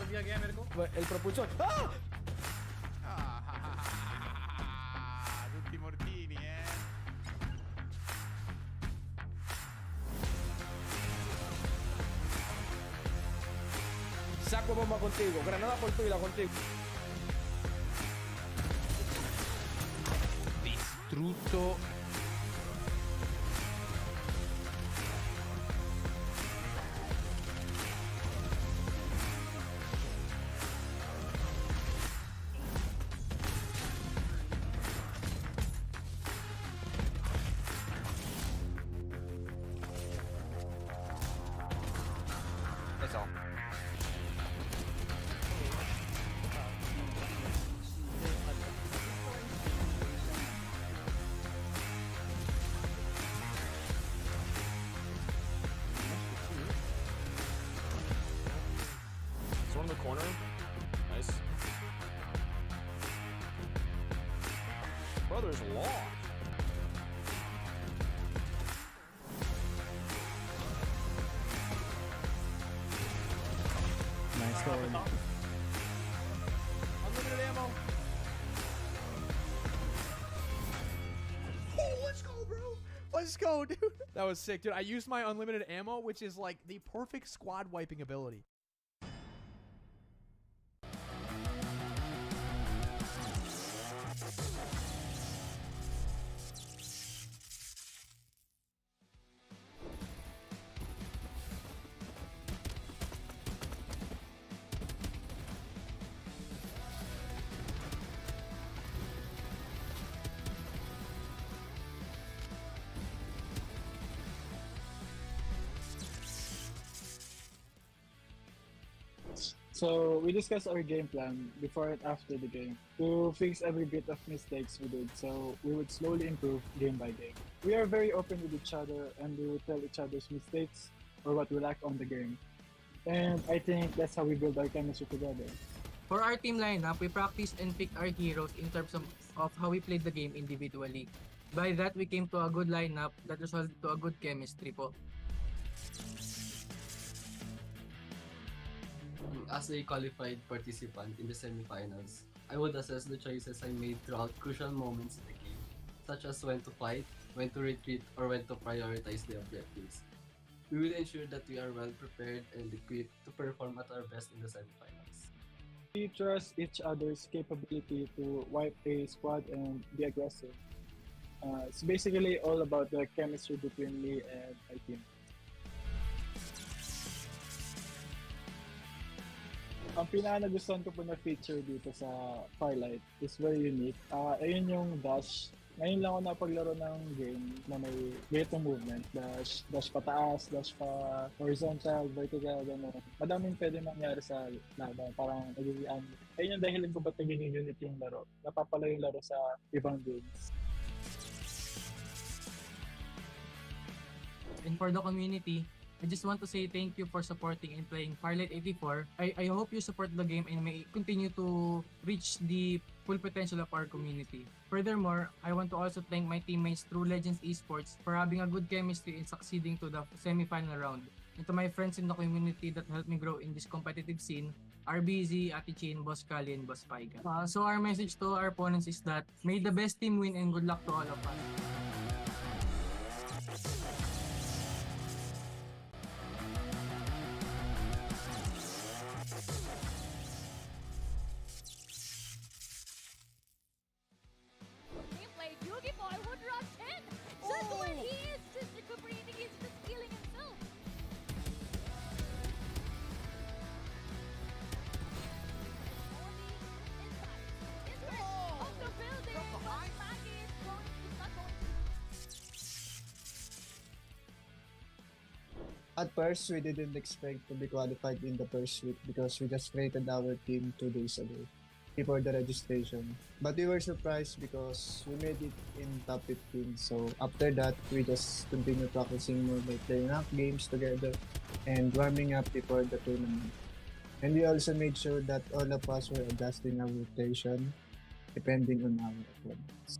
दिया गया मेरे को El propulsor. ¡Ah! tutti mortini Saco bomba contigo. Granada por pila contigo. distrutto. That's all. It's one in the corner. Nice. Bro, there's a lot. Nice one. Unlimited ammo. Oh, let's go, bro. Let's go, dude. That was sick, dude. I used my unlimited ammo, which is like the perfect squad wiping ability. So we discussed our game plan before and after the game to fix every bit of mistakes we did, so we would slowly improve game by game. We are very open with each other and we will tell each other's mistakes or what we lack on the game. And I think that's how we build our chemistry together. For our team lineup, we practiced and picked our heroes in terms of how we played the game individually. By that, we came to a good lineup that resulted to a good chemistry po. As a qualified participant in the semifinals, I would assess the choices I made throughout crucial moments in the game, such as when to fight, when to retreat, or when to prioritize the objectives. We will ensure that we are well prepared and equipped to perform at our best in the semifinals. We trust each other's capability to wipe a squad and be aggressive. It's basically all about the chemistry between me and my team. Ang pinaka-nagustuhan ko po na feature dito sa Farlight is very unique. Ayun yung dash. Ngayon lang ako napaglaro ng game na may ganitong movement. Dash pataas, dash pa horizontal, vertical, gano'n. Madaming pwede mangyari sa laban. Parang nagiging ayun yung dahilan ko ba't naging unit yung laro. Napapala yung laro sa ibang games. And for the community, I just want to say thank you for supporting and playing Farlight 84. I hope you support the game and may continue to reach the full potential of our community. Furthermore, I want to also thank my teammates through Legends Esports for having a good chemistry and succeeding to the semi-final round. And to my friends in the community that helped me grow in this competitive scene, RBZ, Ate Chin, Boss Kali, and Boss Paiga. So our message to our opponents is that may the best team win and good luck to all of us. Gameplay, Yugi Boy would rush in! Just when he is just recuperating, he's just healing himself! Only inside of the building, but Maggie is going, he's not going to. At first, we didn't expect to be qualified in the first week because we just created our team 2 days ago before the registration. But we were surprised because we made it in top 15. So after that, we just continued practicing more by playing up games together and warming up before the tournament. And we also made sure that all of us were adjusting our rotation depending on our opponents.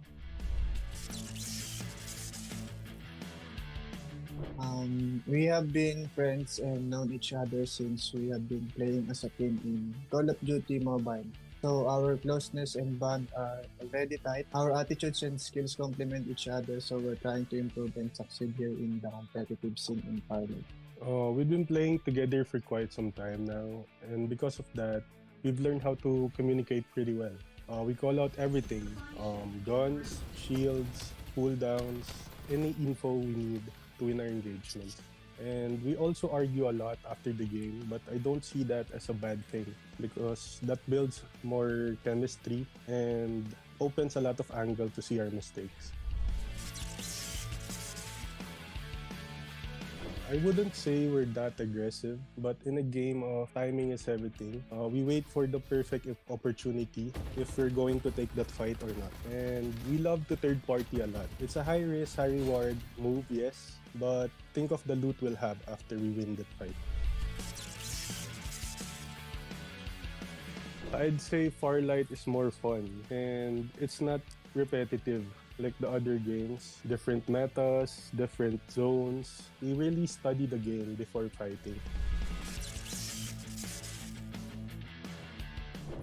We have been friends and known each other since we have been playing as a team in Call of Duty Mobile. So our closeness and bond are already tight. Our attitudes and skills complement each other, so we're trying to improve and succeed here in the competitive scene in Farlight. We've been playing together for quite some time now, and because of that, we've learned how to communicate pretty well. We call out everything, guns, shields, cooldowns, any info we need to win our engagement. And we also argue a lot after the game, but I don't see that as a bad thing because that builds more chemistry and opens a lot of angle to see our mistakes. I wouldn't say we're that aggressive, but in a game of timing is everything, we wait for the perfect opportunity if we're going to take that fight or not. And we love to third party a lot. It's a high risk, high reward move, yes, but think of the loot we'll have after we win that fight. I'd say Farlight is more fun and it's not repetitive like the other games. Different metas, different zones. We really study the game before fighting.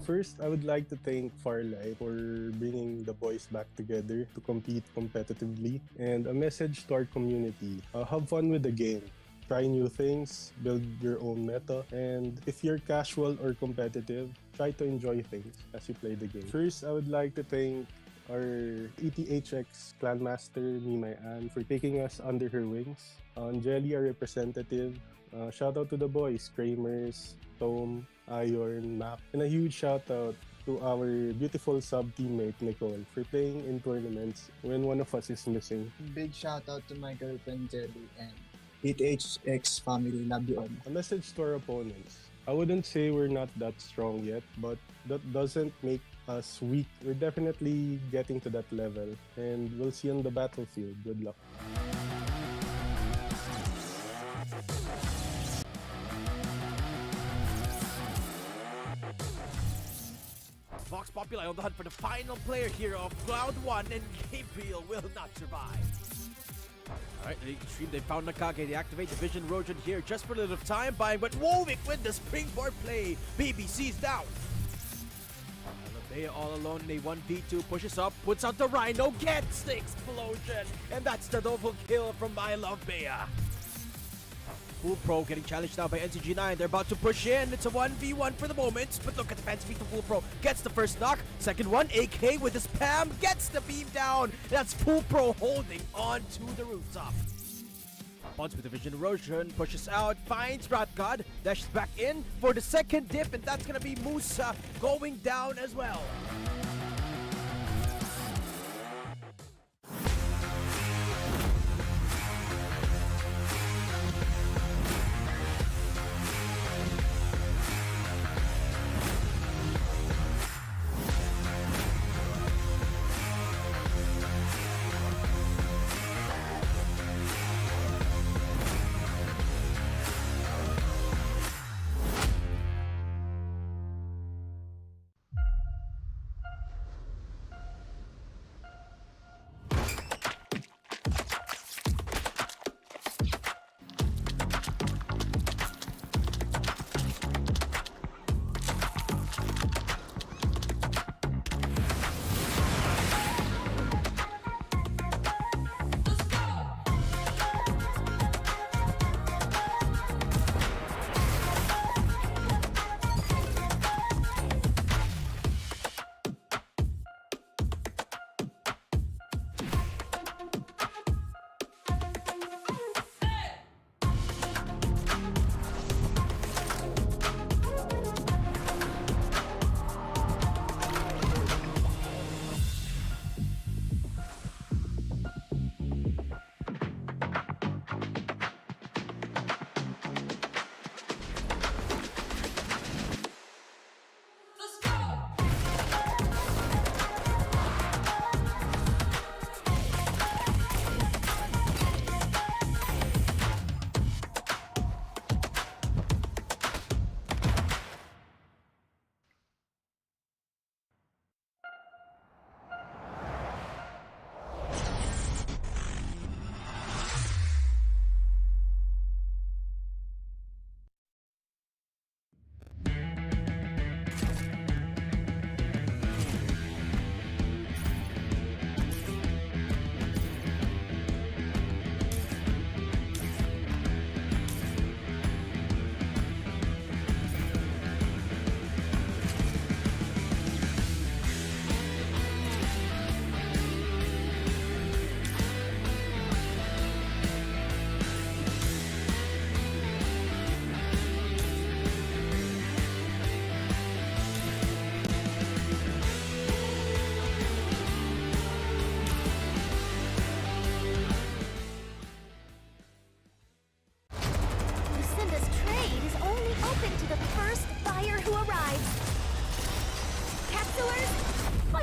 First, I would like to thank Farlight for bringing the boys back together to compete competitively. And a message to our community, have fun with the game. Try new things, build your own meta, and if you're casual or competitive, try to enjoy things as you play the game. First, I would like to thank our ETHX Clan Master, Mimay Ann, for taking us under her wings. Angeli, our representative. Shout out to the boys, Kramers, Tom, Iron, Mac. And a huge shout out to our beautiful sub-teammate, Nicole, for playing in tournaments when one of us is missing. Big shout out to my girlfriend Jelly and ETHX family. Love you all. A message to our opponents. I wouldn't say we're not that strong yet, but that doesn't make us weak. We're definitely getting to that level, and we'll see on the battlefield. Good luck. Vox Populi on the hunt for the final player here of Cloud 1, and Gabriel will not survive. Alright, the extreme, they found Nakage. They activate the Vision Erosion here just for a little time buying, but Wovik with the springboard play. BBC's down. They all alone in a 1v2, pushes up, puts out the Rhino, gets the explosion, and that's the double kill from I Love Bea. Full Pro getting challenged now by NCG9. They're about to push in. It's a 1v1 for the moment, but look at the fancy feet of Full Pro. Gets the first knock. Second one, AK with the spam, gets the beam down. That's Full Pro holding on to the rooftop. Bonds with the Vision Erosion, pushes out, finds Rat God, dashes back in for the second dip, and that's gonna be Musa going down as well.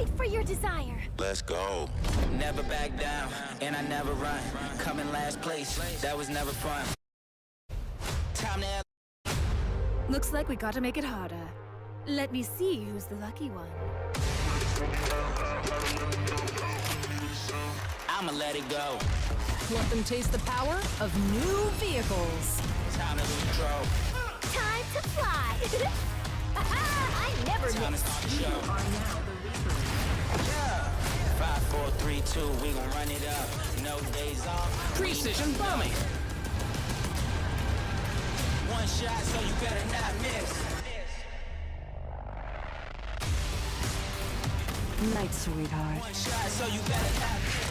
Fight for your desire. Let's go. Never back down, and I never run. Coming last place, that was never fun. Time to Looks like we gotta make it harder. Let me see who's the lucky one. I'ma let it go. Let them taste the power of new vehicles. Time to lose control. Time to fly. I never Time to miss. start the show. Yeah. 5, 4, 3, 2, we gon' run it up. No days off. Precision bombing. One shot, so you better not miss. Night, sweetheart. One shot, so you better not miss.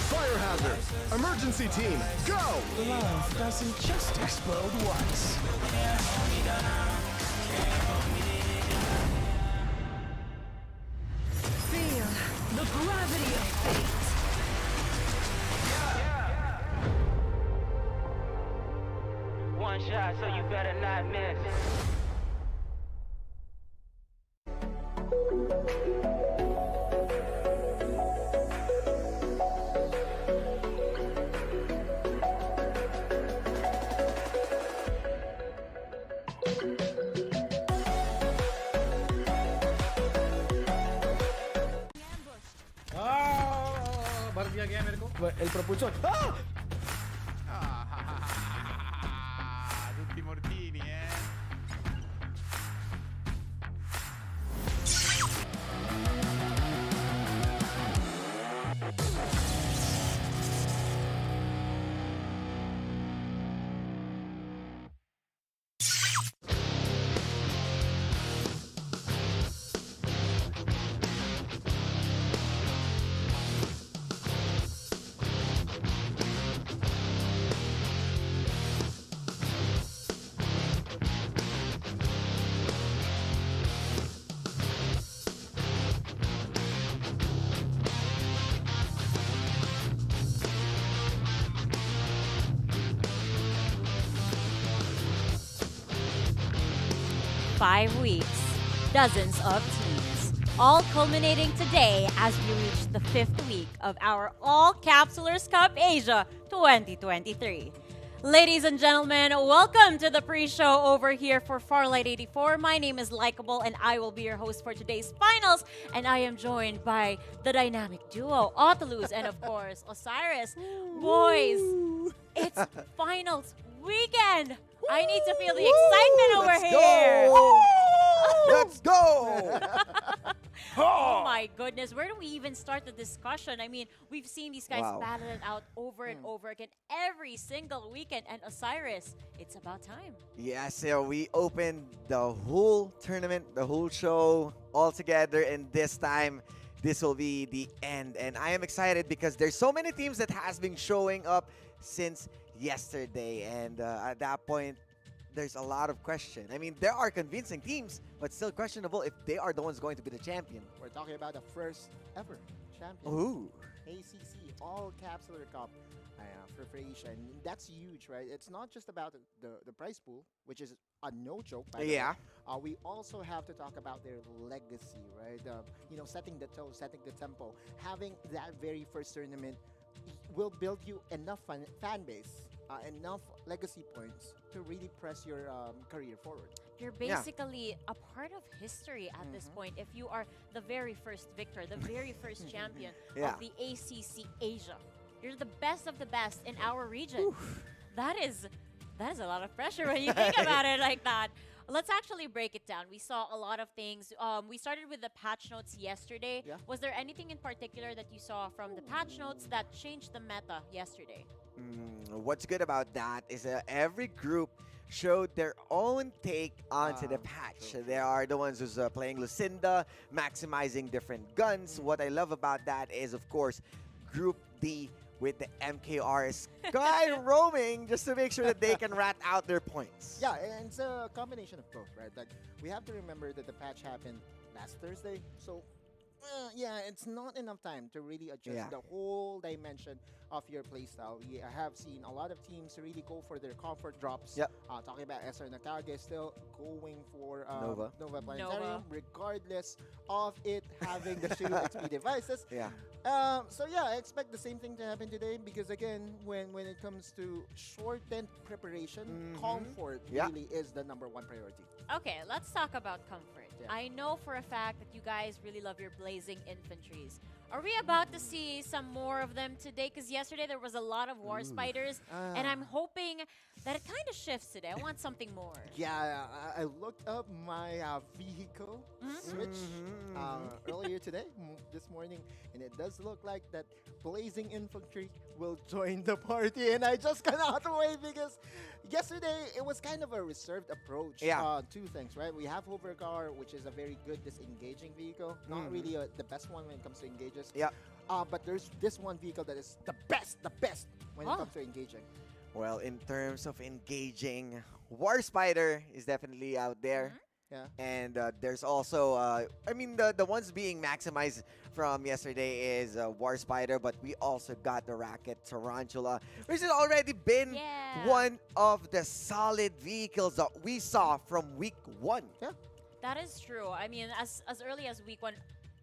Fire hazard! Emergency team, go! Love doesn't just explode once. Feel the gravity of fate. One shot, so you better not miss. El propulsor. ¡Ah! Tutti mortini, Five weeks, dozens of teams, all culminating today as we reach the 5th week of our All-Capsuler Cup Asia 2023. Ladies and gentlemen, welcome to the pre-show over here for Farlight 84. My name is Likeable and I will be your host for today's finals. And I am joined by the dynamic duo, Otulus and of course, Osiris. Boys, it's finals weekend. I need to feel the excitement over here. Let's go! Oh my goodness, where do we even start the discussion? I mean, we've seen these guys Wow. battle it out over and over again every single weekend. And Osiris, it's about time. Yeah, so we opened the whole tournament, the whole show all together, and this time, this will be the end. And I am excited because there's so many teams that has been showing up since yesterday, and at that point, there's a lot of question. I mean, there are convincing teams, but still questionable if they are the ones going to be the champion. We're talking about the first ever champion. Ooh. ACC All-Capsuler Cup for Asia. And that's huge, right? It's not just about the prize pool, which is a no joke, by the way. Yeah. We also have to talk about their legacy, right? You know, setting the tone, setting the tempo. Having that very first tournament will build you enough fan base, enough legacy points to really press your career forward. You're basically a part of history at this point if you are the very first victor, the very first champion of the ACC Asia. You're the best of the best in our region. That is a lot of pressure when you think about it like that. Let's actually break it down. We saw a lot of things. We started with the patch notes yesterday. Yeah. Was there anything in particular that you saw from the patch notes that changed the meta yesterday? What's good about that is every group showed their own take onto the patch. They are the ones who's playing Lucinda, maximizing different guns. What I love about that is, of course, Group D with the MKR sky roaming just to make sure that they can rat out their points. Yeah, and it's a combination of both, right? Like, we have to remember that the patch happened last Thursday, so yeah, it's not enough time to really adjust the whole dimension of your playstyle. We have seen a lot of teams really go for their comfort drops. Yep. Talking about SR Nakage still going for Nova Planetarium, Nova. regardless of it having the Shield XP devices. Yeah. So yeah, I expect the same thing to happen today because again, when it comes to shortened preparation, comfort really is the #1 priority. Okay, let's talk about comfort. Yeah. I know for a fact that you guys really love your blazing infantries. Are we about to see some more of them today? Because yesterday there was a lot of war spiders, and I'm hoping that it kind of shifts today. I want something more. Yeah, I looked up my vehicle switch earlier today, this morning, and it does look like that blazing infantry will join the party, and I just cannot wait because yesterday it was kind of a reserved approach to things, right? We have Hovercar, which is a very good disengaging vehicle, not really the best one when it comes to engages. Yeah. But there's this one vehicle that is the best when it comes to engaging. Well, in terms of engaging, War Spider is definitely out there. Yeah. And there's also, I mean, the ones being maximized from yesterday is War Spider, but we also got the Racket Tarantula, which has already been one of the solid vehicles that we saw from week 1. Yeah. That is true. I mean, as early as week 1,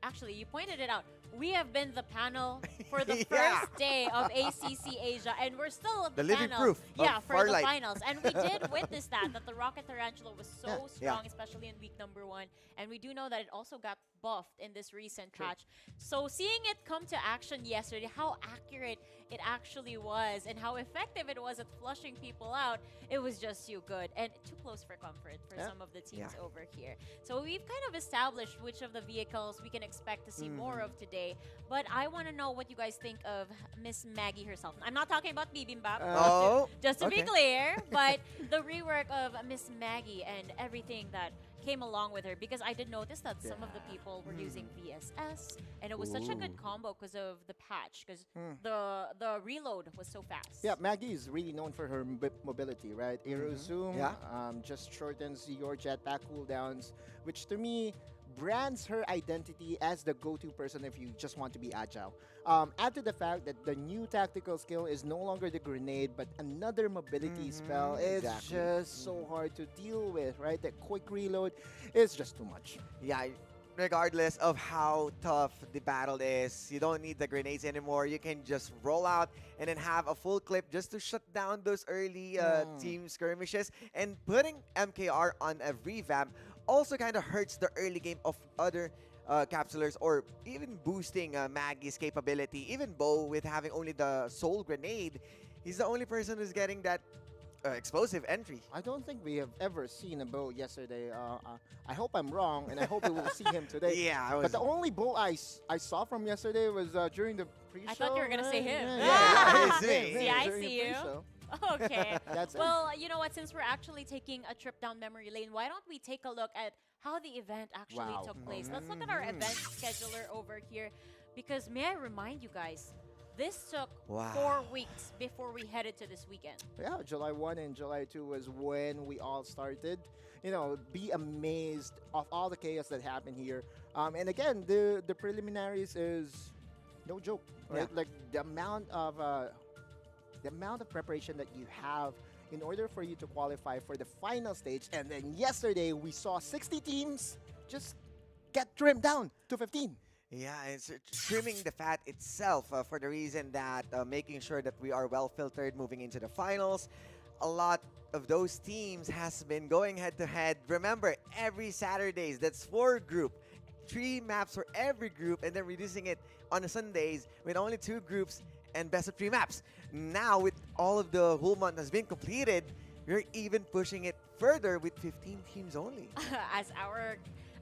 actually, you pointed it out. We have been the panel for the first day of ACC Asia, and we're still the living panel. proof Yeah, of for Farlight. the finals. And we did witness that the Rocket Tarantula was so strong, especially in week #1. And we do know that it also got buffed in this recent patch. So seeing it come to action yesterday, how accurate it actually was and how effective it was at flushing people out, it was just too good and too close for comfort for some of the teams over here. So we've kind of established which of the vehicles we can expect to see more of today. But I want to know what you guys think of Miss Maggie herself. I'm not talking about Bibimbap, just to be clear, but the rework of Miss Maggie and everything that came along with her, because I did notice that some of the people were using VSS, and it was such a good combo because of the patch, because the reload was so fast. Yeah, Maggie is really known for her mobility, right? Aero zoom just shortens your jetpack cooldowns, which to me brands her identity as the go-to person if you just want to be agile. Add to the fact that the new tactical skill is no longer the grenade, but another mobility spell. It's just so hard to deal with, right? That quick reload is just too much. Yeah, regardless of how tough the battle is, you don't need the grenades anymore. You can just roll out and then have a full clip just to shut down those early team skirmishes. And putting MKR on a revamp also kind of hurts the early game of other capsulers, or even boosting Maggie's capability. Even Bo, with having only the soul grenade, he's the only person who's getting that explosive entry. I don't think we have ever seen a Bo yesterday. I hope I'm wrong, and I hope we will see him today. But the only Bo I saw from yesterday was during the pre-show. I thought you were going to say him. See, I see you. Okay. That's well, you know what? Since we're actually taking a trip down memory lane, why don't we take a look at how the event actually took place? Let's look at our event scheduler over here, because may I remind you guys, this took 4 weeks before we headed to this weekend. Yeah, July 1 and July 2 was when we all started. You know, be amazed of all the chaos that happened here. And again, the preliminaries is no joke, right? Like the amount of preparation that you have in order for you to qualify for the final stage. And then yesterday we saw 60 teams just get trimmed down to 15. Yeah, it's trimming the fat itself for the reason that making sure that we are well filtered moving into the finals. A lot of those teams has been going head to head. Remember, every Saturdays, that's 4 group, 3 maps for every group, and then reducing it on the Sundays with only 2 groups and best of 3 maps. Now, with all of the whole month has been completed, we're even pushing it further with 15 teams only.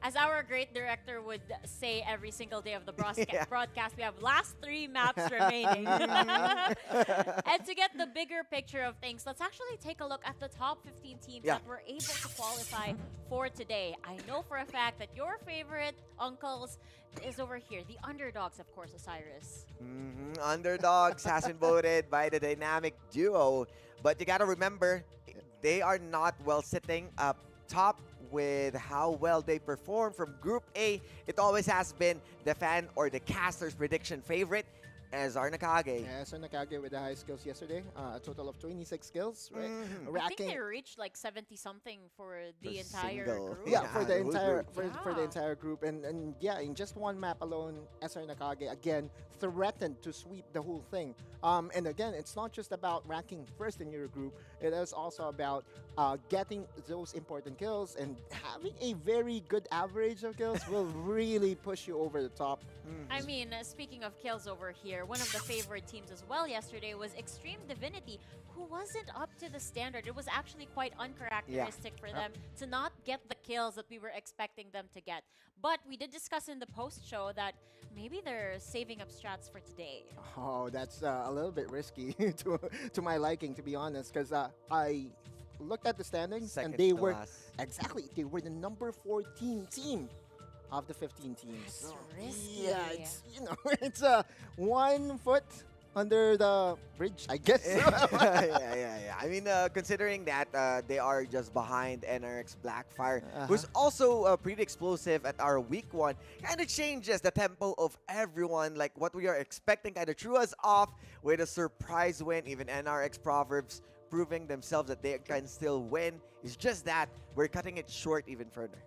As our great director would say every single day of the broadcast, we have last 3 maps remaining. And to get the bigger picture of things, let's actually take a look at the top 15 teams that were able to qualify for today. I know for a fact that your favorite uncles is over here. The underdogs, of course, Osiris. Underdogs has been voted by the dynamic duo. But you gotta remember, they are not well sitting up top with how well they perform from Group A. It always has been the fan or the caster's prediction favorite as Nakage. Yeah, so Nakage with the high skills yesterday, a total of 26 skills, right? I think they reached like 70 something for the entire single. group. Yeah, Yeah, for the the whole entire group. for the entire group, and yeah, in just one map alone, SR Nakage again threatened to sweep the whole thing. And again, it's not just about ranking first in your group; it is also about getting those important kills, and having a very good average of kills will really push you over the top. I mean, speaking of kills over here, one of the favorite teams as well yesterday was Extreme Divinity, who wasn't up to the standard. It was actually quite uncharacteristic for them to not get the kills that we were expecting them to get. But we did discuss in the post-show that maybe they're saving up strats for today. Oh, that's a little bit risky to my liking, to be honest, because I looked at the standings Second and they to were last. exactly they were the number 14 team of the 15 teams. That's risky. Yeah, it's it's 1 foot under the bridge, I guess. yeah. I mean, considering that they are just behind NRX Blackfire, who's also pretty explosive at our week 1, kind of changes the tempo of everyone. Like what we are expecting kind of threw us off with a surprise win. Even NRX Proverbs proving themselves that they can still win. It's just that we're cutting it short even further.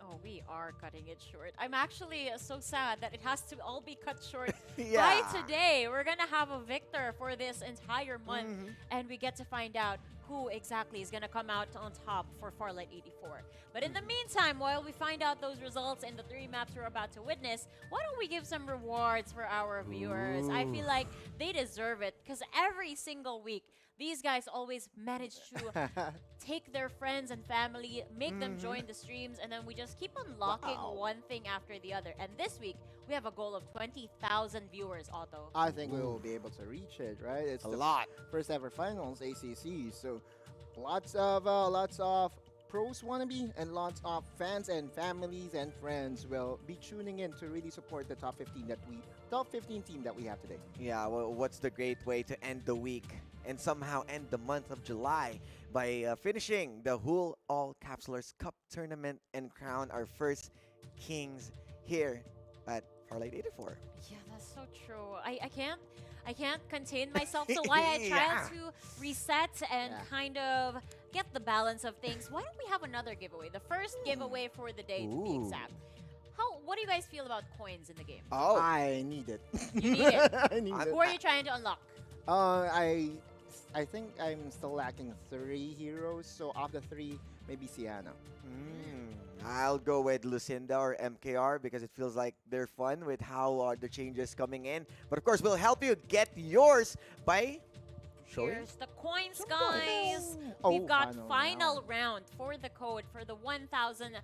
Oh, we are cutting it short. I'm actually so sad that it has to all be cut short Yeah. by today. We're going to have a victor for this entire month, and we get to find out who exactly is going to come out on top for Farlight 84. But in the meantime, while we find out those results in the 3 maps we're about to witness, why don't we give some rewards for our viewers? I feel like they deserve it because every single week, these guys always manage to take their friends and family, make them join the streams, and then we just keep unlocking one thing after the other. And this week, we have a goal of 20,000 viewers, Otto. I think we will be able to reach it, right? It's A the lot. first ever finals ACC, so lots of pros wannabe and lots of fans and families and friends will be tuning in to really support the top 15 team that we have today. Yeah, well, what's the great way to end the week and somehow end the month of July by finishing the whole All-Capsulers Cup tournament and crown our first kings here at Farlight 84. Yeah, that's so true. I can't contain myself. So why I try to reset and kind of get the balance of things. Why don't we have another giveaway? The first giveaway for the day to be exact. What do you guys feel about coins in the game? Oh, I need it. You need it. I need it. Who are you trying to unlock? I think I'm still lacking 3 heroes, so of the 3, maybe Sienna. I'll go with Lucinda or MKR because it feels like they're fun with how the changes coming in. But of course, we'll help you get yours by showing. Here's the coins, guys. Oh, We've got final final round for the code for the 1,000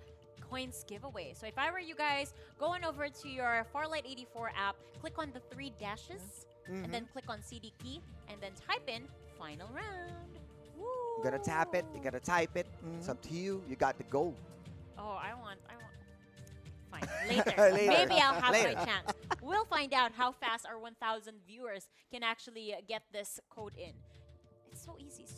coins giveaway. So if I were you guys, going over to your Farlight 84 app, click on the 3 dashes, and then click on CD key, and then type in final round. Woo! You gotta tap it, you gotta type it. It's up to you. You got the goal. Oh, I want. Fine, later. Later. Maybe I'll have Later. my chance. We'll find out how fast our 1,000 viewers can actually get this code in. It's so easy. It's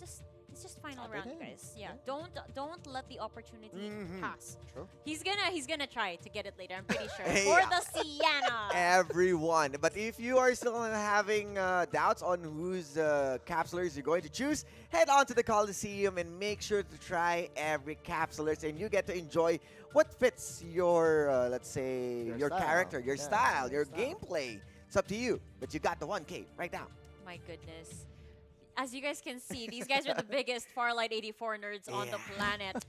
just final round, guys. Yeah. Don't let the opportunity pass. True. He's gonna try to get it later. I'm pretty sure for the Sienna. Everyone. But if you are still having doubts on whose capsulers you're going to choose, head on to the Coliseum and make sure to try every capsulers, and you get to enjoy what fits your, let's say, your style. character, your style, your style. gameplay. It's up to you. But you got the 1K right now. My goodness. As you guys can see, these guys are the biggest Farlight 84 nerds on the planet.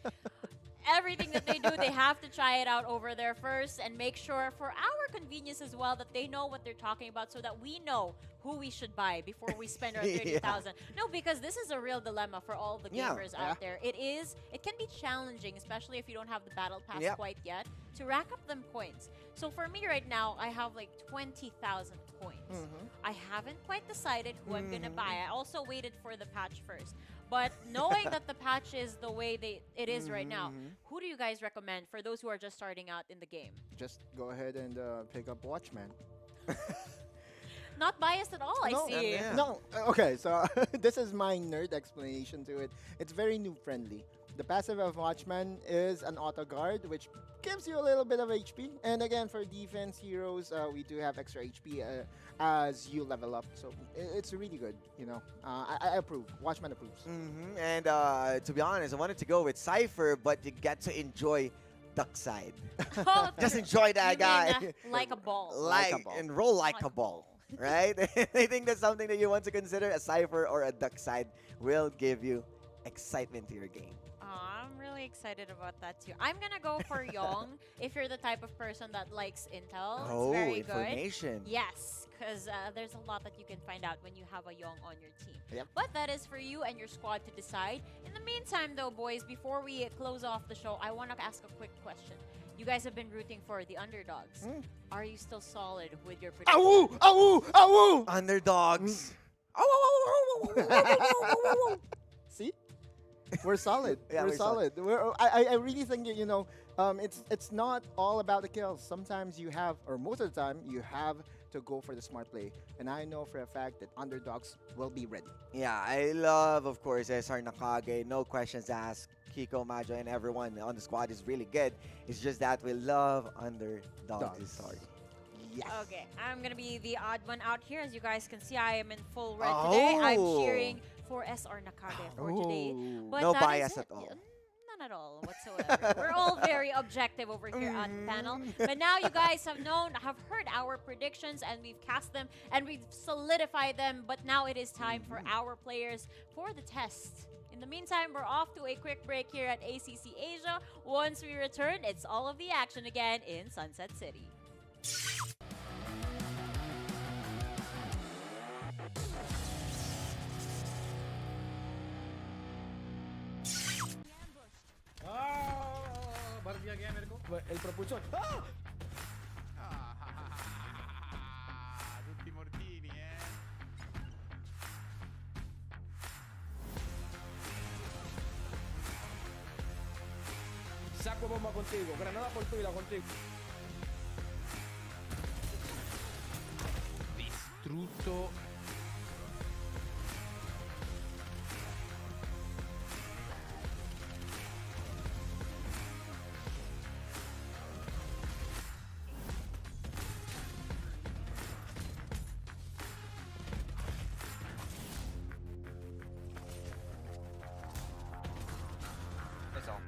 Everything that they do, they have to try it out over there first and make sure for our convenience as well that they know what they're talking about so that we know who we should buy before we spend our 30,000. No, because this is a real dilemma for all the gamers out there. It can be challenging, especially if you don't have the battle pass quite yet, to rack up them points. So for me right now, I have like 20,000 coins. I haven't quite decided who I'm gonna buy. I also waited for the patch first. But knowing that the patch is the way it is right now, who do you guys recommend for those who are just starting out in the game? Just go ahead and pick up Watchman. Not biased at all, I see. No, okay, so this is my nerd explanation to it. It's very noob friendly. The passive of Watchman is an auto guard, which gives you a little bit of HP. And again, for defense heroes, we do have extra HP as you level up. So it's really good, you know. I approve. Watchman approves. And to be honest, I wanted to go with Cypher, but you get to enjoy Duckside. Oh, Just enjoy that you guy. mean, like a ball. And roll like a ball. Right? I think that's something that you want to consider. A Cypher or a Duckside will give you excitement to your game. I'm really excited about that too. I'm gonna go for Young if you're the type of person that likes intel. Oh, it's very information. good. Yes, because there's a lot that you can find out when you have a Young on your team. Yep. But that is for you and your squad to decide. In the meantime, though, boys, before we close off the show, I want to ask a quick question. You guys have been rooting for the underdogs. Are you still solid with your prediction? Awoo! Awoo! Awoo! Underdogs. See? We're solid. Yeah, we're we're solid. I really think that, you know, it's not all about the kills. Sometimes you have, or most of the time, you have to go for the smart play. And I know for a fact that underdogs will be ready. Yeah, I love, of course, SR Nakage. No questions asked. Kiko, Majo, and everyone on the squad is really good. It's just that we love underdogs. Sorry. Yes. Okay, I'm gonna be the odd one out here. As you guys can see, I am in full red today. I'm cheering for SR Nakage for today. But No that bias is at it. all. None at all whatsoever. We're all very objective over here on the panel. But now you guys have heard our predictions, and we've cast them and we've solidified them. But now it is time for our players for the test. In the meantime, we're off to a quick break here at ACC Asia. Once we return, it's all of the action again in Sunset City. El propulsor. ¡Ah! Tutti mortini, Saco bomba contigo. Granada por tuya contigo. Distrutto. That's all.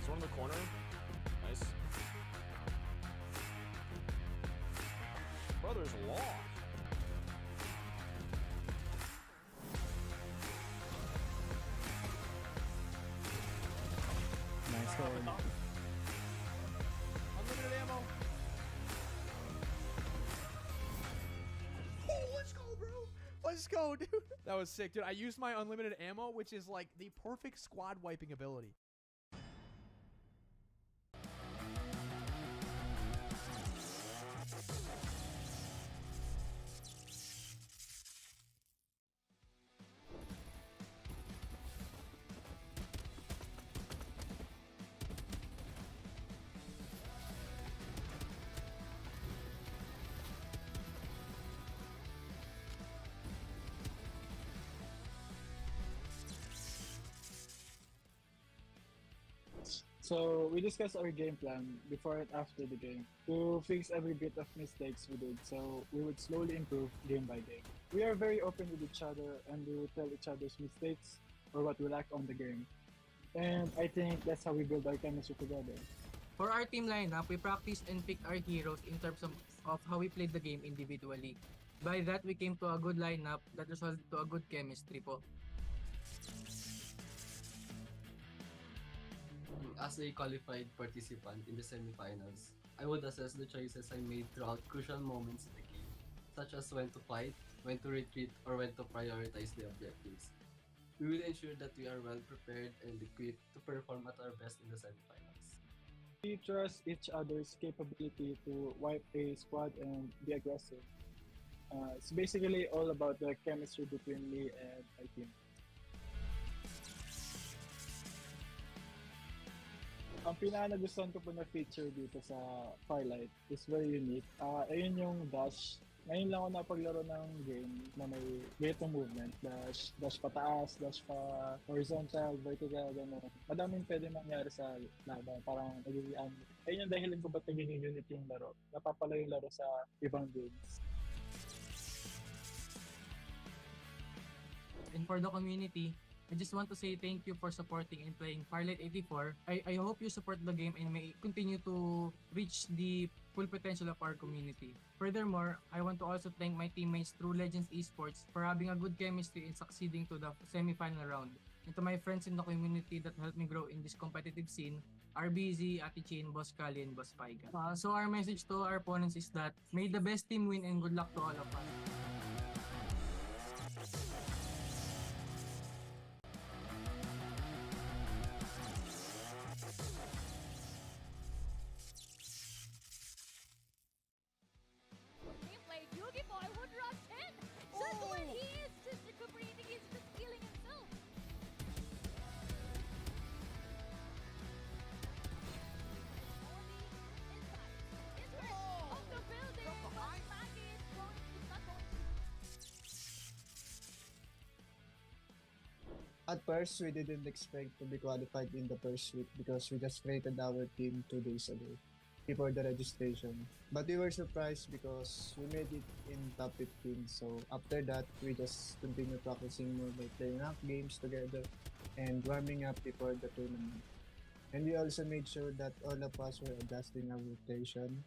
It's one in the corner. Nice. Brothers lost. Nice one. Unlimited ammo. Oh, let's go, bro. Let's go, dude. That was sick, dude. I used my unlimited ammo, which is like the perfect squad wiping ability. So we discussed our game plan before and after the game to fix every bit of mistakes we did, so we would slowly improve game by game. We are very open with each other and we would tell each other's mistakes or what we lack on the game. And I think that's how we build our chemistry together. For our team lineup, we practiced and picked our heroes in terms of how we played the game individually. By that, we came to a good lineup that resulted to a good chemistry po. As a qualified participant in the semifinals, I would assess the choices I made throughout crucial moments in the game, such as when to fight, when to retreat, or when to prioritize the objectives. We will ensure that we are well prepared and equipped to perform at our best in the semifinals. We trust each other's capability to wipe a squad and be aggressive. It's basically all about the chemistry between me and my team. Ang pinaka-nagustuhan ko po na feature dito sa Farlight is very unique. Ayun yung dash. Ngayon lang ako napaglaro ng game na may ganitong movement. Dash pataas, dash pa horizontal, vertical, gano'n. Madaming pwede mangyari sa laban. Parang nagiging ayun yung dahilan ko ba't nagiging unit yung laro. Napapala yung laro sa ibang games. And for the community, I just want to say thank you for supporting and playing Farlight 84. I hope you support the game and may continue to reach the full potential of our community. Furthermore, I want to also thank my teammates through Legends Esports for having a good chemistry and succeeding to the semi-final round. And to my friends in the community that helped me grow in this competitive scene, RBZ, Ate Chin, Boss Kali, and Boss Paiga. So our message to our opponents is that may the best team win and good luck to all of us. Gameplay, Yugi Boy would rush in. Just when he is just recuperating, he's just healing himself. Of the building, but Maggie is not going to. At first, we didn't expect to be qualified in the first week because we just created our team 2 days ago before the registration. But we were surprised because we made it in top 15. So after that, we just continued practicing more by playing rank games together and warming up before the tournament. And we also made sure that all of us were adjusting our rotation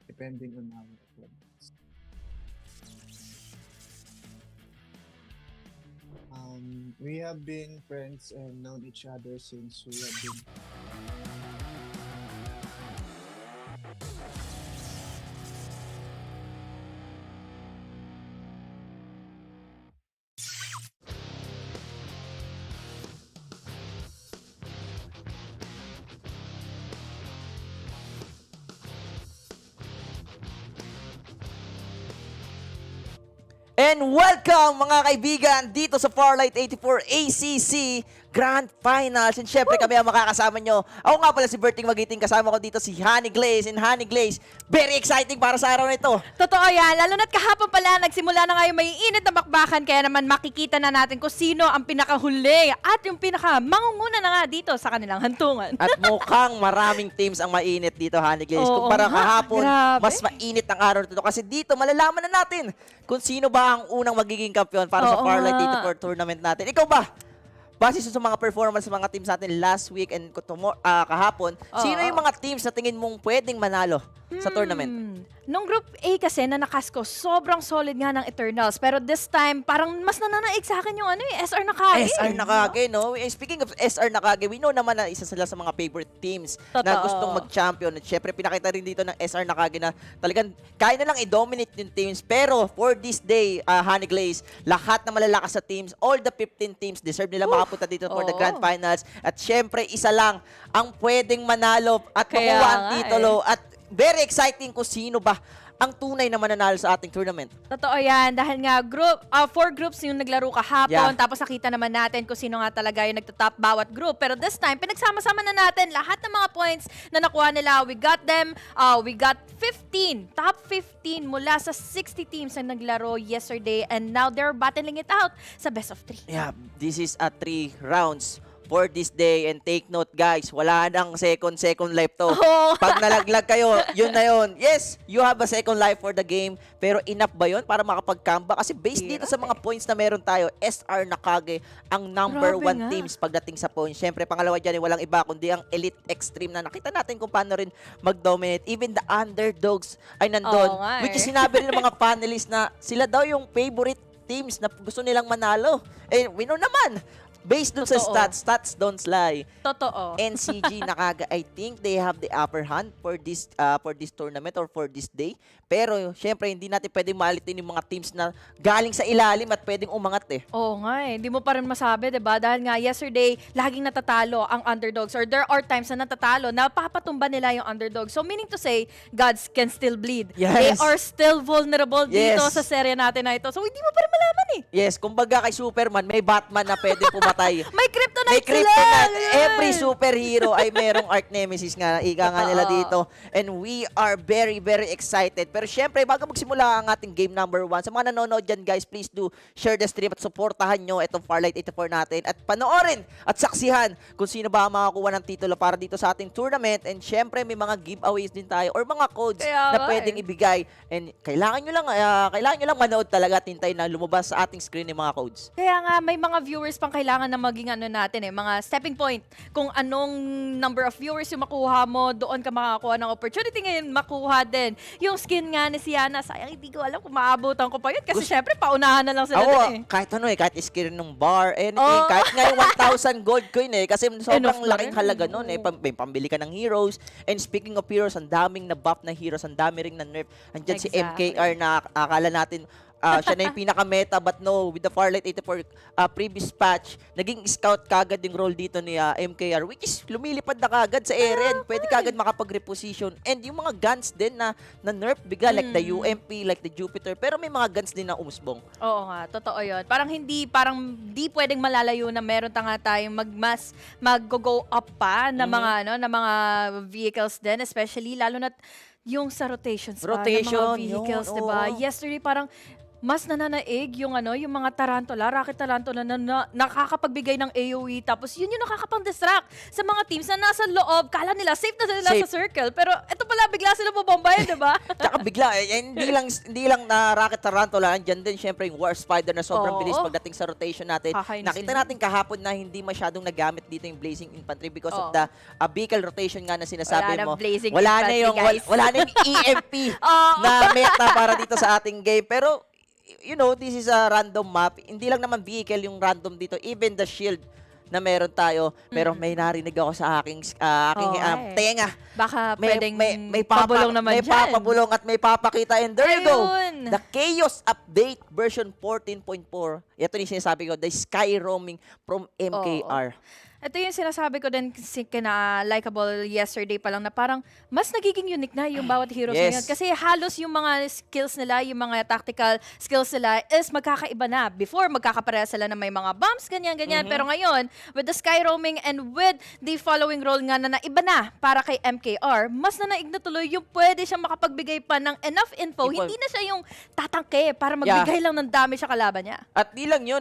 depending on our opponents. We have been friends and known each other since we have been. And welcome mga kaibigan dito sa Farlight 84 ACC Grand Finals. And syempre kami ang makakasama nyo. Ako nga pala si Berting Magiting, kasama ko dito si Honey Glaze. And Honey Glaze, very exciting para sa araw nito. Totoo yan, lalo na't kahapon pala nagsimula na ngayon may init na bakbakan, kaya naman makikita na natin kung sino ang pinakahuli at yung pinaka-mangunguna na nga dito sa kanilang hantungan. At mukhang maraming teams ang mainit dito, Honey Glaze. Oo Kumpara nga, kahapon, grabe. mas mainit ang araw nito. Kasi dito malalaman na natin kung sino ba ang unang magiging kampiyon para sa Oo Farlight nga. 84 tournament natin. Ikaw ba? Base sa mga performance ng mga teams natin last week and kahapon, sino yung mga teams na tingin mong pwedeng manalo sa tournament? Nung Group A kasi na nakasko, sobrang solid nga ng Eternals. Pero this time, parang mas nananaig sa akin yung SR Nakage. SR Nakage, no? Speaking of SR Nakage, we know naman na isa sila sa mga favorite teams na Totoo. gustong mag-champion. At syempre, pinakita rin dito ng SR Nakage na talagang kaya na lang i-dominate yung teams. Pero for this day, Honey Glaze, lahat na malalakas sa teams, all the 15 teams, deserve nila makapunta dito for the Grand Finals. At syempre, isa lang ang pwedeng manalo at Kaya makuha ang nga titulo. At very exciting kung sino ba ang tunay na mananalo sa ating tournament. Totoo yan. Dahil nga, 4 groups yung naglaro kahapon. Tapos nakita naman natin kung sino nga talaga yung nagtatop bawat group. Pero this time, pinagsama-sama na natin lahat ng mga points na nakuha nila. We got them. We got 15. Top 15 mula sa 60 teams na naglaro yesterday. And now they're battling it out sa best of 3. Yeah, this is a 3 rounds for this day. And take note, guys, wala nang second life to. Pag nalaglag kayo, yun na yun. Yes, you have a second life for the game, pero enough ba yun para makapag-comeback? Kasi based dito sa mga points na meron tayo, SR Nakage ang number 1 teams pagdating sa points. Siyempre, pangalawa dyan, walang iba kundi ang Elite Extreme na nakita natin kung paano rin mag-dominate. Even the underdogs ay nandun. Which is sinabi rin ng mga panelists na sila daw yung favorite teams na gusto nilang manalo. Eh, we know naman, based dun sa stats don't lie. Totoo. NCG Nakage, I think they have the upper hand for this tournament or for this day. Pero syempre hindi natin pwedeng maalitin yung mga teams na galing sa ilalim at pwedeng umangat eh. Oo nga eh. Hindi mo pa rin masabi, diba? Dahil nga yesterday, laging natatalo ang underdogs. Or there are times na natatalo, napapatumba nila yung underdogs. So meaning to say, gods can still bleed. Yes. They are still vulnerable dito Yes. sa serye natin na ito. So hindi mo pa rin malaman eh. Yes, kumbaga kay Superman, may Batman na pwedeng pumatay patay. May kryptonite May kryptonite. sila! Every superhero ay merong arch nemesis nga. Ika nga nila dito. And we are very, very excited. Pero syempre, bago magsimula ang ating game number 1, sa mga nanonood dyan guys, please do share the stream at supportahan nyo itong Farlight 84 natin. At panoorin at saksihan kung sino ba ang makakuha ng titulo para dito sa ating tournament. And syempre, may mga giveaways din tayo or mga codes na pwedeng ibigay. And kailangan nyo lang manood talaga at hintayin na lumabas sa ating screen yung mga codes. Kaya nga, may mga viewers pang kailangan na maging natin mga stepping point. Kung anong number of viewers yung makuha mo, doon ka makakuha ng opportunity ngayon makuha din. Yung skin nga ni Siana, sayang hindi ko alam kung maabutan ko pa yun. Kasi syempre, paunahan na lang sila din Kahit kahit skin ng bar, anything, kahit nga yung 1,000 gold coin kasi sobrang laking halaga nun may pambili ka ng heroes. And speaking of heroes, ang daming na buff na heroes, ang dami ring na nerf. Andyan si MKR na akala natin siya na yung pinaka-meta, but no, with the Farlight 84 previous patch, naging scout kagad yung role dito ni MKR, which is lumilipad na kagad sa area, pwede kagad makapag-reposition. And yung mga guns din na nerf bigla, like the UMP, like the Jupiter, pero may mga guns din na umusbong. Oo nga, totoo yun. Parang di pwedeng malalayo na meron tayong mag-go up pa na mga vehicles din, especially lalo na yung sa rotations pa ng mga vehicles, diba? Yesterday parang mas nananaig yung mga tarantula, rocket tarantula na nakakapagbigay ng AoE, tapos yun yung nakakapang-distract sa mga teams na nasa loob. Kala nila safe na sila sa circle, pero ito pala bigla sila bubombayan, di ba? Tsaka bigla, hindi lang na rocket tarantula, andyan din syempre yung war spider na sobrang bilis pagdating sa rotation natin. Nakita natin kahapon na hindi masyadong nagamit dito yung blazing infantry because of the vehicle rotation nga na sinasabi mo. Wala na yung EMP na meta para dito sa ating game. Pero this is a random map. Hindi lang naman vehicle yung random dito. Even the shield na meron tayo. Pero may narinig ako sa aking tenga. Baka pwedeng may papabulong naman dyan. May papabulong at may papakita. And there you go. The Chaos Update version 14.4. Ito yung sinasabi ko. The Sky Roaming from MKR. Ito yung sinasabi ko din kina Likeable yesterday pa lang na parang mas nagiging unique na yung bawat heroes ngayon. Kasi halos yung mga skills nila, yung mga tactical skills nila is magkakaiba na. Before, magkakapareha sila na may mga bombs, ganyan. Pero ngayon, with the sky roaming and with the following role nga na iba na para kay MKR, mas nanaig na tuloy yung pwede siyang makapagbigay pa ng enough info. Hindi na siya yung tatangke para magbigay lang ng damage sa kalaban niya. At di lang yun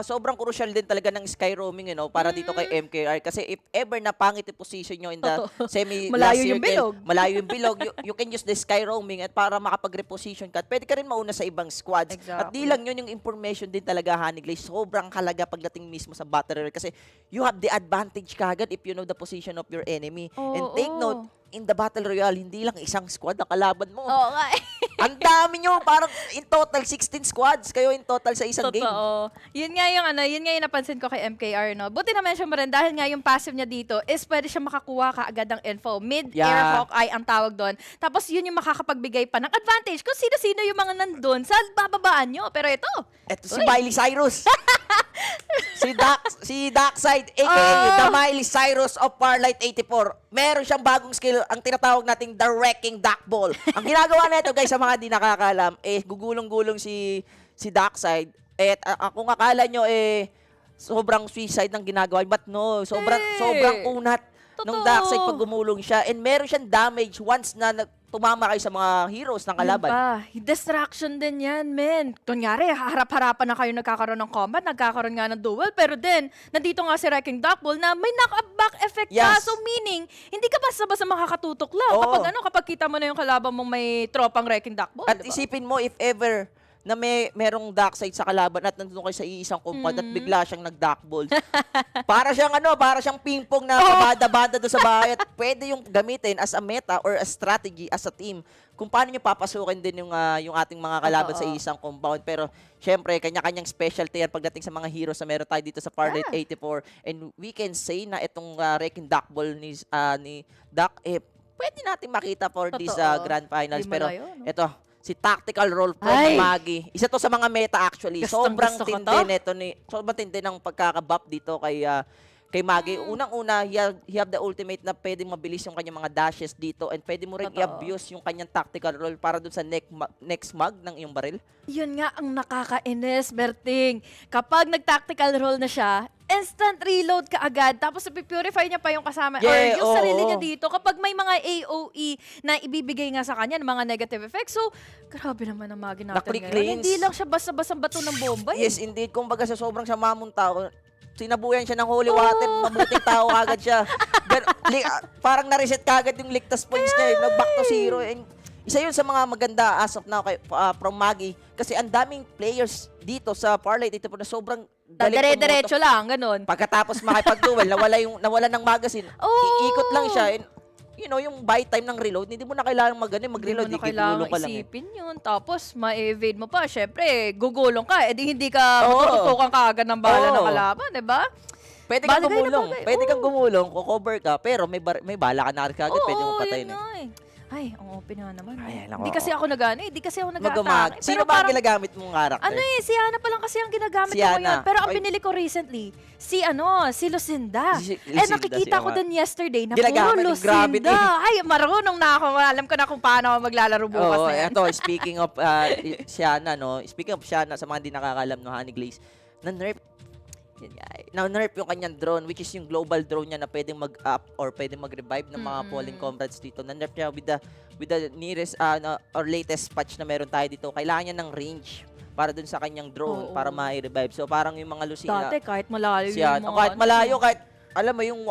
sobrang crucial din talaga ng sky roaming para dito kay MKR. Kasi if ever na pangit yung position nyo in the semi-last circle, malayo yung bilog, you can use the sky roaming at para makapag-reposition ka. At pwede ka rin mauna sa ibang squads. At di lang yun yung information din talaga, Haniglay. Sobrang halaga pagdating mismo sa battle royale. Kasi you have the advantage kagad if you know the position of your enemy. And take note, in the battle royale, hindi lang isang squad na kalaban mo. Oo nga. Ang dami nyo, parang in total 16 squads kayo in total sa isang game. Yun nga yung napansin ko kay MKR, no. Buti na-mention mo rin dahil nga yung passive niya dito is pwede siya makakuha kaagad ng info. Mid-air Hawkeye ang tawag doon. Tapos yun yung makakapagbigay pa ng advantage kung sino-sino yung mga nandun sa bababaan nyo. Pero ito si Miley Cyrus. si Darkside, aka the Miley Cyrus of Farlight 84. Meron siyang bagong skill, ang tinatawag nating the Wrecking Duck Ball. Ang ginagawa nito guys, sa mga di nakakalam, gugulong-gulong si Darkside. Kung akala nyo, sobrang suicide ng ginagawa. But no, sobrang unat ng Darkside pag gumulong siya. And meron siyang damage once na tumama kayo sa mga heroes ng kalaban. Distraction din yan, men. Kunyari, harap-harapan na kayo nagkakaroon ng combat, nagkakaroon nga ng duel, pero then, nandito nga si Wrecking Duck Ball na may knock-back effect pa. So meaning, hindi ka basta-basta makakatutok lang. Kapag kita mo na yung kalaban mong may tropang Wrecking Duck Ball. At isipin mo, if ever na merong dark side sa kalaban at nandun kayo sa iisang compound at bigla siyang nag-duck ball. para siyang ping-pong na kabada-bada doon sa bahay at pwede yung gamitin as a meta or a strategy as a team kung paano nyo papasukin din yung ating mga kalaban sa isang compound. Pero syempre, kanya-kanyang specialty yan pagdating sa mga heroes na meron tayo dito sa Farlight 84. And we can say na itong Wrecking Duck Ball ni Duck, pwede natin makita for this grand finals. Pero ito, si Tactical Roll from Maggie. Isa to sa mga meta actually. Sobrang tindi ng pagkakabuff dito kay Maggie. Unang-una, he have the ultimate na pwedeng mabilis yung kanyang mga dashes dito and pwede mo rin i-abuse yung kanyang tactical roll para dun sa next mag ng iyong baril. Yun nga ang nakakainis, Berting. Kapag nag-tactical roll na siya, instant reload ka agad, tapos purify niya pa yung kasama or Yeah, yung sarili niya oo. dito kapag may mga AOE na ibibigay nga sa kanya ng mga negative effects. So, grabe naman ang magi natin Na-quick ngayon. Hindi cleanse. lang siya basta-basta bato ng bomba. Yes, indeed. Kumbaga sa sobrang siya tao, sinabuyan siya ng holy water, mabuting tao agad siya. Parang na-reset kagad yung ligtas points niya, nag-back to 0. And isa yun sa mga maganda as of now from Maggie. Kasi ang daming players dito sa Farlight dito po na sobrang galing Dire-diretso lang, ganun. Pagkatapos makipag-duel, nawala ng magazine. Iikot lang siya. And, you know, yung buy time ng reload, hindi mo na kailangan mag-reload. Hindi mo na kailangan isipin yun. Tapos, ma-evade mo pa. Syempre, gugulong ka. Eh, di hindi ka matututukan ka agad ng bala ng kalaban, di ba? Pwede kang gumulong. Pwede kang gumulong, cover ka, pero may bala ka na rin kagad. Pwede mo patayin. Ay, ang open na naman. Ay, Hindi kasi ako hindi kasi ako Mag-umag. Sino ba ang ginagamit mong character? Si Ana pa lang kasi ang ginagamit Si ko Ana. ngayon. Pero ang pinili ko recently, si Lucinda. Lucinda, nakikita ko din yesterday na Ginagamit puro yung gravity. Lucinda. Ay, marunong na ako. Alam ko na kung paano ako maglalaro bukas na yan. Ito, speaking of Siana, no? Speaking of Siana, sa mga hindi nakakalam, no, Honey Glaze, na-nerf yung kanyang drone, which is yung global drone niya na pwedeng mag-up or pwedeng mag-revive ng mga fallen comrades dito. Na-nerf niya with the nearest or latest patch na meron tayo dito. Kailangan niya ng range para dun sa kanyang drone para ma-revive. So parang yung mga Lucina. Dati kahit malayo Kahit malayo, kahit alam mo yung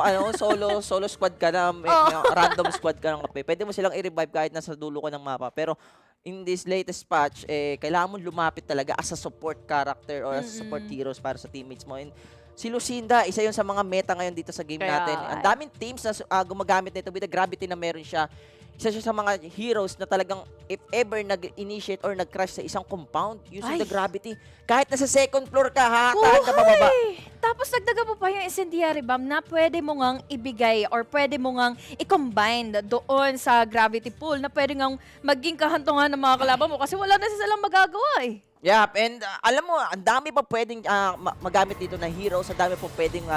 solo squad ka na, random squad ka ng kape. Pwede mo silang i-revive kahit nasa dulo ko ng mapa. Pero in this latest patch, kailangan mo lumapit talaga as a support character or as a support heroes para sa teammates mo. And si Lucinda, isa yun sa mga meta ngayon dito sa game natin. Ang daming teams na gumagamit nito with the gravity na meron siya. Isa siya sa mga heroes na talagang if ever nag-initiate or nag-crash sa isang compound using the gravity, kahit nasa second floor ka, hahatahan ka pababa. Tapos nagdaga mo pa yung incendiary bomb na pwede mo ngang ibigay or pwede mo ngang i-combine doon sa gravity pool na pwede ngang maging kahantungan ng mga kalaban mo kasi wala na silang magagawa eh. Yep, and alam mo, ang dami pa pwedeng magamit dito na heroes, ang dami pa pwedeng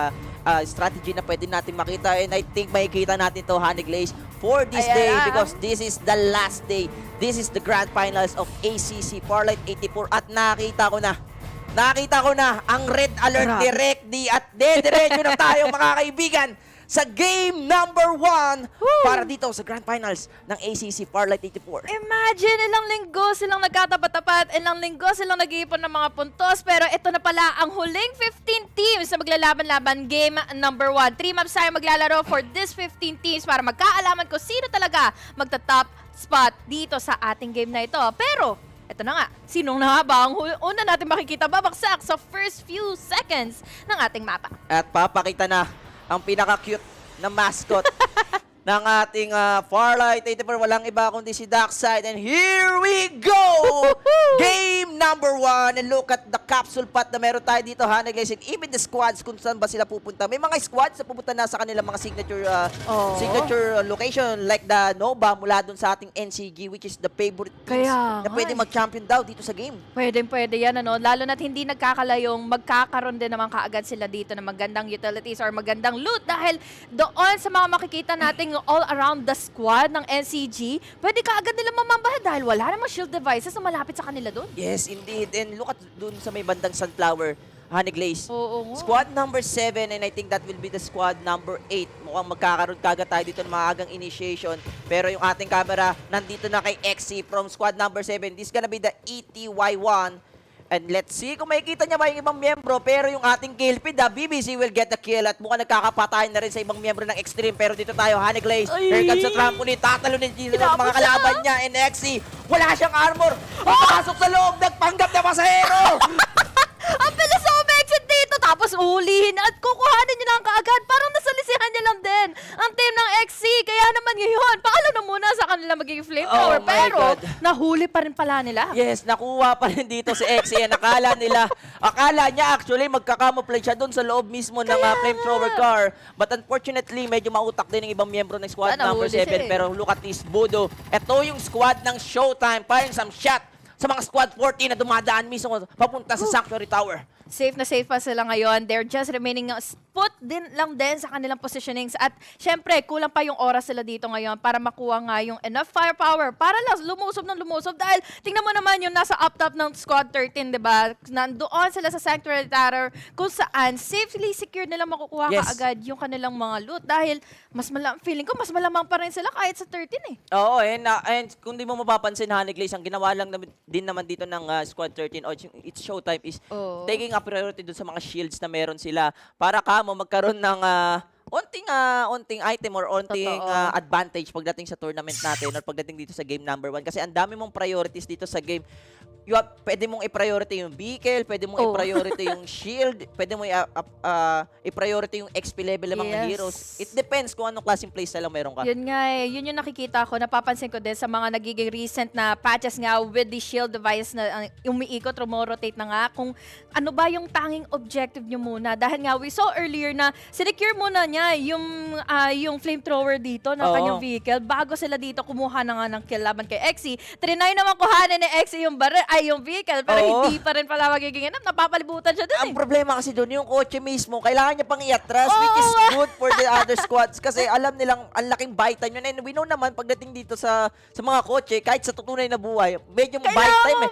strategy na pwede natin makita, and I think makikita natin to, Honey Glaze, for this day because this is the last day. This is the grand finals of ACC Farlight 84 at nakita ko na ang red alert direct at diretso na tayo mga kaibigan sa game number 1 para dito sa grand finals ng ACC Farlight 84. Imagine, ilang linggo silang nagkatapat-tapat, ilang linggo silang nag-iipon ng mga puntos, pero ito na pala ang huling 15 teams na maglalaban-laban game number 1. 3 maps tayo maglalaro for this 15 teams para magkaalaman kung sino talaga magta-top spot dito sa ating game na ito. Pero, ito na nga, sinong na nga ba ang una natin makikita babaksak sa first few seconds ng ating mapa? At papakita na ang pinaka-cute na mascot ng ating Farlight 84. Walang iba kundi si Darkside. And here we go! Game number 1. And look at the capsule pot na meron tayo dito, Honey Glaze. Even the squads kung saan ba sila pupunta. May mga squads na pupunta na sa kanilang mga signature location like the Nova mula dun sa ating NCG, which is the favorite teams na pwede mag-champion daw dito sa game. Pwede yan, ano? Lalo na't hindi nagkakalayong magkakaroon din naman kaagad sila dito ng magandang utilities or magandang loot dahil doon sa mga makikita nating all around the squad ng NCG, pwede kaagad nila mamambahan dahil wala namang shield devices na malapit sa kanila doon. Yes, indeed. And look at dun sa may bandang Sunflower, Honey Glaze. Oo. Squad number 7 and I think that will be the squad number 8. Mukhang magkakaroon kagad tayo dito ng maagang initiation. Pero yung ating camera nandito na kay XC from squad number 7. This is gonna be the ETY1. And let's see kung makikita niya ba yung ibang miyembro. Pero yung ating kill feed, BBC will get the kill. At mukhang nagkakapatayan na rin sa ibang miyembro ng Extreme. Pero dito tayo, Honey Glaze. Here comes sa trampoline. Tatalo ni Jesus ng mga kalaban niya. And XC, wala siyang armor. Papasok sa loob, nagpanggap na pasahero. Ang bilis sa exit dito, tapos ulihin at kukuhanin niya lang kaagad. Parang nasalisihan niya lang din ang team ng XC. Kaya naman ngayon, paalo na muna sa kanila magiging flamethrower. Pero nahuli pa rin pala nila. Yes, nakuha pa rin dito si XC. Akala niya actually magkakamouflage siya doon sa loob mismo ng flamethrower car. But unfortunately, medyo mautak din ng ibang miyembro ng squad number 7. Pero look at this, Budo. Ito yung squad ng Showtime. Firing some shot sa mga squad 14 na dumadaan mismo papunta sa Sanctuary Tower. safe na safe pa sila ngayon. They're just remaining put din lang din sa kanilang positionings. At syempre, kulang pa yung oras sila dito ngayon para makuha nga yung enough firepower para lang lumusob ng lumusob. Dahil tingnan mo naman yung nasa up top ng squad 13, di ba? Nandoon sila sa Sanctuary Tower kung saan safely secure nila makukuha kaagad yung kanilang mga loot. Dahil feeling ko mas malamang pa rin sila kahit sa 13 eh. Oo, and kung di mo mapapansin, Honeyglaze, ang ginawa lang din naman dito ng Squad 13 o its showtime is taking a priority dun sa mga shields na meron sila para kamo magkaroon ng onting item or onting advantage pagdating sa tournament natin or pagdating dito sa game number 1 kasi ang dami mong priorities dito sa game. Pwede mong i-priority yung vehicle, pwede mong i-priority yung shield, pwede mong i-priority yung XP level ng mga heroes. It depends kung anong klaseng playstyle lang meron ka. Yun nga eh, yun yung nakikita ko, napapansin ko din sa mga nagiging recent na patches nga with the shield device na umiikot, rumorotate na nga, kung ano ba yung tanging objective nyo muna. Dahil nga, we saw earlier na sinecure muna niya yung flamethrower dito ng kanyang vehicle bago sila dito kumuha na nga ng kill laban kay Exy. Trinay naman kuhanin ni Exy yung yung vehicle, pero hindi pa rin pala magiging enough. Napapalibutan siya dun Ang problema kasi dun, yung kotse mismo, kailangan niya pang iatras, which is good for the other squads kasi alam nilang ang laking buy time yun. And we know naman, pagdating dito sa mga kotse, kahit sa tunay na buhay, medyo buy time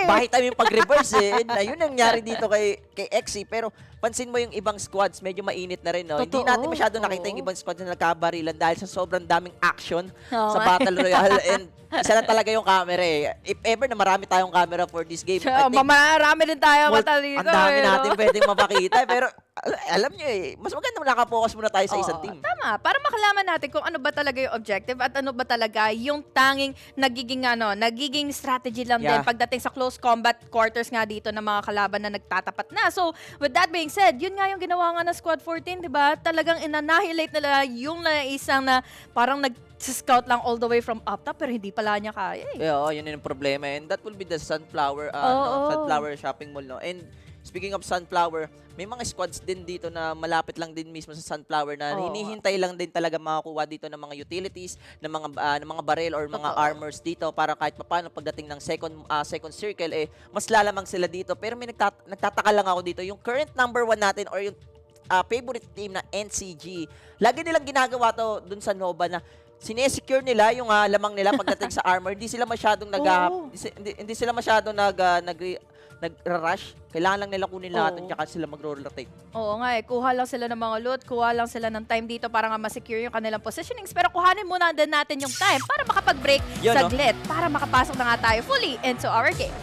buy time yung pag-reverse eh. And ayun ang nangyari dito kay Exy. Pero pansin mo yung ibang squads, medyo mainit na rin. No? Hindi natin masyado nakita yung ibang squads na nagkabarilan dahil sa sobrang daming action sa Battle Royale. And isa lang talaga yung camera eh. If ever na marami tayong camera for this game, marami din tayo mata dito. Ang dami natin pwedeng mapakita. Pero alam nyo eh, mas maganda nakapokus muna tayo sa isang team. Tama, para makalaman natin kung ano ba talaga yung objective at ano ba talaga yung tanging nagiging strategy lang din pagdating sa close combat quarters nga dito ng mga kalaban na nagtatapat na. So, with that being said, yun nga yung ginawa nga ng Squad 14, di ba? Talagang inannihilate nila yung isang na parang scout lang all the way from up top pero hindi pala niya kaya eh. Yeah, yun yung problema. And that will be the Sunflower Sunflower shopping mall. No? And speaking of Sunflower, may mga squads din dito na malapit lang din mismo sa Sunflower na hinihintay lang din talaga makakuha dito ng mga utilities, ng mga barrel or mga armors dito para kahit paano pagdating ng second circle eh mas lalamang sila dito. Pero may nagtataka lang ako dito, yung current number 1 natin or yung favorite team na NCG. Lagi nilang ginagawa to dun sa Nova na sinesecure nila yung lamang nila pagdating sa armor. Hindi sila masyadong nag-rush. Kailangan lang nila kunin lahat at saka sila mag-rotate. Oo nga eh. Kuha lang sila ng mga loot, kuha lang sila ng time dito para nga ma-secure yung kanilang positionings. Pero kuhanin muna din natin yung time para makapag-break saglit. Para makapasok na nga tayo fully into our game.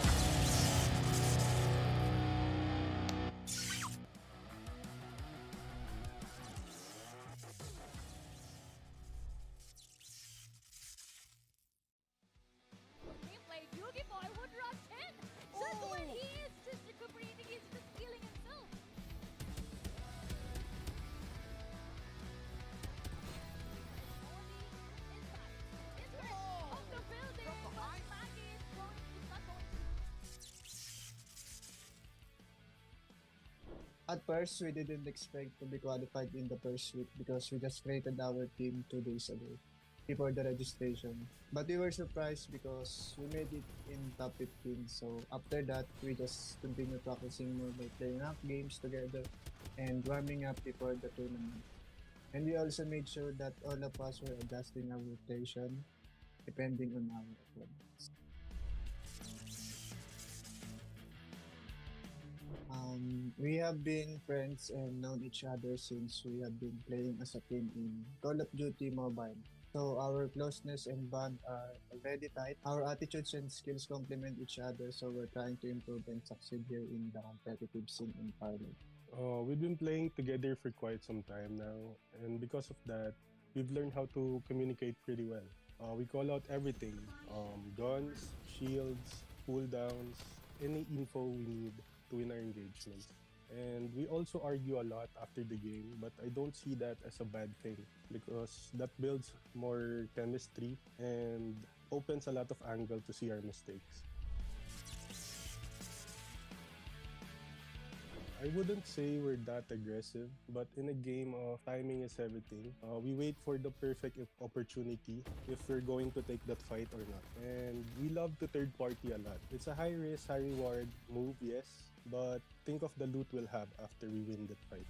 At first, we didn't expect to be qualified in the first week because we just created our team 2 days ago before the registration. But we were surprised because we made it in top 15. So after that, we just continued practicing more by playing up games together and warming up before the tournament. And we also made sure that all of us were adjusting our rotation depending on our opponents. We have been friends and known each other since we have been playing as a team in Call of Duty Mobile. So our closeness and bond are already tight. Our attitudes and skills complement each other, so we're trying to improve and succeed here in the competitive scene in Farlight. We've been playing together for quite some time now, and because of that, we've learned how to communicate pretty well. We call out everything, guns, shields, cooldowns, any info we need to win our engagements. And we also argue a lot after the game, but I don't see that as a bad thing because that builds more chemistry and opens a lot of angle to see our mistakes. I wouldn't say we're that aggressive, but in a game, timing is everything. We wait for the perfect opportunity if we're going to take that fight or not. And we love to third party a lot. It's a high risk, high reward move, yes. but think of the loot we'll have after we win that fight.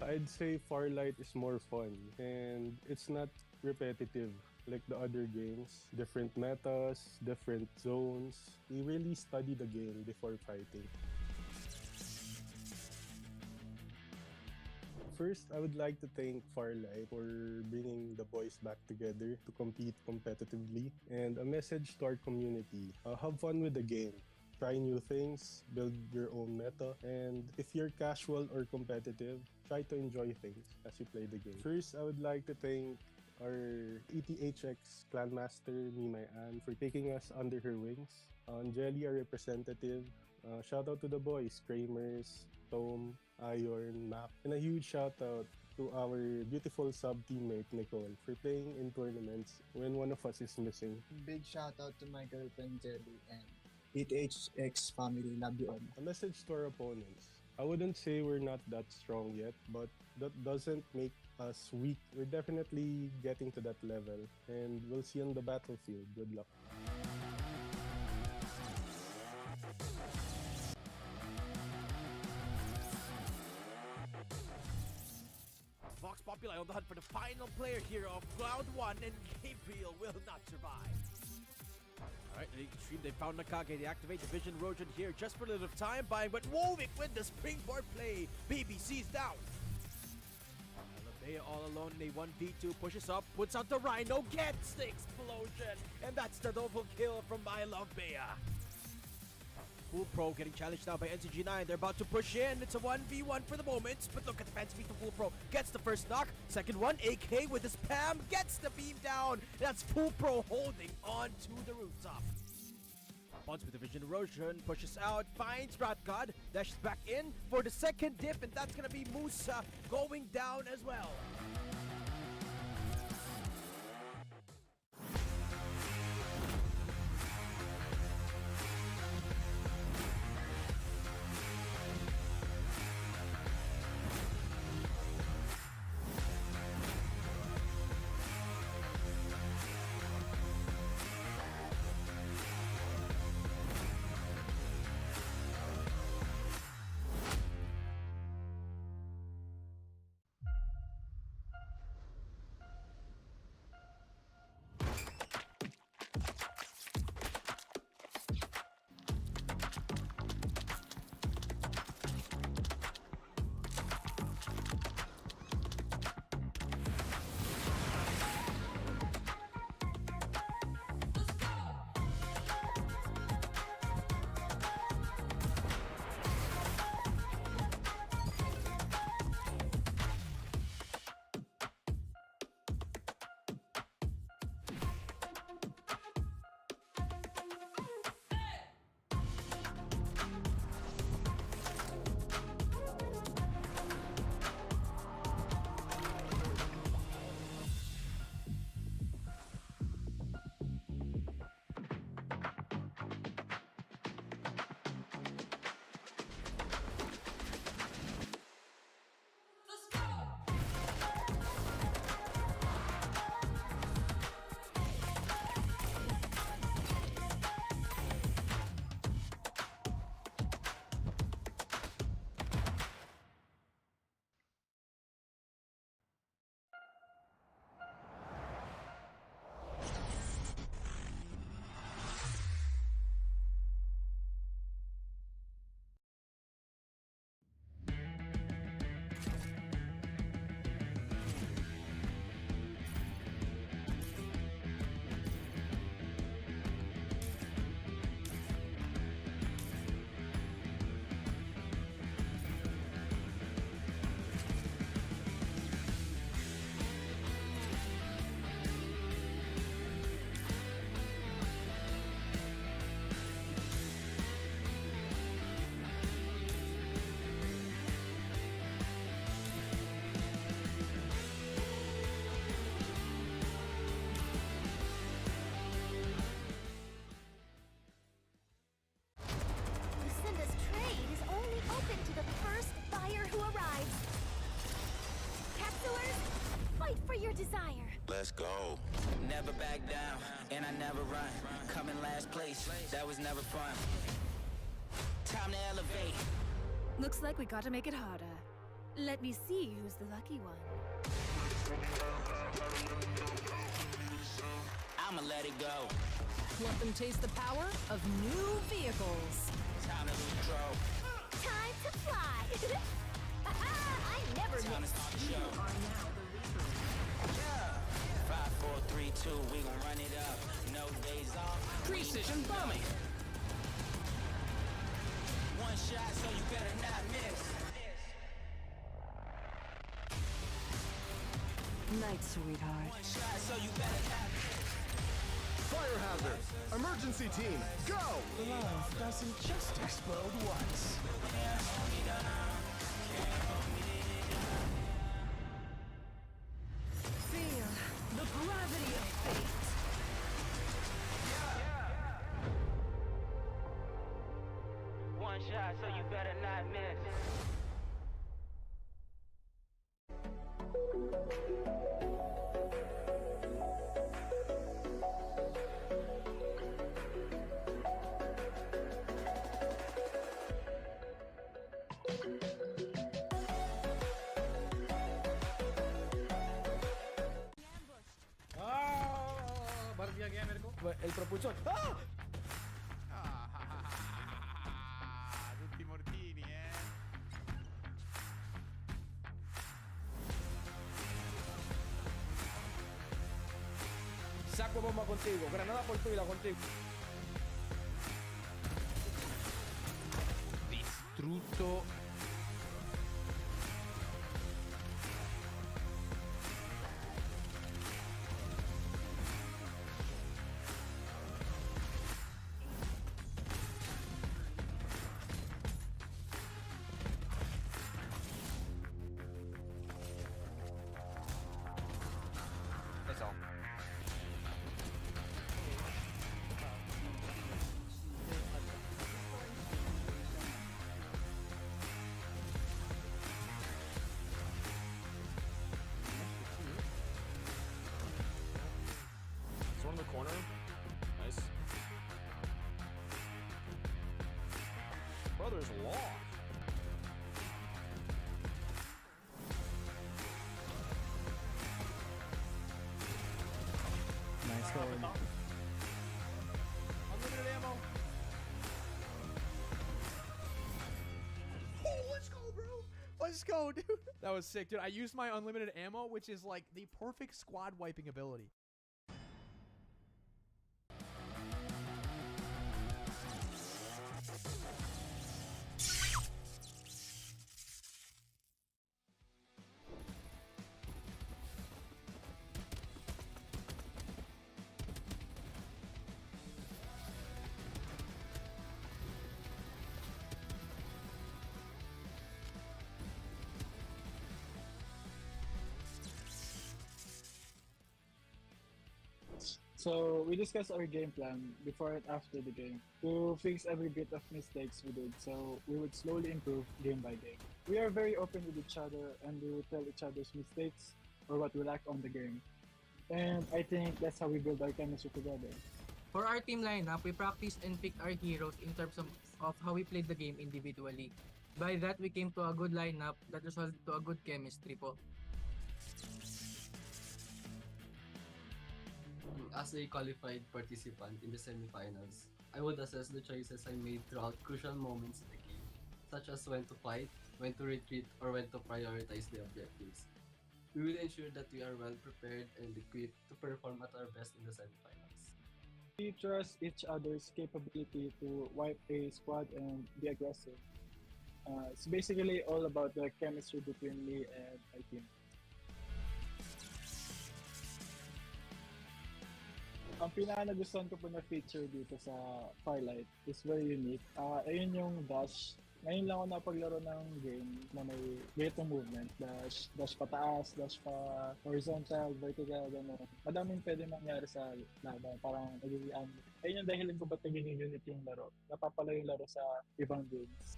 I'd say Farlight is more fun, and it's not repetitive like the other games. Different metas, different zones. We really study the game before fighting. First, I would like to thank Farlight for bringing the boys back together to compete competitively. And a message to our community, have fun with the game. Try new things, build your own meta, and if you're casual or competitive, try to enjoy things as you play the game. First, I would like to thank our ETHX Clan Master, Mimay Ann, for taking us under her wings. Jelly, our representative. Shout out to the boys, Kramers, Tom, Iron, Map, and a huge shout out to our beautiful sub-teammate Nicole for playing in tournaments when one of us is missing. Big shout out to my girlfriend Jelly and ETHX family. Love you all. A message to our opponents. I wouldn't say we're not that strong yet, but that doesn't make us weak. We're definitely getting to that level, and we'll see on the battlefield. Good luck. Vox Populi on the hunt for the final player here of Cloud 1, and Gabriel will not survive. Alright, the extreme, they found Nakage. They activate the Vision Rojan here just for a little time buying, but Wovik with the springboard play. BBC's down. Alabea all alone in a 1v2, pushes up, puts out the Rhino, gets the explosion, and that's the double kill from I Love Bea. Full Pro getting challenged now by NCG9. They're about to push in. It's a 1v1 for the moment, but look at the fancy beat of Full Pro. Gets the first knock. Second one, AK with the spam. Gets the beam down. That's Full Pro holding on to the rooftop. Bonds with the Vision Erosion. Pushes out. Finds Rat God. Dashes back in for the second dip. And that's going to be Musa going down as well. Let's go. Never back down, and I never run. Coming last place, that was never fun. Time to elevate. Looks like we gotta make it harder. Let me see who's the lucky one. I'ma let it go. Let them taste the power of new vehicles. Time to lose control. Time to fly. I never Time to miss. start the show. Yeah. 5, 4, 3, 2, we gon' run it up. No days off. Precision bombing. One shot, so you better not miss. Night, sweetheart. One shot, so you better not miss. Fire hazard. Emergency team, go! Love doesn't just explode once. Feel the gravity of fate. One shot, so you better not miss. Baru dia gamer ko. El propulsor. Ah! Tutti mortini, Saco bomba contigo, granada por tuya contigo. Distrutto. That's all. It's one in the corner. Nice. Brother's lost. Nice going. Unlimited ammo. Oh, let's go, bro. Let's go, dude. That was sick, dude. I used my unlimited ammo, which is like the perfect squad wiping ability. So we discussed our game plan before and after the game to fix every bit of mistakes we did, so we would slowly improve game by game. We are very open with each other and we will tell each other's mistakes or what we lack on the game. And I think that's how we build our chemistry together. For our team lineup, we practiced and picked our heroes in terms of how we played the game individually. By that, we came to a good lineup that resulted to a good chemistry po. As a qualified participant in the semifinals, I would assess the choices I made throughout crucial moments in the game, such as when to fight, when to retreat, or when to prioritize the objectives. We will ensure that we are well prepared and equipped to perform at our best in the semifinals. We trust each other's capability to wipe a squad and be aggressive. It's basically all about the chemistry between me and my team. Ang pinaka-nagustuhan ko po na feature dito sa Farlight is very unique. Ayun yung dash. Ngayon lang ako napaglaro ng game na may ganitong movement. Dash pataas, dash pa horizontal, vertical, gano'n. Madaming pwede mangyari sa laban. Parang nagiging ayun yung dahilan ko ba't nagiging unit yung laro. Napapala yung laro sa ibang games.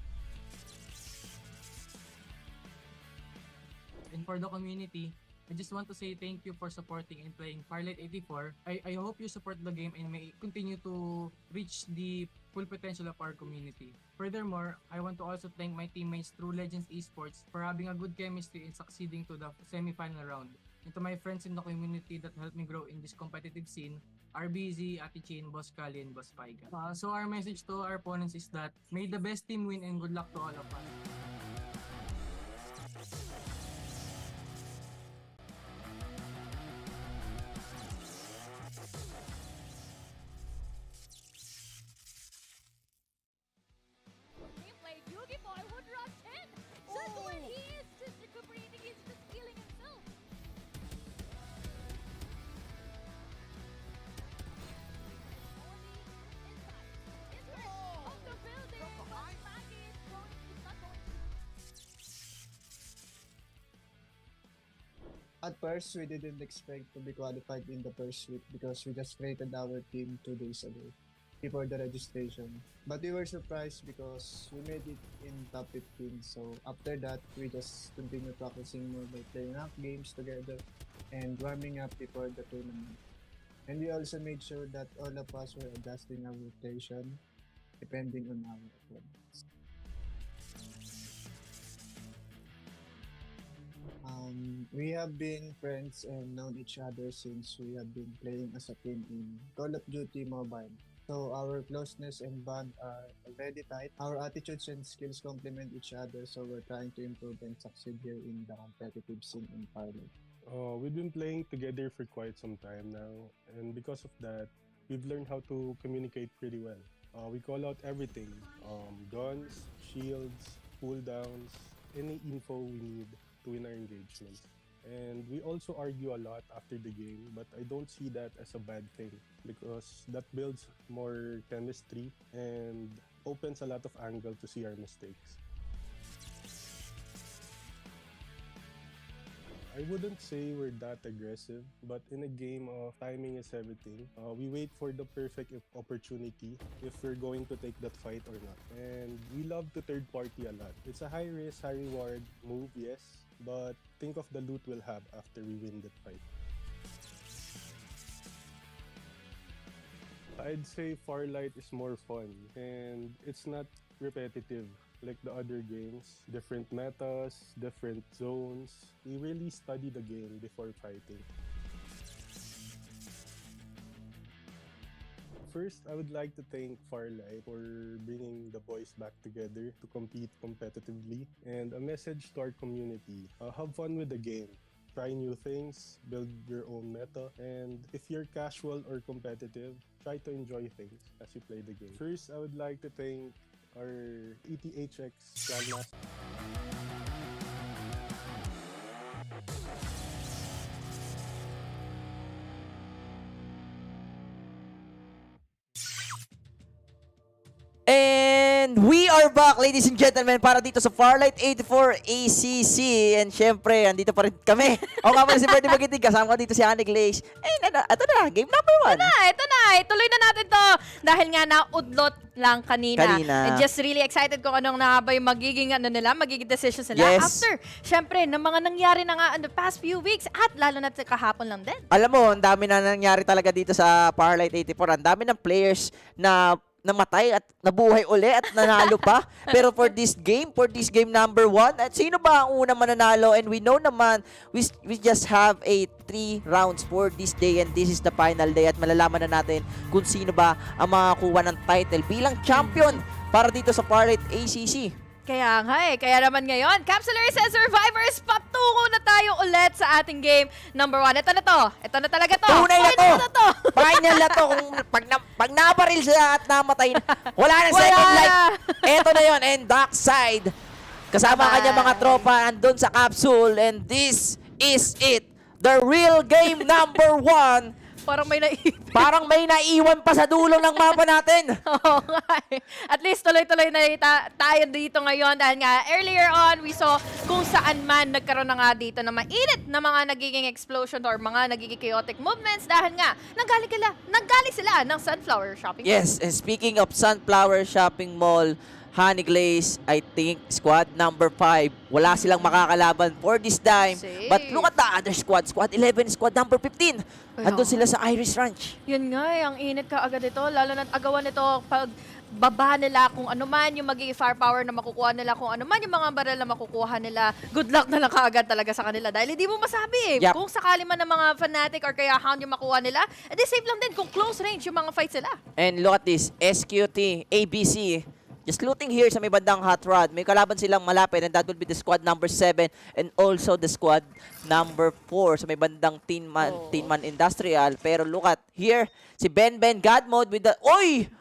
And for the community, I just want to say thank you for supporting and playing Farlight 84. I hope you support the game and may continue to reach the full potential of our community. Furthermore, I want to also thank my teammates through Legends Esports for having a good chemistry and succeeding to the semi-final round. And to my friends in the community that helped me grow in this competitive scene, RBZ, Ate Chin, Boss Kali, and Boss Paiga. So our message to our opponents is that may the best team win and good luck to all of us. Gameplay, Yugi Boy would rush in! Just when he is just recuperating, he's just healing himself! Of the building, but Maggie is going, he's not going. At first, we didn't expect to be qualified in the first week because we just created our team 2 days ago before the registration. But we were surprised because we made it in top 15. So after that, we just continued practicing more by playing up games together and warming up before the tournament. And we also made sure that all of us were adjusting our rotation depending on our opponents. We have been friends and known each other since we have been playing as a team in Call of Duty Mobile. So our closeness and bond are already tight. Our attitudes and skills complement each other, so we're trying to improve and succeed here in the competitive scene in Farlight. We've been playing together for quite some time now, and because of that, we've learned how to communicate pretty well. We call out everything, guns, shields, cooldowns, any info we need to win our engagements. And we also argue a lot after the game, but I don't see that as a bad thing because that builds more chemistry and opens a lot of angle to see our mistakes. I wouldn't say we're that aggressive, but in a game of timing is everything. We wait for the perfect opportunity if we're going to take that fight or not. And we love to third party a lot. It's a high risk, high reward move, yes, but think of the loot we'll have after we win that fight. I'd say Farlight is more fun and it's not repetitive like the other games. Different metas, different zones. We really study the game before fighting. First, I would like to thank Farlight for bringing the boys back together to compete competitively. And a message to our community, have fun with the game. Try new things, build your own meta, and if you're casual or competitive, try to enjoy things as you play the game. First, I would like to thank our ETHX Grandmaster. And we are back, ladies and gentlemen, para dito sa Farlight 84 ACC. And syempre, andito pa rin kami. Ako nga pala si Bertie Magitig, kasama ko dito si Annie Glaze. And ito na, game number 1. Ito na. Tuloy na natin to. Dahil nga naudlot lang kanina. And just really excited kung anong na ba yung magiging decisions nila. Yes. After, syempre, ng mga nangyari na nga in the past few weeks at lalo na kahapon lang din. Alam mo, ang dami na nangyari talaga dito sa Farlight 84. Ang dami ng players na namatay at nabuhay uli at nanalo pa. Pero for this game number 1, at sino ba ang unang mananalo? And we know naman, we just have a 3 rounds for this day and this is the final day at malalaman na natin kung sino ba ang makakuha ng title bilang champion para dito sa Farlight ACC. Kaya nga kaya naman ngayon, Capsulers and Survivors, patungo na tayo ulit sa ating game number 1. Ito na to. Ito na talaga to. Tunay na to. Final na to. Kung pag nabaril siya at namatay, wala na second life. Ito na yon. And Darkside, kasama kanya mga tropa, andun sa capsule. And this is it. The real game number 1. Parang may naiwan pa sa dulo ng mapa natin. Oo nga. At least tuloy-tuloy na tayo dito ngayon dahil nga earlier on we saw kung saan man nagkaroon na nga dito na mainit na mga nagiging explosion or mga nagiging chaotic movements dahil nga nanggaling sila ng Sunflower Shopping Mall. Yes, and speaking of Sunflower Shopping Mall, Honey Glaze, I think squad number 5, wala silang makakalaban for this time. Safe. But look at the other squad, squad 11, squad number 15. Andun sila sa Irish Ranch. Yun nga ang init ka agad ito. Lalo na agawan nito pag baba nila kung ano man yung magiging firepower na makukuha nila, kung ano man yung mga barrel na makukuha nila. Good luck na lang kaagad talaga sa kanila dahil hindi mo masabi Yep. kung sakali man ng mga fanatic or kaya hound yung makuha nila, edi safe lang din kung close range yung mga fights sila. And look at this, SQT, ABC, just looting here sa may bandang hot rod. May kalaban silang malapit and that will be the squad number 7 and also the squad number 4 sa may bandang Tin Man Industrial. Pero look at here, si Ben God Mode with the... Oy!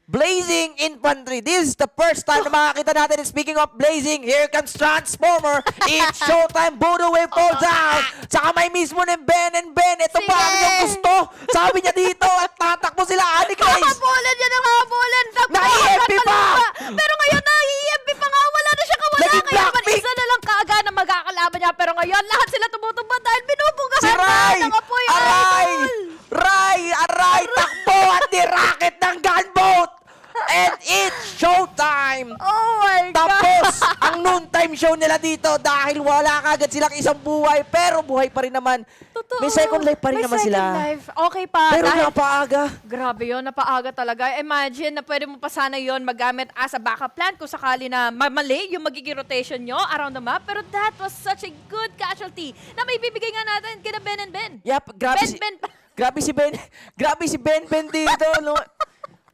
Blazing Infantry. This is the first time na makakita natin. And speaking of blazing, here comes Transformer. It's showtime. Voodoo Wave falls down. Sa kamay mismo ng Ben. Ito ba ang inyong gusto? Sabi niya dito at tatakbo sila. Honey Glaze. Habolan yan ang habolan. Na-EMP pa! Pero ngayon na-EMP pa nga. Wala na siya kawala. Naging Kaya Blackpink. isa na lang kaagad na magkakalaban niya. Pero ngayon lahat sila tumutumba dahil binubugahan Si Rai! ng apoy. Aray! Takbo at ni-rocket ng gunboat! And it's showtime! Oh my God! Tapos ang noontime show nila dito dahil wala kagad silang isang buhay pero buhay pa rin naman. Totoo. May second life pa rin naman sila. May second life. Okay pa. Pero dahil- napaaga. Grabe yun, napaaga talaga. Imagine na pwede mo pa sana yun magamit as a backup plan kung sakali na mali yung magiging rotation nyo around the map. Pero that was such a good casualty na may bibigay nga natin kina Ben and Ben. Yep, grabe si Ben dito, no?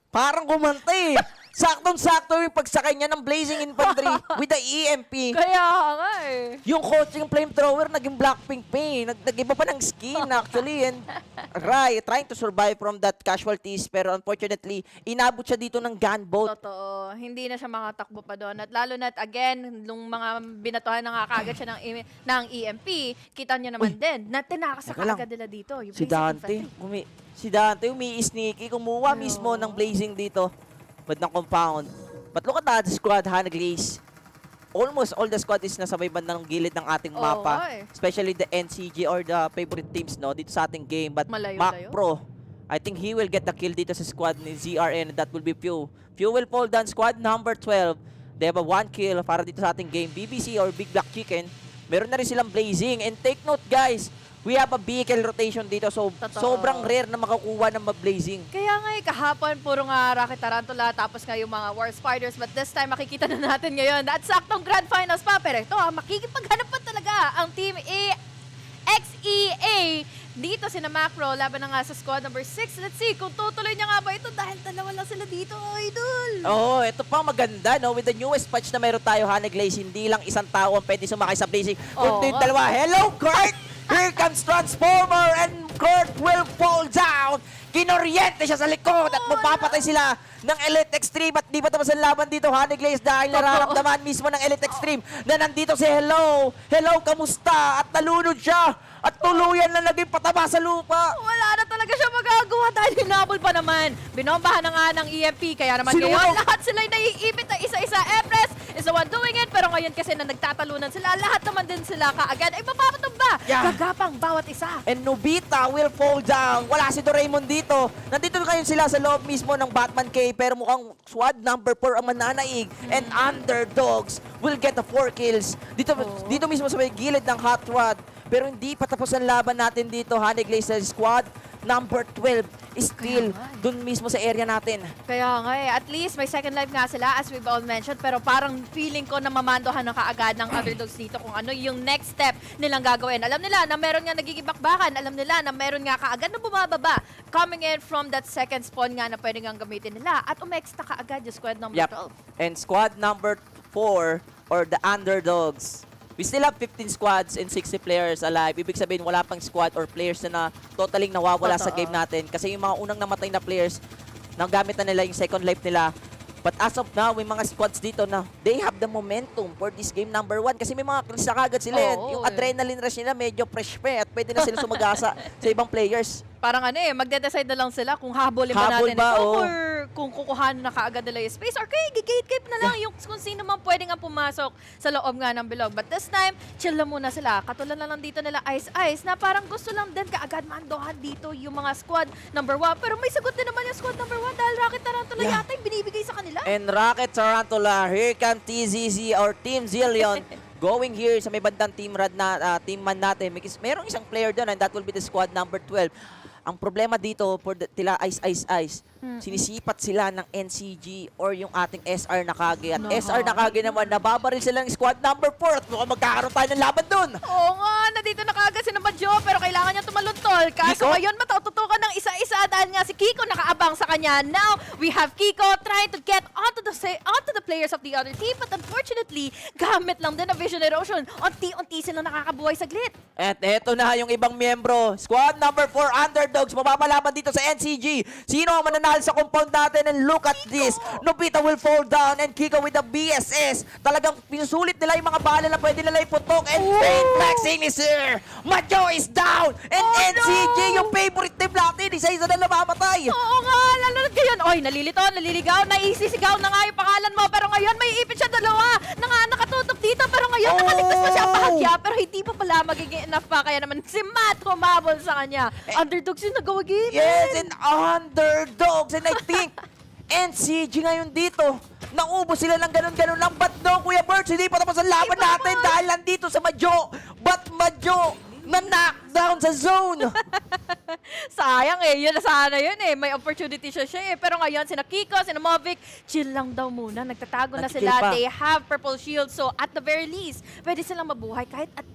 Parang kumantay. Saktong-sakto yung pagsakay niya ng Blazing Infantry with the EMP. Kaya nga eh. Yung coaching flamethrower naging Blackpink pa eh. Nag-iba pa ng skin actually. And Rai trying to survive from that casualties pero unfortunately, inabot siya dito ng gunboat. Totoo. Hindi na siya makatakbo pa doon. At lalo na again, nung mga binatuhan na nga kagad siya ng EMP, kita niyo naman din na tinakas sa Teka lang. kagad nila dito. Yung Si Blazing Dante, Infantry. umi-sneaky, kumuha mismo ng Blazing dito. But ng compound. But look at that squad, Honey Glaze. Almost all the squad is nasa may bandang gilid ng ating mapa. Especially the NCG or the favorite teams no dito sa ating game. But Mac Pro, I think he will get the kill dito sa squad ni ZRN and that will be Few. Few will fall down, squad number 12. They have a 1 kill para dito sa ating game. BBC or Big Black Chicken. Meron na rin silang Blazing. And take note guys, we have a vehicle rotation dito so sobrang rare na makakuha ng mag-Blazing. Kaya nga kahapon puro nga Rocket Tarantula tapos nga yung mga War Spiders but this time makikita na natin ngayon at saktong Grand Finals pa pero ito makikipaghanap pa talaga ang Team XEA dito sina Macro laban na nga sa squad number 6. Let's see kung tutuloy niya nga ba ito dahil dalawa lang sila dito, idol. Oh, ito pa maganda no with the newest patch na meron tayo Honey Glaze, hindi lang isang tao ang pwede sumakay sa Blazing. Kundi dalawa. Hello Kurt! Here comes Transformer and Kurt will fall down. Kinoriente siya sa likod at mapapatay sila ng Elite Extreme at di pa tapos ang laban dito Honey Glaze dahil nararamdaman mismo ng Elite Extreme na nandito si Hello. Hello, kamusta? At nalunod siya at tuluyan na naging pataba sa lupa. Wala na talaga siya magagawa dahil hinabol pa naman. Binombahan na nga ng EMP kaya naman ngayon lahat sila naiipit na isa-isa. Empress is the one doing it pero ngayon kasi na nagtatalunan sila lahat naman din sila kaagad ay mapapatumba. Gagapang bawat isa. And Nobita will fall down. Wala si Doraemon dito. Nandito ngayon sila sa loob mismo ng Batman Cave pero mukhang squad number 4 ang mananaig. And Underdogs will get the 4 kills. Dito mismo sa may gilid ng Hot Rod. Pero hindi pa tapos ang laban natin dito, Honey Glaze sa squad number 12 still dun mismo sa area natin. Kaya nga eh, at least may second life nga sila as we've all mentioned pero parang feeling ko na mamandohan na kaagad ng Underdogs dito kung ano yung next step nilang gagawin. Alam nila na meron nga nagigibakbakan, alam nila na meron nga kaagad na bumababa coming in from that second spawn nga na pwede nga gamitin nila at umexta kaagad yung squad number 12. And squad number 4 or the Underdogs. We still have 15 squads and 60 players alive. Ibig sabihin, wala pang squad or players na totaling nawawala sa game natin. Kasi yung mga unang namatay na players, nagamit na nila yung second life nila. But as of now, may mga squads dito na they have the momentum for this game number 1. Kasi may mga kills na kagad sila. Yung adrenaline rush nila medyo fresh pa at pwede na sila sumagasa sa ibang players. Parang ano magde-decide na lang sila kung habulin ba natin ito or either kung kukuhanan na kaagad nila yung space or kaya gigate-keep na lang yung kung sino man pwede nga pumasok sa loob nga ng bilog. But this time, chill na muna sila. Katulad na lang dito nila Ice na parang gusto lang din kaagad mandohan dito yung mga squad number 1. Pero may sagot din naman yung squad number 1 dahil Rocket Tarantula yata yung binibigay sa kanila. And Rocket Tarantula, here come TZZ or Team Zillion. Going here sa may bandang team team man natin. Merong isang player doon and that will be the squad number 12. Ang problema dito for tila Ice, sinisipat sila ng NCG or yung ating SR Nakage. At SR Nakage naman, nababaril sila ng squad number 4 at mukhang magkakaroon tayo ng laban dun. Oo nga, nandito na kaagad si Namadjo pero kailangan niya tumaluntol. Kaso ngayon matututukan ng isa-isa dahil nga si Kiko nakaabang sa kanya. Now, we have Kiko trying to get onto the players of the other team but unfortunately, gamit lang din ang vision erosion. Unti-unti sila nakakabuhay saglit. At eto na yung ibang miyembro. Squad number 4 Underdogs, mapapalaban dito sa NCG. Sino ang mananalo sa compound natin? And look at this. Nobita will fall down and Kiko with the BSS. Talagang pinusulit nila yung mga bala na pwede nila iputok. And Fate Flexing is here. Majo is down. And NCG, yung favorite team natin, isa-isa na namamatay. Oo nga, lalo na ngayon. Oy, nalilito, naliligaw, naisisigaw na nga yung pangalan mo. Pero ngayon may ipit siya dalawa na nga nakatutok dito. Pero ngayon nakaligtas pa siya bahagya. Pero hindi pa pala magiging enough pa. Kaya naman si Matt humabol sa kanya. Underdogs yung nagawa game. Yes, and Underdogs. And I think NCG ngayon dito, naubos sila ng ganun-ganun lang. But no, Kuya Birds, hindi pa tapos ang laban natin dahil nandito sa Majo. But Majo, na-knockdown sa zone. Sayang yun na sana yun may opportunity siya pero ngayon sina Kiko, sina Movic, chill lang daw muna, nagtatago na sila. They have purple shield, so at the very least pwede silang mabuhay kahit at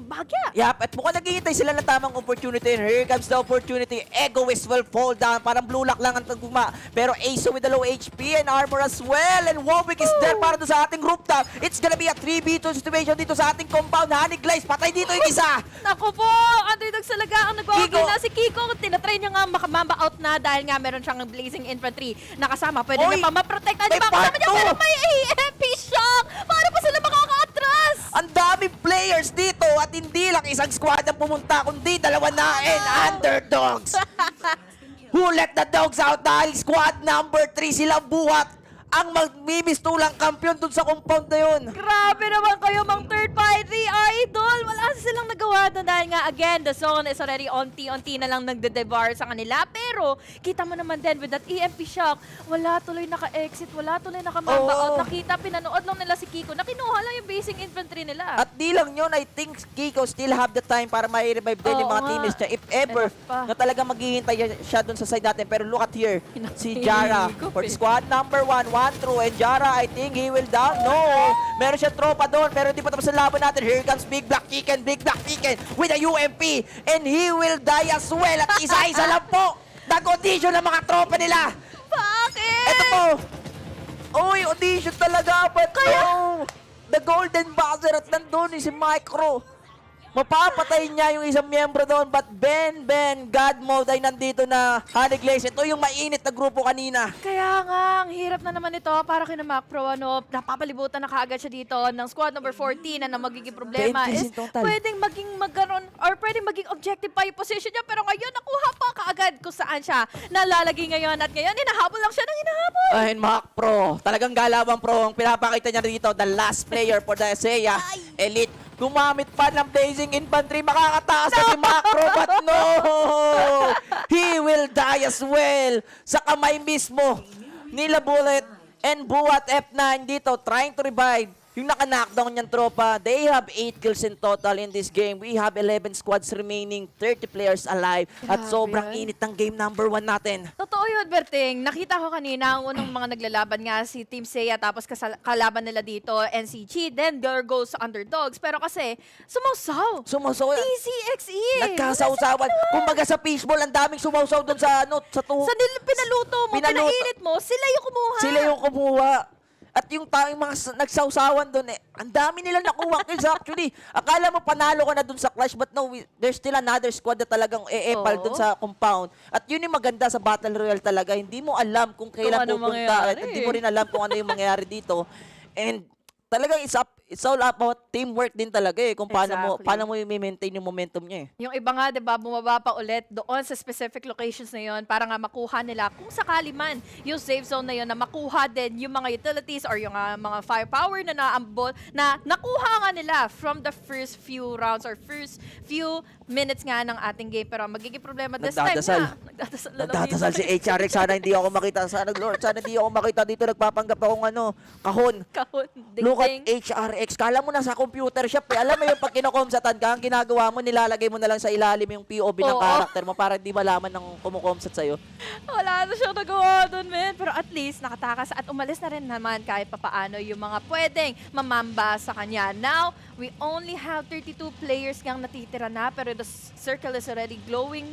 bahagya. Yep, at mukhang naghihintay sila ng tamang opportunity and here comes the opportunity. Egoist will fall down, parang blue lock lang ang taguma, pero Aso with the low HP and armor as well, and Wovic is there para doon sa ating rooftop. It's gonna be a 3v2 situation dito sa ating compound. Honey Glaze, patay dito yung isa. Naku po, Underdogs talaga ang nagwawagi na si Kiko. Tinatry niya nga makamamba out na dahil nga meron siyang blazing infantry nakasama. Pwede niya pa maprotektahan yung mga kasama niya pero may AMP shock. Paano pa sila makaka-atras? Ang daming players dito at hindi lang isang squad ang pumunta kundi dalawa na and Underdogs. Who let the dogs out dahil squad number 3 sila buhat ang magmimistulang kampiyon dun sa compound na yun. Grabe naman kayo, mang third party idol. Wala silang nagawa doon dahil nga, again, the zone is already onti-onti na lang nagde-devour sa kanila. Pero, kita mo naman din with that EMP shock, wala tuloy naka-exit, wala tuloy naka-mamba out. Nakita, pinanood lang nila si Kiko na kinuha lang yung basic infantry nila. At di lang yun, I think Kiko still have the time para ma-revive din yung mga teammates niya. If ever na talaga maghihintay siya dun sa side natin. Pero look at here, si Jara for squad number 1. Through and Jara, I think he will down. No! Meron siya tropa doon pero hindi pa tapos ang laban natin. Here comes Big Black Chicken with a UMP and he will die as well. At isa-isa lang po nag-audition ng mga tropa nila. Bakit? Ito po. Uy, audition talaga. But no! The Golden Buzzer at nandun si Micro. Mapapatay niya yung isang miyembro doon but Ben, God mode ay nandito na. Honey Glaze, ito yung mainit na grupo kanina. Kaya nga, ang hirap na naman ito para kina Macro. Napapalibutan na kaagad siya dito ng squad number 14 na magiging problema is pwedeng maging magkaroon or pwedeng maging objective pa yung position niya pero ngayon nakuha pa kaagad kung saan siya nalalagay ngayon at ngayon hinahabol lang siya ng hinahabol. Ay, Macro. Talagang galawang pro. Ang pinapakita niya dito, the last player for the Seiya Elite. Gumamit pa ng blazing infantry, makakataas na si Macro, but no! He will die as well sa kamay mismo nila Bullet and Buat F9 dito, trying to revive yung naka-knockdown niyang tropa. They have 8 kills in total in this game. We have 11 squads remaining, 30 players alive. At sobrang init ng game number 1 natin. Totoo yun, Berting. Nakita ko kanina ang unang mga naglalaban nga si Team Seiya tapos kalaban nila dito, NCG. Then there goes Underdogs. Pero kasi, sumausaw. TCXE. Nagkasawsawan. Kumbaga sa fishball, ang daming sumausaw doon sa Sa pinaluto mo, pinainit mo, sila yung kumuha. Sila yung kumuha. At yung mga nagsawsawan doon ang dami nilang nakuha kills actually. Akala mo panalo ka na doon sa clash but no, there's still another squad na talagang eepal doon sa compound. At yun yung maganda sa Battle Royale talaga. Hindi mo alam kung kailan pupunta. At hindi mo rin alam kung ano yung mangyayari dito. And talagang it's all about teamwork din talaga eh. Kung Exactly. paano mo i-maintain yung momentum niya eh. Yung iba nga, di ba, bumaba pa ulit doon sa specific locations na yon para nga makuha nila kung sakali man yung safe zone na yon na makuha din yung mga utilities or yung mga firepower na naambol na nakuha nga nila from the first few rounds or first few minutes nga ng ating game. Pero ang magiging problema this time na. Nagdadasal si HRX. Sana hindi ako makita. Sana hindi ako makita dito. Nagpapanggap akong kahon. Look at HRX. Kala mo nasa computer shop eh. Alam mo yung pag kinokomsatan ka, ang ginagawa mo, nilalagay mo na lang sa ilalim yung POV ng character mo para hindi malaman ng kumukomsat sa'yo. Wala na siyang nagawa doon, man. Pero at least, nakatakas at umalis na rin naman kahit papaano yung mga pwedeng mamamba sa kanya. Now, we only have 32 players ngang natitira na, pero the circle is already going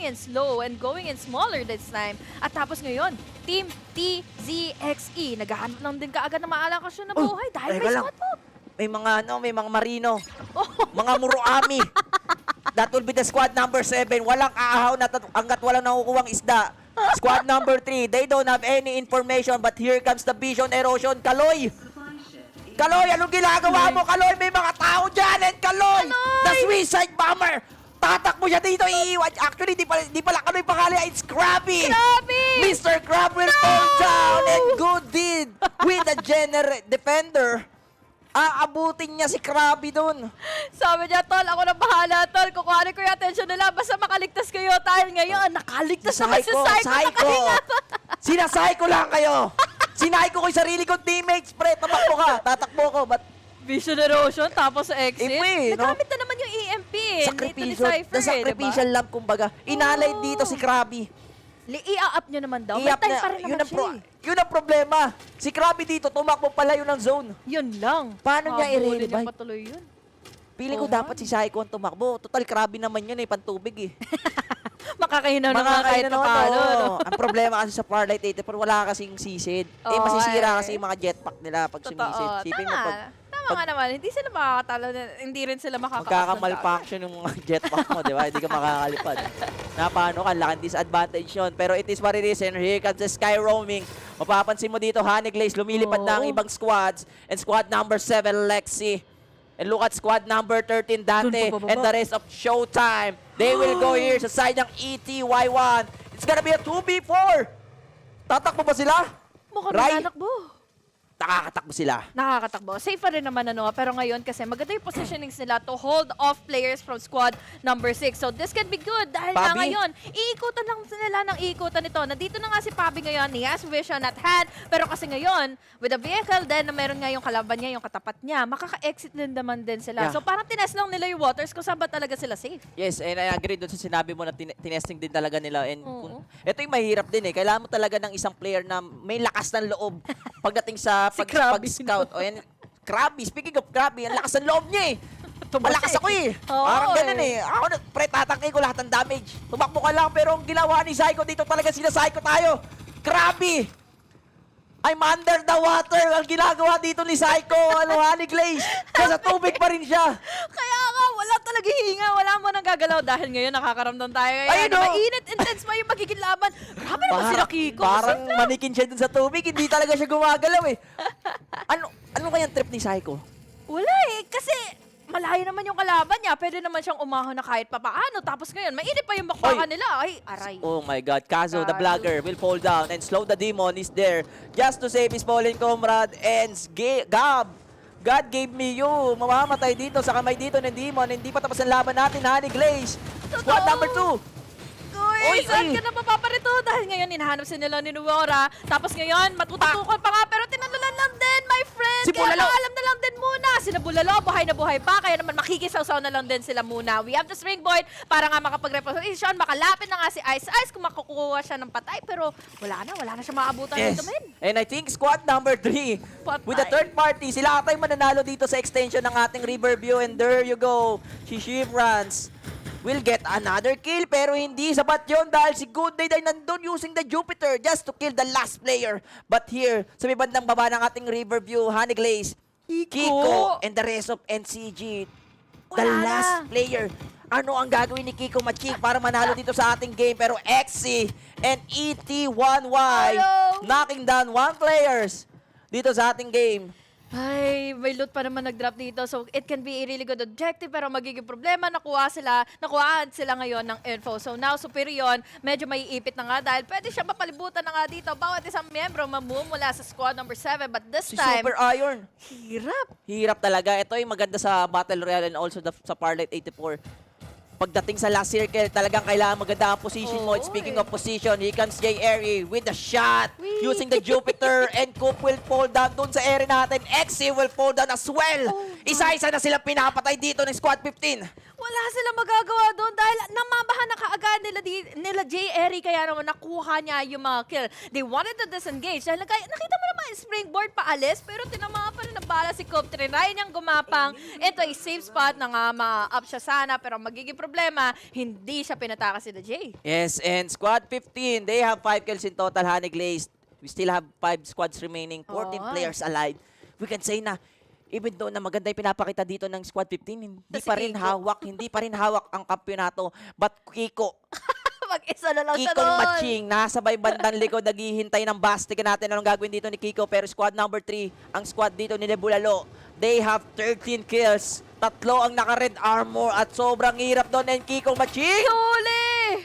in slow and going in smaller this time. At tapos ngayon, Team TZXE, naghahanap lang din kaagad ng maalakasyon na buhay dahil may squad move. May mga marino. Mga muruami. That will be the squad number 7. Walang aahaw na hanggat walang nakukuhang isda. Squad number 3, they don't have any information but here comes the vision erosion. Kaloy! Kaloy, anong ginagawa mo? Kaloy, may mga tao dyan! And Kaloy! The suicide bomber! Tatakbo siya dito, iiwan. Actually, di pala Kaloy pangalan. It's Krabby! Mr. Crab will fall down and good deed with the defender. Aabutin niya si Krabby dun. Sabi niya, Tol, ako na bahala, Tol. Kukuhanin ko yung attention nila. Basta makaligtas kayo. Dahil ngayon, nakaligtas naman si Psycho. Sinasay ko lang kayo. Sinay ko yung sarili kong teammates, pre. Tatakbo ka. Tatakbo ko. But Vision erosion, tapos exit. Nagamit na naman yung EMP eh. The sacrificial love, kumbaga. Inalay dito si Krabby. I-up nyo naman daw. May time pa rin naman siya eh. Yun ang problema. Si Krabby dito, tumakbo pala yun ng zone. Yun lang. Paano niya i-revive? Patuloy yun. Feeling ko dapat si Psycho ang tumakbo. Total, Krabby naman yun eh, pantubig eh. Makakahinaw naman kahit na paano. Ang problema kasi sa Farlight 84, wala kasing sisid. Masisira kasi yung mga jetpack nila pag sumisid. Tama nga naman, hindi sila makakatalo, hindi rin sila magkakamalfunction yung mga jetpack mo, di ba? Hindi ka makakalipad. Paano ka, laking disadvantage yun. Pero it is what it is, and here comes the sky roaming. Mapapansin mo dito, Honey Glaze, lumilipad na ang ibang squads. And squad number 7, Lexi. And look at squad number 13, Dante. And the rest of Showtime. They will go here sa side ng ETY1. It's gonna be a 2v4. Tatakbo ba sila? Mukhang nanakbo. Nakakatakbo sila. Nakakatakbo. Safe pa rin naman pero ngayon kasi maganda yung positionings nila to hold off players from squad number 6. So this can be good dahil nga ngayon, iikutan lang nila ng iikutan nito. Nandito na nga si Pabi ngayon, he has vision at hand, pero kasi ngayon, with a vehicle din na meron nga yung kalaban niya, yung katapat niya, makaka-exit din naman din sila. So parang tinest lang nila yung waters kung saan ba talaga sila safe. Yes, and I agree doon sa sinabi mo na tinesting din talaga nila. And ito yung mahirap din eh. Kailangan mo talaga ng isang player na may lakas ng loob pagdating sa pag-scout. Krabby, speaking of Krabby, ang lakas ng loob niya eh. Malakas ako eh. Parang ganun eh. Ako, pre, tatangkay ko lahat ng damage. Tumakbo ka lang, pero ang ginawa ni Psycho dito talaga sila Psycho tayo. Krabby! I'm under the water. Ang ginagawa dito ni Psycho, Honey Glaze. Nasa tubig pa rin siya. Kaya nga, wala talaga hinga. Wala mo nang gagalaw dahil ngayon nakakaramdam tayo. Ngayon, mainit, intense pa yung magiging laban. Grabe naman sila Kiko. Parang manikin siya dun sa tubig. Hindi talaga siya gumagalaw eh. Ano kayang trip ni Psycho? Wala eh. Kasi malayo naman yung kalaban niya. Pwede naman siyang umahon na kahit papaano. Tapos ngayon, mainit pa yung bakbakan nila. Ay, aray. Oh my God. Kazo, the vlogger, will fall down and Slow the Demon is there just to save his fallen comrade. And God gave me you. Mamamatay dito sa kamay dito ng Demon. Hindi pa tapos ang laban natin, Honey Glaze. Squad number 2. Uy, saan ka na mapaparito? Dahil ngayon, hinahanap nila ni Nuora. Tapos ngayon, matututukan pa nga. Pero tinalulan lang din, my friend. Kaya alam na lang din muna. Sina Bulalo, buhay na buhay pa. Kaya naman makikisaw-saw na lang din sila muna. We have the Springboard para nga makapag-reposition. Makalapit na nga si Ice kung makukuha siya ng patay. Pero wala na siya maabutan dito, men. And I think squad number 3, with the third party, sila atay mananalo dito sa extension ng ating Riverview. And there you go, si Shivrans will get another kill, pero hindi sapat yun dahil si Good Day ay nandun using the Jupiter just to kill the last player. But here, sa may bandang baba ng ating Riverview, Honey Glaze, Kiko, and the rest of NCG, the last player. Ano ang gagawin ni Kiko Machik para manalo dito sa ating game? Pero XC and ET1Y knocking down 1 players dito sa ating game. Ay, may loot pa naman nag-drop dito. So, it can be a really good objective. Pero magiging problema, nakuhaan sila ngayon ng info. So, now, super yun, medyo may ipit na nga dahil pwede siya mapalibutan na nga dito. Bawat isang miyembro mamumula sa squad number 7. But this Si time, Super Iron. Hirap talaga. Ito yung maganda sa Battle Royale and also sa Farlight 84. Pagdating sa last circle, talagang kailangan maganda ang position mo. Speaking of position, here comes Jay Airy with the shot. Using the Jupiter, and Coop will fall down dun sa area natin. XC will fall down as well. Isa-isa na sila pinapatay dito ng Squad 15. wala silang magagawa doon dahil namabahan na kaagad nila Jay Airy kaya naman nakuha niya yung mga kill. They wanted to disengage dahil nakita mo naman yung springboard paalis pero tinamaan pa rin ng bala si Coop. Trinay niyang gumapang into a safe spot na nga ma-up siya sana pero magiging problema, hindi siya pinataka sila Jay. Yes, and Squad 15, they have 5 kills in total, Honey Glazed. We still have 5 squads remaining, 14 players alive. We can say na even though na maganda yung pinapakita dito ng Squad 15, hindi pa rin hawak ang kampyonato. But Kiko, mag-isa na lang siya Kikong doon. Matching, nasa may bandang likod, naghihintay ng basket natin. Anong gagawin dito ni Kiko? Pero squad number 3, ang squad dito ni Nebulalo, they have 13 kills. 3 ang naka-red armor at sobrang hirap doon. And Kikong Matching,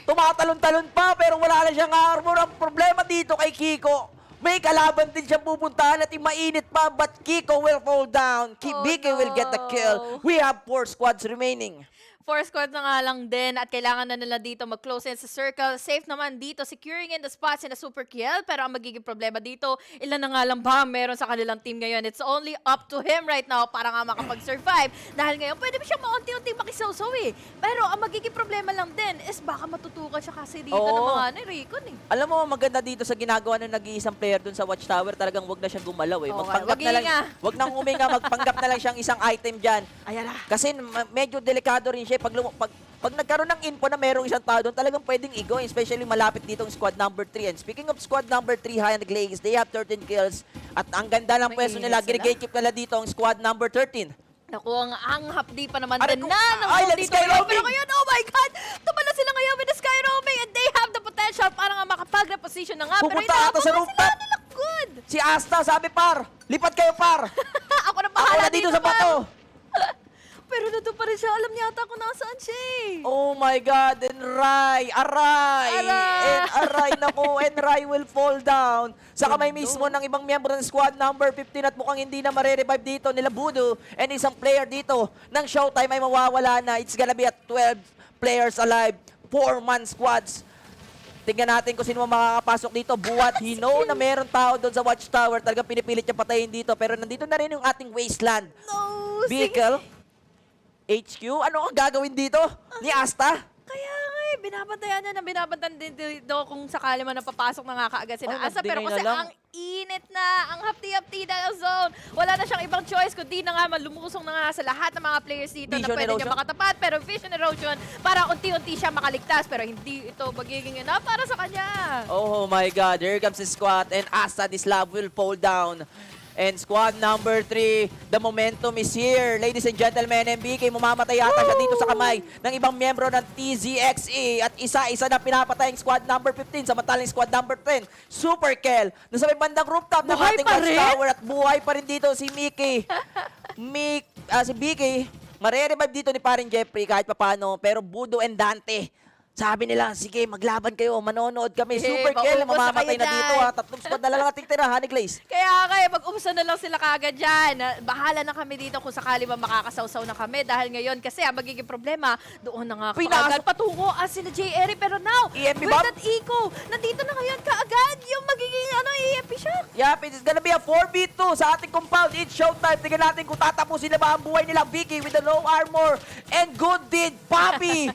tumatalon-talon pa pero wala na siyang armor. Ang problema dito kay Kiko, may kalaban din siyang pupuntahan at mainit pa, but Kiko will fall down. Biki will get the kill. We have 4 squads remaining. 4 squads na nga lang din at kailangan na nila dito mag-close in sa circle. Safe naman dito, securing in the spots in a super kill. Pero ang magiging problema dito, ilan na nga lang ba meron sa kanilang team ngayon? It's only up to him right now para nga makapag-survive. Dahil ngayon, pwede ba siyang maunti-unti makisawsaw eh. Pero ang magiging problema lang din is baka matutukan siya kasi dito ng mga Recon eh. Alam mo, maganda dito sa ginagawa ng nag-iisang player dun sa Watchtower, talagang wag na siyang gumalaw eh. Magpanggap na lang, wag nang uminga, magpanggap na lang siyang isang item dyan. Ayan na. Kasi medyo delikado rin siya. Pag nagkaroon ng info na merong isang tao doon, talagang pwedeng i-go, especially malapit dito ang squad number 3. And speaking of squad number 3, High and Glaze, they have 13 kills. At ang ganda ng pwesto nila, ginigate nila dito ang squad number 13. Naku, ang hapdi pa naman Aray, din na ng let's dito. Sky Roaming! Pero ngayon, oh my God! Tumala sila ngayon with the Sky Roaming and they have the potential para nga makapag-reposition na nga. Pupunta ata sa rooftop. Good! Si Asta, sabi par, lipat kayo par! Ako na bahala dito sa bato! Pero nandun pa rin siya. Alam niya ata kung nasaan siya eh. Oh my God, Enray! Aray! Naku, Enray will fall down sa kamay mismo ng ibang miyembro ng squad number 15 at mukhang hindi na mare-revive dito nila Budo and isang player dito ng Showtime ay mawawala na. It's gonna be at 12 players alive, 4-man squads. Tingnan natin kung sino makakapasok dito. Buwat, he know na meron tao doon sa Watchtower. Talagang pinipilit niya patayin dito. Pero nandito na rin yung ating wasteland. Vehicle. HQ? Ano ang gagawin dito? Ni Asta? Kaya nga eh, binabantayan niya na binabantayan din dito kung sakali man napapasok na nga kaagad sila Asta. Pero kasi ang init na, ang hapti-hapti na ang zone. Wala na siyang ibang choice kundi na nga malumusong na nga sa lahat ng mga players dito na pwede niya makatapat. Pero vision erosion para unti-unti siya makaligtas. Pero hindi ito magiging enough para sa kanya. Oh my God, here comes the squad and Asta, this lab will fall down. And squad number 3, the momentum is here. Ladies and gentlemen, MBK, mamamatay yata siya dito sa kamay ng ibang miyembro ng TZXE. At isa-isa na pinapatay ang squad number 15, samantalang squad number 10. Super kill. Nasa may bandang rooftop ng ating Watchtower at buhay pa rin dito si Mickey. Si Mickey, mare-revive dito ni paring Jeffrey kahit papano. Pero Budo and Dante, sabi nila, sige, maglaban kayo, manonood kami. Super kill, mamamatay na dito ha. 3 squad na lang nating tira, Honey Glaze. Kaya mag-umsa na lang sila kagad dyan. Bahala na kami dito kung sakali ba makakasawsaw na kami. Dahil ngayon kasi ang magiging problema, doon na nga kaagad patungo ang sila Jay Airy. Pero now, with that eco, nandito na ngayon kaagad yung magiging EMP shot. Yup, it's gonna be a 4v2 sa ating compound. It's showtime. Tingnan natin kung tatapusin na ba ang buhay nila. Vicky with the low armor and good deed, Poppy.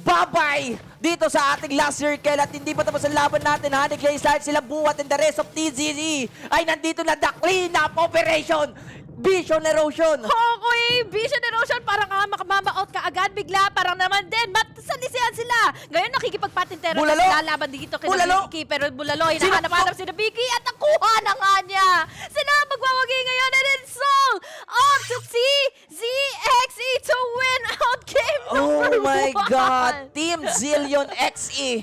Bye-bye dito sa ating last circle at hindi pa tapos ang laban natin. Honey Glaze, sila Buwat and the rest of TZZ ay nandito na, the clean-up operation. Vision erosion. Okay, vision erosion. Parang makamama-out ka agad bigla. Parang naman din, salisihan sila. Ngayon nakikipagpatintero na sila laban dito kay Vicky. Pero Bulalo, hinahanap-hanap si Vicky at nakuha na nga niya. Sila magwawagi ngayon and it's all up to TZXE to win out game number 1. Oh my God, Team Zillion XE.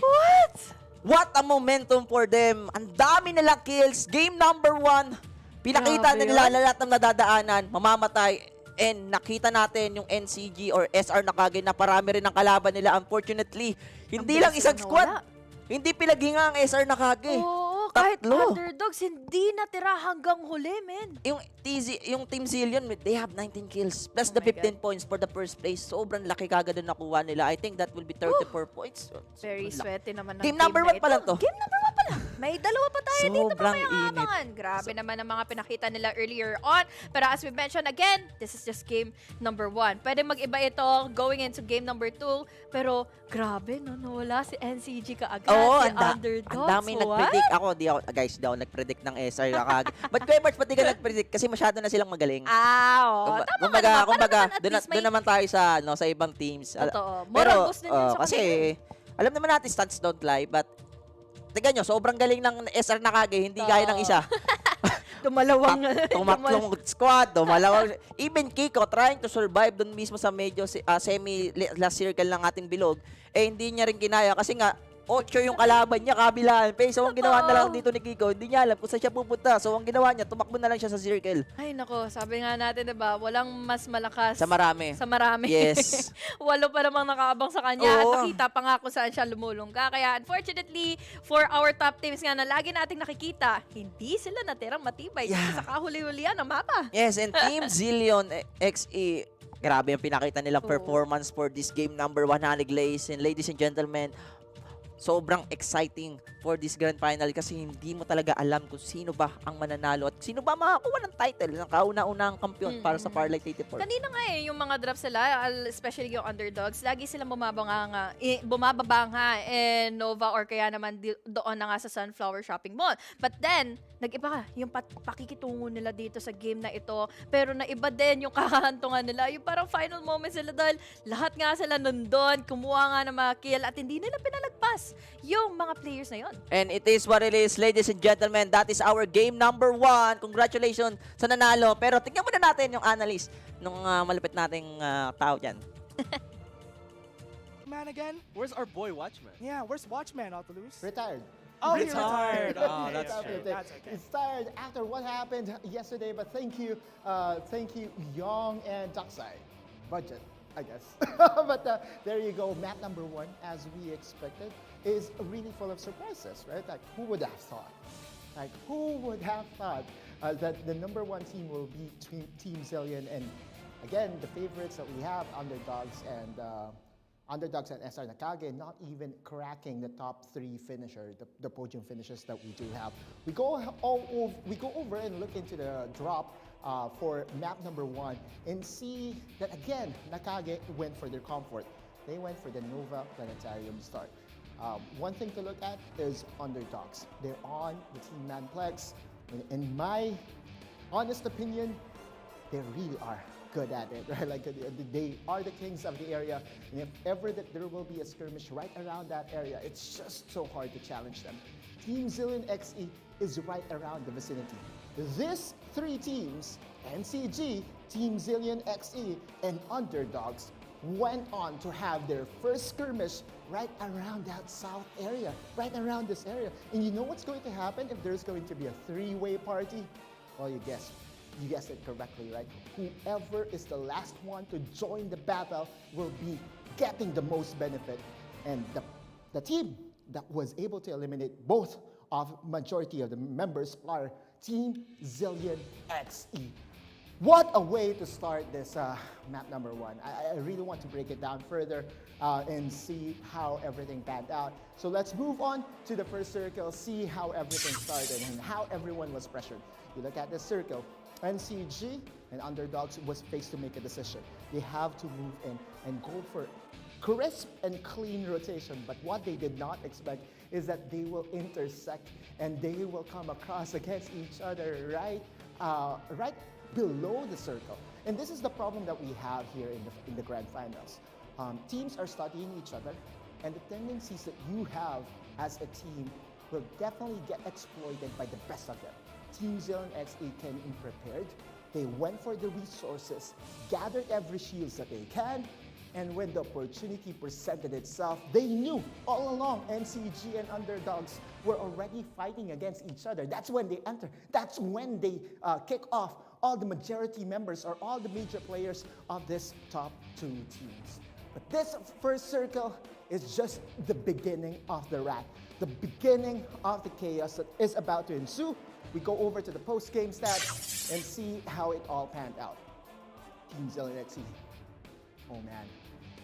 What a momentum for them. Ang dami nilang kills. Game number 1. Pinakita Grabe nila yun. lahat ng nadadaanan, mamamatay, and nakita natin yung NCG or SR Nakage na parami rin ang kalaban nila. Unfortunately, hindi lang bilis isang nila squad. nawala. Hindi pinaghinga ang SR Nakage. Oo, kahit Tatlo. underdogs, hindi natira hanggang huli, men. Yung Team Zillion, they have 19 kills plus Oh the my 15 points for the first place. Sobrang laki kagad na nakuha nila. I think that will be 34 points. Very Sobrang laki. sweaty naman ng Game number na 1 pa ito. lang to. Game number 1 pa lang. May dalawa pa tayo dito Sobrang mamayang init. abangan. Grabe naman ang mga pinakita nila earlier on. Pero as we mentioned again, this is just game number 1. Pwede mag-iba ito going into game number 2. Pero grabe, no? Nawala si NCG kaagad. Oo, si ang underdogs. daming What? nag-predict. Guys, di ako nag-predict ng SR Nakage. But Kuya March, pati ka nag-predict kasi masyado na silang magaling. Oo. Tama ka naman. Kumbaga, Para naman at least may... doon naman tayo sa sa ibang teams. Totoo. Moral boost din yun sa kasi alam naman natin stats don't lie, but tignan nyo, sobrang galing ng SR Nakage, hindi gaya ng isa. Tumalawang. Tumaklong squad, tumalawang. Even Kiko trying to survive doon mismo sa medyo semi last circle ng ating bilog, hindi niya rin kinaya kasi nga 8 yung kalaban niya, kabilaan. So, ang ginawa na lang dito ni Kiko, hindi niya alam kung saan siya pupunta. So, ang ginawa niya, tumakbo na lang siya sa circle. Ay, nako. Sabi nga natin, diba, walang mas malakas. Sa marami. Sa marami. Yes. 8 pa namang nakaabang sa kanya at nakita pa nga kung saan siya lumulungga. Kaya, unfortunately, for our top teams nga na lagi nating nakikita, hindi sila natirang matibay dito sa kahuli-hulian ng mapa. Yes, and Team Zillion XE, grabe yung pinakita nilang performance for this game number 100 Glaze. And ladies and gentlemen, sobrang exciting for this grand final kasi hindi mo talaga alam kung sino ba ang mananalo at sino ba makakuha ng title ng kauna-unang kampiyon para sa Farlight 84. Kanina nga yung mga drops sila, especially yung underdogs, lagi silang bumababa nga Nova or kaya naman doon na nga sa Sunflower Shopping Mall. But then, nag-iba ka yung pakikitungo nila dito sa game na ito. Pero naiba din yung kakahantungan nila. Yung parang final moments sila dahil lahat nga sila nandun, kumuha nga ng mga kill at hindi nila pinalagpas yung mga players na yon. And it is what it is, ladies and gentlemen. That is our game number 1. Congratulations sa nanalo. Pero tingnan muna natin yung analyst nung malupit nating tao dyan. Man again? Where's our boy Watchman? Yeah, where's Watchman, Altalus? Retired. Oh, he's retired. Oh, Okay, that's true. That's okay. It's tired after what happened yesterday, but thank you, Young and Dockside. Budget, I guess. But there you go. Map number 1, as we expected, is really full of surprises, right? Like, who would have thought? Like, who would have thought that the number 1 team will be Team Zillion? And again, the favorites that we have, Underdogs and SR Nakage, not even cracking the top 3 finisher, the podium finishes that we do have. We go over and look into the drop for map number 1 and see that again, Nakage went for their comfort. They went for the Nova Planetarium start. One thing to look at is Underdogs. They're on the Team Manplex. In my honest opinion, they really are good at it, right? Like they are the kings of the area, and if ever that there will be a skirmish right around that area, it's just so hard to challenge them. Team Zillion XE is right around the vicinity. These 3 teams, NCG, Team Zillion XE, and Underdogs, went on to have their first skirmish right around that south area, right around this area. And you know what's going to happen if there's going to be a 3-way party? Well, you guessed it correctly, right? Whoever is the last one to join the battle will be getting the most benefit. And the team that was able to eliminate both of majority of the members are Team Zillion XE. What a way to start this map number 1. I really want to break it down further and see how everything panned out. So let's move on to the first circle, see how everything started and how everyone was pressured. You look at this circle, NCG and Underdogs was faced to make a decision. They have to move in and go for crisp and clean rotation, but what they did not expect is that they will intersect and they will come across against each other right below the circle. And this is the problem that we have here in the grand finals. Teams are studying each other, and the tendencies that you have as a team will definitely get exploited by the best of them. Team Zillion XE came in prepared. They went for the resources, gathered every shields that they can, And when the opportunity presented itself, they knew all along NCG and Underdogs were already fighting against each other. That's when they enter. That's when they kick off all the majority members or all the major players of this top 2 teams. But this first circle is just the beginning of the rat, the beginning of the chaos that is about to ensue. We go over to the post-game stats and see how it all panned out. Team Zillion XE. Oh man,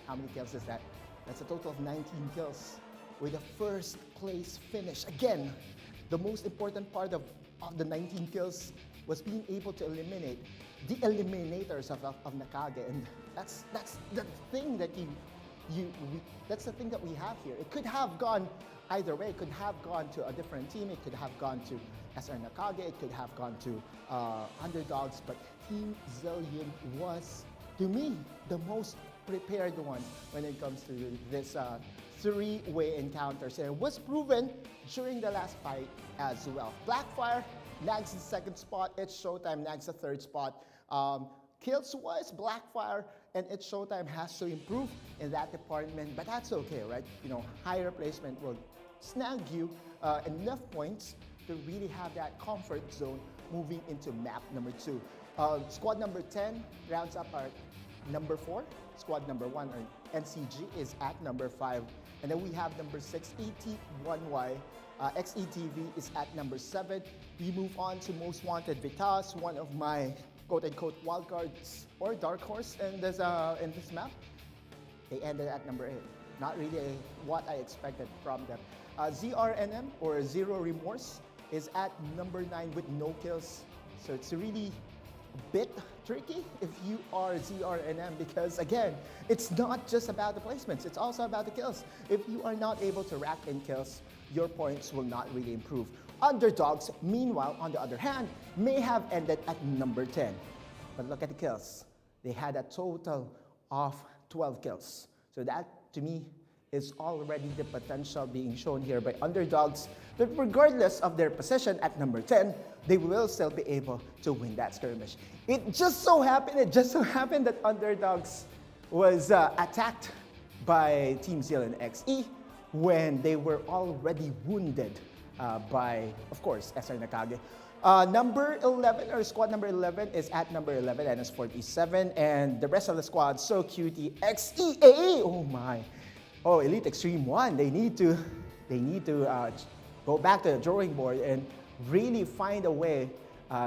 how many kills is that? That's a total of 19 kills with a first place finish. Again, the most important part of the 19 kills was being able to eliminate the eliminators of Nakage, and that's the thing that that's the thing that we have here. It could have gone either way. It could have gone to a different team. It could have gone to SR Nakage. It could have gone to Underdogs, but Team Zillion was, to me, the most prepared one when it comes to this 3-way encounters, and it was proven during the last fight as well. Blackfire nags the 2nd spot, It's Showtime nags the 3rd spot. Kills-wise, Blackfire and It's Showtime has to improve in that department, but that's okay, right? You know, high replacement will snag you enough points to really have that comfort zone moving into map number 2. Squad number 10 rounds up our number 4. Squad number 1, or NCG, is at number 5. And then we have number 6, ET1Y. XETV is at number 7. We move on to Most Wanted Vitas, one of my quote-unquote wildcards or dark horse in this map. They ended at number 8. Not really what I expected from them. ZRNM, or Zero Remorse, is at number 9 with no kills. So it's really a bit tricky if you are ZRNM, because again, it's not just about the placements, it's also about the kills. If you are not able to rack in kills, your points will not really improve. Underdogs, meanwhile, on the other hand, may have ended at number 10. But look at the kills. They had a total of 12 kills. So that, to me, is already the potential being shown here by Underdogs, that regardless of their position at number 10, they will still be able to win that skirmish. It just so happened that Underdogs was attacked by Team Zillion XE when they were already wounded by, of course, SR Nakage. Number 11, or squad number 11, is at number 11 and is 47, and the rest of the squad, so cutie, XEA, oh my. Oh, Elite Extreme 1, they need to go back to the drawing board and really find a way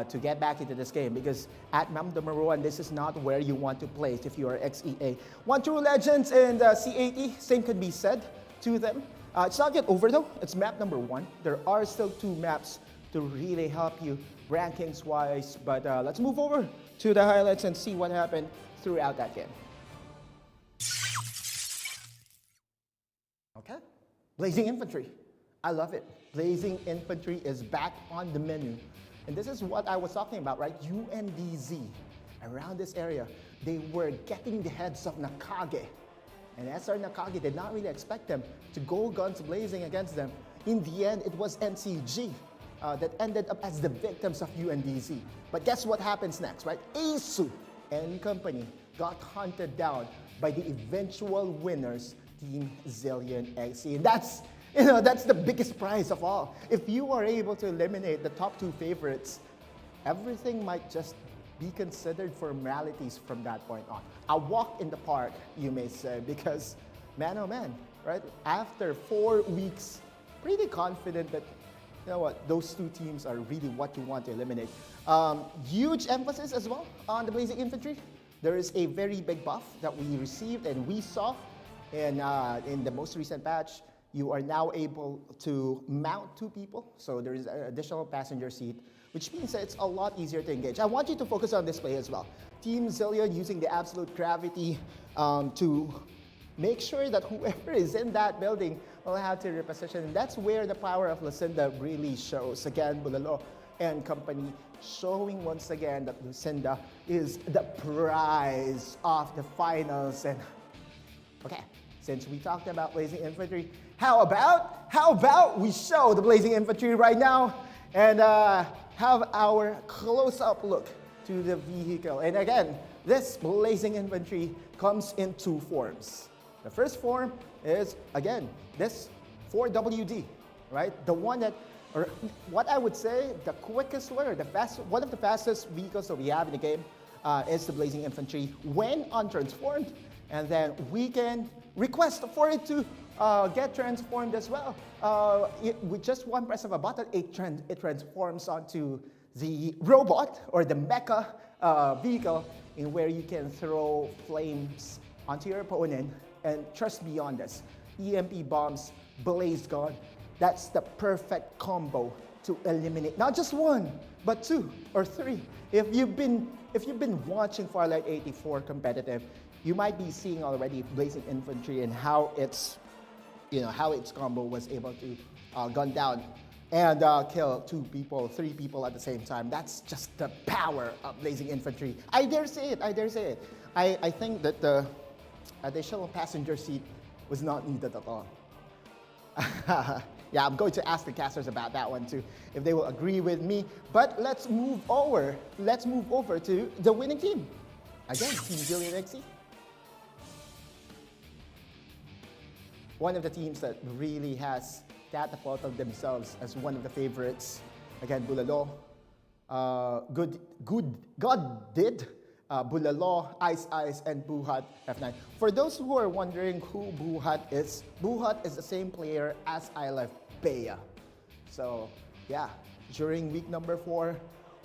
to get back into this game, because at map number 1, this is not where you want to place if you are XEA. One True Legends and C80, same could be said to them. It's not yet over though, it's map number 1. There are still 2 maps to really help you rankings-wise, but let's move over to the highlights and see what happened throughout that game. Okay, Blazing Infantry. I love it. Blazing Infantry is back on the menu. And this is what I was talking about, right? UNDZ, around this area, they were getting the heads of Nakage. And SR Nakage did not really expect them to go guns blazing against them. In the end, it was NCG that ended up as the victims of UNDZ. But guess what happens next, right? Asu and company got hunted down by the eventual winners, Team Zillion XE. And that's the biggest prize of all. If you are able to eliminate the top 2 favorites, everything might just be considered formalities from that point on. A walk in the park, you may say, because man oh man, right? After 4 weeks, pretty confident that, you know what, those 2 teams are really what you want to eliminate. Huge emphasis as well on the Blazing Infantry. There is a very big buff that we received and we saw in the most recent patch. You are now able to mount 2 people, so there is an additional passenger seat, which means that it's a lot easier to engage. I want you to focus on this play as well. Team Zillion using the absolute gravity to make sure that whoever is in that building will have to reposition. And that's where the power of Lucinda really shows. Again, Bulalo and company showing once again that Lucinda is the prize of the finals. And okay, since we talked about Blazing Infantry, how about we show the Blazing Infantry right now and have our close-up look to the vehicle. And again, this blazing infantry comes in two forms. The first form is, again, this 4WD, right? The one that, or what I would say, the quickest one, or one of the fastest vehicles that we have in the game is the blazing infantry when untransformed. And then we can request for it to get transformed as well. With just one press of a button, it transforms onto the robot or the mecha vehicle, in where you can throw flames onto your opponent. And trust me on this, EMP bombs, blaze gun, that's the perfect combo to eliminate not just one, but two or three. If you've been watching Farlight 84 competitive, you might be seeing already blazing infantry and how its combo was able to gun down and kill 2 people, 3 people at the same time. That's just the power of blazing infantry. I dare say it. I think that the additional passenger seat was not needed at all. Yeah, I'm going to ask the casters about that one too, if they will agree with me. But let's move over to the winning team. Again, Team Zillion XE. One of the teams that really has catapulted themselves as one of the favorites. Again, Bulalo. God did. Bulalo, Ice, and Buhat F9. For those who are wondering who Buhat is the same player as I left Bea. So yeah, during week number 4,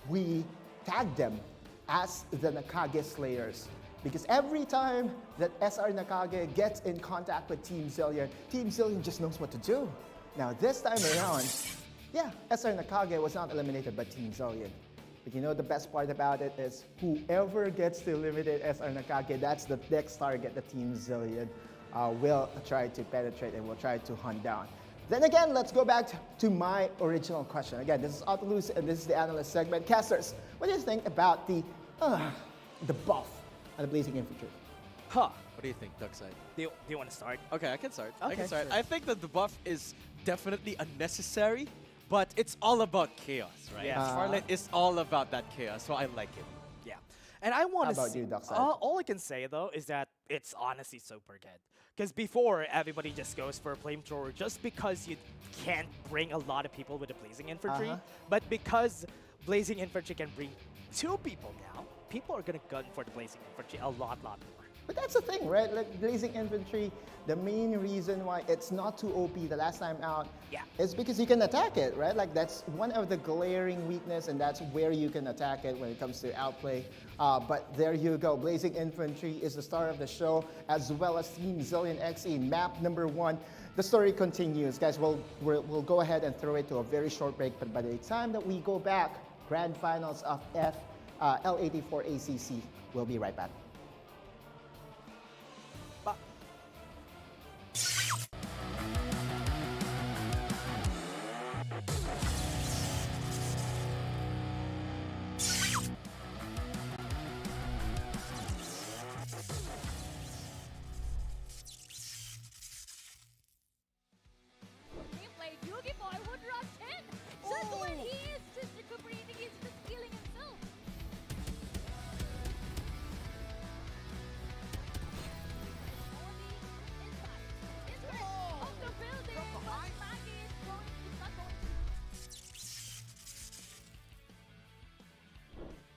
we tagged them as the Nakage Slayers. Because every time that SR Nakage gets in contact with Team Zillion just knows what to do. Now this time around, yeah, SR Nakage was not eliminated by Team Zillion. But you know the best part about it is whoever gets to eliminate SR Nakage, that's the next target that Team Zillion will try to penetrate and will try to hunt down. Then again, let's go back to my original question. Again, this is Autolus and this is the analyst segment. Casters, what do you think about the buff on the blazing infantry? Huh. What do you think, Duckside? Do you want to start? Okay, I can start. Okay, sure. I think that the buff is definitely unnecessary, but it's all about chaos, right? Yes. Farlight is all about that chaos, so I like it. Yeah. And I want to How about you, Duckside? all I can say, though, is that it's honestly super good. Because before, everybody just goes for a flamethrower just because you can't bring a lot of people with the blazing infantry. But because blazing infantry can bring 2 people now, people are going to gun for the blazing infantry a lot more. But that's the thing, right? Like blazing infantry, the main reason why it's not too OP the last time out is because you can attack it, right? Like that's one of the glaring weakness, and that's where you can attack it when it comes to outplay. But there you go. Blazing infantry is the star of the show, as well as Team Zillion XE, map number 1. The story continues. Guys, we'll go ahead and throw it to a very short break, but by the time that we go back, grand finals of FL84 ACC, we'll be right back. Gameplay, Yugi Boy would rush in just when he is just recuperating, he's just healing himself. Of the building, but Maggie is going, he's not going to.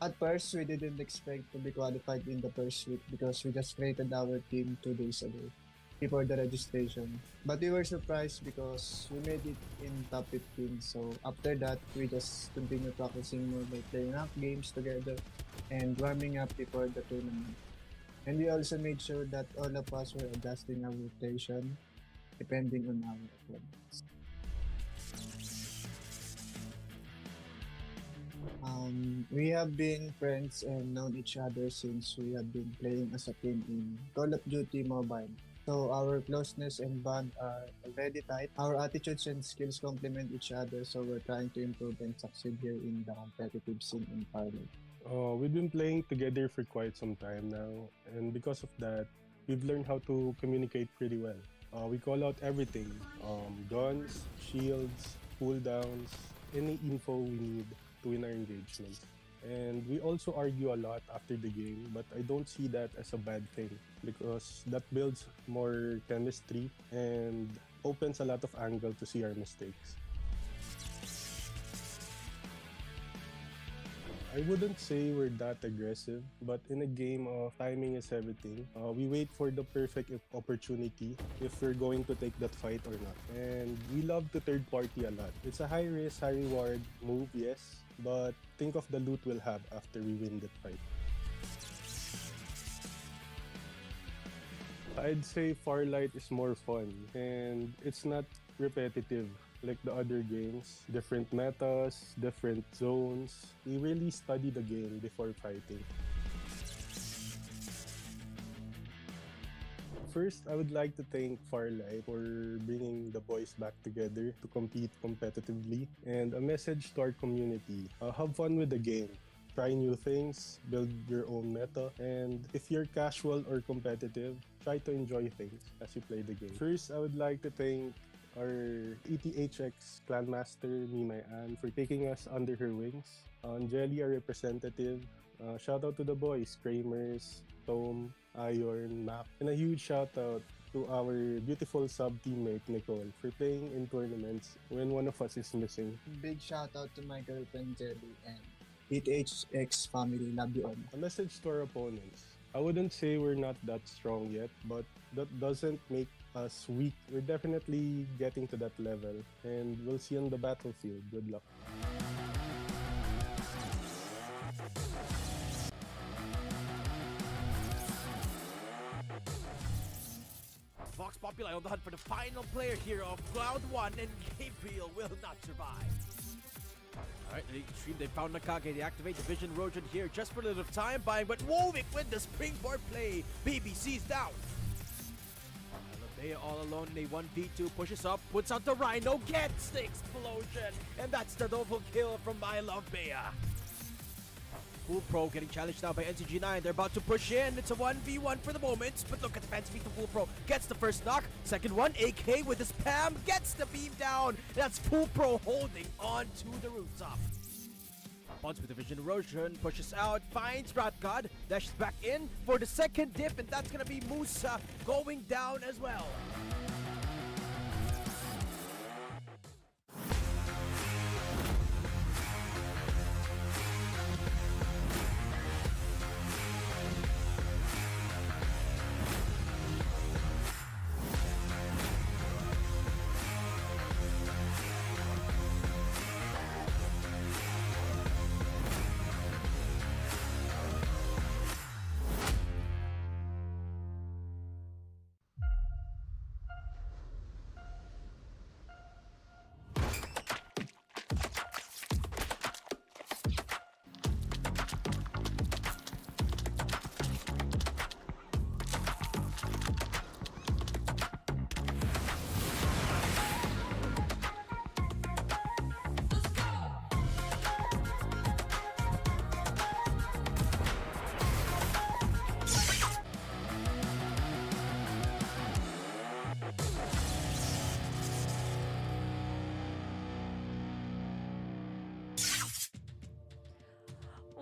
At first, we didn't expect to be qualified in the first week because we just created our team 2 days ago before the registration. But we were surprised because we made it in top 15. So after that, we just continued practicing more by playing up games together and warming up before the tournament. And we also made sure that all of us were adjusting our rotation depending on our opponents. We have been friends and known each other since we have been playing as a team in Call of Duty Mobile. So our closeness and bond are already tight. Our attitudes and skills complement each other, so we're trying to improve and succeed here in the competitive scene in Farlight. We've been playing together for quite some time now, and because of that, we've learned how to communicate pretty well. We call out everything, guns, shields, cooldowns, any info we need to win our engagement. And we also argue a lot after the game, but I don't see that as a bad thing because that builds more chemistry and opens a lot of angle to see our mistakes. I wouldn't say we're that aggressive, but in a game of timing is everything, we wait for the perfect opportunity if we're going to take that fight or not. And we love to third party a lot. It's a high risk, high reward move, yes, but think of the loot we'll have after we win that fight. I'd say Farlight is more fun and it's not repetitive like the other games. Different metas, different zones. We really study the game before fighting. First, I would like to thank Farlight for bringing the boys back together to compete competitively. And a message to our community, have fun with the game. Try new things, build your own meta, and if you're casual or competitive, try to enjoy things as you play the game. First, I would like to thank our ETHX Clan Master, Mimay Ann, for taking us under her wings. Angeli, our representative. Shout out to the boys, Kramers, Tom, Iron, Map. And a huge shout out to our beautiful sub-teammate, Nicole, for playing in tournaments when one of us is missing. Big shout out to my girlfriend Jelly and ETHX family. Love you all. A message to our opponents. I wouldn't say we're not that strong yet, but that doesn't make us weak. We're definitely getting to that level, and we'll see on the battlefield. Good luck. Vox Populi on the hunt for the final player here of Cloud 1, and Gabriel will not survive. Alright, the stream, they found Nakage. They activate the Vision Rojan here just for a little time buying, but Wovik with the springboard play. BBC's down. They all alone in a 1v2, pushes up, puts out the Rhino, gets the explosion, and that's the double kill from My Love Bea. Full Pro getting challenged now by NCG9. They're about to push in. It's a 1v1 for the moment, but look at the fancy feet of Full Pro. Gets the first knock. Second one, AK with the spam, gets the beam down. That's Full Pro holding on to the rooftop. Bonds with the Vision Erosion, pushes out, finds Rat God, dashes back in for the second dip, and that's gonna be Musa going down as well.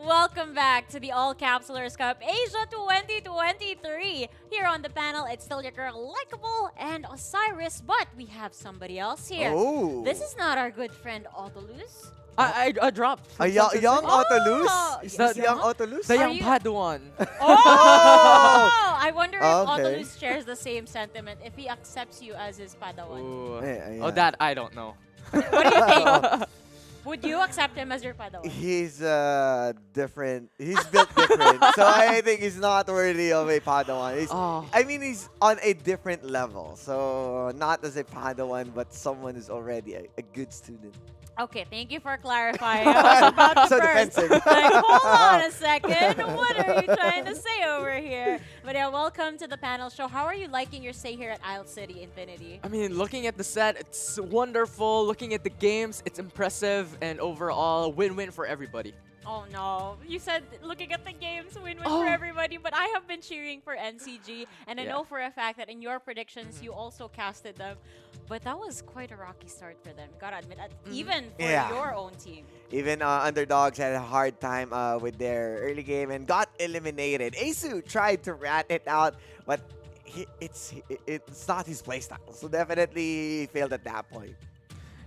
Welcome back to the All-Capsuler Cup Asia 2023. Here on the panel, it's still your girl, Likeable and Osiris, but we have somebody else here. Oh. This is not our good friend, Autolus. I dropped. A young Autolus? Oh, Is this young Autolus? The young Padawan. Oh! I wonder if Okay. Autolus shares the same sentiment, if he accepts you as his Padawan. Ooh. Yeah. Oh, that I don't know. What do you think? Would you accept him as your Padawan? He's different. He's built different. So I think he's not worthy of a Padawan. I mean, he's on a different level. So not as a Padawan, but someone who's already a good student. Okay, thank you for clarifying. I was about to So burst. defensive. Like, hold on a second. What are you trying to say over here? But yeah, welcome to the panel show. How are you liking your stay here at Isle City Infinity? I mean, looking at the set, it's wonderful. Looking at the games, it's impressive. And overall, win-win for everybody. Oh no, you said looking at the games, win-win for everybody, but I have been cheering for NCG, and I know for a fact that in your predictions, you also casted them. but that was quite a rocky start for them. Gotta admit, even for Yeah. your own team. Even underdogs had a hard time with their early game and got eliminated. Asu tried to rat it out, but it's not his playstyle. So definitely failed at that point.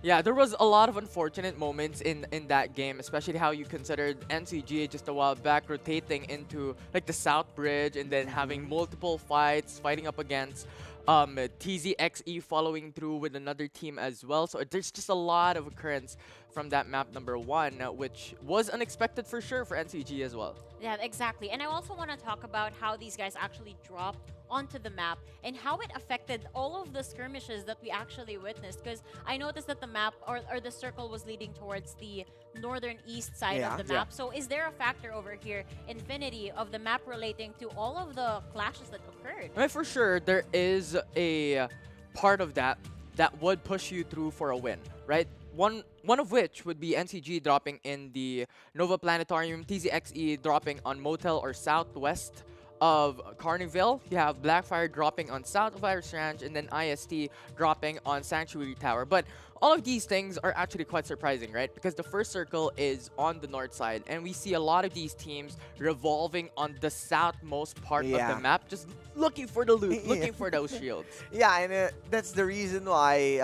Yeah, there was a lot of unfortunate moments in that game, especially how you considered NCG just a while back rotating into like the South Bridge and then having multiple fights, fighting up against TZXE following through with another team as well. So there's just a lot of occurrence from that map number 1, which was unexpected for sure for NCG as well. Yeah, exactly. And I also want to talk about how these guys actually dropped onto the map and how it affected all of the skirmishes that we actually witnessed. Because I noticed that the map or the circle was leading towards the northern east side of the map. So is there a factor over here, Infinity, of the map relating to all of the clashes that occurred? Right, for sure, there is a part of that would push you through for a win, right? One of which would be NCG dropping in the Nova Planetarium, TZXE dropping on Motel or Southwest of Carnival. You have Blackfire dropping on South of Iris Ranch, and then IST dropping on Sanctuary Tower. But all of these things are actually quite surprising, right? Because the first circle is on the north side, and we see a lot of these teams revolving on the southmost part of the map, just looking for the loot, looking for those shields. Yeah, and that's the reason why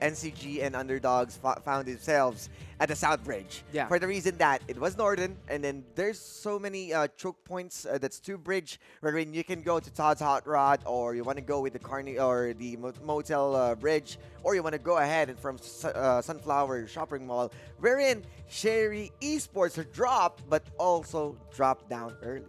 NCG and underdogs found themselves at the South Bridge. Yeah. For the reason that it was northern, and then there's so many choke points that's 2 bridge, wherein you can go to Todd's Hot Rod, or you want to go with the or the Motel Bridge, or you want to go ahead and from Sunflower Shopping Mall, wherein Sherry Esports are dropped, but also dropped down early.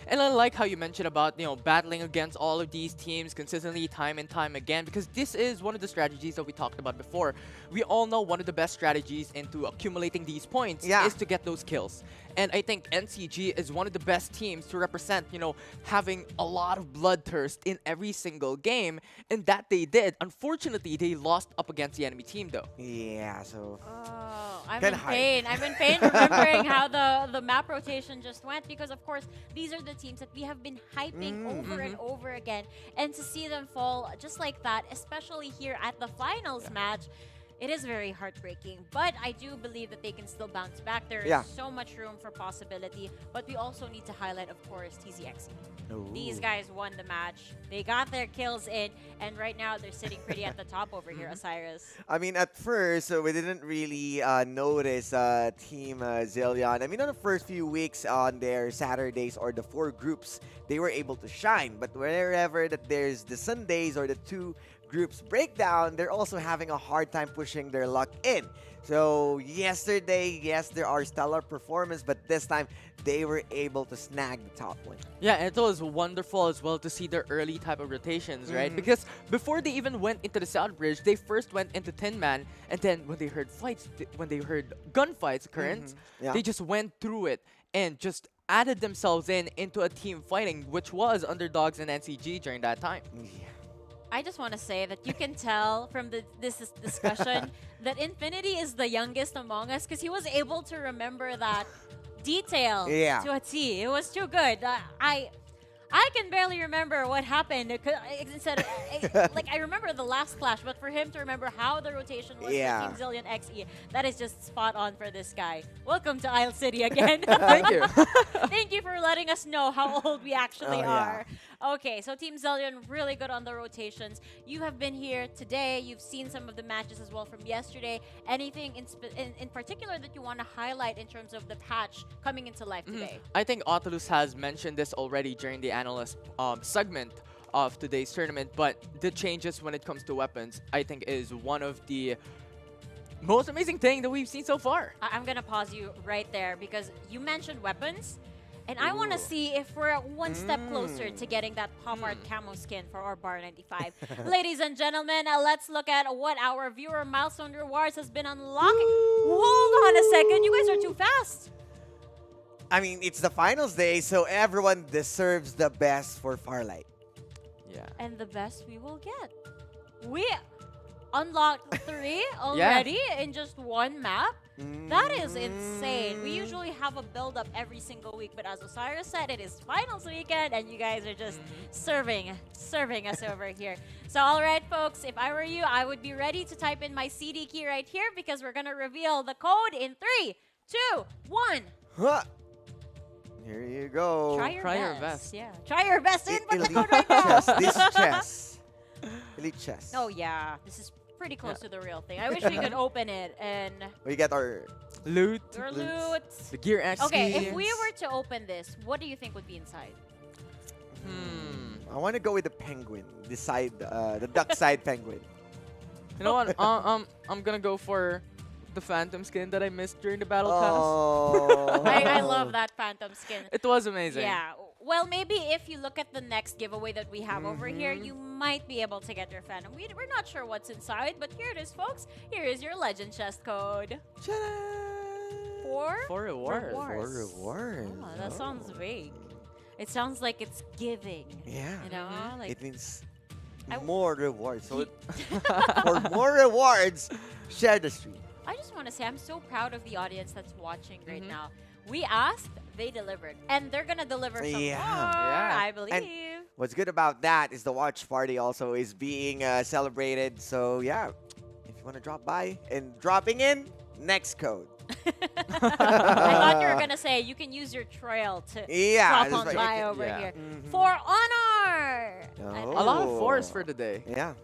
And I like how you mentioned about, battling against all of these teams consistently time and time again, because this is one of the strategies that we talked about before. We all know one of the best strategies into accumulating these points is to get those kills. And I think NCG is one of the best teams to represent, having a lot of bloodthirst in every single game, and that they did. Unfortunately, they lost up against the enemy team, though. Yeah, so... Oh, I'm in pain. I'm in pain remembering how the map rotation just went, because, of course, these are the teams that we have been hyping over and over again. And to see them fall just like that, especially here at the finals match, it is very heartbreaking, but I do believe that they can still bounce back. There is so much room for possibility, but we also need to highlight, of course, TZXE. These guys won the match. They got their kills in, and right now they're sitting pretty at the top over here, Osiris. I mean, at first, we didn't really notice Team Zillion. I mean, on the first few weeks on their Saturdays or the 4 groups, they were able to shine. But wherever that there's the Sundays or the 2 groups breakdown, they're also having a hard time pushing their luck in. So yesterday, yes, there are stellar performance, but this time they were able to snag the top one. Yeah, and it was wonderful as well to see their early type of rotations, right? Because before they even went into the South Bridge, they first went into 10-man, and then when they heard fights, when they heard gunfights occurrence, they just went through it and just added themselves into a team fighting, which was underdogs and NCG during that time. I just want to say that you can tell from this discussion that Infinity is the youngest among us, because he was able to remember that detail to a T. It was too good. I can barely remember what happened. Instead, like, I remember the last clash, but for him to remember how the rotation was for Team Zillion XE, that is just spot on for this guy. Welcome to Isle City again. Thank you. Thank you for letting us know how old we actually are. Okay, so Team Zillion, really good on the rotations. You have been here today. You've seen some of the matches as well from yesterday. Anything in particular that you want to highlight in terms of the patch coming into life today? I think Autolus has mentioned this already during the analyst segment of today's tournament, but the changes when it comes to weapons, I think, is one of the most amazing thing that we've seen so far. I'm going to pause you right there, because you mentioned weapons. And I want to see if we're one step closer to getting that pop art camo skin for our Bar 95. Ladies and gentlemen, let's look at what our viewer milestone rewards has been unlocking. Hold on a second. You guys are too fast. I mean, it's the finals day, so everyone deserves the best for Farlight. Yeah. And the best we will get. unlocked 3 already in just one map. That is insane. We usually have a build-up every single week, but as Osiris said, it is finals weekend, and you guys are just serving us over here. So, all right, folks, if I were you, I would be ready to type in my CD key right here because we're gonna reveal the code in 3, 2, 1. Huh. Here you go. Try your best. Yeah, try your best. Input the code right Chess. now. This is chess. Elite chess. Oh yeah, this is pretty close to the real thing. I wish we could open it and We get our loot. our loot. The gear X. Okay, if we were to open this, what do you think would be inside? I want to go with the penguin. The duck side penguin. You know what? I'm gonna go for the phantom skin that I missed during the battle Oh. I love that phantom skin. pass. It was amazing. Yeah. Well, maybe if you look at the next giveaway that we have over here, you might be able to get your phantom. We're not sure what's inside, but here it is, folks. Here is your legend chest code. For rewards. For rewards. Oh, that sounds vague. It sounds like it's giving. Yeah. You know, like It means more rewards. So for more rewards, share the stream. I just want to say I'm so proud of the audience that's watching right now. We asked, they delivered, and they're gonna deliver some more, I believe. And what's good about that is the watch party also is being celebrated. So yeah, if you want to drop by and dropping in, next code. I thought you were gonna say you can use your trail to drop on by over here. For honor! A lot of fours for the day. Yeah.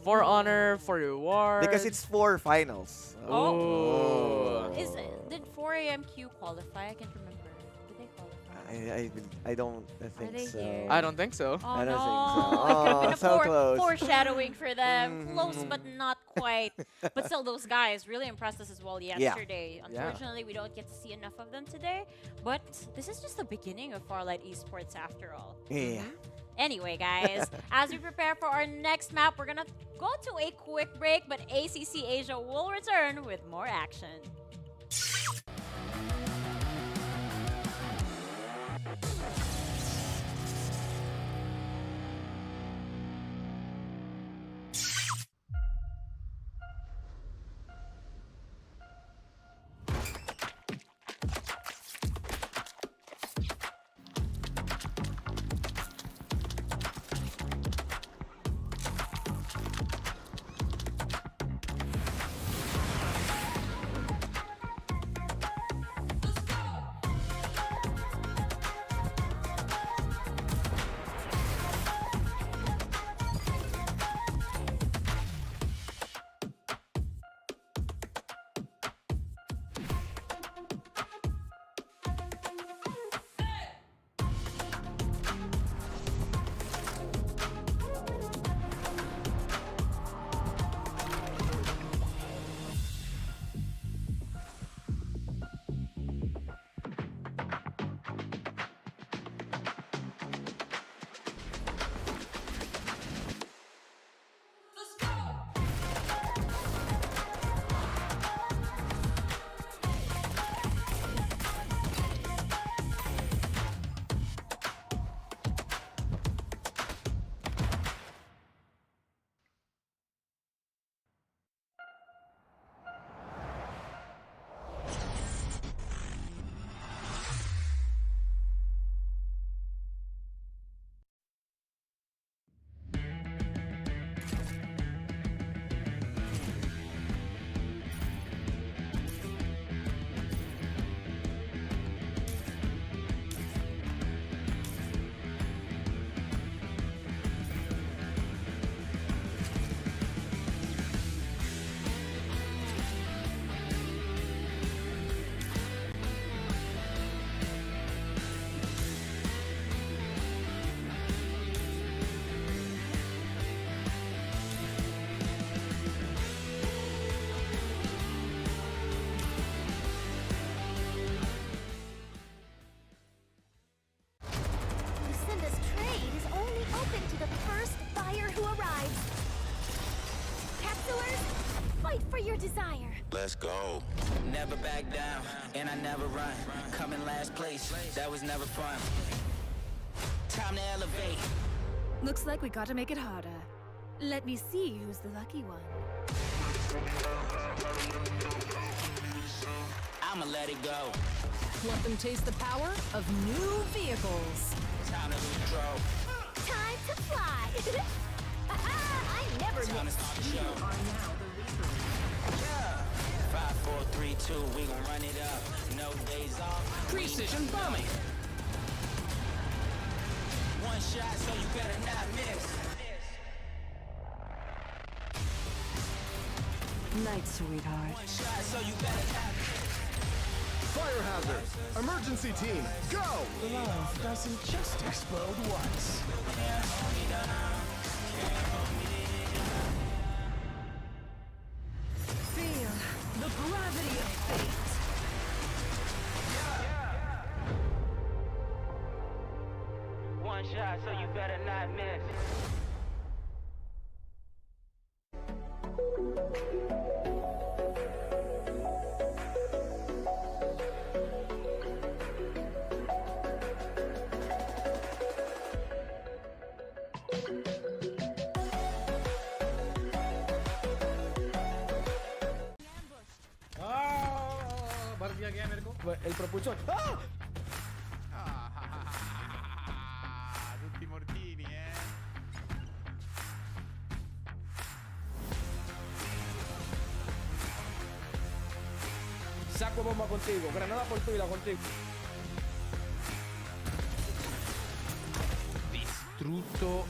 For honor, for reward. Because it's 4 finals. Oh. Did 4 AM Q qualify? I can't remember. Did they qualify? I don't think so. here? I don't think so. Oh, I don't no. think so. It could have been a so close. foreshadowing for them. Close, but not quite. But still, those guys really impressed us as well yesterday. Unfortunately, we don't get to see enough of them today. But this is just the beginning of Farlight Esports after all. Yeah. Anyway, guys, as we prepare for our next map, we're going to go to a quick break, but ACC Asia will return with more action. desire. Let's go. Never back down, and I never run. Come in last place, that was never fun. Time to elevate. Looks like we gotta make it harder. Let me see who's the lucky one. I'ma let it go. Let them taste the power of new vehicles. Time to lose control. Time to fly! I never Time to miss. start the show. Yeah. 5, 4, 3, 2, we gon' run it up. No days off. Precision bombing. One shot, so you better not miss. Night, sweetheart. One shot, so you better not miss. Fire hazard. Emergency team, go! Love doesn't just explode once. Feel the gravity of fate. One shot, so you better not miss. बढ़ दिया गया मेरे को el propulsor. ¡Ah! Tutti mortini, Saco bomba contigo, granada por tuya contigo. Distrutto.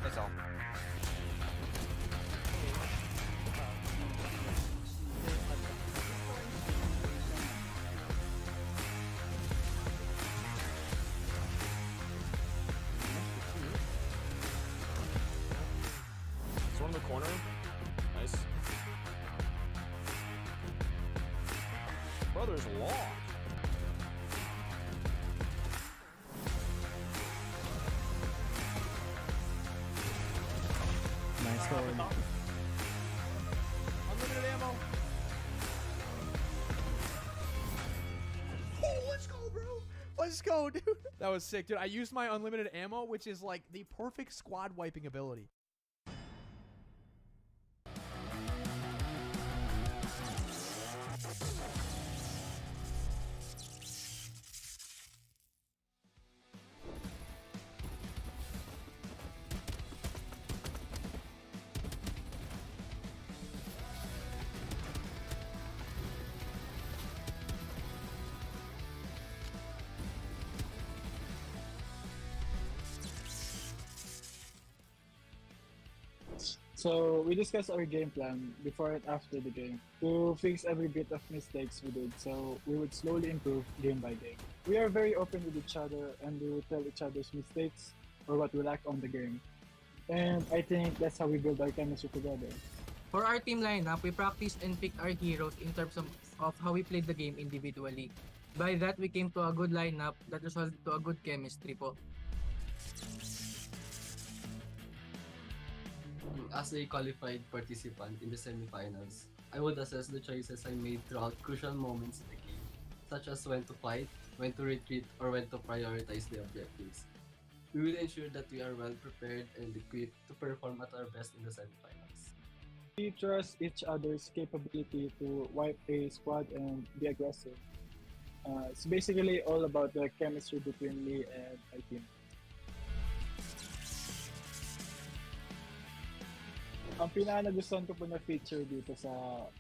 That's all. It's one in the corner. Nice. Brother's locked. Nice one. Unlimited ammo. Oh, let's go, bro. Let's go, dude. That was sick, dude. I used my unlimited ammo, which is like the perfect squad wiping ability. So we discussed our game plan before and after the game to fix every bit of mistakes we did, so we would slowly improve game by game. We are very open with each other and we will tell each other's mistakes or what we lack on the game. And I think that's how we build our chemistry together. For our team lineup, we practiced and picked our heroes in terms of how we played the game individually. By that, we came to a good lineup that resulted to a good chemistry po. As a qualified participant in the semifinals, I would assess the choices I made throughout crucial moments in the game, such as when to fight, when to retreat, or when to prioritize the objectives. We will ensure that we are well prepared and equipped to perform at our best in the semifinals. We trust each other's capability to wipe a squad and be aggressive. It's basically all about the chemistry between me and my team. Ang pinaka-nagustuhan ko po na feature dito sa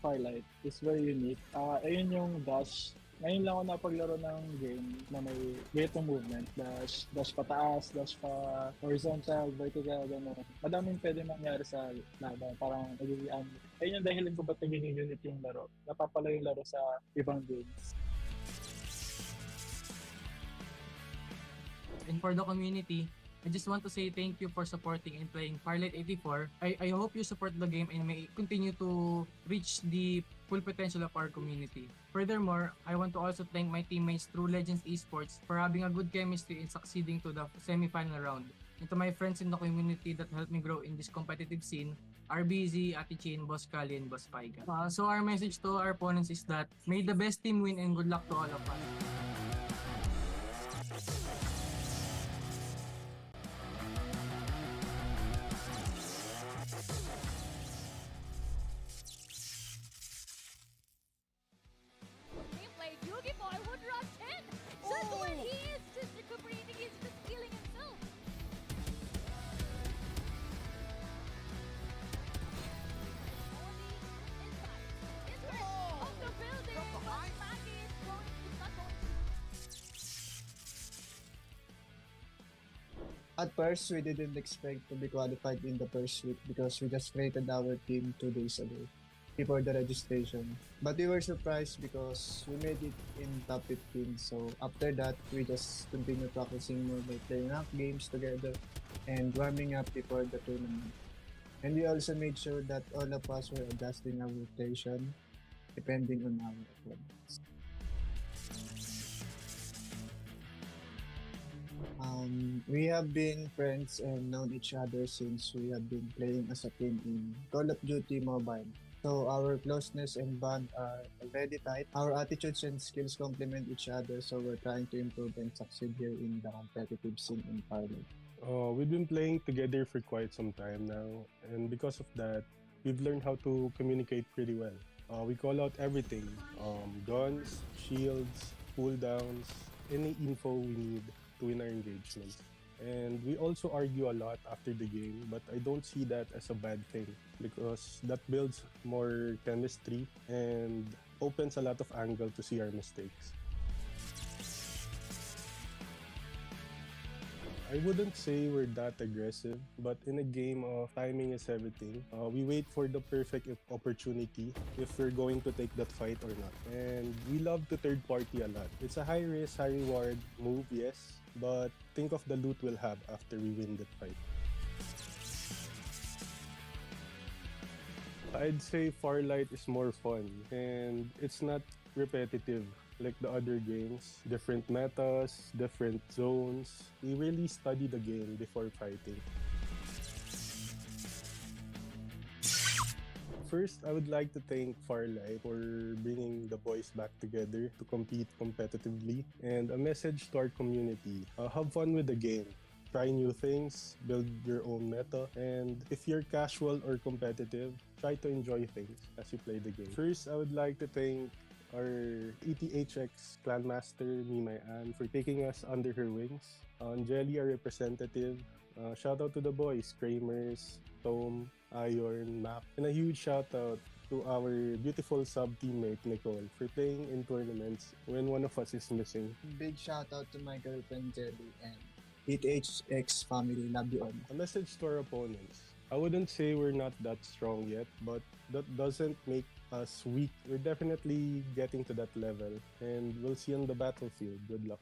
Farlight is very unique. Ayun yung dash. Ngayon lang ako napaglaro ng game na may ganitong movement. Dash pataas, dash pa horizontal, vertical, gano'n. Madaming pwede mangyari sa laban. Parang nagiging ayun yung dahilan ko ba't nagiging unit yung laro. Napapala yung laro sa ibang games. And for the community, I just want to say thank you for supporting and playing Farlight 84. I hope you support the game and may continue to reach the full potential of our community. Furthermore, I want to also thank my teammates through Legends Esports for having a good chemistry and succeeding to the semi-final round. And to my friends in the community that helped me grow in this competitive scene, RBZ, Ate Chin, Boss Kali, and Boss Paiga. So our message to our opponents is that may the best team win and good luck to all of us. Gameplay, Yugi Boy would rush in! Just when he is just recuperating, he's just healing himself! Of the building, but Maggie is going to tutok. At first, we didn't expect to be qualified in the first week because we just created our team 2 days ago before the registration. But we were surprised because we made it in top 15. So after that, we just continued practicing more by playing up games together and warming up before the tournament. And we also made sure that all of us were adjusting our rotation depending on our opponents. We have been friends and known each other since we have been playing as a team in Call of Duty Mobile. So our closeness and bond are already tight. Our attitudes and skills complement each other, so we're trying to improve and succeed here in the competitive scene in Farlight. We've been playing together for quite some time now, and because of that, we've learned how to communicate pretty well. We call out everything, guns, shields, cooldowns, any info we need to win our engagements. And we also argue a lot after the game, but I don't see that as a bad thing because that builds more chemistry and opens a lot of angle to see our mistakes. I wouldn't say we're that aggressive, but in a game of timing is everything, we wait for the perfect opportunity if we're going to take that fight or not. And we love to third party a lot. It's a high risk, high reward move, yes, but think of the loot we'll have after we win that fight. I'd say Farlight is more fun and it's not repetitive like the other games. Different metas, different zones. We really study the game before fighting. First, I would like to thank Farlight for bringing the boys back together to compete competitively. And a message to our community, have fun with the game. Try new things, build your own meta, and if you're casual or competitive, try to enjoy things as you play the game. First, I would like to thank our ETHX Clan Master, Mimay Ann, for taking us under her wings. Angeli, our representative. Shout out to the boys, Kramers, Tom, Iron, Mac. And a huge shout out to our beautiful sub-teammate, Nicole, for playing in tournaments when one of us is missing. Big shout out to my girlfriend Jelly and ETHX family. Love you all. A message to our opponents. I wouldn't say we're not that strong yet, but that doesn't make us weak. We're definitely getting to that level, and we'll see on the battlefield. Good luck.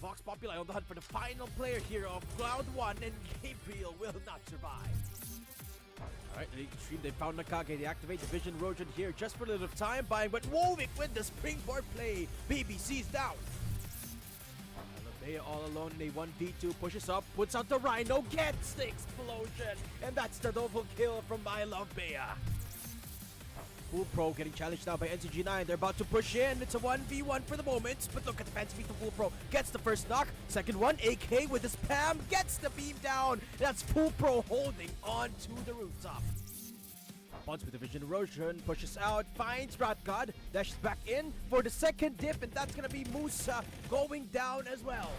Vox Populi on the hunt for the final player here of Cloud 1, and Gabriel will not survive. Alright, the stream, they found Nakage. They activate the Vision Rojan here just for a little time buying, but Wovik with the springboard play. BBC's down. They all alone, they 1v2, pushes up, puts out the Rhino, gets the explosion, and that's the double kill from I Love Bea. Full Pro getting challenged now by NCG9. They're about to push in. It's a 1v1 for the moment, but look at the fancy beat of Full Pro. Gets the first knock. Second one, AK with the spam, gets the beam down. That's Full Pro holding on to the rooftop. Bonds with the Vision Erosion, pushes out, finds Rat God, dashes back in for the second dip, and that's gonna be Musa going down as well.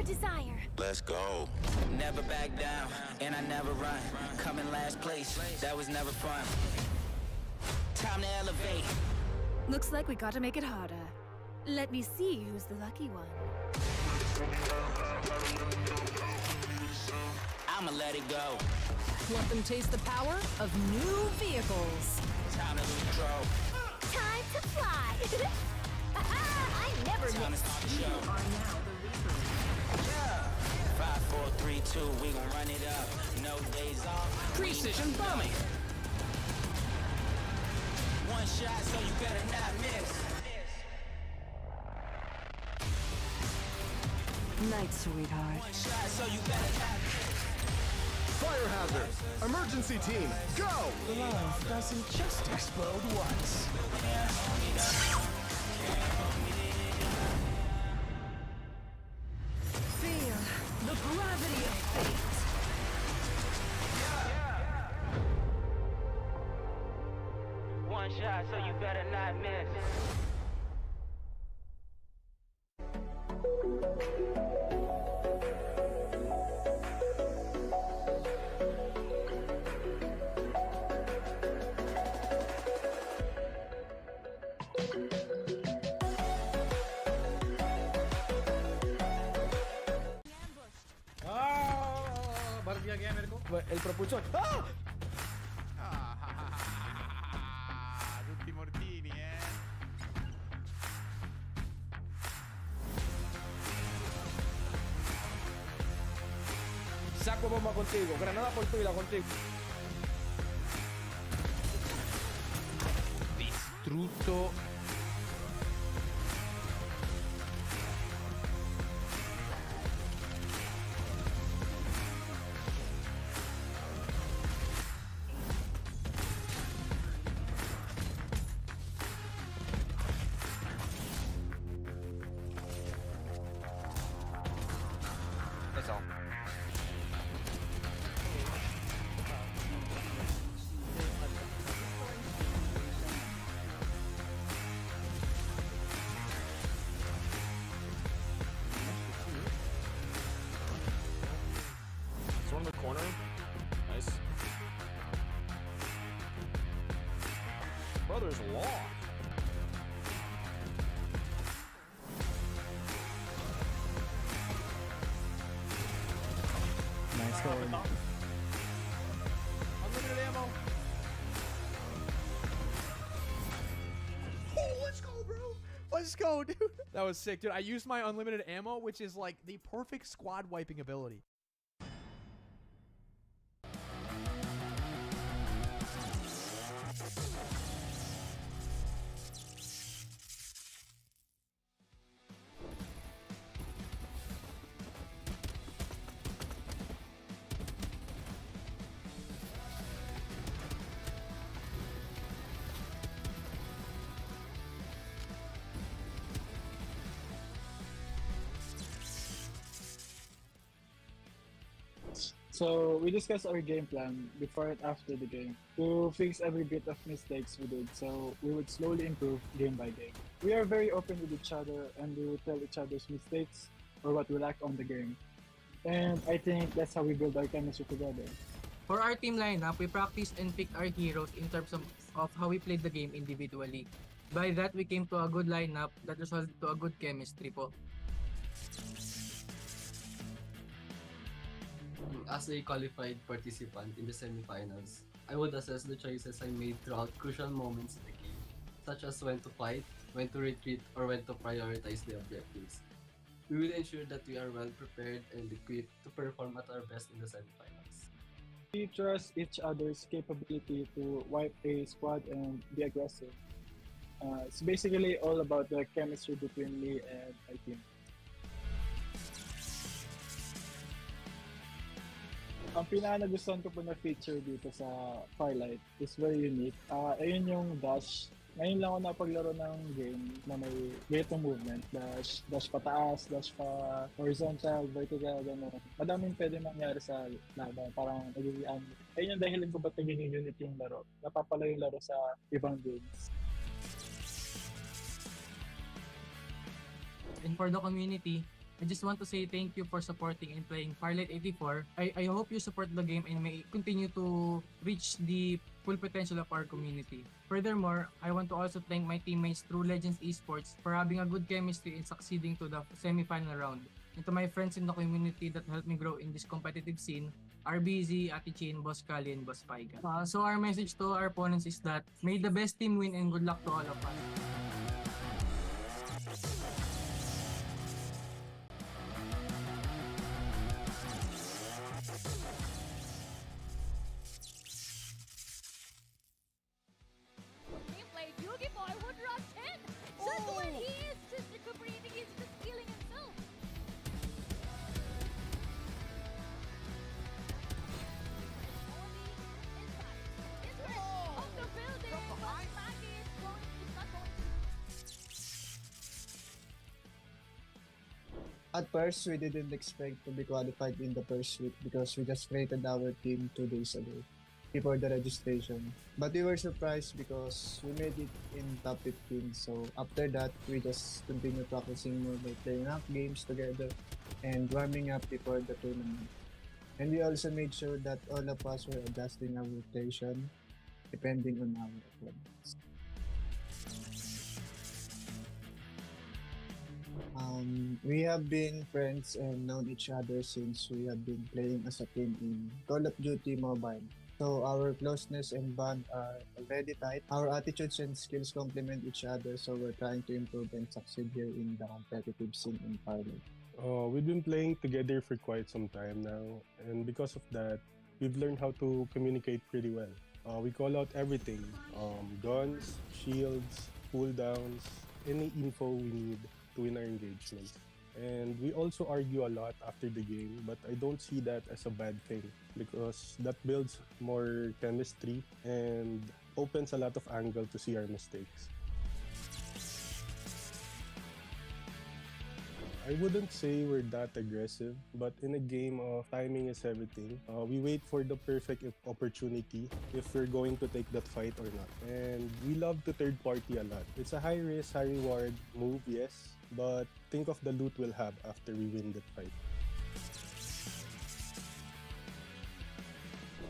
desire. Let's go. Never back down, and I never run. Come in last place, that was never fun. Time to elevate. Looks like we gotta make it harder. Let me see who's the lucky one. I'ma let it go. Want them taste the power of new vehicles. Time to control. Time to fly. I never Time to miss. start the show. Yeah. 5, 4, 3, 2, we gon' run it up. No days off. Precision bombing. One shot, so you better not miss. Night, sweetheart. One shot, so you better not miss. Fire hazard. Emergency team, go! Love doesn't just explode once. Feel the gravity of fate. One shot, so you better not miss. Baru dia gamer ko. El propulsor. Ah! Tutti mortini, Saco bomba contigo. Granada por tuya contigo. Distrutto. That's all. It's one in the corner. Nice. Brother's law. Nice one. Unlimited ammo. Oh, let's go, bro. Let's go, dude. That was sick, dude. I used my unlimited ammo, which is like the perfect squad wiping ability. So we discussed our game plan before and after the game to fix every bit of mistakes we did, so we would slowly improve game by game. We are very open with each other and we will tell each other's mistakes or what we lack on the game. And I think that's how we build our chemistry together. For our team lineup, we practiced and picked our heroes in terms of how we played the game individually. By that, we came to a good lineup that resulted to a good chemistry po. As a qualified participant in the semifinals, I would assess the choices I made throughout crucial moments in the game, such as when to fight, when to retreat, or when to prioritize the objectives. We will ensure that we are well prepared and equipped to perform at our best in the semifinals. We trust each other's capability to wipe a squad and be aggressive. It's basically all about the chemistry between me and my team. Ang pinaka-nagustuhan ko po na feature dito sa Farlight is very unique. Ayun yung dash. Ngayon lang ako napaglaro ng game na may ganitong movement. Dash pataas, dash pa horizontal, vertical, gano'n. Madaming pwede mangyari sa laban. Parang nagiging ayun yung dahilan ko ba't nagiging unit yung laro. Napapala yung laro sa ibang games. And for the community, I just want to say thank you for supporting and playing Farlight 84. I hope you support the game and may continue to reach the full potential of our community. Furthermore, I want to also thank my teammates through Legends Esports for having a good chemistry and succeeding to the semi-final round. And to my friends in the community that helped me grow in this competitive scene, RBZ, Ate Chin, Boss Kali, and Boss Paiga. So our message to our opponents is that may the best team win and good luck to all of us. Gameplay, Yugi Boy would rush in! Just when he is just recuperating, he's just healing himself! Of the building, but Maggie is not going to. At first, we didn't expect to be qualified in the first week because we just created our team 2 days ago before the registration. But we were surprised because we made it in top 15. So after that, we just continued practicing more by playing ranked games together and warming up before the tournament. And we also made sure that all of us were adjusting our rotation depending on our opponents. We have been friends and known each other since we have been playing as a team in Call of Duty Mobile. So our closeness and bond are already tight. Our attitudes and skills complement each other, so we're trying to improve and succeed here in the competitive scene in Farlight. We've been playing together for quite some time now, and because of that, we've learned how to communicate pretty well. We call out everything, guns, shields, cooldowns, any info we need to win our engagement. And we also argue a lot after the game, but I don't see that as a bad thing because that builds more chemistry and opens a lot of angle to see our mistakes. I wouldn't say we're that aggressive, but in a game of timing is everything, we wait for the perfect opportunity if we're going to take that fight or not. And we love to third party a lot. It's a high risk, high reward move, yes, but think of the loot we'll have after we win that fight.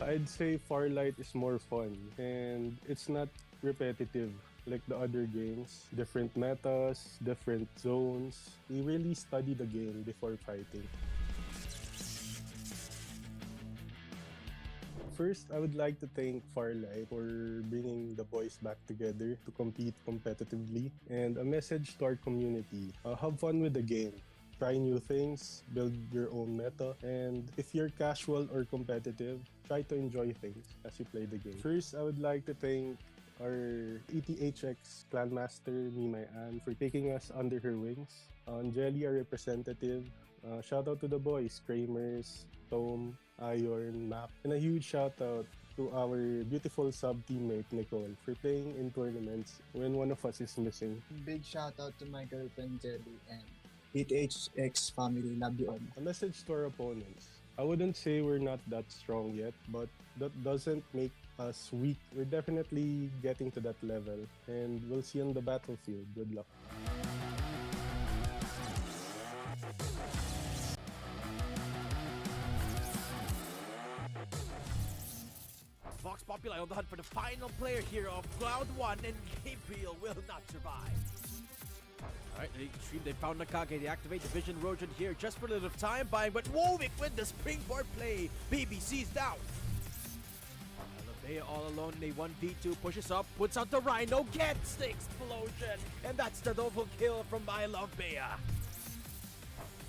I'd say Farlight is more fun and it's not repetitive like the other games. Different metas, different zones. We really study the game before fighting. First, I would like to thank Farlight for bringing the boys back together to compete competitively. And a message to our community, have fun with the game. Try new things, build your own meta, and if you're casual or competitive, try to enjoy things as you play the game. First, I would like to thank our ETHX Clan Master, Mimay Ann, for taking us under her wings. Jelly, our representative. Shout out to the boys, Kramers, Tom, Iron, Map. And a huge shout out to our beautiful sub-teammate, Nicole, for playing in tournaments when one of us is missing. Big shout out to my girlfriend Jelly and ETHX family. Love you all. A message to our opponents. I wouldn't say we're not that strong yet, but that doesn't make us weak. We're definitely getting to that level, and we'll see on the battlefield. Good luck. Vox Populi on the hunt for the final player here of Cloud 1, and Gabriel will not survive. Alright, the stream, they found Nakage. They activate the Vision Rojan here just for a little time buying, but Wovik with the springboard play. BBC's down. They all alone in a 1v2, pushes up, puts out the Rhino, gets the explosion, and that's the double kill from My Love Bea.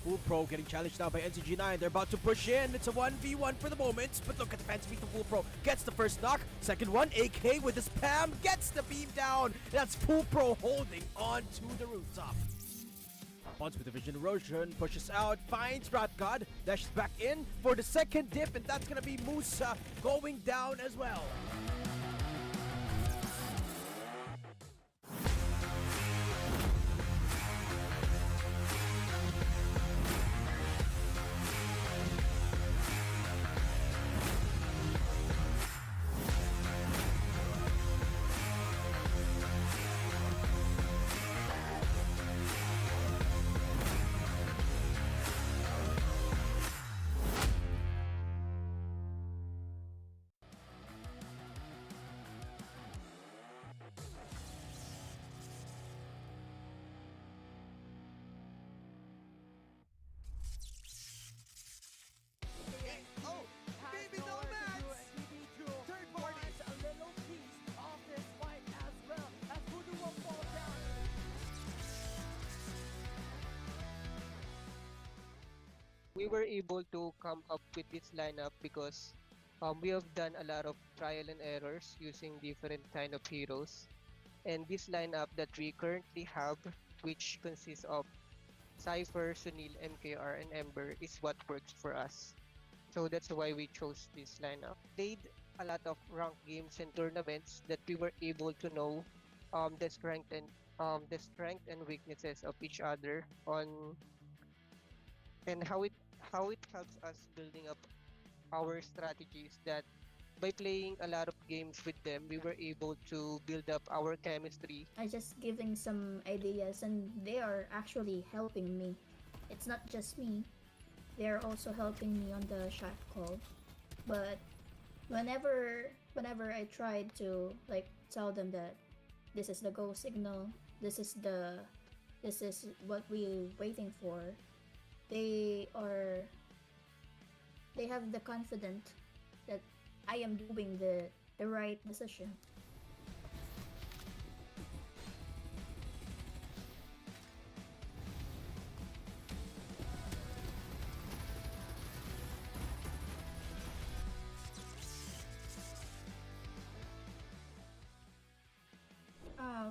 Full Pro getting challenged now by NCG9. They're about to push in. It's a 1v1 for the moment, but look at the fan speed of Full Pro. Gets the first knock. Second one, AK with the spam, gets the beam down. That's Full Pro holding on to the rooftop. Bonds with the Vision Erosion, pushes out, finds Rat God, dashes back in for the second dip, and that's gonna be Musa going down as well. we were able to come up with this lineup because we have done a lot of trial and errors using different kind of heroes. And this lineup that we currently have, which consists of Cypher, Sunil, MKR, and Ember, is what works for us. So that's why we chose this lineup. Played a lot of ranked games and tournaments that we were able to know the strength and weaknesses of each other on and how it helps us building up our strategies that by playing a lot of games with them we were able to build up our chemistry. I just giving some ideas and they are actually helping me. It's not just me. They are also helping me on the shot call. But whenever I tried to like tell them that this is the go signal, this is what we're waiting for, they have the confidence that I am doing the right decision.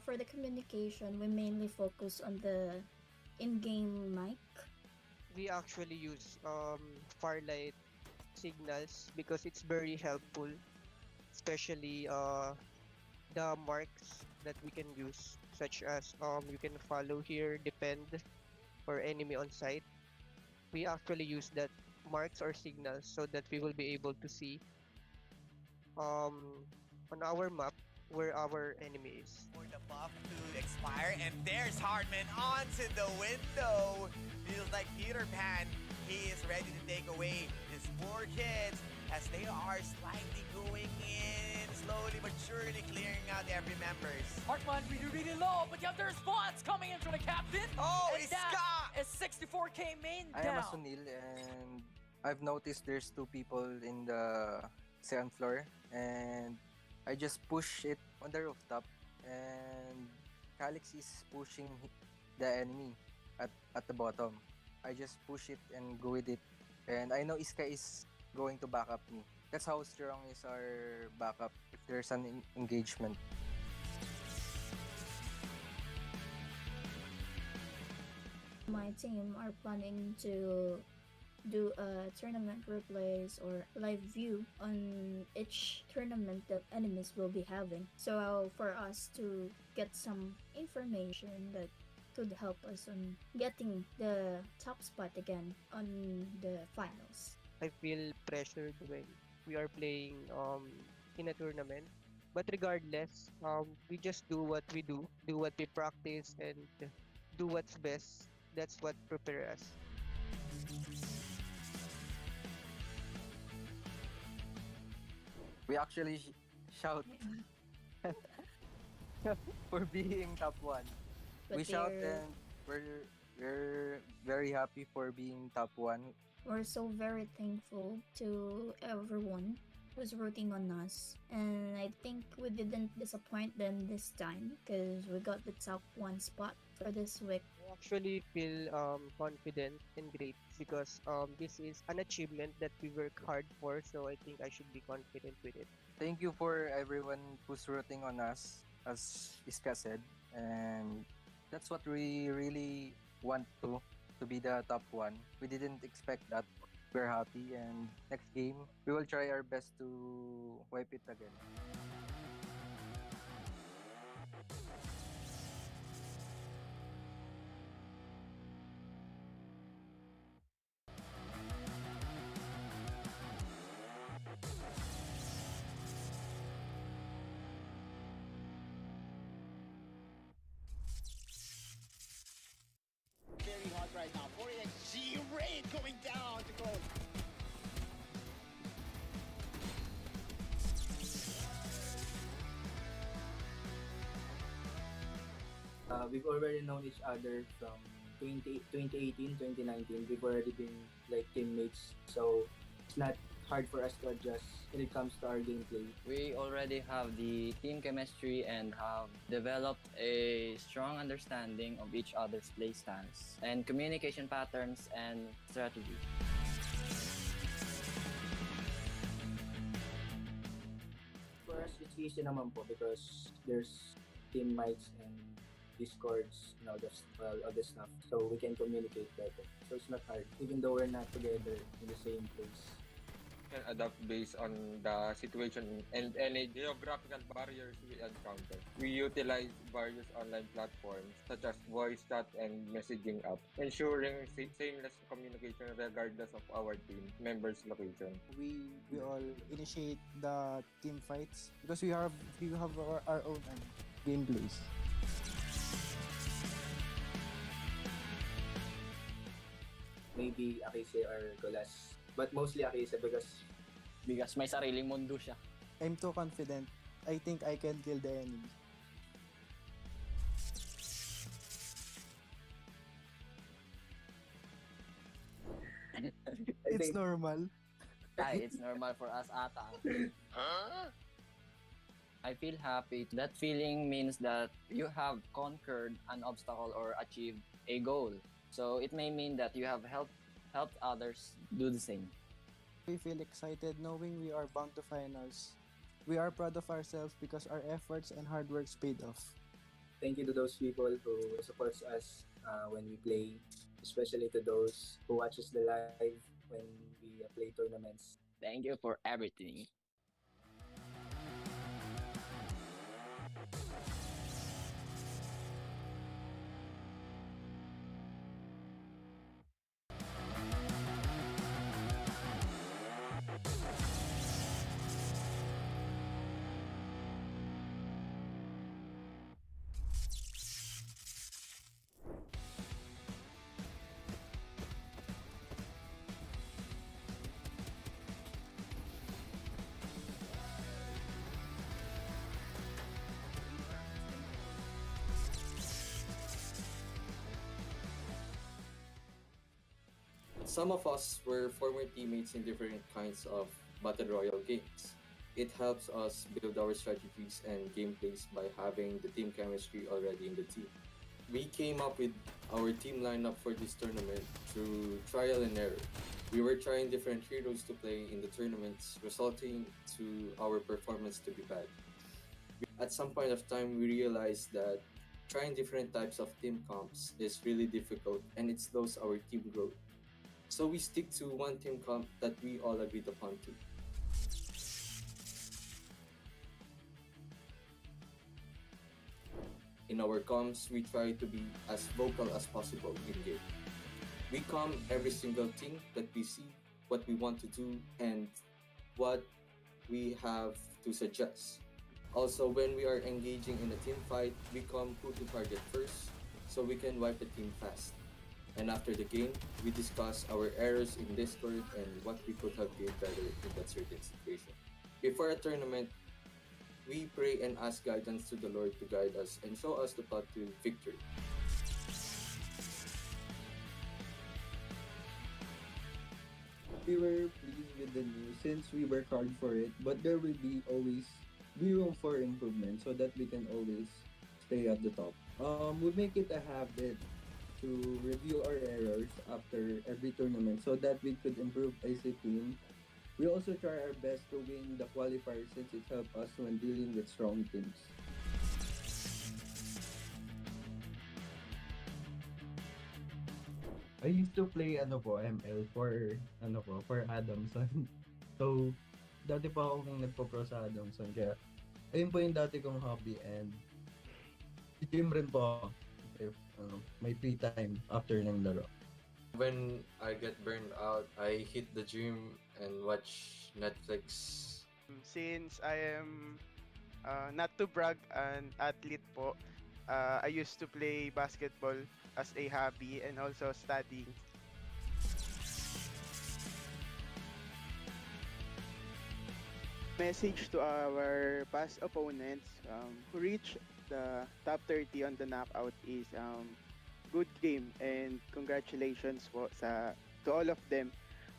For the communication, we mainly focus on the in-game mic. We actually use Farlight signals because it's very helpful, especially the marks that we can use, such as you can follow here, defend, or enemy on site. We actually use that marks or signals so that we will be able to see on our map where our enemy is. For the buff to expire, and there's Hardman onto the window. Feels like Peter Pan. He is ready to take away his 4 kids as they are slightly going in, slowly but surely clearing out every members. Hartman really low, but you have the response coming in from the captain. Oh, and it's that is 64k main I down. am a Sunil, and I've noticed there's 2 people in the second floor, and I just push it on the rooftop, and Calix is pushing the enemy at the bottom. I just push it and go with it, and I know Iska is going to back up me. That's how strong is our backup if there's an engagement. My team are planning to do a tournament replays or live view on each tournament that enemies will be having. So for us to get some information that could help us on getting the top spot again on the finals. I feel pressured when we are playing in a tournament. But regardless, we just do what we do what we practice, and do what's best. That's what prepares us. We actually shout for being top 1. But we shout they're- and we're very happy for being top 1. We're so very thankful to everyone who's rooting on us, and I think we didn't disappoint them this time because we got the top 1 spot for this week. I actually feel confident and great because this is an achievement that we work hard for, so I think I should be confident with it. Thank you for everyone who's rooting on us, as Iska said, and that's what we really want to be the top 1. We didn't expect that. We're happy, and next game we will try our best to wipe it again. Very hot right now. 4XG Raid going down to gold. We've already known each other from 2018, 2019. We've already been like teammates, so it's not hard for us to adjust when it comes to our gameplay. We already have the team chemistry and have developed a strong understanding of each other's play styles and communication patterns and strategy. us, it's easy naman po because there's team mics and discords and all the stuff, so we can communicate better. So it's not hard, even though we're not together in the same place. Can adapt based on the situation and any geographical barriers we encounter. We utilize various online platforms such as voice chat and messaging app, ensuring seamless communication regardless of our team members' location. We all initiate the team fights because we have our own gameplays. Maybe Akise or Colas, but mostly Akise because may sariling mundo siya. I'm too confident. I think I can kill the enemy. It's normal. It's normal for us ata. I feel happy. That feeling means that you have conquered an obstacle or achieved a goal. So it may mean that you have helped others do the same. We feel excited knowing we are bound to finals. We are proud of ourselves because our efforts and hard work paid off. thank you to those people who supports us when we play, especially to those who watches the live when we play tournaments. Thank you for everything. Some of us were former teammates in different kinds of Battle Royale games. It helps us build our strategies and gameplays by having the team chemistry already in the team. We came up with our team lineup for this tournament through trial and error. We were trying different heroes to play in the tournaments, resulting to our performance to be bad. At some point of time, we realized that trying different types of team comps is really difficult and it slows our team growth. So we stick to one team comp that we all agreed upon to. In our comms, we try to be as vocal as possible in-game. We comm every single thing that we see, what we want to do, and what we have to suggest. Also, when we are engaging in a team fight, we comm who to target first so we can wipe the team fast. And after the game, we discuss our errors in Discord and what we could have done better in that certain situation. Before a tournament, we pray and ask guidance to the Lord to guide us and show us the path to victory. We were pleased with the news since we work hard for it, but there will always be room for improvement so that we can always stay at the top. We make it a habit to review our errors after every tournament so that we could improve as a team. We also try our best to win the qualifier since it helps us when dealing with strong teams. I used to play ML for Adamson. So dati pa akong nagpo-pro sa Adamson kaya ayun po yung dati kong hobby and gym rin po ako if may free time after ng laro. When I get burned out, I hit the gym and watch Netflix. Since I am not to brag an athlete po, I used to play basketball as a hobby and also studying. Message to our past opponents who reached the top 30 on the knockout is good game and congratulations po to all of them.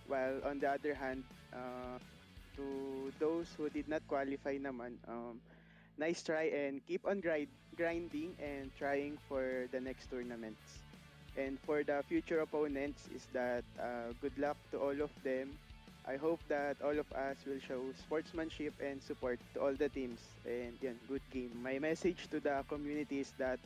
While on the other hand, to those who did not qualify naman, nice try and keep on grinding and trying for the next tournaments. And for the future opponents is that good luck to all of them. I hope that all of us will show sportsmanship and support to all the teams. And yun, good game. My message to the community is that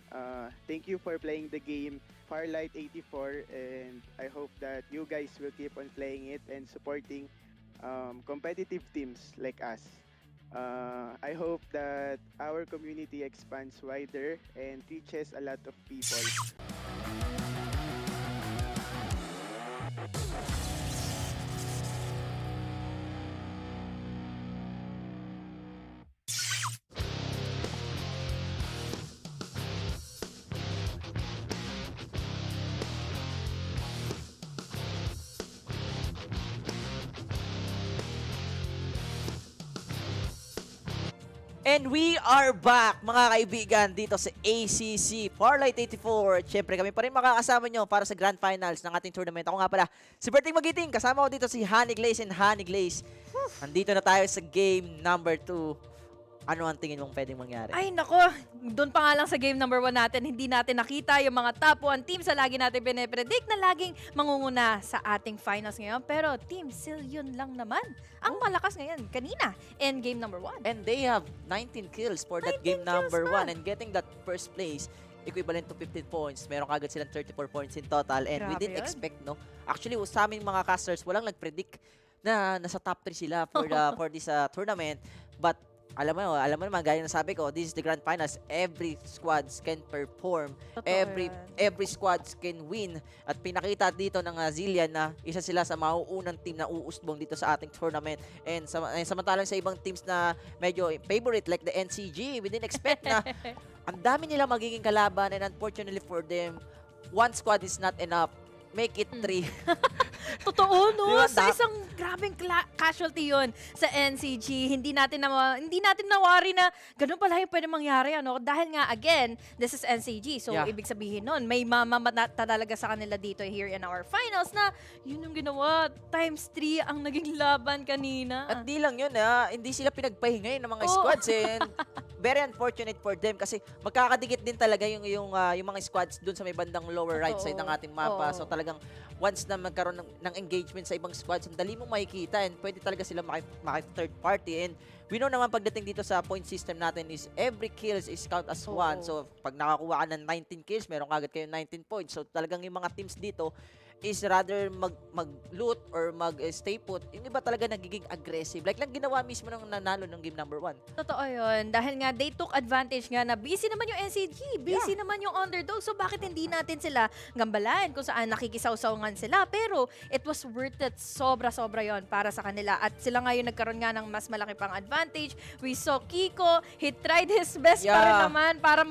thank you for playing the game Farlight 84, and I hope that you guys will keep on playing it and supporting competitive teams like us. I hope that our community expands wider and reaches a lot of people. And we are back, mga kaibigan, dito sa ACC Farlight 84. Siyempre, kami pa rin makakasama nyo para sa Grand Finals ng ating tournament. Ako nga pala, si Berting Magiting. Kasama ko dito si Honey Glaze and Honey Glaze. Nandito na tayo sa game number 2. Ano ang tingin mong pwedeng mangyari? Ay, nako. Doon pa nga lang sa game number 1 natin, hindi natin nakita yung mga top 1 teams na lagi natin pinipredict na laging mangunguna sa ating finals ngayon. Pero Team Zillion lang naman ang malakas ngayon kanina in game number 1. And they have 19 kills for that game number 1. And getting that first place, equivalent to 15 points. Meron kagad silang 34 points in total. And we didn't expect, no? Actually, sa aming mga casters, walang nag-predict na nasa top 3 sila for this tournament. But alam mo naman, gaya na sabi ko, this is the Grand Finals. Every squads can perform. Every squads can win. At pinakita dito ng Zillion na isa sila sa mauunang team na uusbong dito sa ating tournament. And samantalang sa ibang teams na medyo favorite like the NCG, we didn't expect na ang dami nila magiging kalaban, and unfortunately for them, one squad is not enough. Make it 3. Totoo, no? Diba, Sa isang grabing casualty yon sa NCG. Hindi natin nawari na ganun pala yung pwede mangyari. Ano? Dahil nga, again, this is NCG. So, ibig sabihin nun, may mamamata talaga sa kanila dito here in our finals na yun yung ginawa. Times 3 ang naging laban kanina. At di lang yun, hindi sila pinagpahingay ng mga squads. And very unfortunate for them kasi magkakadikit din talaga yung mga squads dun sa may bandang lower right side ng ating mapa. So, talagang once na magkaroon ng engagement sa ibang squads, ang dali mong makikita and pwede talaga sila maki-third party. And we know naman pagdating ddito sa point system natin is every kills is count as 1. So pag nakakuha ka ng 19 kills, meron kagad kayo 19 points. So talagang yung mga teams dito is rather mag-loot or mag-stay put. Yung iba talaga nagiging aggressive. Like lang ginawa mismo ng nanalo ng game number 1. Totoo yun. Dahil nga, they took advantage nga na busy naman yung NCG. Busy naman yung underdog. So, bakit hindi natin sila gambalain kung saan nakikisawsawngan sila? Pero, it was worth it. Sobra-sobra yon para sa kanila. At sila ngayon nagkaroon nga ng mas malaki pang advantage. We saw Kiko. He tried his best pa rin naman para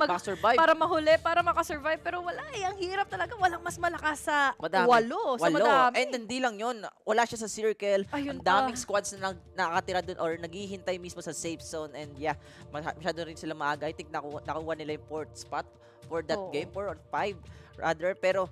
mahuli, para makasurvive. Pero wala eh. Ang hirap talaga. Walang mas malakas sa walo. And hindi lang yun. Wala siya sa circle. Ayun ang daming squads na nakakatira dun or naghihintay mismo sa safe zone. And yeah, masyado rin sila maaga. I think nakuha nila yung 4th spot for that game. 4 or 5 rather. Pero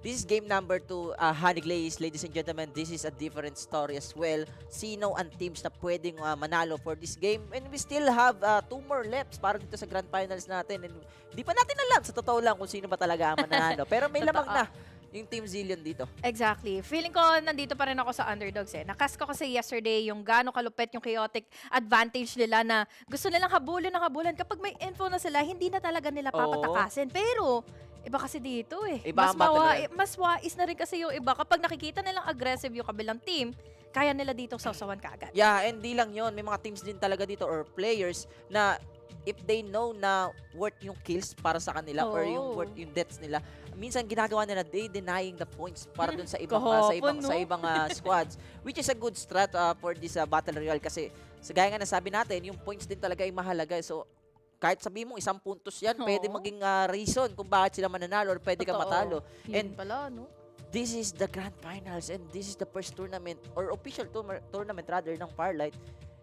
this is game number 2. Honey Glaze, ladies and gentlemen, this is a different story as well. Sino ang teams na pwedeng manalo for this game? And we still have 2 more laps para dito sa Grand Finals natin. And di pa natin alam sa totoo lang kung sino ba talaga ang manalo. Pero may lamang na yung Team Zillion dito. Exactly. Feeling ko nandito pa rin ako sa underdogs eh. Nakas ko kasi yesterday yung gaano kalupit yung chaotic advantage nila na gusto nilang habulin. Kapag may info na sila, hindi na talaga nila papatakasin. Pero, iba kasi dito eh. Mas wais na rin kasi yung iba. Kapag nakikita nilang aggressive yung kabilang team, kaya nila dito sawsawan kaagad. Yeah, and di lang yun. May mga teams din talaga dito or players na if they know na worth yung kills para sa kanila or yung worth yung deaths nila, minsan ginagawa nila they denying the points para dun sa ibang squads, which is a good strat for this battle royale kasi gaya nga nasabi natin, yung points din talaga ay mahalaga. So kahit sabi mo 1 puntos yan, pwede maging reason kung bakit sila mananalo or pwede ka matalo. And pala, no? This is the Grand Finals and this is the first tournament or official tournament rather ng Farlight.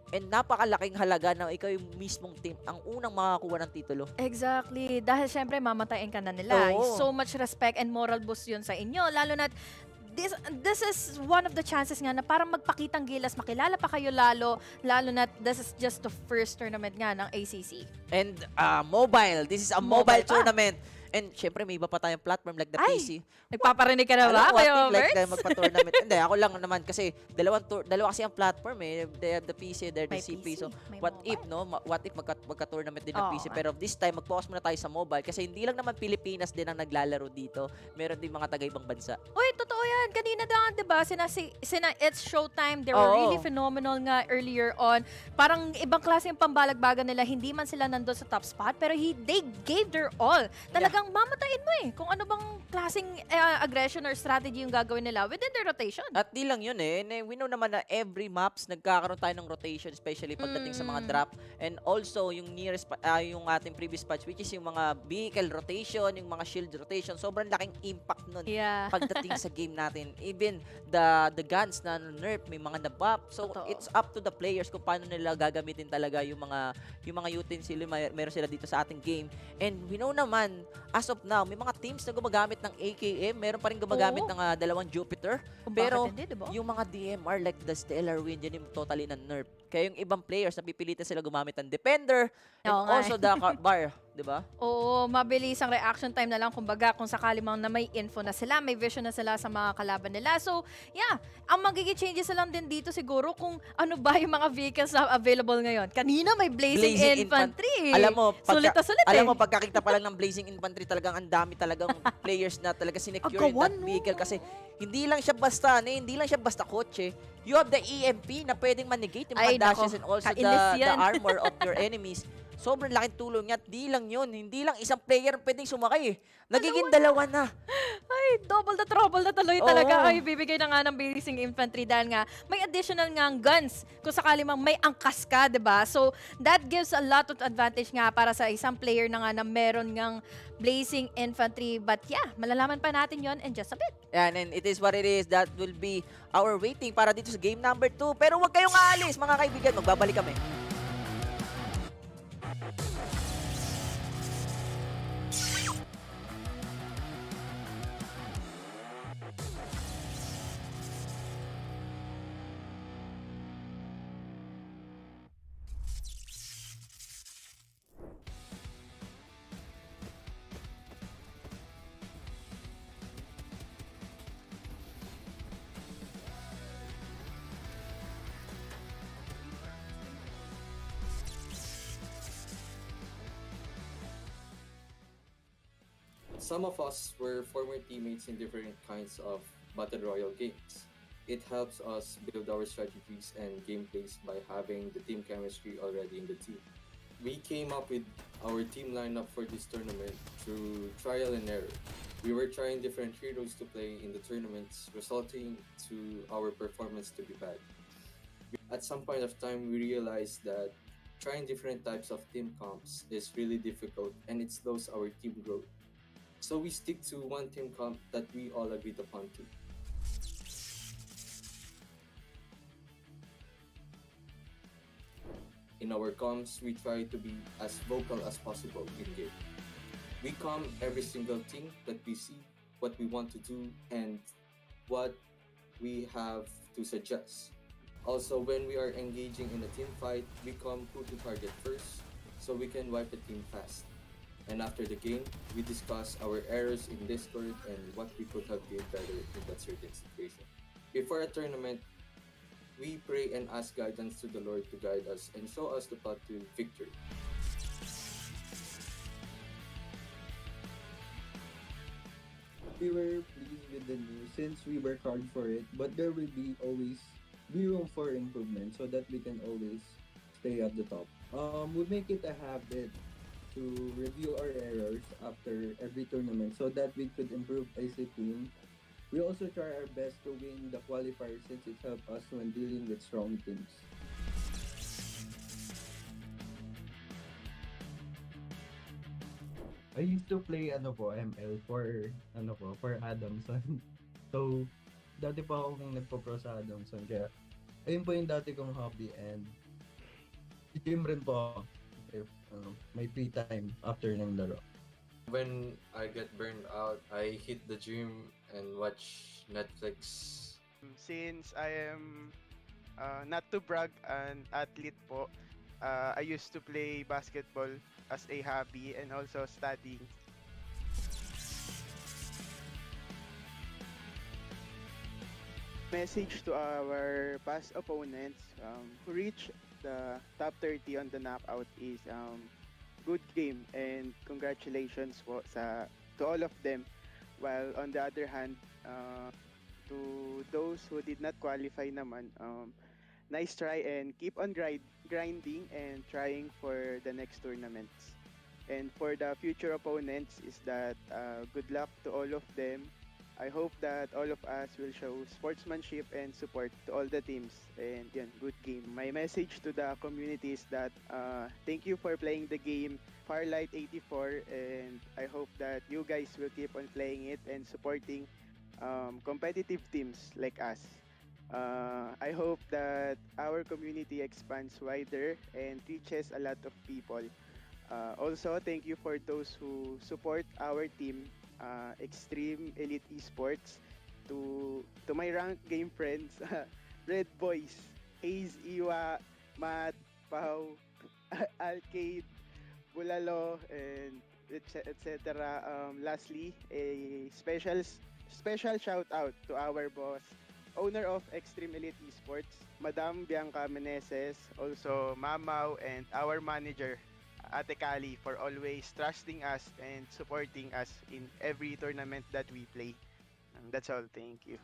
And napakalaking halaga na ikaw yung mismong team ang unang makakuha ng titulo. Exactly. Dahil syempre mamatayin ka na nila. So much respect and moral boost yun sa inyo. Lalo na this is one of the chances nga na parang magpakitang gilas, makilala pa kayo lalo na this is just the first tournament nga ng ACC. And mobile. This is a mobile tournament. And syempre, may iba pa tayong platform like the Ay! PC. Nagpaparinig ka na Alam ba, mo, what Kuya if like Roberts? magpa-tournament? Hindi, ako lang naman kasi dalawa kasi ang platform eh. They have the PC, they're the May CP. PC, So, may what mobile. if, no? What if magka-tournament din ng Oo PC? nga. Pero this time, mag-focus muna tayo sa mobile kasi hindi lang naman Pilipinas din ang naglalaro dito. Meron din mga taga-ibang bansa. Uy, totoo yan. Kanina daw, di ba, sina It's Showtime, they were Oo. really phenomenal nga earlier on. Parang ibang klase yung pambalagbagan nila. Hindi man sila nandun sa top spot, pero they gave their all. Talagang mamatayin mo eh. Kung ano bang klaseng aggression or strategy yung gagawin nila within their rotation. At di lang yun eh. And we know naman na every maps, nagkakaroon tayo ng rotation, especially pagdating sa mga drop. And also, yung nearest, yung ating previous patch, which is yung mga vehicle rotation, yung mga shield rotation. Sobrang laking impact nun pagdating sa game natin. Even the guns na nerf, may mga na-buff. So, it's up to the players kung paano nila gagamitin talaga yung mga utensil, meron sila dito sa ating game. And we know naman, as of now, may mga teams na gumagamit ng AKM, meron pa rin gumagamit ng dalawang Jupiter. Pero hindi, diba? yung mga DMR like the Stellar Wind, yan yung totally na nerf. Kaya yung ibang players, napipilitan sila gumamit ng Defender and Oo nga. also the bar, di ba? Oo, mabilis ang reaction time na lang. Kumbaga, kung sakali mang na may info na sila, may vision na sila sa mga kalaban nila. So, yeah, ang magiging changes na lang din dito siguro kung ano ba yung mga vehicles na available ngayon. Kanina may Blazing Infantry. Alam mo, sulit na sulit alam mo, pagkakita pa lang ng Blazing Infantry, talagang ang dami talagang players na talaga sinecure that vehicle kasi hindi lang siya basta, hindi lang siya basta kotse. You have the EMP na pwedeng manegate yung mga dashes and also the armor of your enemies. Sobrang laking tulong niya. Di lang yun. Hindi lang isang player pwedeng sumakay eh. Nagiging dalawa na. Ay, double the trouble na tuloy talaga. Ay, bibigay na nga ng Blazing Infantry dahil nga may additional nga guns kung sakali mang may angkas ka, diba? So, that gives a lot of advantage nga para sa isang player na nga na meron ngang Blazing Infantry. But yeah, malalaman pa natin yon in just a bit. Yan, and it is what it is. That will be our waiting para dito sa game number 2. Pero huwag kayong aalis, mga kaibigan. Magbabalik kami. Some of us were former teammates in different kinds of battle royale games. It helps us build our strategies and gameplays by having the team chemistry already in the team. We came up with our team lineup for this tournament through trial and error. We were trying different heroes to play in the tournaments, resulting to our performance to be bad. At some point of time, we realized that trying different types of team comps is really difficult and it slows our team growth. So we stick to one team comp that we all agreed upon to. In our comms, we try to be as vocal as possible in game. We comm every single thing that we see, what we want to do, and what we have to suggest. Also, when we are engaging in a team fight, we comm who to target first, so we can wipe the team fast. And after the game, we discuss our errors in Discord and what we could have done better in that certain situation. Before a tournament, we pray and ask guidance to the Lord to guide us and show us the path to victory. We were pleased with the news since we work hard for it, but there will always be room for improvement so that we can always stay at the top. We make it a habit to review our errors after every tournament so that we could improve as a team. We also try our best to win the qualifier since it helps us when dealing with strong teams. I used to play ML for Adamson. So dati pa akong nagpo-pro sa Adamson kaya ayun po yung dati kong hobby and gym rin po ako. If may free time after ng laro. When I get burned out, I hit the gym and watch Netflix. Since I am not to brag an athlete po, I used to play basketball as a hobby and also studying. Message to our past opponents who reached the top 30 on the knockout is good game and congratulations po to all of them. While on the other hand, to those who did not qualify naman, nice try and keep on grinding and trying for the next tournaments. And for the future opponents is that good luck to all of them. I hope that all of us will show sportsmanship and support to all the teams. And yun, good game. My message to the community is that thank you for playing the game Farlight 84, and I hope that you guys will keep on playing it and supporting competitive teams like us. I hope that our community expands wider and reaches a lot of people. Also, thank you for those who support our team, Extreme Elite Esports, to my rank game friends, Red Boys, Haze, Iwa, Matt, Pau, Alcade, Bulalo, and etc. Lastly, a special shout out to our boss, owner of Extreme Elite Esports, Madam Bianca Meneses, also Mamaw, and our manager, Ate Kali, for always trusting us and supporting us in every tournament that we play. That's all. Thank you.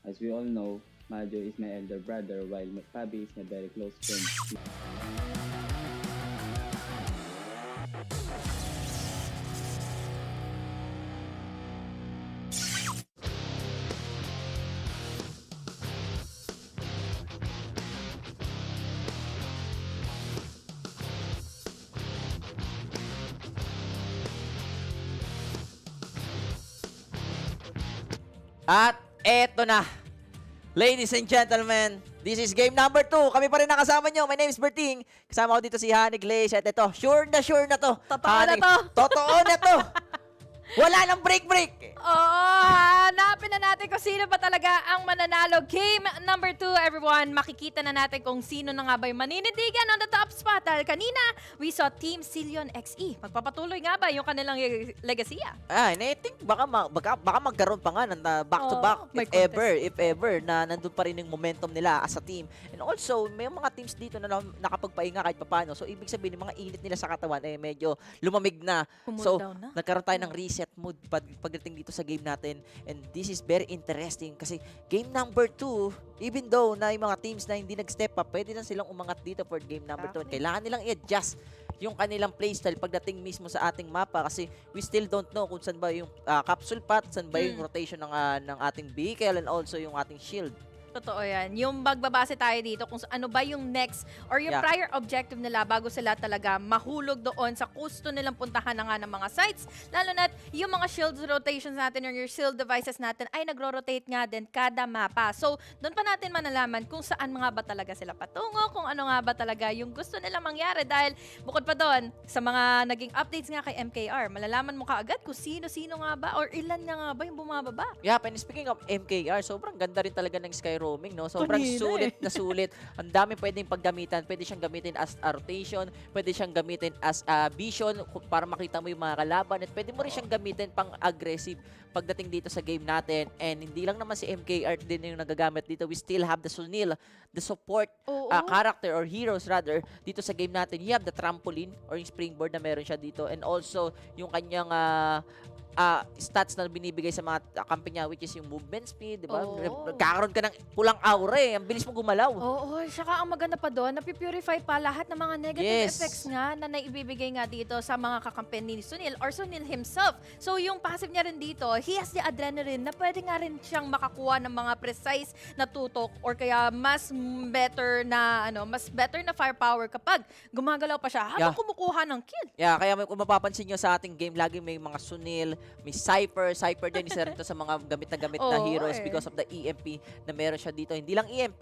As we all know, Majo is my elder brother while Fabi is my very close friend. At eto na. Ladies and gentlemen, this is game number 2. Kami pa rin nakasama nyo. My name is Berting. Kasama ko dito si Hanig Leish. At ito, sure na to. Totoo na to. Totoo na to. Wala nang break. Oo, hanapin na natin kung sino pa talaga ang mananalo. Game number 2, everyone. Makikita na natin kung sino na nga ba yung maninindigan on the top spot. Dahil kanina, we saw Team Sillion XE. Magpapatuloy nga ba yung kanilang legacia? And I think baka magkaroon pa nga ng back-to-back if ever na nandun pa rin yung momentum nila as a team. And also, may mga teams dito na nakapagpahinga kahit papano. So, ibig sabihin, yung mga init nila sa katawan, medyo lumamig na. So, nagkaroon tayo ng reset mood pagdating dito sa game natin. And this is very interesting kasi game number 2, even though na yung mga teams na hindi nag-step up, pwede na silang umangat dito for game number 2. Kailangan nilang i-adjust yung kanilang playstyle pagdating mismo sa ating mapa kasi we still don't know kung saan ba yung capsule path, saan ba yung rotation ng ating vehicle and also yung ating shield. Totoo yan. Yung magbabase tayo dito kung ano ba yung next or yung prior objective nila bago sila talaga mahulog doon sa gusto nilang puntahan na nga ng mga sites. Lalo na yung mga shield rotations natin or your shield devices natin ay nagro-rotate nga din kada mapa. So, doon pa natin manalaman kung saan nga ba talaga sila patungo, kung ano nga ba talaga yung gusto nila mangyari. Dahil bukod pa doon, sa mga naging updates nga kay MKR, malalaman mo kaagad kung sino-sino nga ba or ilan nga ba yung bumababa. Yeah, and speaking of MKR, sobrang ganda rin talaga ng Sky Roaming, no? Sobrang sulit na sulit. Ang dami pwedeng paggamitan. Pwede siyang gamitin as a rotation, pwede siyang gamitin as a vision para makita mo yung mga kalaban, at pwede mo rin siyang gamitin pang aggressive pagdating dito sa game natin. And hindi lang naman si MKR din yung nagagamit dito. We still have the Sunil, the support character or heroes rather dito sa game natin. You have the trampoline or yung springboard na meron siya dito, and also yung kanyang stats na binibigay sa mga kampi niya, which is yung movement speed, di ba? Kakaroon ka ng pulang aura Ang bilis mo gumalaw. Oo, saka ang maganda pa doon, napipurify pa lahat ng mga negative effects nga na naibibigay nga dito sa mga kakampi ni Sunil or Sunil himself. So yung passive niya rin dito, he has the adrenaline na pwede nga rin siyang makakuha ng mga precise na tutok or kaya mas better na firepower kapag gumagalaw pa siya habang kumukuha ng kill. Yeah, kaya kung mapapansin nyo sa ating game, lagi may mga Sunil, may Cypher din, isa rin to sa mga gamit na heroes because of the EMP na meron siya dito. Hindi lang EMP,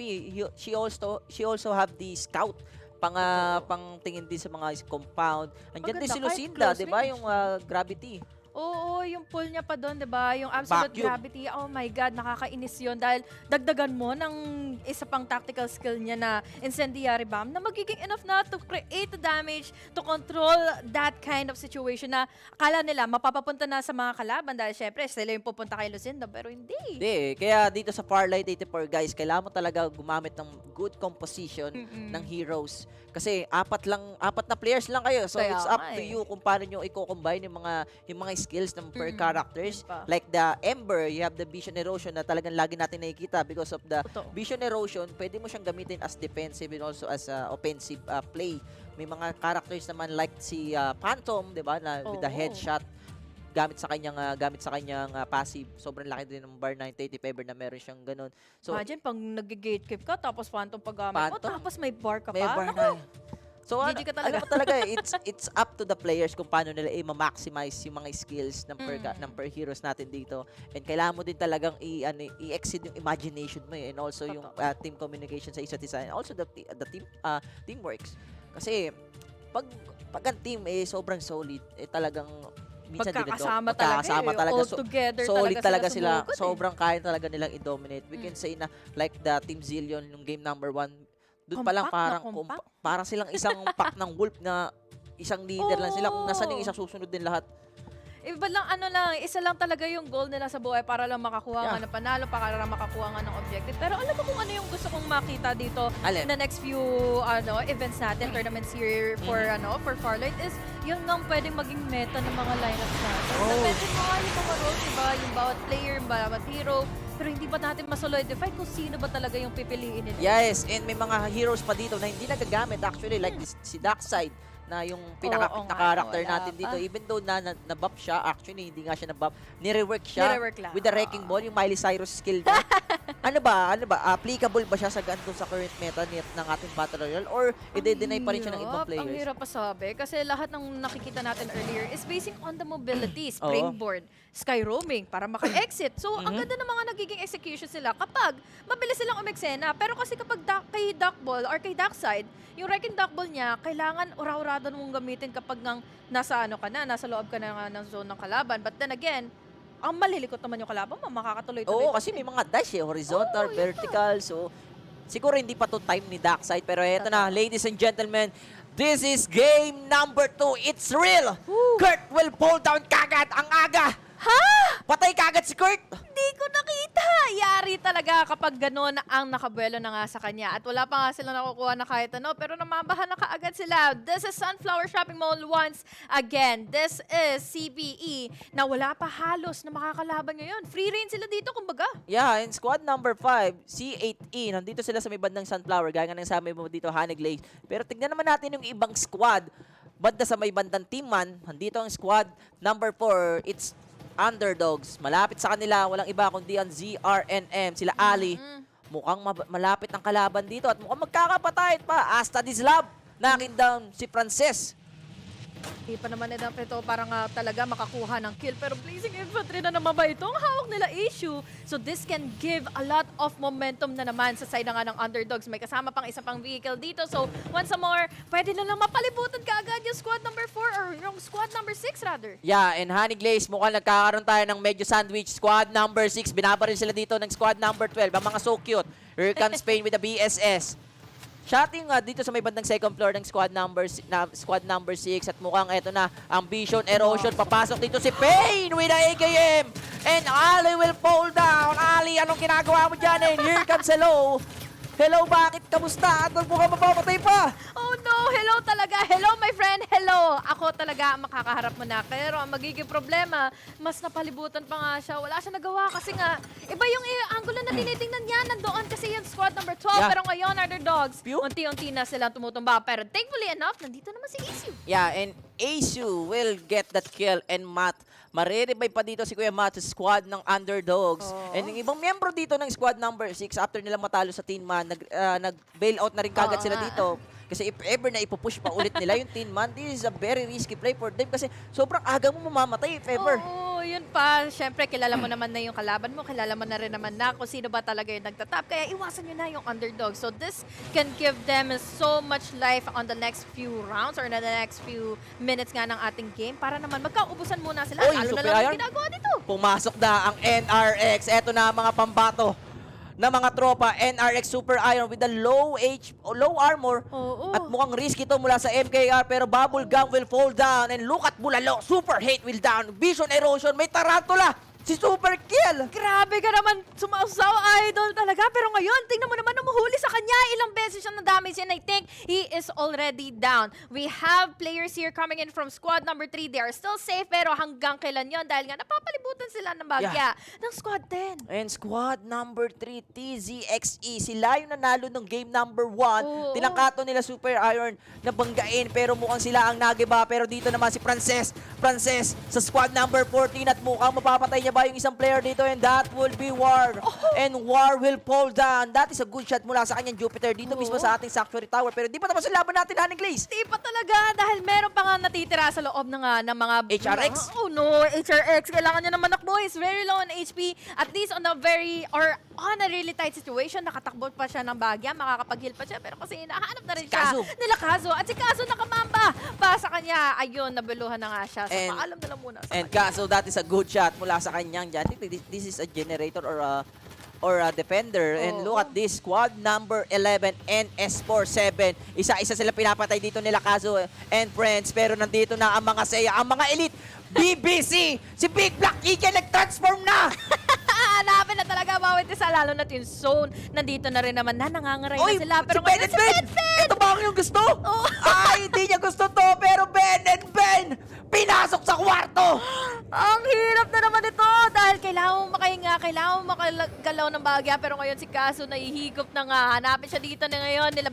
she also have the Scout pang tingin din sa mga compound. Andiyan din si Lucinda, 'di ba? Yung Gravity. Oo, yung pull niya pa doon, 'di ba? Yung absolute gravity. Oh my god, nakakainis 'yon dahil dagdagan mo ng isa pang tactical skill niya na incendiary bomb na magiging enough na to create the damage to control that kind of situation na akala nila mapapapunta na sa mga kalaban dahil syempre sila yung pupunta kay Lucinda pero hindi. Hindi, kaya dito sa Farlight 84 guys, kailangan mo talaga gumamit ng good composition ng heroes. Kasi apat na players lang kayo. So it's up to you kung paano nyo i-combine yung mga skills ng per characters. Like the Ember, you have the Vision Erosion na talagang lagi natin nakikita because of the Vision Erosion, pwede mo siyang gamitin as defensive and also as offensive play. May mga characters naman like si Phantom, 'di ba, na with the headshot gamit sa kanyang passive. Sobrang laki din ng bar 90 if ever na meron siyang ganun. So imagine pag nag-gatekeep ka tapos Phantom paggamit mo tapos may bar ka pa. May bar na. So alam mo talaga it's up to the players kung paano nila i-maximize yung mga skills ng per heroes natin dito. And kailangan mo din talagang i-exceed yung imagination mo and also yung team communication sa isa't isa and also the teamworks. Kasi pag ang team sobrang solid, talagang minsan magkakasama talaga all together solid talaga sila. Sumugod, sobrang kaya talaga nilang i-dominate. We can say na like the Team Zillion yung game number 1, doon pa lang parang silang isang pack ng wolf na isang leader lang sila. Kung nasan yung isang susunod din lahat. Iba lang, isa lang talaga yung goal nila sa buhay para lang makakuha nga ng panalo, para lang makakuha nga ng objective. Pero alam mo kung ano yung gusto kong makita dito in the next few events natin, tournaments here for Farlight is yung nga pwedeng maging meta ng mga lineups natin. Depende mo nga yung mga roles, diba? Yung bawat player, yung bawat hero, pero hindi ba natin masolidify kung sino ba talaga yung pipiliin nila? Yes, and may mga heroes pa dito na hindi nagagamit actually like si Darkseid na yung pinaka-character natin dito. Even though na-buff siya, actually hindi nga siya na-buff. Ni-rework siya with the Wrecking Ball, yung Miley Cyrus skill niya. Ano ba? Applicable ba siya sa current meta ng ating Battle Royale or i-deny pa rin siya ng ibang players? Ang hirap pasabi kasi lahat ng nakikita natin earlier is basing on the mobility, springboard, sky roaming para maka-exit. So, ang ganda ng mga nagiging execution sila kapag mabilis silang umeksena. Pero kasi kapag kay Duckball or kay Darkseid, yung Wrecking Duckball niya, kailangan ura-urada mong gamitin kapag nasa loob ka na ng zone ng kalaban. But then again, ang malilikot naman yung kalaban mo, makakatuloy-tuloy. Oo, kasi may mga dash horizontal, vertical. So, siguro hindi pa to time ni Darkseid. Pero eto na, ladies and gentlemen, this is game number 2. It's real! Kurt will pull down kagad ang aga! Ha? Patay kagad si Kurt! Hindi ko nakita! Yari talaga kapag gano'n ang nakabuelo na nga sa kanya. At wala pa nga sila nakukuha na kahit ano, pero namabahan na kaagad sila. This is Sunflower Shopping Mall once again. This is CBE na wala pa halos na makakalaban ngayon. Free reign sila dito, kumbaga. Yeah, in squad number 5, C8E, nandito sila sa may bandang Sunflower, gaya ng sabi mo dito, Honeyglade. Pero tignan naman natin yung ibang squad. Banda sa may bandang Teamman, nandito ang squad number 4, it's Underdogs. Malapit sa kanila, walang iba kundi ang ZRNM, sila Ali. Mukhang malapit ang kalaban dito at mukhang magkakapatay pa. Asta Dislab, nakin down si Frances. Hindi pa naman enough ito para nga talaga makakuha ng kill. Pero Blazing Infantry na naman ba itong hawak nila issue? So this can give a lot of momentum na naman sa side nga ng Underdogs. May kasama pang isa pang vehicle dito. So once more, pwede na lang mapalibutan kaagad yung squad number 4 or yung squad number 6 rather. Yeah, and Honey Glaze, mukhang nagkakaroon tayo ng medyo sandwich. Squad number 6, binabaril sila dito ng squad number 12. Ang mga so cute. Here comes Spain with the BSS. Shotting dito sa may bandang second floor ng squad number 6 at mukhang eto na ang Vision Erosion. Papasok dito si Pain with the AKM and Ali will fall down. Ali, anong ginagawa mo dyan? And here comes Hello. Hello, bakit? Kamusta? At mukhang mapamatay pa. Oh no, hello talaga. Hello my friend. friend, hello! Ako talaga ang makakaharap mo na. Pero ang magiging problema, mas napalibutan pa nga siya. Wala siya nagawa kasi nga, iba yung angulo na tinitingnan niya. Nandoon kasi yung squad number 12. Yeah. Pero ngayon, Underdogs, unti-unti na silang tumutumba. Pero thankfully enough, nandito naman si Isu. Yeah, and Isu will get that kill and Matt. Marirevive pa dito si Kuya Matt sa squad ng Underdogs. And yung ibang miyembro dito ng squad number 6, after nilang matalo sa Teen Man, nag-bail out na rin kagad sila dito. Kasi if ever na ipupush pa ulit nila yung Teen Man, this is a very risky play for them kasi sobrang aga mo mamamatay if ever. Oo, yun pa. Siyempre, kilala mo naman na yung kalaban mo. Kilala mo na rin naman na kung sino ba talaga yung nagtatap. Kaya iwasan nyo na yung underdog. So this can give them so much life on the next few rounds or na the next few minutes nga ng ating game para naman magkaubusan muna sila. Oy, Lalo na Super lang Iron. yung ginagawa dito. Pumasok na ang NRX. Eto na ang mga pambato na mga tropa. NRX Super Iron with the low armor. At mukhang risky to mula sa MKR pero Bubble Gum will fall down. And look at Bulalo. Super Hate will down. Vision Erosion. May Tarantula. Si Super Kill. Grabe ka naman sumausaw, idol talaga. Pero ngayon, tingnan mo naman umuhuli sa kanya. Ilang beses siya na-damage and I think he is already down. We have players here coming in from squad number 3. They are still safe pero hanggang kailan yon dahil nga napapalibutan sila ng bagya ng squad 10. And squad number 3, TZXE. Sila yung nanalo ng game number 1. Tinangkato nila Super Iron na banggain pero mukhang sila ang nagiba. Pero dito naman si Frances sa squad number 14 at mukhang mapapatay niya ba yung isang player dito and that will be War. And War will fall down. That is a good shot mula sa kanyang Jupiter dito mismo sa ating Sanctuary Tower. Pero di pa tapos ang laban natin, Honey Glaze. Di pa talaga dahil meron pa nga natitira sa loob ng mga HRX? Oh no, HRX. Kailangan niya naman makbo. He's very low on HP. At least on a really tight situation. Nakatakbo pa siya ng bagya. Makakapag-heal pa siya. Pero kasi hinahanap na rin siya nila Kazo. At si Kazo nakamamba pa sa kanya. Ayun, nabeluhan na nga siya. So paalam na lang muna sa And kanya. Kazo, that is a good shot mula sa kanyang dyan. I think this is a generator or a defender. And look at this, squad number 11 and S47. Isa-isa sila pinapatay dito nila Kazo and friends. Pero nandito na ang mga Seiya, ang mga elite. BBC! Si Big Black Eagle nag-transform na! Hanapin na talaga bawat isa, lalo na yung zone. Nandito na rin naman na nangangaray na sila. Pero si Ben and Ben! Ito ba ang yung gusto? Ay, hindi niya gusto to. Pero Ben and Ben, pinasok sa kwarto! Ang hirap na naman ito dahil kailangan mo makahinga, kailangan mo makagalaw ng bagya. Pero ngayon si Kaso nahihigop na nga. Hanapin siya dito na ngayon nila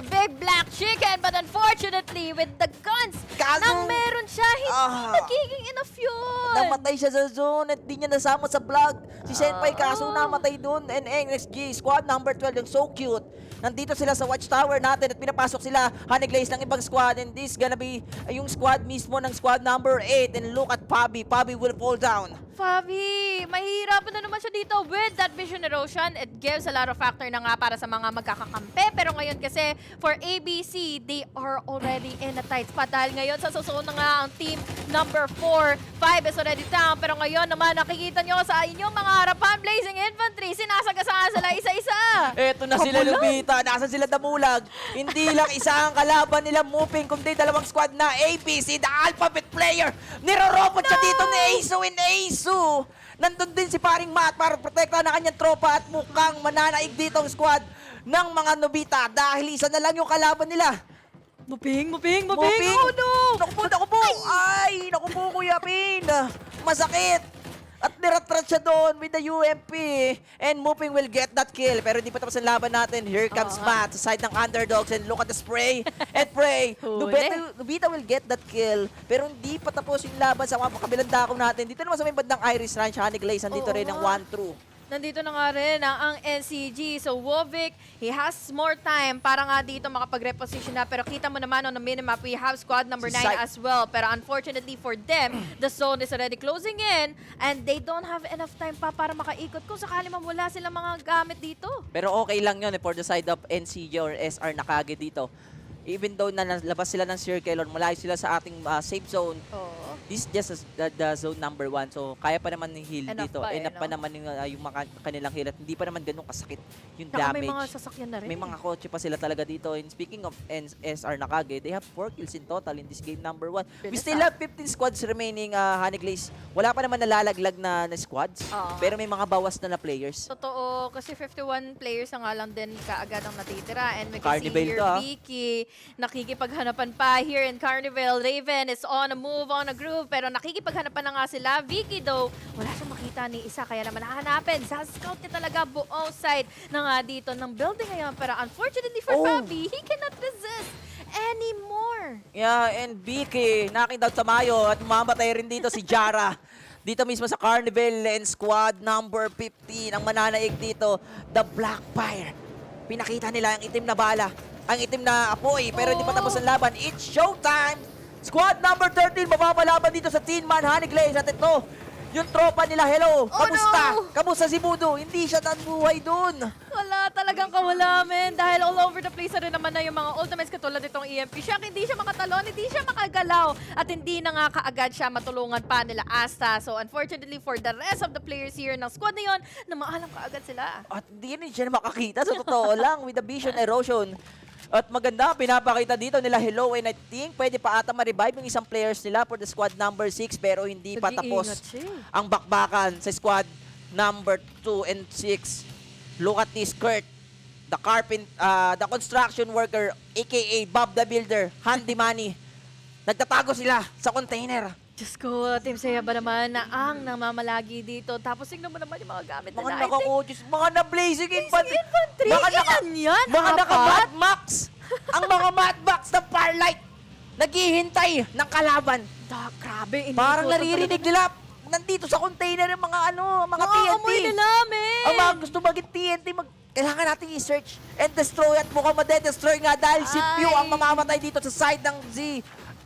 Big Black Chicken. But unfortunately, with the guns nang meron siya, hindi nagiging enough yun. Namatay siya sa zone at di niya nasama sa vlog. Si Senpai Kaso namatay dun. And NXG, squad number 12, yung so cute. Nandito sila sa watchtower natin at pinapasok sila Honey Glaze ng ibang squad. And this gonna be yung squad mismo ng squad number 8. And look at Fabi. Fabi will fall down. Fabi, mahihirapan na naman siya dito with that vision erosion. It gives a lot of factor na nga para sa mga magkakakampi. Pero ngayon kasi for ABC, they are already in a tight spot. Dahil ngayon sa susunod na nga ang team number 4. 5 is already down. Pero ngayon naman nakikita nyo sa inyong mga harapan, Blazing Infantry. Sinasagasaan sila isa-isa. Eto na sila Lubita. Nasaan sila damulag. Hindi lang isa ang kalaban nila moving, kundi dalawang squad na ABC, the alphabet player. Nirorobot siya dito ni Aso and Aso. Nandun din si paring Matt para protektahan ng kanyang tropa at mukhang mananaig dito ang squad ng mga Nobita dahil isa na lang yung kalaban nila. Muping! Oh no! Naku po! Ay! Naku po, Kuya Pin! Masakit! At niratrat siya doon with the UMP. And Muping will get that kill. Pero hindi pa tapos ang laban natin. Here comes Matt sa side ng underdogs. And look at the spray. And pray. Nobita will get that kill. Pero hindi pa tapos yung laban sa mga kabilang dako natin. Dito naman sa may bandang Iris Ranch, Honey Glaze. Nandito rin ang 1-through. Nandito na nga rin ang NCG. So, Wovic, he has more time para nga dito makapag-reposition na. Pero kita mo naman on the minimap, we have squad number 9 as well. Pero unfortunately for them, the zone is already closing in and they don't have enough time pa para makaikot kung sakali mawala silang mga gamit dito. Pero okay lang yun for the side of NCG or SR Nakage dito. Even though nalabas sila ng circle or malayo sila sa ating safe zone, this is just the zone number 1. So, kaya pa naman ng heal Enough dito. pa Enough pa no? naman yung kanilang heal at hindi pa naman ganun kasakit yung Saka damage. may mga sasakyan na rin. May mga kotse pa sila talaga dito. And speaking of SR Nakage, they have 4 kills in total in this game number 1. We still have 15 squads remaining, Honey Glaze. Wala pa naman nalalaglag na squads. Pero may mga bawas na players. Totoo, kasi 51 players na nga lang din kaagad ang natitira. And we can Carnival see here, to, Vicky, nakikipaghanapan pa here in Carnival. Raven is on a move, on a groove, pero nakikipaghanapan na nga sila. Vicky though, wala siyang makita ni isa, kaya naman hahanapin. Sa scout niya talaga buong side na nga dito ng building ngayon. Pero unfortunately for Fabi, he cannot resist anymore. Yeah, and Vicky, knocking down sa Mayo at mamatay rin dito si Jara. Dito mismo sa Carnival and squad number 15 ang mananaig dito, the Blackfire. Pinakita nila ang itim na bala, ang itim na apoy, pero hindi pa tapos ang laban. It's showtime! Squad number 13, mapapalaban dito sa Teen Man Honey Glaze. At ito, yung tropa nila, hello, kamusta? No! Kamusta si Budo? Hindi siya nabuhay dun. Wala talagang kawala, men. Dahil all over the place na rin naman na yung mga ultimates katulad itong EMP Shock. Hindi siya makatalon, hindi siya makagalaw. At hindi na nga kaagad siya matulungan pa nila Asta. So unfortunately for the rest of the players here ng squad na yun, na maalam kaagad sila. At hindi rin siya makakita sa totoo lang with the vision erosion. At maganda, pinapakita dito nila hello, and I think pwede pa ata ma-revive yung isang players nila for the squad number 6 pero hindi pa tapos ang bakbakan sa squad number 2 and 6. Look at this Kurt, the construction worker aka Bob the Builder, Handy Money. Nagtatago sila sa container. Diyos ko, Team Saya ba naman na ang namamalagi dito. Tapos tingnan mo naman yung mga gamit nila. Mga naka-coaches, mga na-blazing infantry. Yan, mga naka-Mad Max. Ang mga Mad Max na Farlight. Naghihintay ng kalaban. Grabe. Parang naririnig nila. Nandito sa container yung mga mga TNT. Amoy nila, men. Ang mga gusto maging TNT, kailangan natin i-search and destroy at mukhang madedestroy nga dahil si Pew ang mamamatay dito sa side ng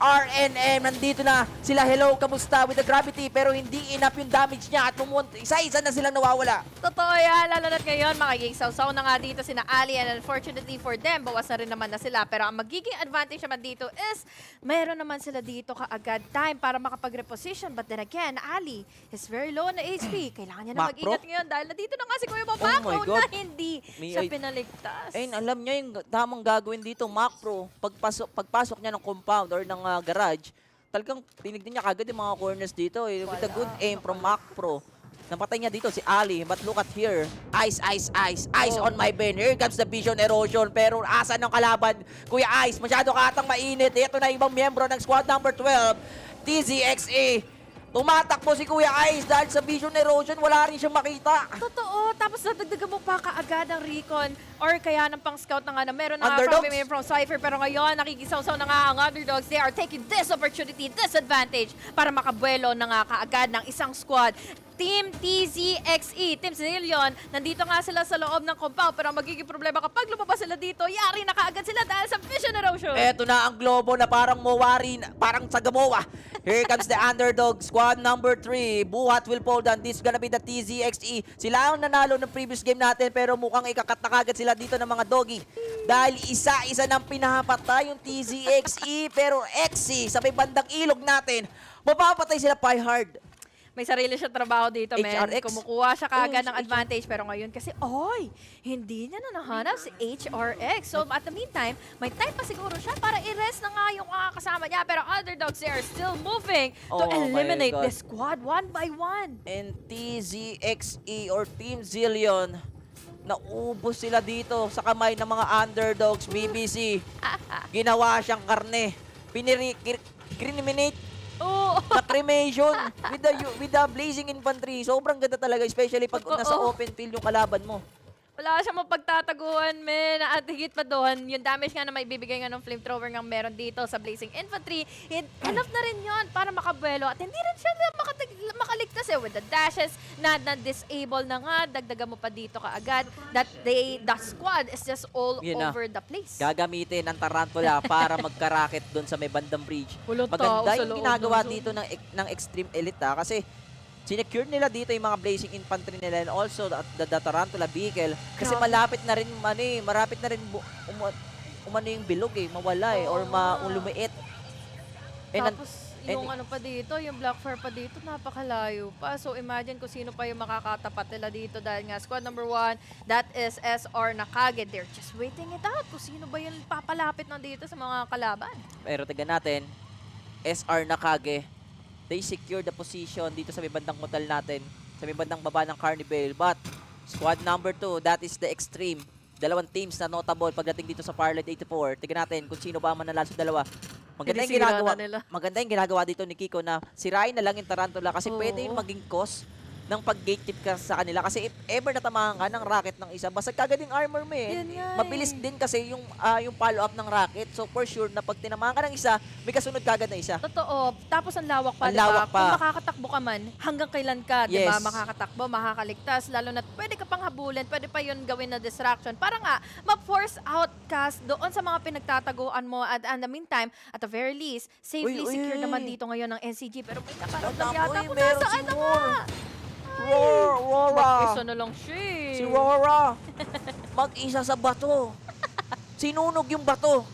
RNM. Nandito na sila, hello, kamusta with the gravity, pero hindi enough yung damage niya at isa-isa na silang nawawala. Totoo yan, lalo na't ngayon magiging sausaw na nga dito sina Ali, and unfortunately for them, bawas na rin naman na sila. Pero ang magiging advantage naman dito is mayroon naman sila dito kaagad time para makapag-reposition. But then again, Ali is very low na HP. Kailangan niya na mag-ingat ngayon dahil nandito na nga si Kuya Babako na hindi siya pinaligtas. Ayun, alam niya yung tamang gagawin dito, Macro. Pagpasok niya ng compound or ng garage, talagang tinignan niya kagad yung mga corners dito. With a good aim from Macro. Napatay niya dito si Ali. But look at here. Ice on my vein. Here comes the vision erosion. Pero asa ng kalaban? Kuya Ice, masyado ka atang mainit. Ito na ibang miyembro ng squad number 12. TZXA. Tumatakbo si Kuya Ice dahil sa vision erosion, wala rin siyang makita. Totoo. Tapos nadagdagan mo pa kaagad ang recon or kaya ng pang-scout na nga na meron na nga from Cypher. Pero ngayon, nakikisaw-saw na nga ang underdogs. They are taking this opportunity, this advantage para makabuelo na nga kaagad ng isang squad. Team TZXE, Team Zillion, nandito nga sila sa loob ng compound pero ang magiging problema kapag lumabas sila dito, yari na kaagad sila dahil sa vision erosion. Eto na ang globo na parang Mowarin, parang sa Gamoa. Here comes the underdog, squad number 3. Buhat will fall down. This is gonna be the TZXE. Sila ang nanalo ng previous game natin pero mukhang ikakat na kagad sila dito ng mga doggy. Dahil isa-isa nang pinapatay yung TZXE pero XE sa may bandang ilog natin, mapapatay sila by hard. May sarili siya trabaho dito, men. HRX. Kumukuha siya kaagad ng advantage. Pero ngayon kasi, hindi niya na nahanap si HRX. So, at the meantime, may time pa siguro siya para i-rest na nga yung kasama niya. Pero underdogs, they are still moving to eliminate this squad one by one. And TZXE or Team Zillion, naubos sila dito sa kamay ng mga underdogs. BBC, ginawa siyang karne. Criminate na cremation with the blazing infantry. Sobrang ganda talaga, especially pag nasa open field yung kalaban mo. Wala siya mapagtataguan, men. At higit pa doon, yung damage nga na may bibigay nga ng flamethrower nga meron dito sa Blazing Infantry, enough na rin yon para makabuelo. At hindi rin siya makaligtas with the dashes na disable na nga. Dagdagan mo pa dito kaagad that the squad is just all over the place. Gagamitin ang tarantula para magka-rocket doon sa may bandang bridge. Maganda yung ginagawa dito ng Extreme Elite kasi sinecure nila dito yung mga blazing infantry nila and also the tarantula vehicle kasi malapit na rin umano yung bilog mawala or lumiit. Tapos yung ano pa dito, yung Blackfire pa dito, napakalayo pa. So imagine kung sino pa yung makakatapat nila dito dahil nga squad number 1, that is SR Nakage. They're just waiting it out kung sino ba yung papalapit na dito sa mga kalaban. Pero tignan natin, SR Nakage, they secured the position dito sa may bandang motel natin, sa may bandang baba ng Carnival. But squad number 2, that is the Extreme. Dalawang teams na notable pagdating dito sa Farlight 84. Tignan natin kung sino ba ang mananalo sa dalawa. Maganda yung ginagawa dito ni Kiko na sirain na lang yung Tarantula kasi pwede yung maging cause ng pag-gatekeep ka sa kanila. Kasi if ever natamaan ka ng rocket ng isa, basag kagad yung armor mo eh. Mabilis din kasi yung follow-up ng rocket. So for sure na pag tinamaan ka ng isa, may kasunod kagad na isa. Totoo. Tapos ang lawak pa, Ang lawak pa. Kung makakatakbo ka man, hanggang kailan ka, di ba? Yes. Makakatakbo, makakaligtas. Lalo na pwede ka pang habulin, pwede pa yun gawin na distraction. Para nga, mag-force outcast doon sa mga pinagtataguan mo. At in the meantime, at the very least, safely secure naman dito ngayon ng NCG. Pero may nakaramdam yata kung nasaan na nga. Rora! Mag-isa na lang siya eh. Si Rora! Mag-isa sa bato. Sinunog yung bato.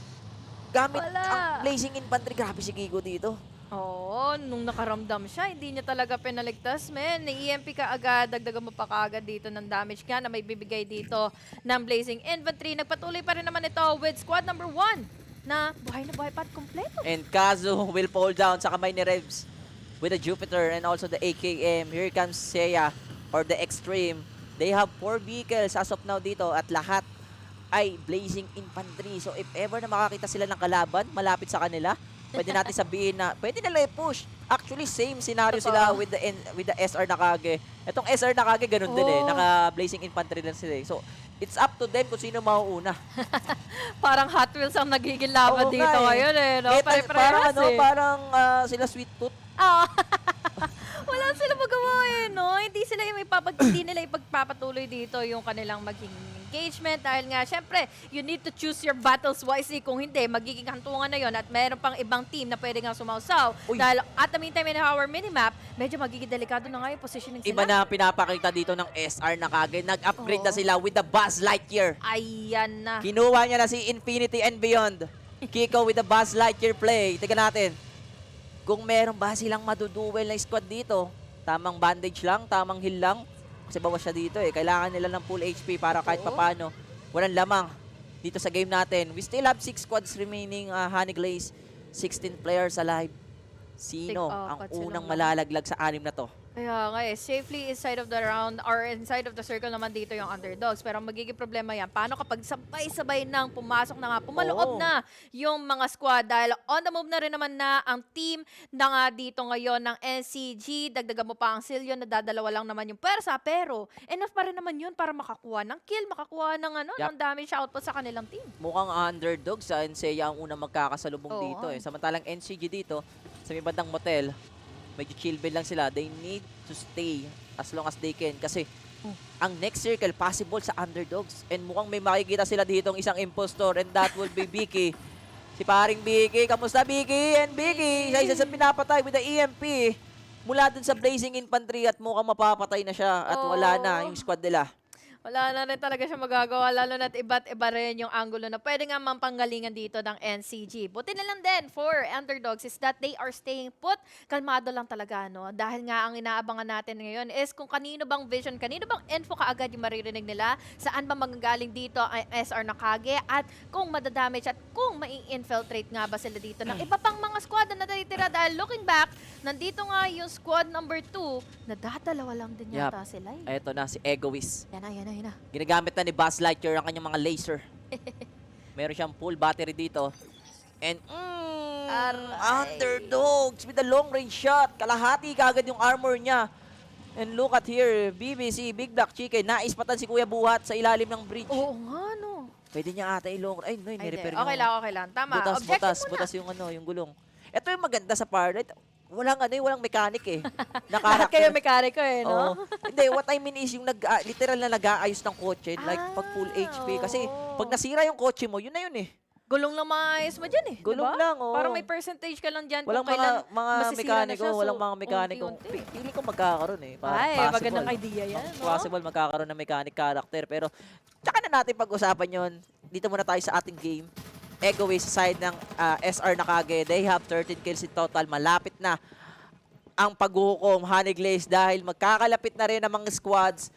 Gamit ang blazing infantry. Grabe si Kiko dito. Oo, nung nakaramdam siya, hindi niya talaga pinaligtas, men. EMP ka agad, dagdagan mo pa kaagad dito ng damage nga na may bibigay dito ng blazing infantry. Nagpatuloy pa rin naman ito with squad number 1 na buhay pa at kompleto. And Kazu will fall down sa kamay ni Revs with the Jupiter and also the AKM. Here comes Seiya or the Extreme. They have 4 vehicles as of now dito at lahat ay blazing infantry. So if ever na makakita sila ng kalaban malapit sa kanila, pwede natin sabihin na pwede nila i-push. Actually, same scenario sila with the SR Nakage. Itong SR Nakage ganun din eh. Naka-blazing infantry lang sila eh. So it's up to them kung sino mauuna. Parang Hot Wheels ang nagiging laban dito ngayon eh. No? Parang parang sila Sweet Tooth. Wala sila magawa eh, no? Hindi nila ipagpapatuloy dito yung kanilang maging engagement dahil nga, syempre, you need to choose your battles wisely. Kung hindi, magiging hantungan na yon at meron pang ibang team na pwede nga sumausaw. Dahil at the meantime in our minimap, medyo magiging delikado na nga yung positioning sila. Iba na pinapakita dito ng SR Nakage. Nag-upgrade na sila with the Buzz Lightyear. Ayan na. Kinuha niya na si Infinity and Beyond. Kiko with the Buzz Lightyear play. Tignan natin. Kung meron ba silang maduduel na squad dito, tamang bandage lang, tamang heal lang. Kasi bawas siya dito eh. Kailangan nila ng full HP para kahit papano. Walang lamang dito sa game natin. We still have 6 squads remaining, Honey Glaze. 16 players alive. Sino ang unang malalaglag sa 6 na to? Kaya nga eh, safely inside of the round or inside of the circle naman dito yung underdogs. Pero ang magiging problema yan, paano kapag sabay-sabay nang pumasok na nga, pumaloob na yung mga squad dahil on the move na rin naman na ang team na nga dito ngayon ng NCG. Dagdagan mo pa ang Silyon, nadadalawa lang naman yung persa, pero enough pa rin naman yun para makakuha ng kill, makakuha ng ng damage output sa kanilang team. Mukhang underdogs sa Seiya ang unang magkakasalubong dito eh. Samantalang NCG dito, sa may bandang motel, medyo chill bill lang sila. They need to stay as long as they can kasi ang next circle possible sa underdogs. And mukhang may makikita sila dito ng isang impostor and that will be Vicky. Si paring Vicky. Kamusta Vicky? And Vicky, isa sa pinapatay with the EMP mula dun sa blazing infantry at mukhang mapapatay na siya at wala na yung squad nila. Wala na rin talaga siya magagawa, lalo na't iba't iba rin yung angulo na pwede nga mampanggalingan dito ng NCG. Buti na lang din for underdogs is that they are staying put. Kalmado lang talaga, no? Dahil nga ang inaabangan natin ngayon is kung kanino bang vision, kanino bang info kaagad yung maririnig nila, saan ba magagaling dito ang SR Nakage, at kung madadamage at kung mai-infiltrate nga ba sila dito ng iba pang mga squad na natitira. Dahil looking back, nandito nga yung squad number 2, nadadalawa lang din yata sila. Eto na, si Egoist. Yan na. Ginagamit na ni Buzz Lightyear ang kanyang mga laser. Meron siyang full battery dito. And, underdogs with the long range shot. Kalahati kagad yung armor niya. And look at here, BBC, Big Black Chicken, nais patan si Kuya Buhat sa ilalim ng bridge. Oo nga, no. Pwede niya ata ilong. Ay, no, ni-repair niya. Okay lang. Tama. Butas yung yung gulong. Ito yung maganda sa Farlight. Walang mechanic eh. Lahat kayo mekaniko eh, no? Hindi, what I mean is yung literal na nag-aayos ng kotse, like pag full HP. Kasi pag nasira yung kotse mo, yun na yun eh. Gulong lang maayos mo dyan eh. Gulong lang, Parang may percentage ka lang dyan walang kung kailan mga mekaniko, walang mga mekaniko. Pili ko magkakaroon eh. Ay, magandang idea yan, no? Possible magkakaroon ng mechanic character. Pero, tsaka na natin pag-usapan yon. Dito muna tayo sa ating game. Egoist sa side ng SR Nakage. They have 13 kills in total. Malapit na ang paghukom, Honey Glaze, dahil magkakalapit na rin ang mga squads.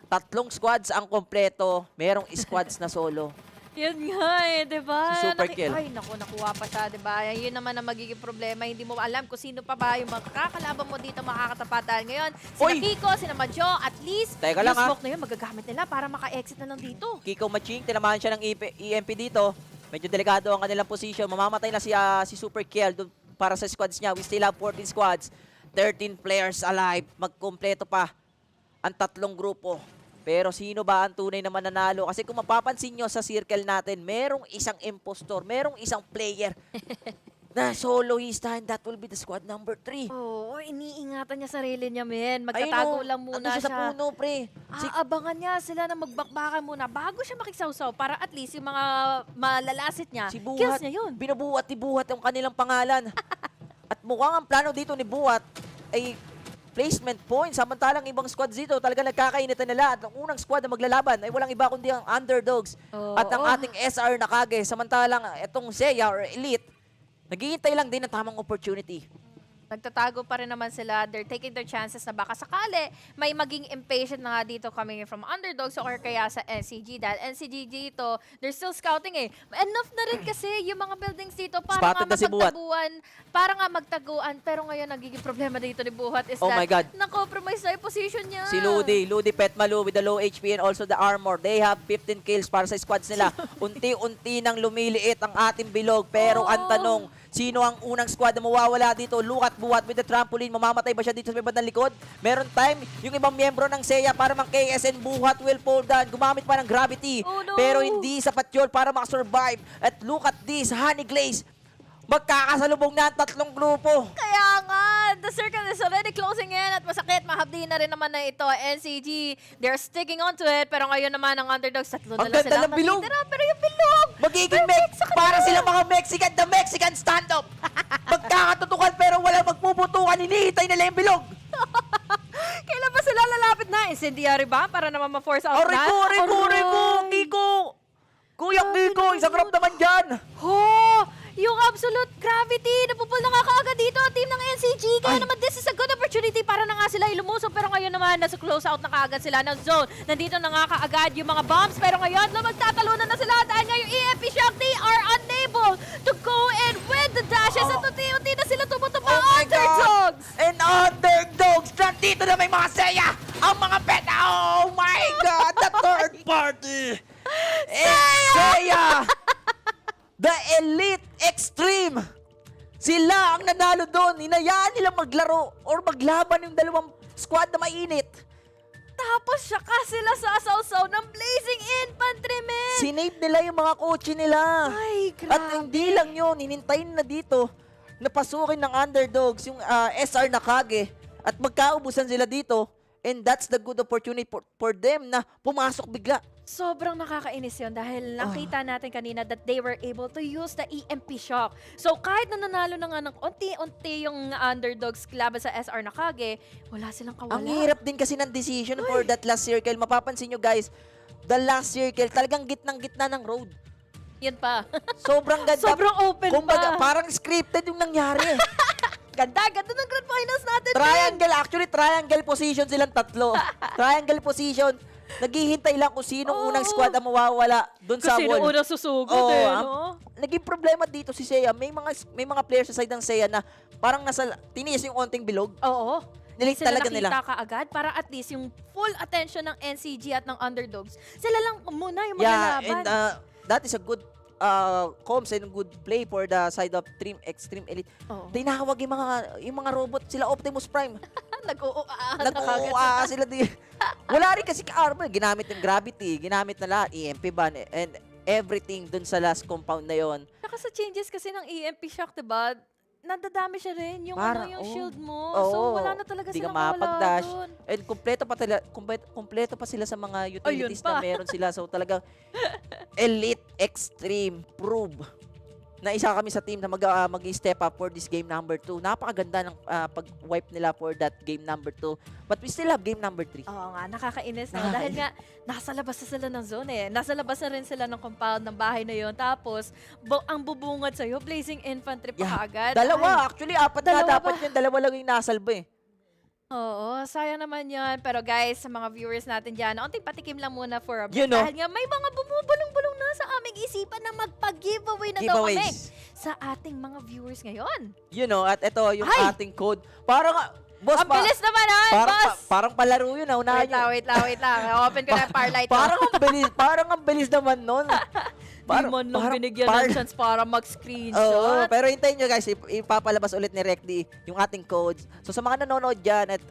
3 squads ang kompleto. Merong squads na solo. Yun nga eh, di ba? Si Super Kill. Ay, naku, nakuha pa siya, di ba? Yun naman ang magiging problema. Hindi mo alam kung sino pa ba yung makakalaban mo dito makakatapat. Dahil ngayon, sina Kiko, sina Majo, at least, Teka lang, yung smoke na yun, magagamit nila para maka-exit na lang dito. Kiko Maching, tinamahan siya ng EMP dito. Medyo delikado ang kanilang position. Mamamatay na si Super Kill doon para sa squads niya. We still have 14 squads. 13 players alive. Magkompleto pa ang 3 grupo. Pero sino ba ang tunay na mananalo? Kasi kung mapapansin nyo sa circle natin, merong isang impostor, merong isang player na soloista, and that will be the squad number 3. Oo, iniingatan niya sarili niya, men. Magtatago lang muna siya. Sa puno, pre. Aabangan niya sila na magbakbakan muna bago siya makisawsaw para at least yung mga malalasit niya, kills niya yun. Binubuhat ni Buhat ang kanilang pangalan. At mukhang ang plano dito ni Buhat ay placement point. Samantalang ibang squads dito talaga nagkakainitan nila. At ang unang squad na maglalaban ay walang iba kundi ang underdogs. At ang ating SR Nakage. Samantalang itong Seiya or Elite, naghihintay lang din ng tamang opportunity. Nagtatago pa rin naman sila. They're taking their chances na baka sakali may maging impatient na nga dito coming from underdogs or kaya sa NCG. Dahil NCG dito, they're still scouting eh. Enough na rin kasi yung mga buildings dito para nga mapagtaguan. Para nga magtaguan. Pero ngayon, nagiging problema dito ni Buhat is that na-compromise na yung position niya. Si Ludi Petmalu with the low HP and also the armor. They have 15 kills para sa squads nila. Unti-unti nang lumiliit ang ating bilog. Pero ang tanong, sino ang unang squad na mawawala dito? Look at Buhat with the trampoline. Mamamatay ba siya dito sa may bandang likod? Meron time yung ibang miyembro ng Seiya para mang-KS and Buhat will fall down. Gumamit pa ng gravity. Pero hindi sapat yun para makasurvive. At look at this, Honey Glaze. Magkakasalubong na ang 3 grupo. Kaya nga, the circle is already closing in at masakit. Mahabdi na rin naman na ito. NCG, they're sticking onto it. Pero ngayon naman ang underdogs, 3 na lang silang natitira. Pero yung bilog! Magiging para sila mga Mexican, the Mexican stand-up. Magkakatutukan pero walang magpuputukan. Hinihintay nila yung bilog. Kailan ba sila lalapit na? Incendiary ba? Para naman ma-force out na? Rico! Kiko! Kuya Kiko, isang grab naman dyan. Yung absolute gravity, napupul na nga kaagad dito ang team ng NCG. Kaya naman this is a good opportunity para na nga sila ilumusok. Pero ngayon naman, nasa close out na kaagad sila ng zone. Nandito na nga kaagad yung mga bombs. Pero ngayon, magtatalunan na sila dahil nga yung EMP shock, they are unable to go in with the dashes. At unti-unti na sila tumutupa underdogs. And underdogs, nandito na may mga Seiya. Ang mga peta, oh my God, the third party. Seiya! The Elite Extreme! Sila ang nanalo doon. Hinayaan nilang maglaro or maglaban yung 2 squad na mainit. Tapos saka sila sasaw-saw ng Blazing Infantrymen! Sinave nila yung mga kotse nila. Ay, grabe. At hindi lang yun, hinintayin na dito na pasukin ng underdogs yung SR Nakage. At magkaubusan sila dito. And that's the good opportunity for them na pumasok bigla. Sobrang nakakainis yun dahil nakita natin kanina that they were able to use the EMP shock. So kahit na nanalo na nga ng unti-unti yung underdogs laban sa SR Nakage, wala silang kawala. Ang hirap din kasi ng decision for that last circle. Mapapansin nyo guys, the last circle talagang gitnang-gitna ng road. Yan pa. Sobrang ganda. Sobrang open kumbaga, parang scripted yung nangyari. Ganda ng grand finals natin. Triangle position silang 3. Triangle position. Naghihintay lang kung sino unang squad ang mawawala doon sa wall. Kung sino unang susugod Naging problema dito si Seiya. May mga players sa side ng Seiya na parang tiniis yung onting bilog. Oo. Nilit talaga nila. Nakita kaagad para at least yung full attention ng NCG at ng underdogs. Sila lang muna yung maglalaban. And that is a good comms and good play for the side of Extreme Elite. Tinawag yung mga robot, sila Optimus Prime. Nag-uua sila din. Wala rin kasi ka-armor. Ginamit yung gravity, ginamit na lahat, EMP ban, and everything dun sa last compound na yon. Saka sa changes kasi ng EMP shock, diba? Nadadami siya rin yung, yung shield mo. So wala na talaga silang mawala dun. And kompleto pa sila sa mga utilities na meron sila. So talagang Elite Extreme prove na isa kami sa team na mag-step up for this game number 2. Napakaganda ng pag-wipe nila for that game number 2. But we still have game number 3. Oo nga, nakakainis na. Dahil nga, nasa labas na sila ng zone eh. Nasa labas na rin sila ng compound ng bahay na yon. Tapos, ang bubungad sa'yo, Blazing Infantry pa agad. Dalawa. Actually, apat na dapat yun. Dalawa lang yung nasalba eh. Oo, sayang naman yan. Pero guys, sa mga viewers natin dyan, onting patikim lang muna for a bit. You know, dahil nga may mga bumubulong-bulong na sa aming isipan na magpag-giveaway na daw kami sa ating mga viewers ngayon. You know, at ito yung ating code. Parang, boss, ang bilis naman, boss! Parang palaro yun, unahan wait lang. Open ko na yung Farlight. Parang ang bilis naman nun. Di man lang binigyan ng chance para mag-screenshot. Oo, pero hintayin nyo guys, ipapalabas ulit ni Recdi yung ating codes. So sa mga nanonood dyan at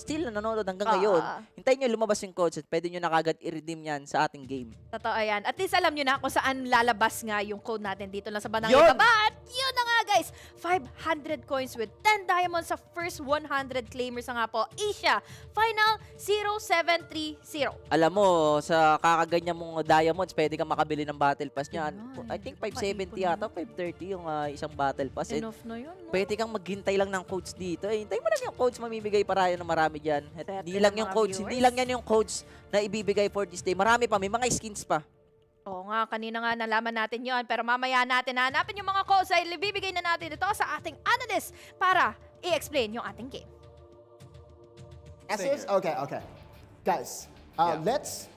still nanonood hanggang ngayon, hintayin nyo lumabas yung codes at pwede nyo na kagad i-redeem yan sa ating game. Totoo yan. At least alam nyo na kung saan lalabas nga yung code natin dito lang sa Banang Ikaba. At yun na nga guys, 500 coins with 10 diamonds sa first 100 claimers na nga po. Asia, final 0730. Alam mo, sa kakaganyan mong diamonds, pwede kang makabili ng battle pass niyan. I think 570 yata, 530 yung isang battle pass. Enough na yun. No? Pwede kang maghintay lang ng codes dito. Hintay mo lang yung codes mamibigay para na marami dyan. Hindi lang yung codes, hindi lang yan yung codes na ibibigay for this day. Marami pa, may mga skins pa. Oo nga, kanina nga nalaman natin yon. Pero mamaya natin hanapin yung mga codes ay ibibigay na natin ito sa ating analyst para i-explain yung ating game. Okay. Guys, let's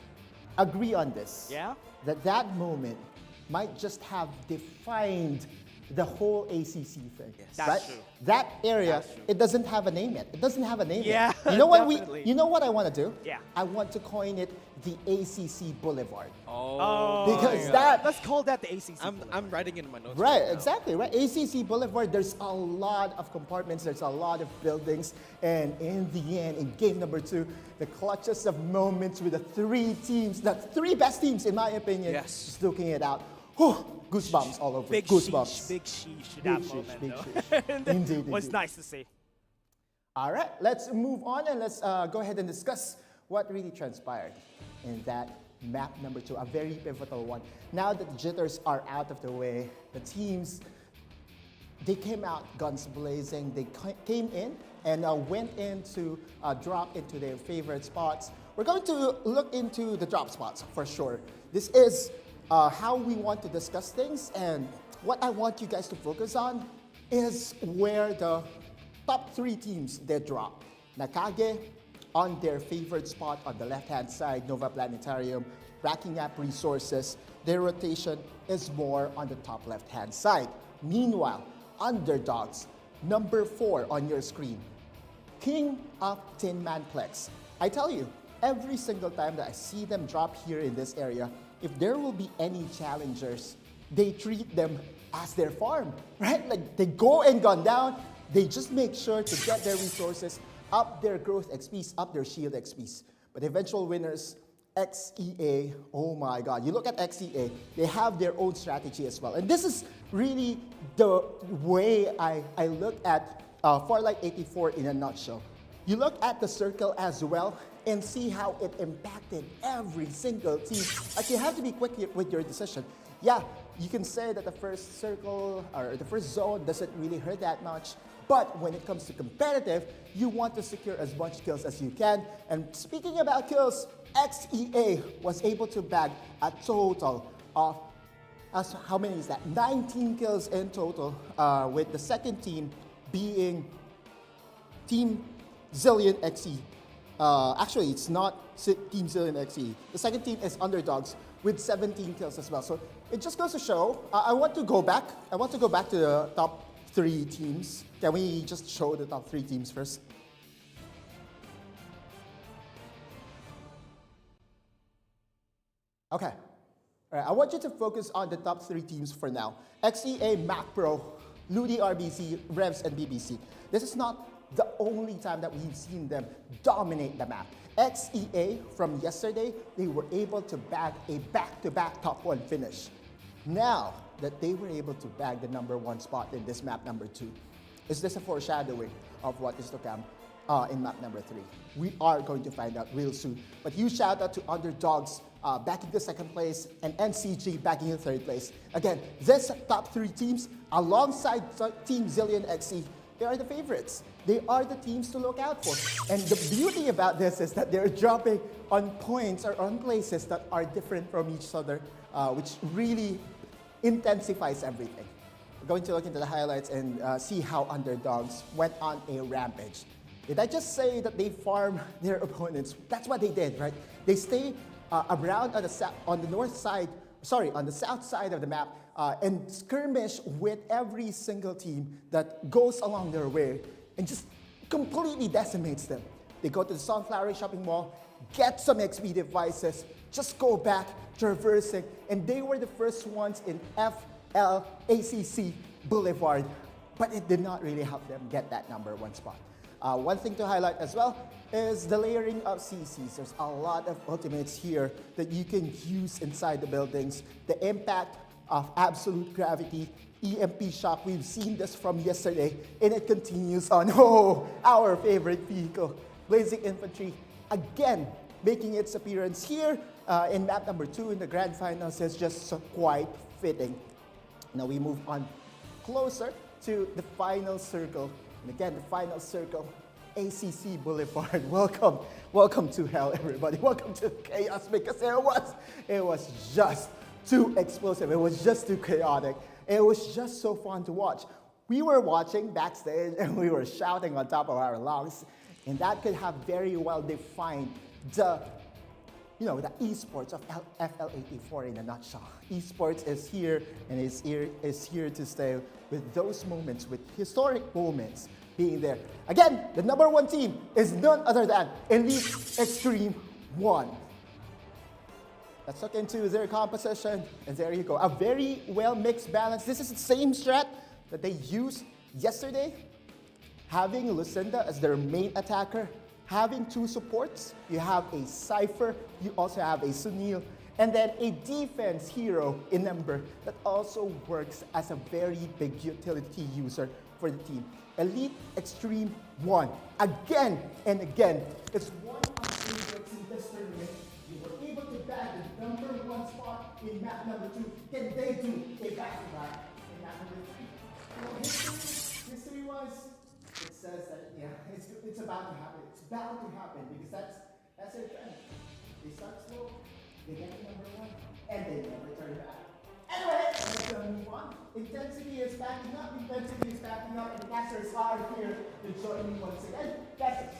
agree on this. Yeah? That moment might just have defined the whole ACC thing. Yes. Right? That's true. That area, it doesn't have a name yet. It doesn't have a name Yeah, yet. You know what definitely. you know what I want to do? Yeah. I want to coin it the ACC Boulevard. Oh. Because that let's call that the ACC. I'm writing in my notes. Right, now. exactly, right. ACC Boulevard, there's a lot of compartments, there's a lot of buildings, and in the end, in game number 2, the clutches of moments with the three teams, the three best teams, in my opinion, just looking it out. Whew, goosebumps all over. Big goosebumps. Big sheesh to that moment, Big though. sheesh. Indeed. Was nice to see. All right, let's move on and let's go ahead and discuss what really transpired in that map number 2, a very pivotal one. Now that the jitters are out of the way, the teams, they came out guns blazing. They came in and went into drop into their favorite spots. We're going to look into the drop spots for sure. This is how we want to discuss things, and what I want you guys to focus on is where the top 3 teams they drop. Nakage on their favorite spot on the left-hand side, Nova Planetarium, racking up resources. Their rotation is more on the top left-hand side. Meanwhile, underdogs, number 4 on your screen, King of Tin Manplex. I tell you, every single time that I see them drop here in this area, if there will be any challengers, they treat them as their farm, right? Like they go and gun down, they just make sure to get their resources, up their growth XPs, up their shield XPs. But eventual winners, XEA, oh my God. You look at XEA, they have their own strategy as well. And this is really the way I look at Farlight 84 in a nutshell. You look at the circle as well and see how it impacted every single team. Like you have to be quick with your decision. Yeah, you can say that the first circle or the first zone doesn't really hurt that much. But when it comes to competitive, you want to secure as much kills as you can. And speaking about kills, XEA was able to bag a total of, how many is that? 19 kills in total, with the second team being Team Zillion XE. Actually, it's not Team Zillion XE. The second team is Underdogs with 17 kills as well. So it just goes to show, I want to go back to the top 3 teams. Can we just show the top 3 teams first? Okay. All right, I want you to focus on the top 3 teams for now. XEA, MacPro, Ludi RBC, Revs, and BBC. This is not the only time that we've seen them dominate the map. XEA, from yesterday, they were able to bag a back-to-back top 1 finish. Now that they were able to bag the number 1 spot in this map number 2, is this a foreshadowing of what is to come in map number 3? We are going to find out real soon. But huge shout out to Underdogs backing the second place, and NCG backing the third place. Again, this top three teams, alongside Team Zillion XC, they are the favorites. They are the teams to look out for. And the beauty about this is that they're dropping on points or on places that are different from each other, which really intensifies everything. We're going to look into the highlights and see how underdogs went on a rampage. Did I just say that they farm their opponents? That's what they did, right? They stay around on the north side, on the south side of the map, and skirmish with every single team that goes along their way and just completely decimates them. They go to the Sunflower Shopping Mall, get some XP devices, just go back, traversing, and they were the first ones in FLACC Boulevard, but it did not really help them get that #1 spot. One thing to highlight as well is the layering of CCs. There's a lot of ultimates here that you can use inside the buildings. The impact of absolute gravity, EMP shock, we've seen this from yesterday, and it continues on. Oh, our favorite vehicle, Blazing Infantry, again making its appearance here in map #2 in the grand finals is just so quite fitting. Now we move on closer to the final circle. And again, the final circle, ACC Boulevard. Welcome to hell, everybody. Welcome to chaos, because it was just too explosive. It was just too chaotic. It was just so fun to watch. We were watching backstage and we were shouting on top of our lungs, and that could have very well defined the esports of FL84 in a nutshell. Esports is here and is here to stay, with those moments, with historic moments being there. Again, the #1 team is none other than Elite Extreme 1. Let's look into their composition, and there you go. A very well mixed balance. This is the same strat that they used yesterday, having Lucinda as their main attacker, having 2 supports. You have a Cypher, you also have a Sunil, and then a defense hero in Ember that also works as a very big utility user for the team. Elite Extreme 1, again and again, it's one of the favorites in this tournament. You were able to bag the #1 spot in map #2. Can they do a back-to-back in map #3? Well, history-wise, it says that it's about to happen. It's bound to happen, because that's their trend. They start slow, they get to #1, and they never turn back. Anyway, let's move on. Intensity is backing up, and the casters are here to join me once again. Casters.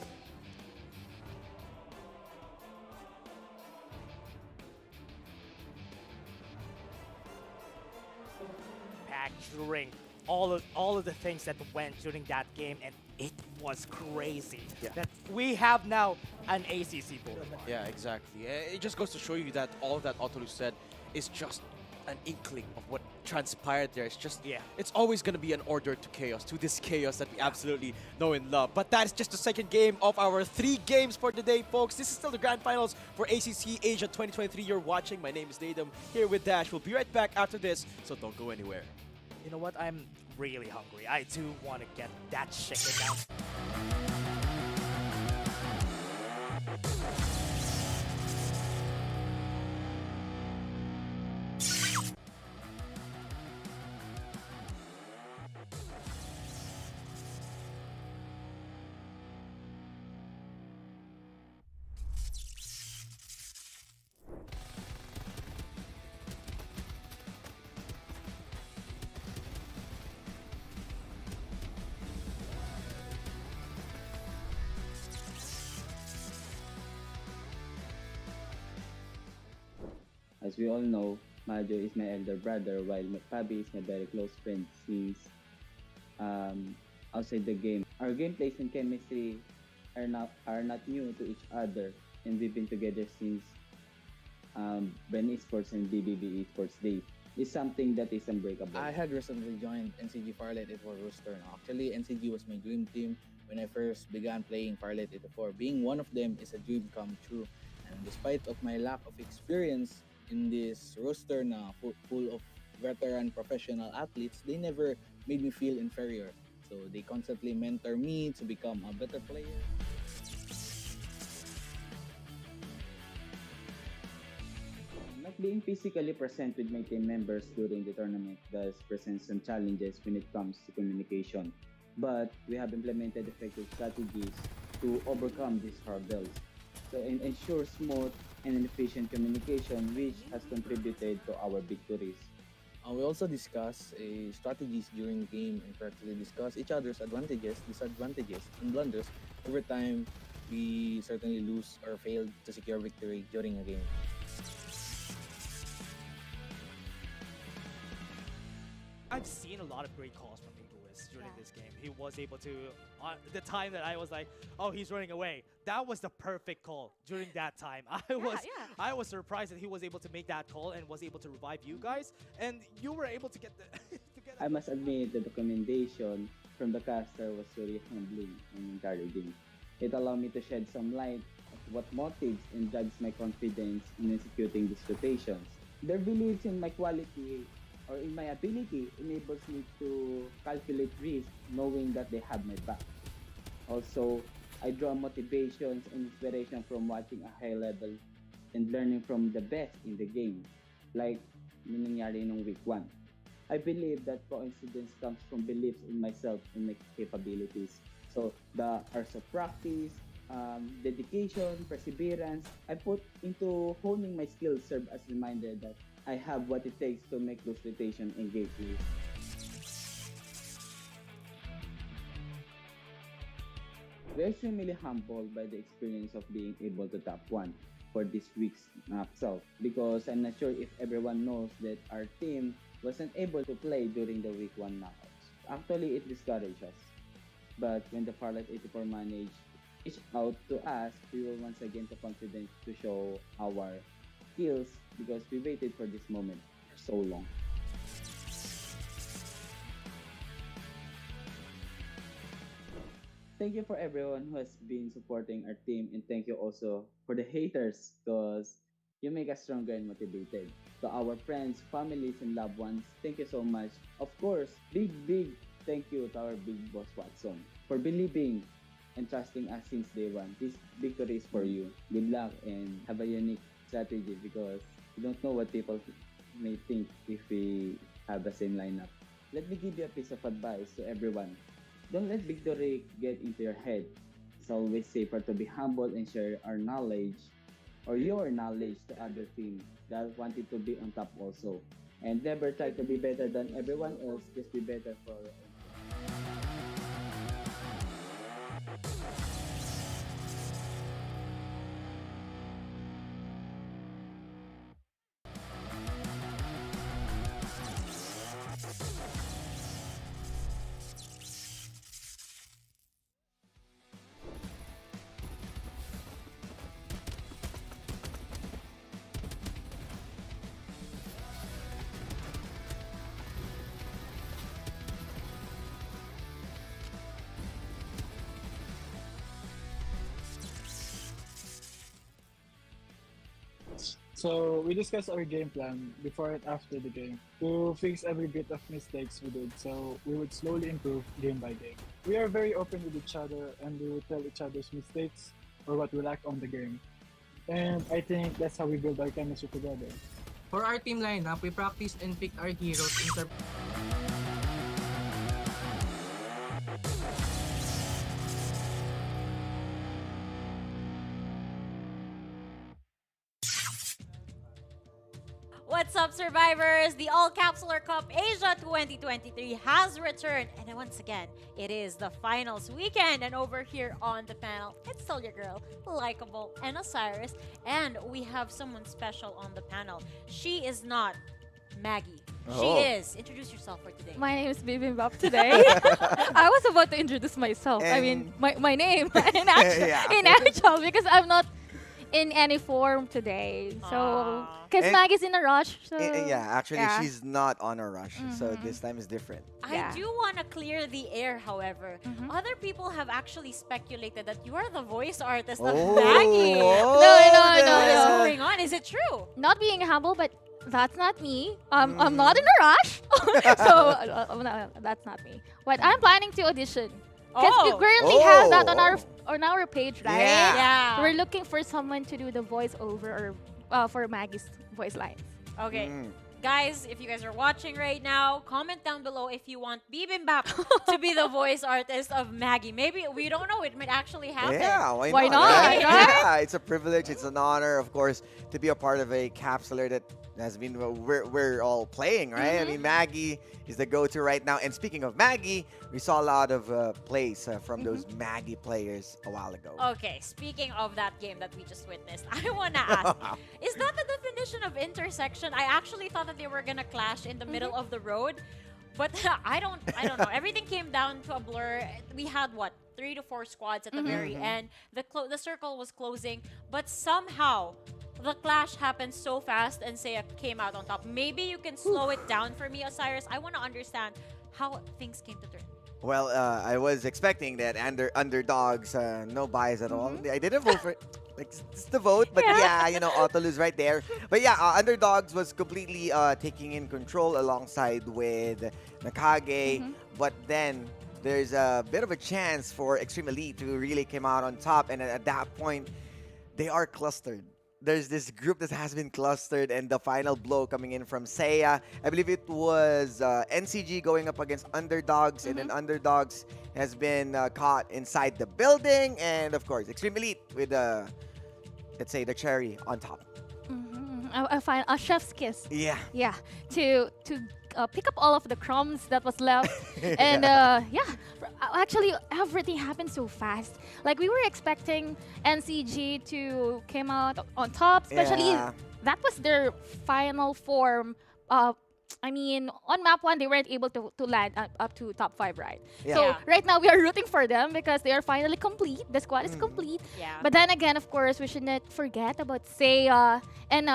Packed during all of the things that went during that game, and it was crazy. Yeah. That we have now an ACC bowl. Yeah, exactly. It just goes to show you that all that Otolu said is just an inkling of what transpired there. It's just, it's always going to be an order to chaos, to this chaos that we absolutely know and love. But that is just the second game of our 3 games for today, folks. This is still the grand finals for ACC Asia 2023. You're watching. My name is Nadam, here with Dash. We'll be right back after this, so don't go anywhere. You know what? I'm really hungry. I do want to get that chicken down. As we all know, Majo is my elder brother, while Fabi is my very close friend since outside the game. Our gameplays and chemistry are not new to each other, and we've been together since Ben Esports and BBB Esports days. It's something that is unbreakable. I had recently joined NCG Farlight 84 Rooster. Actually, NCG was my dream team when I first began playing Farlight 84. Being one of them is a dream come true. And despite of my lack of experience in this roster na full of veteran professional athletes, they never made me feel inferior. So they constantly mentor me to become a better player. being physically present with my team members during the tournament does present some challenges when it comes to communication, but we have implemented effective strategies to overcome these hurdles. So and ensure smooth and efficient communication, which has contributed to our victories. We also discuss strategies during the game and practically discuss each other's advantages, disadvantages, and blunders. Over time, we certainly lose or fail to secure victory during a game. I've seen a lot of great calls from Lewis during this game. He was able to, the time that I was like, oh, he's running away. That was the perfect call during that time. I was surprised that he was able to make that call and was able to revive you guys. And you were able to get the... I must admit that the commendation from the caster was very humbling and encouraging. It allowed me to shed some light of what motives and drives my confidence in executing these rotations. Their beliefs in my quality or in my ability enables me to calculate risk knowing that they have my back. Also, I draw motivations and inspiration from watching a high level and learning from the best in the game, like yung nangyari nung week 1. I believe that coincidence comes from beliefs in myself and my capabilities. So the hours of practice, dedication, perseverance I put into honing my skills serve as a reminder that I have what it takes to make those rotation and game plays. We're extremely humbled by the experience of being able to top 1 for this week's itself, because I'm not sure if everyone knows that our team wasn't able to play during the week 1 knockouts. Actually, it discouraged us. But when the Farlight 84 reached out to us, we were once again too confident to show our skills because we waited for this moment for so long. Thank you for everyone who has been supporting our team, and thank you also for the haters because you make us stronger and motivated. To our friends, families, and loved ones, thank you so much. Of course, big thank you to our big boss Watson for believing and trusting us since day 1. This victory is for you. Good luck and have a unique strategy because you don't know what people may think if we have the same lineup. Let me give you a piece of advice to everyone. Don't let victory get into your head. It's always safer to be humble and share our knowledge or your knowledge to other team that wanted to be on top also. And never try to be better than everyone else, just be better for your own. So we discussed our game plan before and after the game to fix every bit of mistakes we did, so we would slowly improve game by game. We are very open with each other and we would tell each other's mistakes or what we lack on the game. And I think that's how we build our chemistry together. For our team lineup, we practiced and picked our heroes in What's up, survivors? The All-Capsuler Cup Asia 2023 has returned. And once again, it is the finals weekend. And over here on the panel, it's still your girl, Likeable, and Osiris. And we have someone special on the panel. She is not Maggie. She is. Introduce yourself for today. My name is Bibimbap today. I was about to introduce myself. I mean, my name in actual because I'm not in any form today. So, because Maggie's in a rush. So Actually, she's not on a rush. So this time is different. I do want to clear the air, however. Other people have actually speculated that you are the voice artist of Maggie. No. What is going on? Is it true? Not being humble, but that's not me. I'm not in a rush. So, no, that's not me. But I'm planning to audition. Because we currently have that on our page, right? Yeah. We're looking for someone to do the voiceover or for Maggie's voice lines. Okay. Guys, if you guys are watching right now, comment down below if you want Bibimbap to be the voice artist of Maggie. Maybe, we don't know, it might actually happen. Yeah, why not? Right? Yeah, it's a privilege, it's an honor, of course, to be a part of a capsuler that has been we're all playing, right? I mean, Maggie is the go-to right now. And speaking of Maggie, we saw a lot of plays from those Maggie players a while ago. Okay, speaking of that game that we just witnessed, I want to ask, is that the definition of intersection? I actually thought that they were going to clash in the middle of the road, but I don't know. Everything came down to a blur. We had, what, 3 to 4 squads at the very end. The circle was closing, but somehow the clash happened so fast and Seiya came out on top. Maybe you can slow it down for me, Osiris. I want to understand how things came to turn. Well, I was expecting that underdogs, no bias at all. I didn't vote for it. Like, it's the vote, but yeah, you know, auto lose right there. But yeah, underdogs was completely taking in control alongside with Nakage. But then there's a bit of a chance for Extreme Elite to really come out on top. And at that point, they are clustered. There's this group that has been clustered, and the final blow coming in from Seiya. I believe it was NCG going up against underdogs, and then underdogs has been caught inside the building, and of course, Extreme Elite with let's say the cherry on top. A chef's kiss. Yeah. Yeah. To pick up all of the crumbs that was left. And actually everything happened so fast. Like, we were expecting NCG to come out on top, especially that was their final form. I mean, on map 1, they weren't able to land up to top 5, right? Yeah. So right now we are rooting for them because they are finally complete. The squad is complete. Yeah. But then again, of course, we should not forget about Seiya. And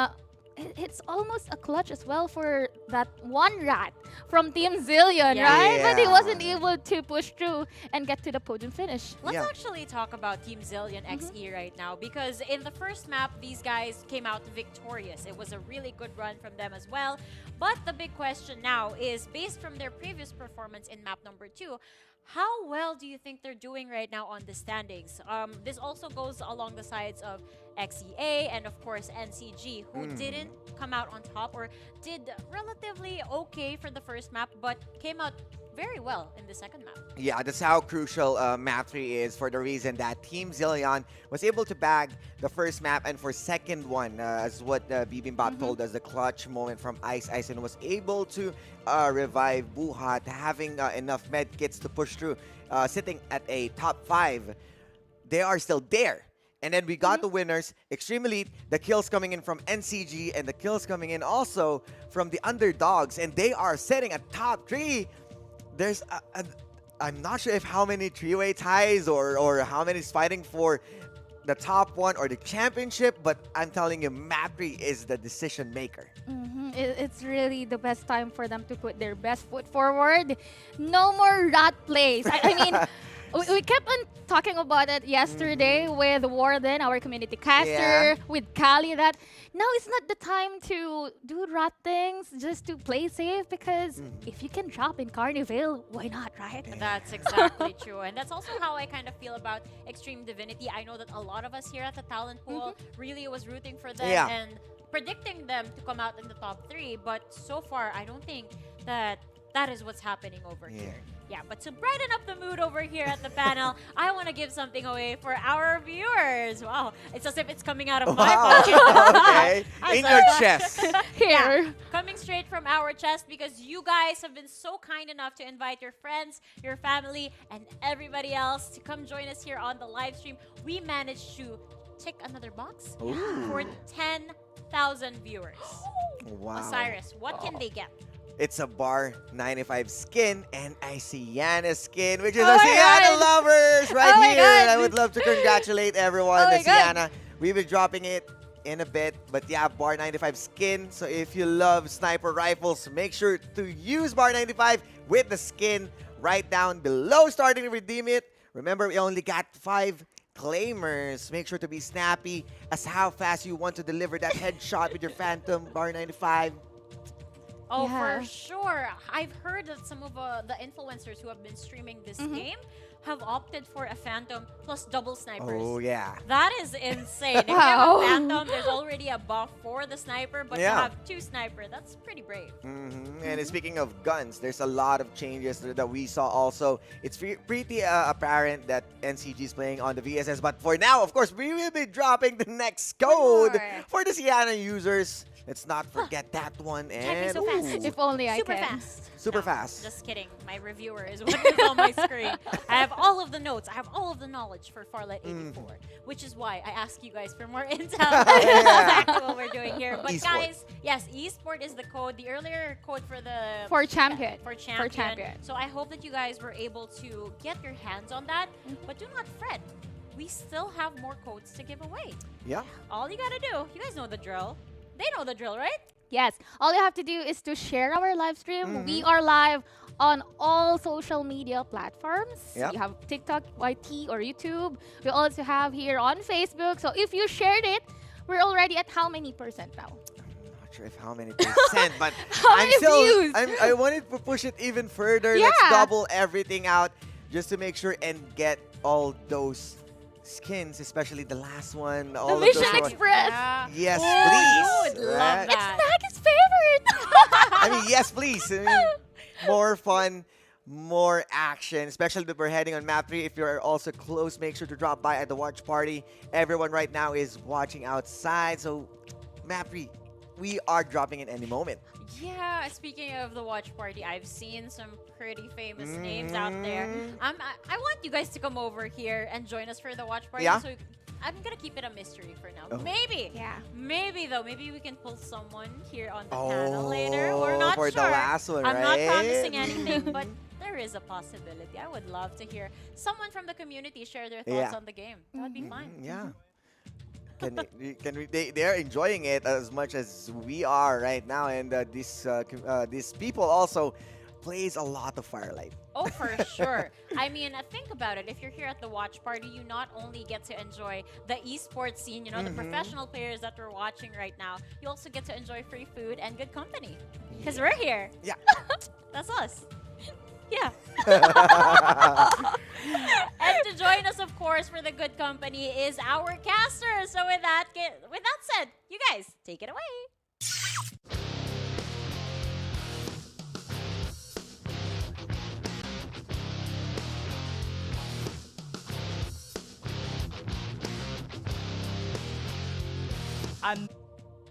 it's almost a clutch as well for that one rat from Team Zillion, right? But he wasn't able to push through and get to the podium finish. Let's actually talk about Team Zillion XE right now, because in the first map, these guys came out victorious. It was a really good run from them as well. But the big question now is, based from their previous performance in map number 2, how well do you think they're doing right now on the standings? This also goes along the sides of XEA and, of course, NCG, who didn't come out on top or did relatively okay for the first map, but came out very well in the second map. Yeah, that's how crucial map 3 is, for the reason that Team Zillion was able to bag the first map, and for second one, as what Bibimbap told us, the clutch moment from Ice Ice, and was able to revive Buhat, having enough med kits to push through, sitting at a top 5. They are still there. And then we got the winners, Extreme Elite, the kills coming in from NCG, and the kills coming in also from the underdogs, and they are sitting at top 3. There's I'm not sure if how many three-way ties or how many is fighting for the top 1 or the championship, but I'm telling you, map 3 is the decision maker. It's really the best time for them to put their best foot forward. No more rat plays. I mean, we kept on talking about it yesterday with Warden, our community caster, with Kali, that now it's not the time to do rat things just to play safe, because if you can drop in Carnival, why not, right? That's exactly true. And that's also how I kind of feel about Extreme Divinity. I know that a lot of us here at the talent pool really was rooting for them and predicting them to come out in the top 3, but so far I don't think that is what's happening over here. Yeah, but to brighten up the mood over here at the panel, I want to give something away for our viewers. Wow, it's as if it's coming out of my pocket. In your chest. Here. Coming straight from our chest, because you guys have been so kind enough to invite your friends, your family, and everybody else to come join us here on the live stream. We managed to tick another box for 10,000 viewers. Wow. Osiris, what can they get? It's a Bar 95 skin and a Sienna skin, which is our Sienna lovers right here. And I would love to congratulate everyone. The Sienna, we will be dropping it in a bit, but yeah, Bar 95 skin. So if you love sniper rifles, make sure to use Bar 95 with the skin right down below, starting to redeem it. Remember, we only got 5 claimers. Make sure to be snappy as how fast you want to deliver that headshot with your Phantom Bar 95. Oh, for sure. I've heard that some of the influencers who have been streaming this game have opted for a Phantom plus double snipers. Oh, yeah. That is insane. If you have a Phantom, there's already a buff for the sniper, but to have 2 sniper, that's pretty brave. And speaking of guns, there's a lot of changes that we saw also. It's pretty apparent that NCG is playing on the VSS, but for now, of course, we will be dropping the next code for the Sienna users. Let's not forget that one. And so fast. If only I Super can. fast. Super fast. Just kidding. My reviewer is what is on my screen. I have all of the notes. I have all of the knowledge for Farlight 84, which is why I ask you guys for more intel. That's exactly what we're doing here. But guys, yes, esport is the code. The earlier code for the champion. For champion. So I hope that you guys were able to get your hands on that. But do not fret. We still have more codes to give away. Yeah. All you gotta do, you guys know the drill. They know the drill, right? Yes. All you have to do is to share our live stream. We are live on all social media platforms. Yep. You have TikTok, YT, or YouTube. We also have here on Facebook. So if you shared it, we're already at how many percent now? Not sure if how many percent, but How many views? I wanted to push it even further. Let's double everything out just to make sure and get all those skins, especially the last one. The Mission Express. Yes, please. please. Love Right? that. It's Nag's favorite. I mean, yes, please. I mean, more fun, more action, especially that we're heading on map 3. If you're also close, make sure to drop by at the watch party. Everyone right now is watching outside, so map 3, we are dropping in any moment. Yeah, speaking of the watch party, I've seen some pretty famous names out there. I want you guys to come over here and join us for the watch party. Yeah. So I'm gonna keep it a mystery for now. Oh. Maybe. Yeah. Maybe though. Maybe we can pull someone here on the panel later. We're not for sure. the last one, I'm not right? promising anything, but there is a possibility. I would love to hear someone from the community share their thoughts on the game. That would be fun. Yeah. They're enjoying it as much as we are right now, and these people also plays a lot of Farlight. Oh, for sure. I mean, think about it. If you're here at the watch party, you not only get to enjoy the esports scene, you know, the professional players that we're watching right now, you also get to enjoy free food and good company. Because we're here. Yeah. That's us. Yeah. And to join us, of course, for the good company is our caster. So with that said, you guys, take it away.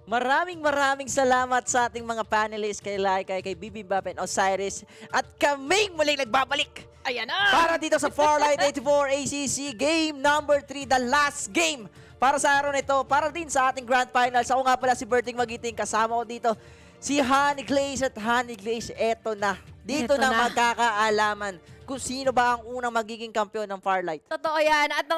Maraming salamat sa ating mga panelists, kay Laika, kay Bibimbap and Osiris. At kaming muling nagbabalik. Ayan na! Para dito sa Farlight 84 ACC Game number 3, the last game para sa araw nito, para din sa ating Grand Finals. Ako nga pala si Berting Magiting, kasama ko dito si Honey Glaze at Honey Glaze. Eto na. Dito Eto na na magkakaalaman kung sino ba ang unang magiging kampiyon ng Farlight. Totoo yan. At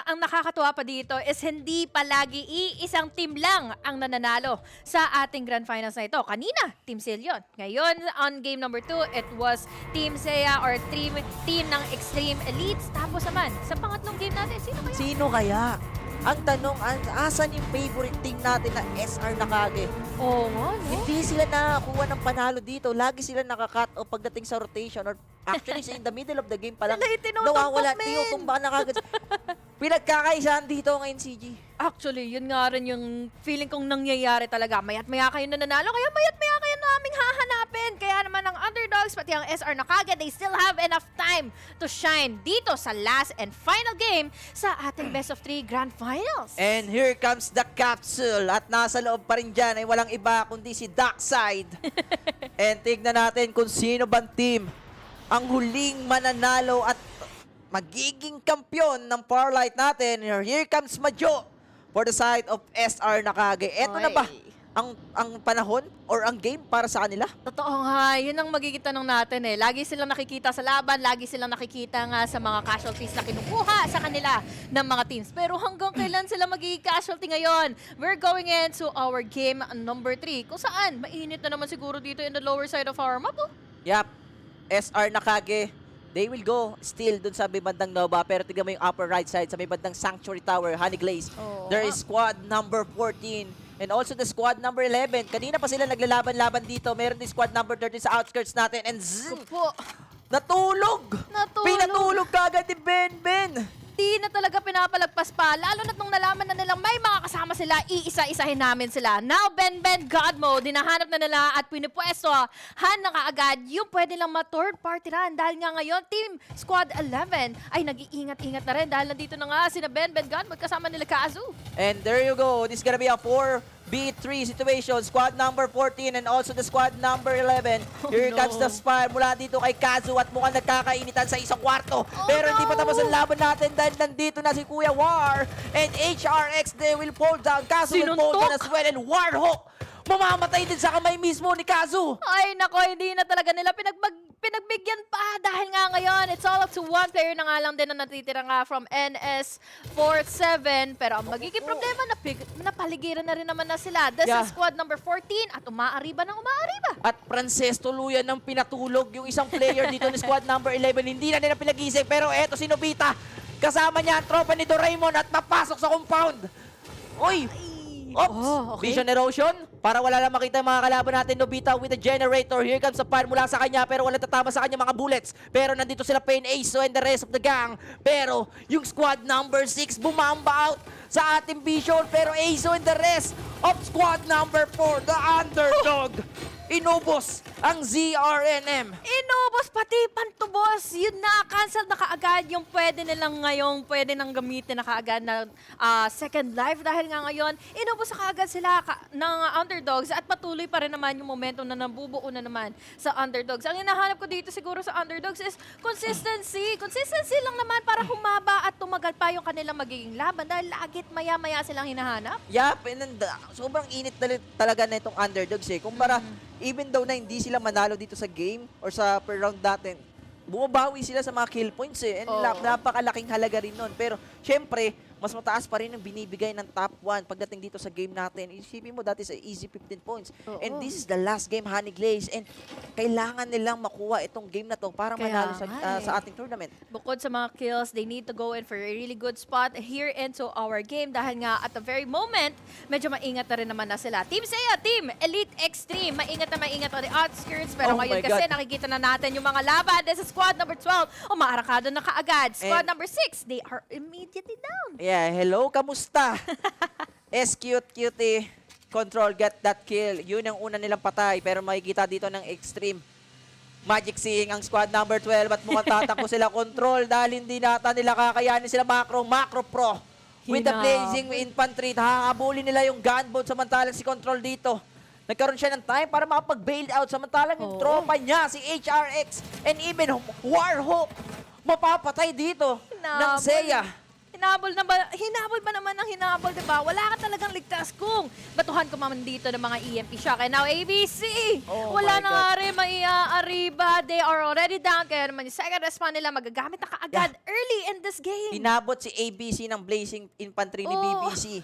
ang nakakatuwa pa dito is hindi palagi iisang team lang ang nananalo sa ating Grand Finals na ito. Kanina, Team Silyon. Ngayon, on game number 2, it was Team Seiya or team ng Extreme Elites. Tapos naman, sa pangatlong game natin, sino kaya? Sino kaya? Ang tanong, asan yung favorite team natin na SR Nakage? Oo nga, no? Hindi sila nakakuha ng panalo dito. Lagi sila nakakat o pagdating sa rotation or actually in the middle of the game pa lang nawawala. Tinutumba na kagad. Pinagkakaisahan dito ngayon, CG. Actually, yun nga rin yung feeling kong nangyayari talaga. Mayat-maya kayo nananalo, kaya mayat-maya kayo naming hahanapin. Kaya naman ang underdogs, pati ang SR Nakage, they still have enough time to shine dito sa last and final game sa ating best of 3 Grand Finals. And here comes the capsule. At nasa loob pa rin dyan ay walang iba kundi si Darkside. And tignan natin kung sino bang team ang huling mananalo at magiging kampyon ng Farlight natin. Here comes Majo for the side of SR Nakage. Eto na ba ang panahon or ang game para sa kanila? Totoo nga, yun ang magiging tanong natin eh. Lagi silang nakikita sa laban, lagi silang nakikita nga sa mga casualties na kinukuha sa kanila ng mga teams. Pero hanggang kailan sila magiging casualty ngayon? We're going into our game number 3. Kung saan, mainit na naman siguro dito in the lower side of our map. Yup, SR Nakage. They will go still dun sa may bandang Nova, pero tignan mo yung upper right side sa may bandang Sanctuary Tower, Honey Glaze. There is squad number 14 and also the squad number 11. Kanina pa sila naglalaban-laban dito. Meron din squad number 13 sa outskirts natin and zzz, natulog! Pinatulog kagad ni Ben! malakas pa, lalo na nung nalaman na nilang may mga kasama sila, iisa-isahin namin sila. Now, Ben God Mode, dinahanap na nila at pinipwestohan na kaagad yung pwede lang ma-third party run. Dahil nga ngayon, Team Squad 11 ay nag-iingat-ingat na rin dahil nandito na nga sina Ben God Mode kasama nila Kazu. And there you go. This is gonna be a 4v3 situation. Squad number 14 and also the squad number 11. Here comes the spire mula dito kay Kazu at mukhang nagkakainitan sa isang kwarto. Pero hindi pa tapos ang laban natin dahil nandito na si Kuya War and HRX. They will fall down. Kazu will fall down as well and Warhawk mamamatay din sa kamay mismo ni Kazu. Ay nako, hindi na talaga nila pinagbigyan pa dahil nga ngayon, it's all up to one player na nga lang din na natitira nga from NS47. Pero ang magiging problema, napaligiran na rin naman na sila. This is squad number 14 at umaariba ng umaariba. At Frances tuluyan ng pinatulog yung isang player dito ni squad number 11. Hindi na nila pinagising pero eto si Nobita. Kasama niya ang tropa ni Doraemon at papasok sa compound. Uy! Oops! Vision erosion. Para wala lang makita yung mga kalaban natin. Nobita with the generator. Here comes the fire mula sa kanya. Pero wala tatama sa kanya mga bullets. Pero nandito sila Pain Ace and the rest of the gang. Pero yung squad number 6 bumamba out sa ating Vision. Pero Ace and the rest of squad number 4, the underdog. Inubos ang ZRNM. Inubos pati pantubos. Yun na, cancel na kaagad yung pwede nilang ngayong pwede nang gamitin na kaagad na second life. Dahil nga ngayon, inubos na kaagad sila ng underdogs at patuloy pa rin naman yung momentum na nabubuo na naman sa underdogs. Ang hinahanap ko dito siguro sa underdogs is consistency. Consistency lang naman para humaba at tumagal pa yung kanilang magiging laban dahil lagit maya-maya silang hinahanap. Yup, sobrang init talaga na itong underdogs eh. Kumpara, even though na hindi sila manalo dito sa game or sa per round natin, bumabawi sila sa mga kill points eh. And napakalaking halaga rin nun. Pero, syempre, mas mataas pa rin ang binibigay ng top 1 pagdating dito sa game natin. Isipin mo, dati sa easy 15 points. And this is the last game, Honey Glaze. And kailangan nilang makuha itong game na to para manalo sa ating tournament. Bukod sa mga kills, they need to go in for a really good spot here into our game. Dahil nga, at the very moment, medyo maingat na rin naman na sila. Team Seiya, Team Elite Extreme. Maingat on the outskirts. Pero ngayon kasi nakikita na natin yung mga laban. This is squad number 12. Umaarakado na kaagad. Squad number 6, they are immediately down. Yeah, hello, kamusta? S-cute, cutie. Control, get that kill. Yun ang una nilang patay. Pero makikita dito ng extreme magic seeing ang squad number 12 at mukhang tatakbo sila Control dahil hindi nata nila kakayanin sila Macro Pro. With the blazing infantry, hahabulin nila yung gunboat samantalang si Control dito. Nagkaroon siya ng time para makapag-bail out samantalang yung tropa niya, si HRX and even Warhawk mapapatay dito ng Seiya. Hinabol ba naman ang hinabol, diba? Wala ka talagang ligtas kung batuhan ko man dito ng mga EMP shock. And now, ABC! Wala na nga rin maiaariba. They are already down. Kaya naman yung second respawn nila magagamit na kaagad early in this game. Inabot si ABC ng blazing infantry ni BBC.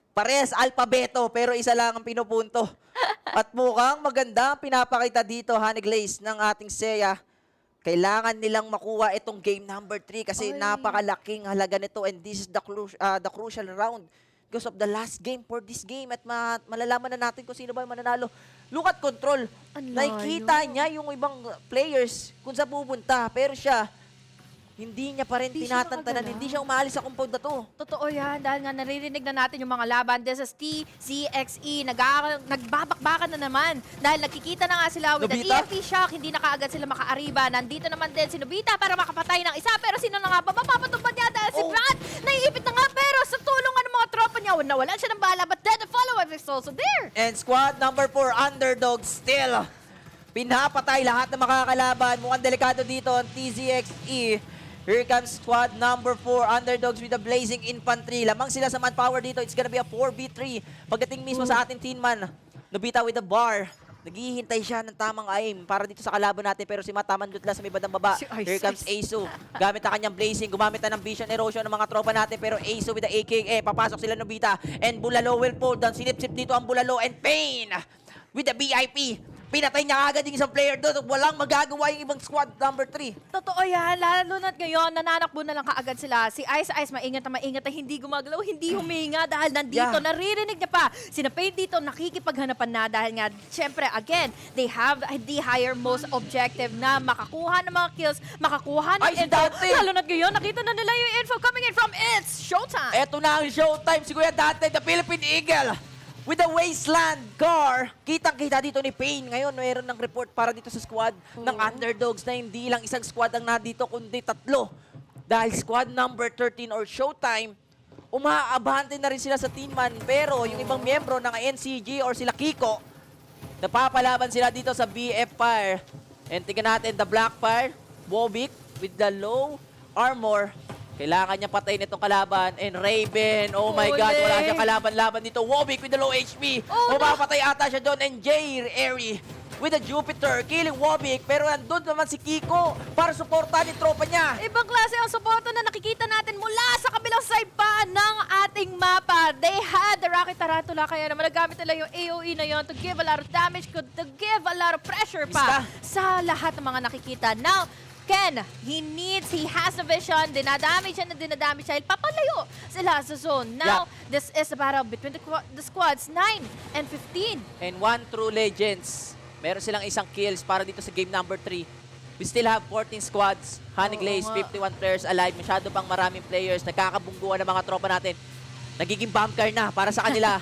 Pares, alpabeto, pero isa lang ang pinupunto. At mukhang maganda pinapakita dito, Honey Glaze, ng ating Seiya. Kailangan nilang makuha itong game number 3 kasi napakalaking halaga nito and this is the crucial round because of the last game for this game at malalaman na natin kung sino ba yung mananalo. Look at Control. Nakikita niya yung ibang players kung saan pupunta pero siya hindi niya pa rin tinatantanan. Hindi siya umaalis sa compound na to. Totoo yan. Dahil nga naririnig na natin yung mga laban. This is TZXE. Nagbabakbakan na naman. Dahil nakikita na nga sila with the EMP shock. Hindi na kaagad sila makaariba. Nandito naman din si Nobita para makapatay ng isa. Pero sino na nga ba? Mapapatupad niya dahil si Brad. Naiipit na nga pero sa tulong ng mga tropa niya. Nawalan siya ng bala. But then the follow-up is also there. And squad number 4, underdog still. Pinapatay lahat ng makakalaban. Mukhang delikado dito ang TZXE. Here comes squad number 4, underdogs with the blazing infantry. Lamang sila sa manpower dito. It's gonna be a 4v3. Pagdating mismo sa ating team man, Nobita with the bar. Naghihintay siya ng tamang aim para dito sa kalaban natin. Pero si Mataman dutla sa may bandang baba. Here comes Asu. Gamit na kanyang blazing. Gumamit na ng vision erosion ng mga tropa natin. Pero Asu with the AKA. Papasok sila Nobita. And Bulalo will fall down. Sinip-sip dito ang Bulalo. And Pain with the BIP. pinatay niya agad yung isang player doon at walang magagawa yung ibang squad number 3. Totoo yan, lalo na't ngayon, nananakbo na lang kaagad sila. Si Ice maingat na hindi gumagalaw, hindi huminga dahil nandito, naririnig niya pa. Sina Pain dito, nakikipaghanapan na dahil nga, syempre, again, they have the higher most objective na makakuha ng mga kills, makakuha ng info. Lalo na't ngayon, nakita na nila yung info coming in from It's Showtime. Eto na ang showtime, si Kuya Dante, the Philippine Eagle. With the Wasteland car, kitang-kita dito ni Pain. Ngayon, mayroon ng report para dito sa squad ng Underdogs na hindi lang isang squad ang nandito, kundi 3. Dahil squad number 13 or Showtime, umaabante na rin sila sa team man. Pero yung ibang miyembro ng NCG or sila Kiko, napapalaban sila dito sa BF Fire. And tingnan natin, the Black Fire, Wobik with the low armor. Kailangan niya patayin itong kalaban. And Raven, oh my God, wala siya kalaban-laban dito. Wobik with the low HP. Mapapatay ata siya doon. And Jay Airy with the Jupiter, killing Wobik. Pero nandun naman si Kiko para suportahan yung tropa niya. Ibang klase ang suporta na nakikita natin mula sa kabilang side pa ng ating mapa. They had the Rocket Tarantula, kaya naman nagamit nila yung AoE na yon to give a lot of damage, to give a lot of pressure pa sa lahat ng mga nakikita. Now, Ken, he has a vision, dinadamage siya na dinadamage siya, papalayo sila sa zone. Now, this is a battle between the squads 9 and 15. And 1 true legends. Meron silang isang kills para dito sa game number 3. We still have 14 squads, Honey Glaze, 51 players alive, masyado pang maraming players, nagkakabungguan ng mga tropa natin. Nagiging bomb car na para sa kanila.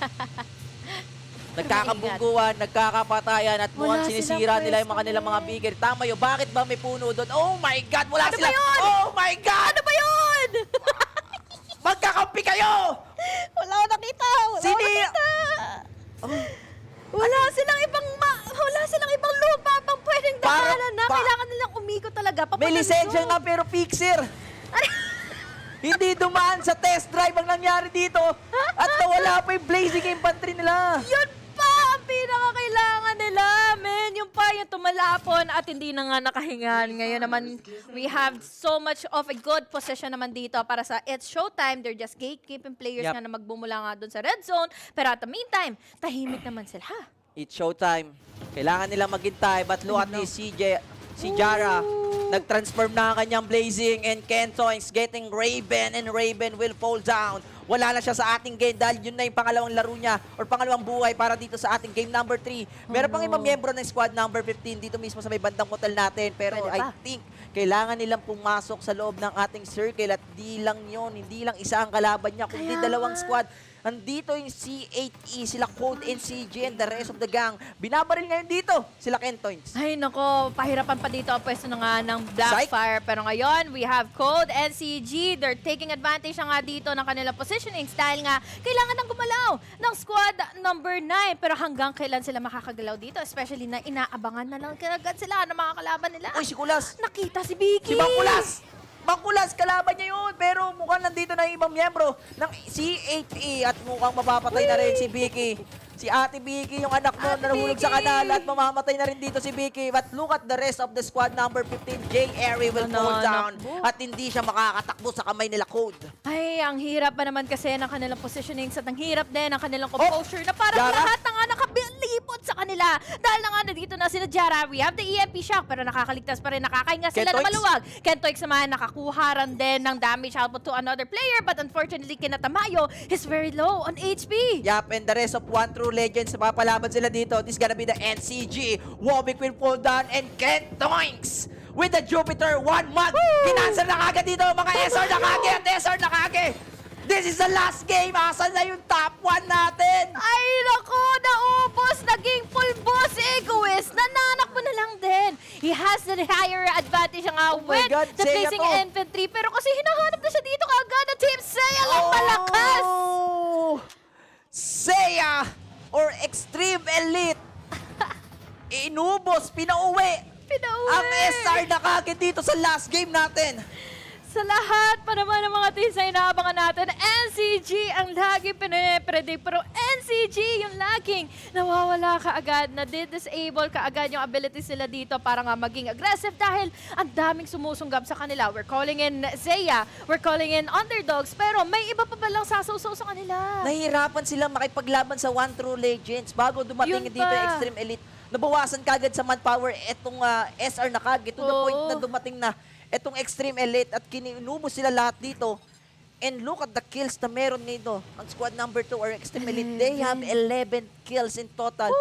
Nagkakabungguan, nagkakapatayan at mukhang sinisira nila yung mga nilang mga bigger. Tama yun, bakit ba may puno doon? Oh my God, wala sila! Oh my God! Ano ba yun? Magkakampi kayo! Wala ko nakita! Wala silang ibang lupa pang pwedeng daanan na. Kailangan nilang umikot talaga. May lisensya nga pero fixer. Hindi dumaan sa test drive ang nangyari dito. At nawala pa yung blazing infantry nila. Yun pa ang pinakakailangan nila, men. Yung pa yung tumalapon at hindi na nga nakahingan. Ngayon naman, we have so much of a good position naman dito para sa It's Showtime. They're just gatekeeping players nga na magbumula nga dun sa red zone. Pero at the meantime, tahimik naman sila. It's Showtime. Kailangan nilang maghintay. But look at this, si Jara. Nag-transform na ang kanyang blazing and Kentoings getting Raven and Raven will fall down. Wala na siya sa ating game dahil yun na yung pangalawang laro niya or pangalawang buhay para dito sa ating game number 3. Meron pang ibang miyembro ng squad number 15 dito mismo sa may bandang hotel natin. Pero I think kailangan nilang pumasok sa loob ng ating circle at di lang yun, hindi lang isa ang kalaban niya, kundi dalawang squad. Andito yung C8E, sila Code and CG and the rest of the gang. Binabaril ngayon dito, sila Kentoins. Ay nako, pahirapan pa dito ang pwesto na nga ng Blackfire. Pero ngayon, we have Code and CG. They're taking advantage na nga dito ng kanilang positionings dahil nga kailangan ng gumalaw ng squad number 9. Pero hanggang kailan sila makakagalaw dito? Especially na inaabangan na lang agad sila ng mga kalaban nila. Uy, si Kulas! Nakita si Vicky! Si Bangkulas! Bangkulas, kalaban niya yun. Pero mukhang nandito na yung ibang miyembro ng C8E at mukhang mapapatay na rin si Vicky. Si Ate Vicky, yung anak mo na nahulog sa kanal at mamamatay na rin dito si Vicky. But look at the rest of the squad number 15. Jay Airy will fall down at hindi siya makakatakbo sa kamay nila Code. Ay, ang hirap pa naman kasi ng kanilang positioning at ang hirap din ng kanilang composure na parang lahat na nga nakabilipot sa kanila. Dahil na nga nandito na sila Jara. We have the EMP shock pero nakakaligtas pa rin. Nakakahinga sila na maluwag. Kentoix naman nakakuha rin din ng damage output to another player but unfortunately Kinatamayo is very low on HP. Yup, and the rest of 1 true legends, papalaban sila dito. This is gonna be the NCG. Wobik will fall down and Kentoix with the Jupiter 1 month. Kinansel na kagad dito mga SR na kage at SR na kage. This is the last game. Asan na yung top 1 natin? Ay, naku, naubos. Naging pulbos, egoist. Nananakbo na lang din. He has the higher advantage nga with the placing infantry. Pero kasi hinahanap na siya dito kagad na Team Seiya lang malakas. Seiya or Extreme Elite. Inubos, pinauwi. Ang SR na kagad dito sa last game natin. Sa lahat pa naman ng mga teams na inaabangan natin, NCG ang lagi pinapredict. Pero NCG yung laging nawawala kaagad, na disable kaagad yung abilities nila dito para nga maging aggressive dahil ang daming sumusunggab sa kanila. We're calling in Seiya, we're calling in Underdogs, pero may iba pa ba lang sasawsaw sa kanila? Nahihirapan silang makipaglaban sa 1 true legends bago dumating dito yung Extreme Elite. nabawasan kagad sa manpower etong SR na kagad to the point na dumating na etong Extreme Elite at kinubos sila lahat dito. And look at the kills na meron nito. Ang squad number 2 or Extreme Elite, they have 11 kills in total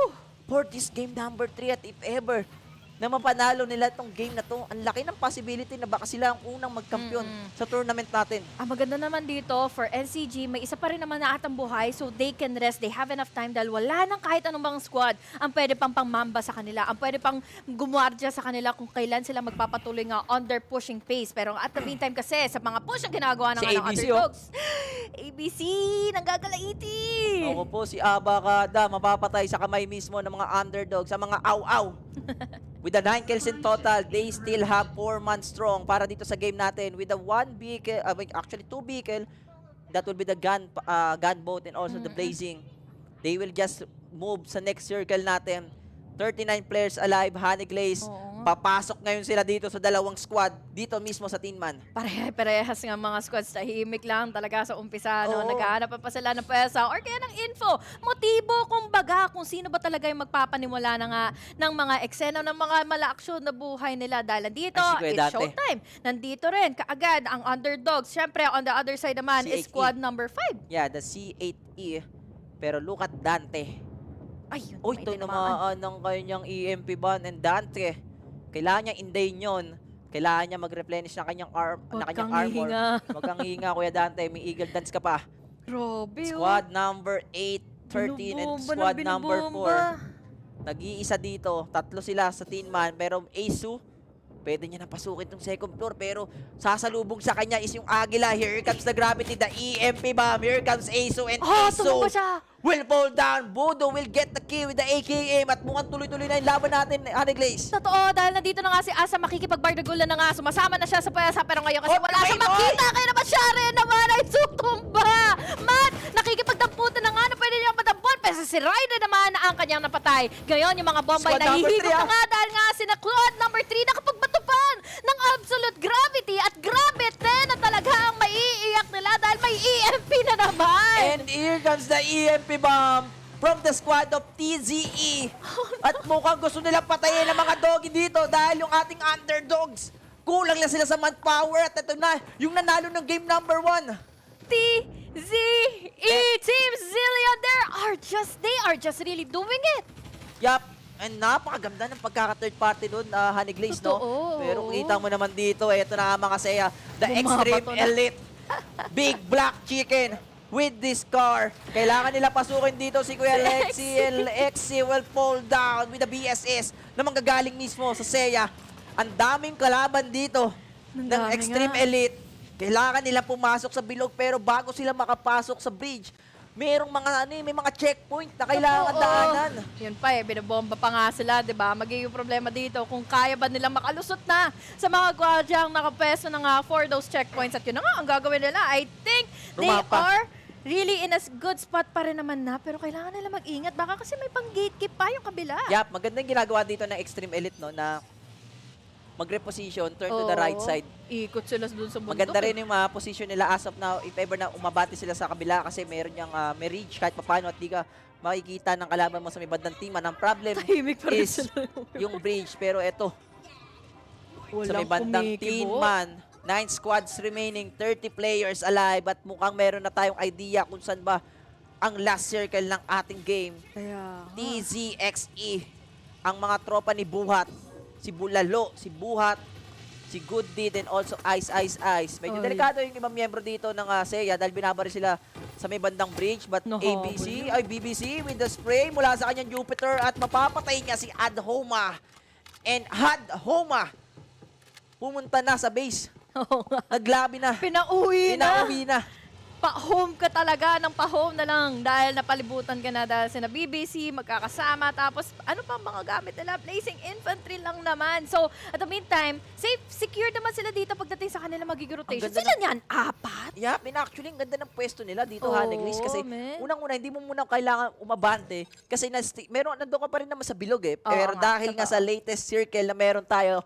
for this game number 3. At if ever na mapanalo nila itong game na to, ang laki ng possibility na baka sila ang unang magkampiyon sa tournament natin. Ang maganda naman dito, for NCG, may isa pa rin naman na atang buhay, so they can rest. They have enough time dahil wala nang kahit anong bang squad ang pwede pang pangmamba sa kanila, ang pwede pang gumwardya sa kanila kung kailan sila magpapatuloy nga on their pushing pace. Pero at the meantime kasi, sa mga push ang ginagawa ng underdogs, ABC, nanggagalaiti! Ako po, si Abakada, mapapatay sa kamay mismo ng mga underdogs, sa mga aw-aw. With the 9 kills in total, they still have 4-man strong para dito sa game natin. With the 1 vehicle, actually 2 vehicle, that will be the gunboat and also the blazing. They will just move sa next circle natin. 39 players alive, Honey Glaze. Papasok ngayon sila dito sa dalawang squad, dito mismo sa Tinman. Parehas nga mga squads, tahimik lang talaga sa umpisa. No? Naghahanap pa sila ng pwesa or kaya ng info, motibo, kumbaga, kung sino ba talaga yung magpapanimula ng mga eksena ng mga mala-aksyon na buhay nila. Dahil nandito, it's showtime. Nandito rin, kaagad, ang underdogs. Siyempre, on the other side naman is squad number 5. Yeah, the C8E. Pero look at Dante. Ayun, ito naman ng kanyang EMP ban and Dante. Kailangan niya indayin yun. Kailangan niya mag-replenish ng kanyang armor. Huwag kang hihinga, Kuya Dante. May eagle dance ka pa. Grabe, Squad number 8, 13, and squad number 4. Nag-iisa dito. 3 sila sa Tinman. Pero Asu, pwede niya napasukin itong second floor. Pero sasalubong sa kanya is yung Agila. Here comes the gravity, the EMP bomb. Here comes Asu and Asu will fall down. Bodo will get the kill with the AKM at mukhang tuloy-tuloy na yung laban natin, Honey Glaze. Totoo, dahil nandito na nga si Asa, makikipagbardagulan na nga. Sumasama na siya sa pwesa, pero ngayon kasi wala siya makita. Kaya naman siya rin naman ay sutumba. Matt, nakikipagdamputan na nga na pwede niya madampot. Pero si Ryder naman ang kanyang napatay. Ngayon, yung mga bombay nahihigop na nga dahil nga si Squad number 3 nakapagbatupan ng absolute gravity at gravity na talaga ang maiiyak nila dahil may EMP na naman. And here comes the EMP bomb from the squad of TZE. At mukhang gusto nilang patayin ang mga doggy dito dahil yung ating underdogs, kulang lang sila sa manpower at ito na, yung nanalo ng game number 1. TZE, Team Zillion, they are just really doing it. Yup. And napakaganda ng pagkaka-third party doon, Honey Glaze, no? Pero kita mo naman dito, ito na mga Seiya, the Extreme Elite, Big Black Chicken with this car. Kailangan nila pasukin dito si Kuya Lexi. Lexi will fall down with the BSS na manggagaling mismo sa Seiya. Ang daming kalaban dito ng Extreme Elite. Kailangan nila pumasok sa bilog pero bago sila makapasok sa bridge, merong mga may mga checkpoint na kailangan daanan. Yun pa binabomba pa nga sila, 'di ba? Magiging problema dito kung kaya ba nilang makalusot na sa mga gwardyang nakapeso na nga for those checkpoints. At yun na nga, ang gagawin nila, I think they are really in a good spot pa rin naman na, pero kailangan nila mag-ingat. Baka kasi may pang-gatekeep pa yung kabila. Yup, magandang ginagawa dito ng Extreme Elite, no, na mag-reposition, turn to the right side. Ikot sila dun sa bundok. Maganda rin yung position nila as of now, if ever na umabati sila sa kabila kasi meron yung may reach kahit paano at di ka makikita ng kalaban mo sa may bandang team. Ang problem is yung bridge. Pero eto, sa may bandang team man, 9 squads remaining, 30 players alive at mukhang meron na tayong idea kung saan ba ang last circle ng ating game. TZXE, ang mga tropa ni Buhat, si Bulalo, si Buhat, si Good Deed, and also Ice. Medyo delikado yung ibang miyembro dito ng Seiya dahil binabari sila sa may bandang bridge. But BBC with the spray mula sa kanyang Jupiter at mapapatay niya si Adhoma. And Adhoma pumunta na sa base. Naglabi na. Pinauwi na. Pa-home ka talaga ng pa-home na lang dahil napalibutan ka na dahil sina BBC, magkakasama, tapos ano pa mga gamit nila? Blazing infantry lang naman. So, at the meantime, safe, secure naman sila dito pagdating sa kanila magiging rotation. Sila niyan, 4? Yeah, actually, ang ganda ng pwesto nila dito, Honey Glaze. Kasi unang-una, hindi mo muna kailangan umabante kasi nandun ka pa rin naman sa bilog eh. Pero dahil nga sa latest circle na meron tayo,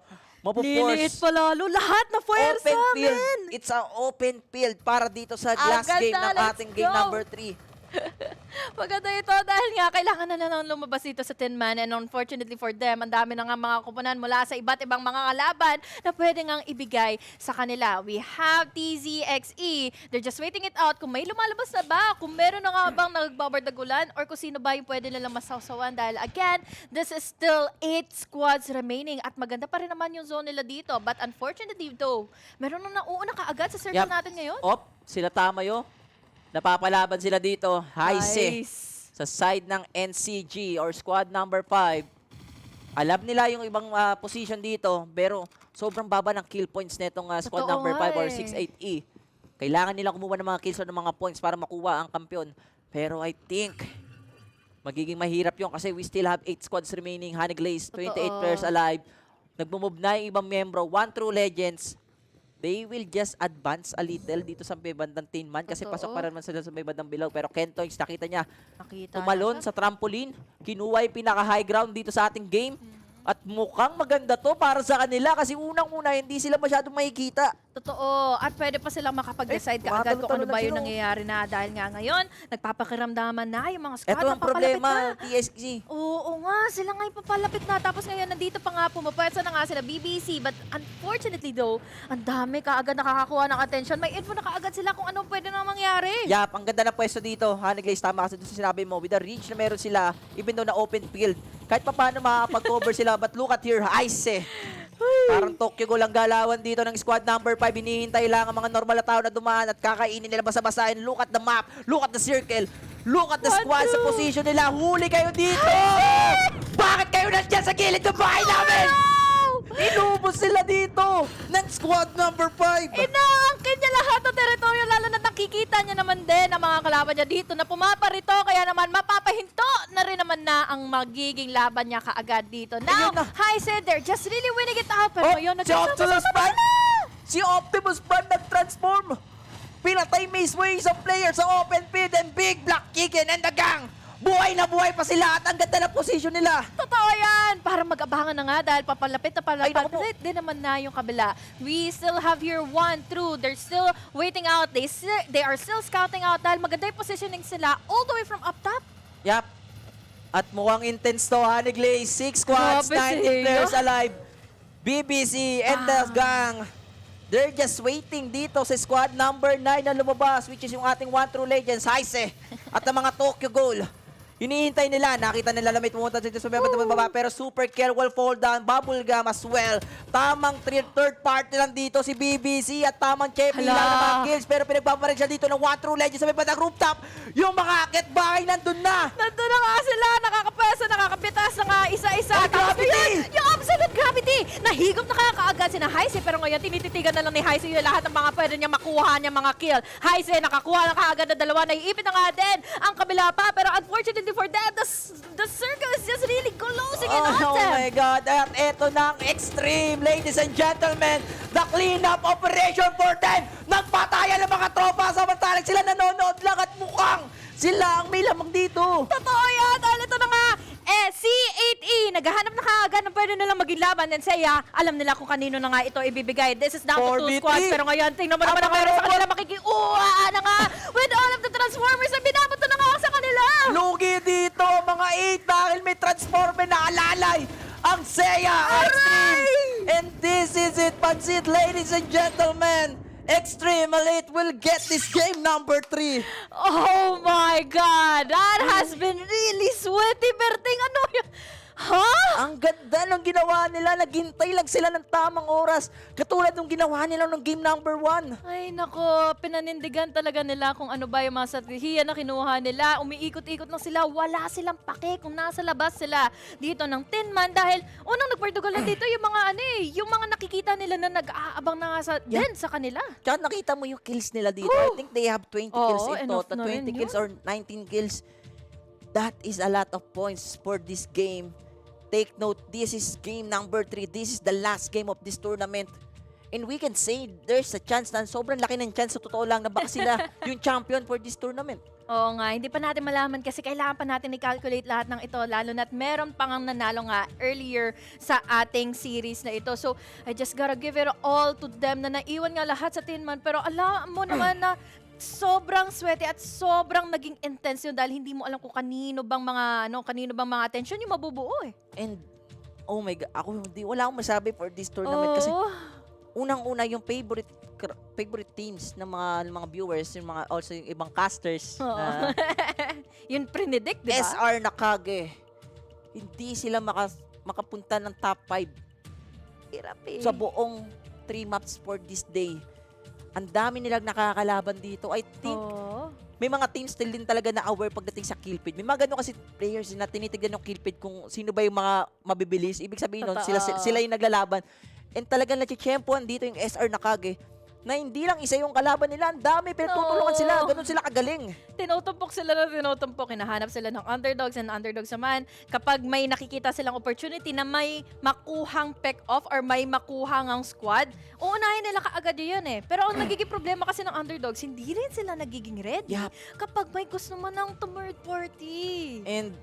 liliit pa lalo. Lahat na puwersa, It's an open field para dito sa last game ng ating game number 3. Maganda ito dahil nga kailangan na lang lumabas dito sa 10-man and unfortunately for them, ang dami na nga mga kupunan mula sa iba't ibang mga kalaban na pwede ngang ibigay sa kanila. We have TZXE. They're just waiting it out kung may lumalabas na ba, kung meron na nga bang nagbabardagulan or kung sino ba yung pwede nilang masawsawan dahil again, this is still 8 squads remaining at maganda pa rin naman yung zone nila dito. But unfortunately though, meron na nauuna kaagad sa circle natin ngayon. Sila tama yun. Napapalaban sila dito. Nice. Sa side ng NCG or squad number 5. Alam nila yung ibang position dito, pero sobrang baba ng kill points netong squad number 5 or 68E. Kailangan nila kumuha ng mga kills or ng mga points para makuha ang kampiyon. Pero I think magiging mahirap yun kasi we still have 8 squads remaining. Honey Glaze, 28 players alive. Nagmumove na yung ibang membro. 1 True Legends. They will just advance a little dito sa may bandang 10-man kasi pasok pa naman sila sa may bandang bilog. Pero Kentoings, nakita niya, tumalon sa trampoline, kinuha yung pinaka-high ground dito sa ating game. At mukhang maganda to para sa kanila kasi unang-una hindi sila masyadong makikita. Totoo. At pwede pa silang makapag-decide kaagad kung ano ba yung nangyayari na dahil nga ngayon, nagpapakiramdaman na yung mga squad Ito ang problema, TSG. Oo nga, sila nga yung papalapit na. Tapos ngayon, nandito pa nga pumapwesa na nga sila BBC. But unfortunately though, ang dami kaagad nakakakuha ng attention. May info na kaagad sila kung anong pwede na mangyari. Yap, ang ganda na pwesto dito. Honey Glaze, tama kasi doon sa sinabi mo. With the reach na meron sila, even though na open field, kahit pa paano makakapag-cover sila. But look at here, ice eh. Parang Tokyo Ghoul ang galawan dito ng squad number 5. Hinihintay lang ang mga normal na tao na dumaan at kakainin nila basa-basahin. Look at the map, look at the circle, look at the squad sa position nila. Huli kayo dito! Bakit kayo nandiyan sa gilid ng bahay namin? Inubos sila dito ng squad number 5. Inaangkin niya lahat ng teritoryo, lalo na nakikita niya naman din ang mga kalaban niya dito na pumaparito, kaya naman mapapahinto na rin naman na ang magiging laban niya kaagad dito. Now, Heisen, they're just really winning it out. Pero ngayon, Si Optimus Prime nag-transform. Pinatay mismo yung isang player sa open field and Big Black Chicken and the gang. Buhay na buhay pa sila at ang ganda na position nila. Totoo yan! Para mag-abangan na nga dahil papalapit na palapit din naman na yung kabila. We still have here 1 through. They're still waiting out. They are still scouting out dahil maganda yung positioning sila all the way from up top. Yap. At mukhang intense to, Honey Glaze. 6 squads, 19 players alive. BBC and the gang. They're just waiting dito sa squad number 9 na lumabas, which is yung ating 1 True Legends, Heise, at ang mga Tokyo Ghoul. Hinihintay nila, nakita nila lamit pumunta dito sa baba, pero super careful fall down, bubblegum as well. Tamang third party lang dito si BBC at tamang Chepi lang ng mga kills, pero pinagpaparin siya dito ng 1 True Legends sa may bandang rooftop. Yung mga akit bahay nandun na. Nandun na nga sila, nakakapesa, nakakapitas na nga isa-isa. Yung absolute gravity! Nahigop na kaya kaagad si na Heise, pero ngayon tinititigan na lang ni Heise yung lahat ng mga pwede niya makuha niya mga kill. Heise nakakuha na kaagad na dalawa, naiipit na nga din ang kabila pa, pero unfortunately for that, the circle is just really closing in on them. Oh my God, at eto na ang extreme, ladies and gentlemen, the cleanup operation for them. Nagpatayan ng mga tropa, samantalang sila nanonood lang at mukhang sila ang may lamang dito. Totoo yan, dahil ito na nga, C8E, naghahanap na kaagad ng pwede nilang maging laban. And Seiya, alam nila kung kanino na nga ito ibibigay. This is down to 2 squads, pero ngayon, tingnan mo naman ang meron sa kanila, makikiuha na nga with all of the Transformers na binabato na nga sa kanila. Lugi dito, mga 8, dahil may Transformer na alalay ang Seiya Extreme. And this is it, Pansit, ladies and gentlemen. Extreme Elite will get this game number 3. Oh my God! That has been really sweaty, Berting. Ano yun? Ang ganda ng ginawa nila. Naghintay lang sila ng tamang oras. Katulad ng ginawa nila ng game number 1. Ay nako, pinanindigan talaga nila kung ano ba yung mga strategiya na kinuha nila. Umiikot-ikot lang sila. Wala silang pake kung nasa labas sila dito ng 10-man dahil unang nagpartugal dito yung mga yung mga nakikita nila na nag-aabang na nga sa kanila. Tsaka nakita mo yung kills nila dito. I think they have 20 kills in total. 20 kills or 19 kills. That is a lot of points for this game. Take note, this is game number 3. This is the last game of this tournament. And we can say there's a chance na sobrang laki ng chance sa totoo lang na baka sila yung champion for this tournament. Oo nga, hindi pa natin malaman kasi kailangan pa natin i-calculate lahat ng ito lalo na't meron pang ang nanalo nga earlier sa ating series na ito. So, I just gotta give it all to them na naiwan nga lahat sa 10-man pero alam mo naman na sobrang swerte at sobrang naging intense yun dahil hindi mo alam kung kanino bang mga attention yung mabubuo eh. And, oh my God, wala akong masabi for this tournament kasi unang-una yung favorite teams ng mga viewers, yung mga also yung ibang casters. Yun predict, di ba? SR Nakage. Hindi sila makapunta ng top 5. Hirap eh. Sa buong 3 maps for this day. Ang dami nilang nakakalaban dito. I think may mga teams still din talaga na aware pagdating sa kill feed. May mga ganun kasi players na tinitignan yung kill feed kung sino ba yung mga mabibilis. Ibig sabihin nun, sila yung naglalaban. And talagang nachichampuan dito yung SR Nakage na hindi lang isa yung kalaban nila. Ang dami, pero tutulungan sila. Ganun sila kagaling. Tinutumpok sila na tinutumpok. Hinahanap sila ng underdogs and underdogs naman. Kapag may nakikita silang opportunity na may makuhang pick-off or may makuhang ang squad, uunahin nila kaagad yun eh. Pero ang nagiging problema kasi ng underdogs, hindi rin sila nagiging ready. Kapag may gusto man ng third party. And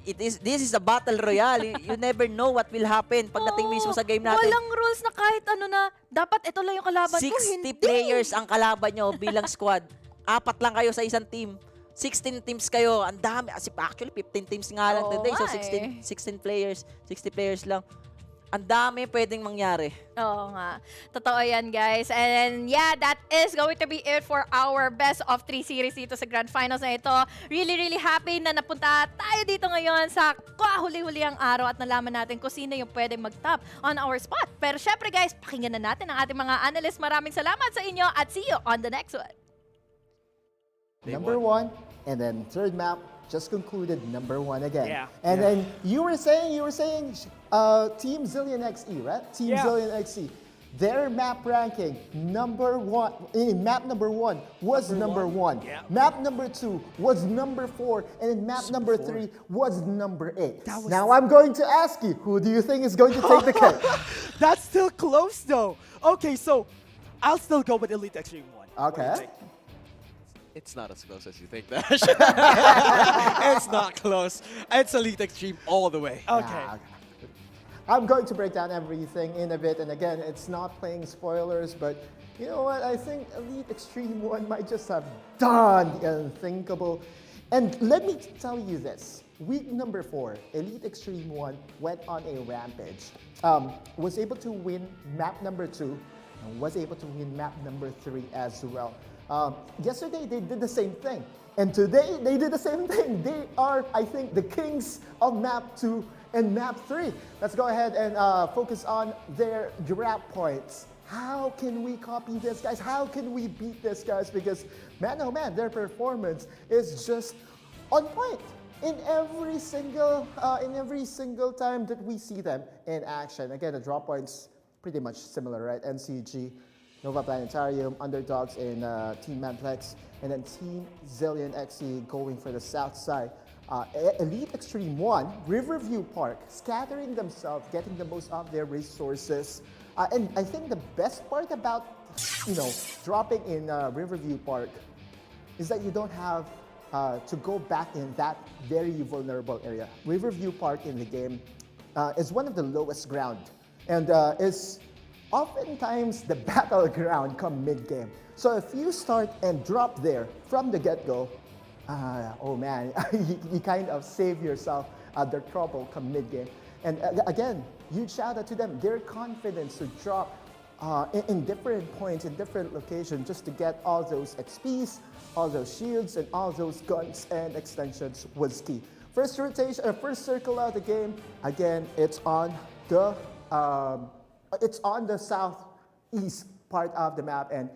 this is a battle royale. You never know what will happen pagdating mismo sa game natin. Walang rules na kahit ano na, dapat ito lang yung kalaban ko. 60 players ang kalaban nyo bilang squad. 4 lang kayo sa isang team. 16 teams kayo. Ang dami. Actually, 15 teams nga lang today. So, 16 players. 60 players lang. Ang dami pwedeng mangyari. Oo nga. Totoo yan, guys. And yeah, that is going to be it for our best of 3 series dito sa Grand Finals na ito. Really, really happy na napunta tayo dito ngayon sa huli-huli ang araw at nalaman natin kung sino yung pwedeng mag-top on our spot. Pero syempre, guys, pakinggan na natin ang ating mga analysts. Maraming salamat sa inyo at see you on the next one. Number 1, and then third map just concluded number 1 again. Yeah. And then you were saying Team Zillion XE, right? Team Zillion XE. Their map ranking, map number 1 was number 1. Map number 2 was number 4. And then map number 3 was number 8. Now I'm going to ask you, who do you think is going to take the cake? That's still close though. Okay, so I'll still go with Elite Extreme 1. Okay. It's not as close as you think, Dash. It's not close. It's Elite Extreme all the way. Okay. I'm going to break down everything in a bit. And again, it's not playing spoilers, but you know what? I think Elite Extreme 1 might just have done the unthinkable. And let me tell you this. Week number 4, Elite Extreme 1 went on a rampage. Was able to win map number 2, and was able to win map number 3 as well. Yesterday, they did the same thing. And today, they did the same thing. They are, I think, the kings of map 2 and map 3. Let's go ahead and focus on their draft points. How can we copy this, guys? How can we beat this, guys? Because, man, oh man, their performance is just on point in every single time that we see them in action. Again, the draw points pretty much similar, right? NCG, Nova Planetarium, Underdogs in Team Manplex, and then Team Zillion XE going for the south side. Elite Extreme 1, Riverview Park, scattering themselves, getting the most of their resources. And I think the best part about, dropping in Riverview Park is that you don't have to go back in that very vulnerable area. Riverview Park in the game is one of the lowest ground and is oftentimes the battleground come mid-game. So if you start and drop there from the get-go, oh man, you kind of save yourself the trouble come mid-game. And again, huge shout out to them. Their confidence to drop in different points, in different locations, just to get all those XPs, all those shields, and all those guns and extensions was key. First rotation, first circle out the game. Again, it's on the southeast part of the map, and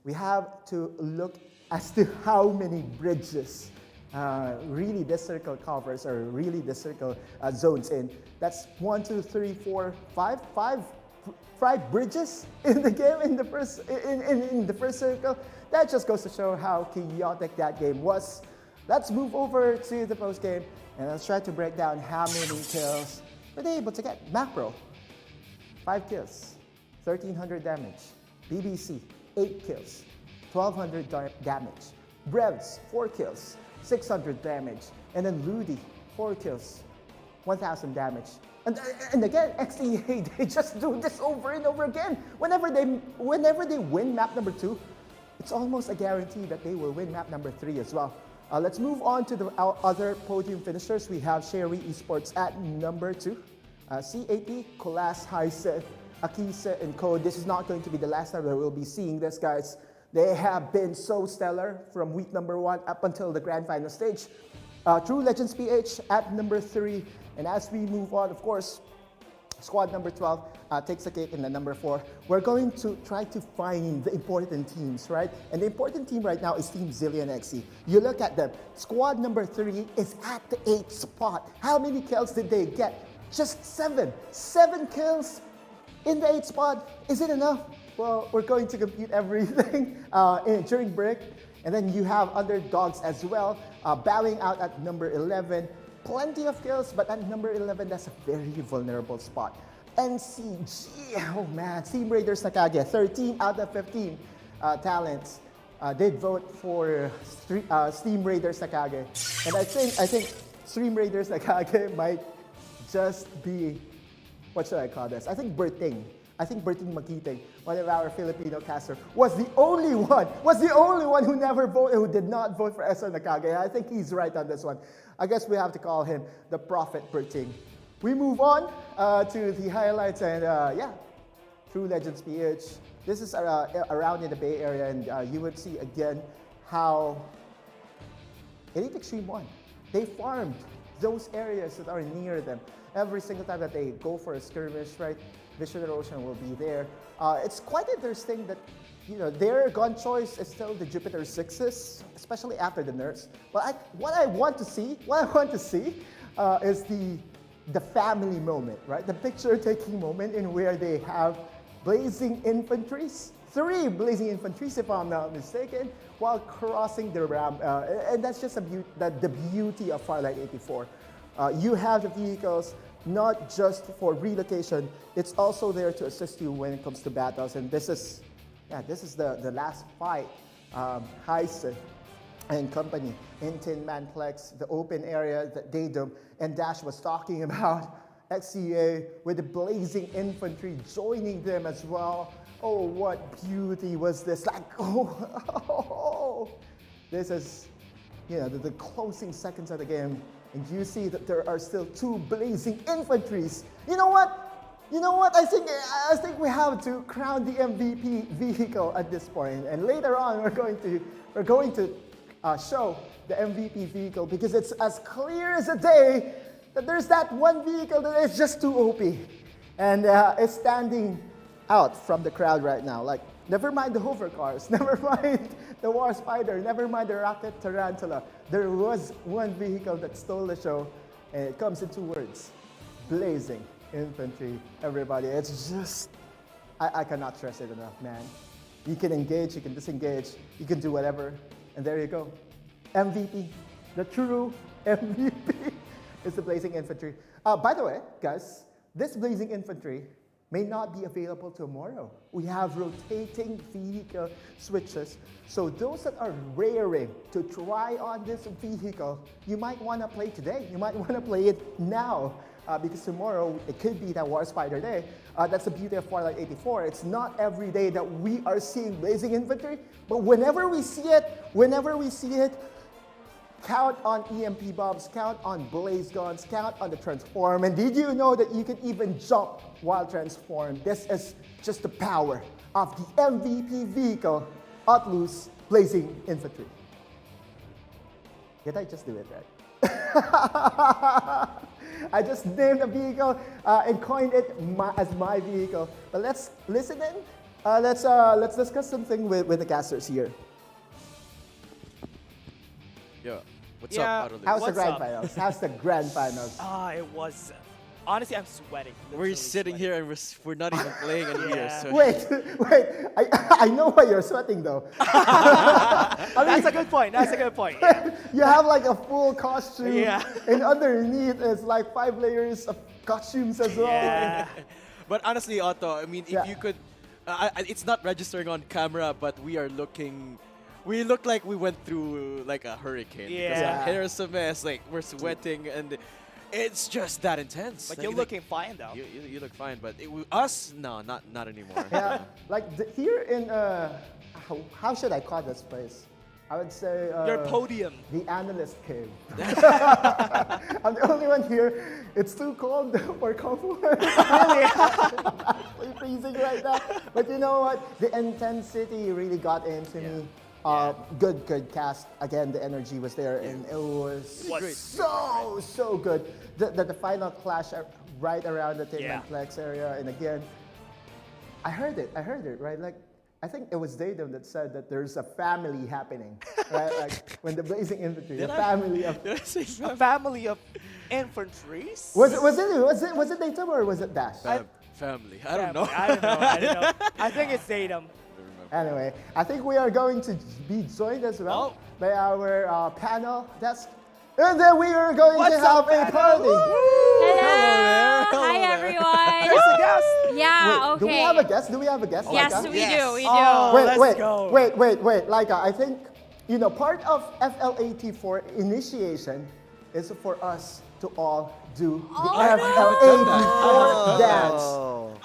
we have to look as to how many bridges really this circle covers, or really this circle zones in. That's 1, 2, 3, 4, 5 bridges in the game in the first circle. That just goes to show how chaotic that game was. Let's move over to the post game and let's try to break down how many kills were they able to get. Macro, 5 kills, 1300 damage. BBC, 8 kills, 1200 damage. Brevs, 4 kills, 600 damage. And then Ludi, 4 kills, 1000 damage. And again, XEA, they just do this over and over again. Whenever they win map number 2, it's almost a guarantee that they will win map number 3 as well. Let's move on to the other podium finishers. We have Sherry Esports at number 2. C80, Colas, Heise, Akise, and Code. This is not going to be the last time that we'll be seeing this, guys. They have been so stellar from week number 1 up until the grand final stage. True Legends PH at number 3. And as we move on, of course, squad number 12 takes a cake in the number 4. We're going to try to find the important teams, right? And the important team right now is Team Zillion XC. You look at them. Squad number 3 is at the 8th spot. How many kills did they get? Just 7. 7 kills in the 8th spot. Is it enough? Well, we're going to compute everything during break. And then you have underdogs as well, bowing out at number 11. Plenty of kills, but at number 11, that's a very vulnerable spot. NCG, oh man, Team Raiders Nakage, 13 out of 15 talents did vote for Team Raiders Nakage. And I think Team Raiders Nakage might just be, what should I call this? I think Berting Makiting, one of our Filipino casters, was the only one who never voted, who did not vote for SR Nakage. I think he's right on this one. I guess we have to call him the Prophet Berting. We move on to the highlights, and yeah, True Legends PH. This is around in the Bay Area, and you would see again how Elite Extreme 1, they farmed those areas that are near them. Every single time that they go for a skirmish, right, Vision Erosion will be there. It's quite interesting that, you know, their gun choice is still the Jupiter 6s, especially after the nerfs. But what I want to see is the family moment, right? The picture-taking moment in where they have blazing infantries, 3 blazing infantries, if I'm not mistaken, while crossing the ramp. And that's just the beauty of Farlight 84. You have the vehicles not just for relocation, it's also there to assist you when it comes to battles. And this is the last fight. Heise and company in Tin Manplex, the open area that Daedum and Dash was talking about. XCA with the blazing infantry joining them as well. Oh, what beauty was this? Like, this is, you know, the closing seconds of the game. And you see that there are still 2 blazing infantries. You know what? I think we have to crown the MVP vehicle at this point. And later on, we're going to show the MVP vehicle, because it's as clear as a day that there's that one vehicle that is just too OP, and it's standing out from the crowd right now. Like, never mind the hover cars, never mind the War Spider, never mind the Rocket Tarantula. There was one vehicle that stole the show, and it comes in 2 words: blazing infantry. Everybody, it's just, I cannot stress it enough, man. You can engage, you can disengage, you can do whatever, and there you go. MVP, the true MVP is the blazing infantry. By the way, guys, this blazing infantry may not be available tomorrow. We have rotating vehicle switches. So those that are raring to try on this vehicle, you might want to play today. You might want to play it now, because tomorrow it could be that War Spider day. That's the beauty of Farlight 84. It's not every day that we are seeing blazing infantry, but whenever we see it, count on EMP bombs, count on blaze guns, count on the transform. And did you know that you can even jump while transformed? This is just the power of the MVP vehicle, Atlus Blazing Infantry. Did I just do it right? I just named a vehicle and coined it as my vehicle. But let's listen in. Let's discuss something with the casters here. Yeah. What's Yeah, up, Arolis? How's the grand finals? How's the grand finals? It was. Honestly, I'm sweating. We're sitting here and we're not even playing any here. So. Wait. I know why you're sweating though. That's a good point. Yeah. You have like a full costume. Yeah. And underneath is like 5 layers of costumes as well. Yeah. But honestly, Otto, I mean, if you could, it's not registering on camera, but we look like we went through like a hurricane. Yeah. Because our hair is a mess, like we're sweating, and It's just that intense. But you're looking fine, though. You look fine, but us, no, not anymore. Yeah, like here in how should I call this place? I would say Your podium. The analyst cave. I'm the only one here. It's too cold for comfort. Really freezing right now. But you know what? The intensity really got into me. Good cast. Again, the energy was there, and it was so good. The final clash right around the Timanplex area, and again, I heard it, right? Like, I think it was Datum that said that there's a family happening, right? Like when the Blazing Infantry, a family of infantries. Was it Datum or was it Dash? Family. I don't know. I don't know. I think it's Datum. Anyway, I think we are going to be joined as well by our panel desk. And then we are going to have a party. Hello. Hi, everyone. There's a guest. Yeah, Wait, do we have a guest? Do we have a guest? Yes, Laika? we do. We do. Oh, Wait. Laika, I think, part of FL84 initiation is for us to all do the FL84 dance.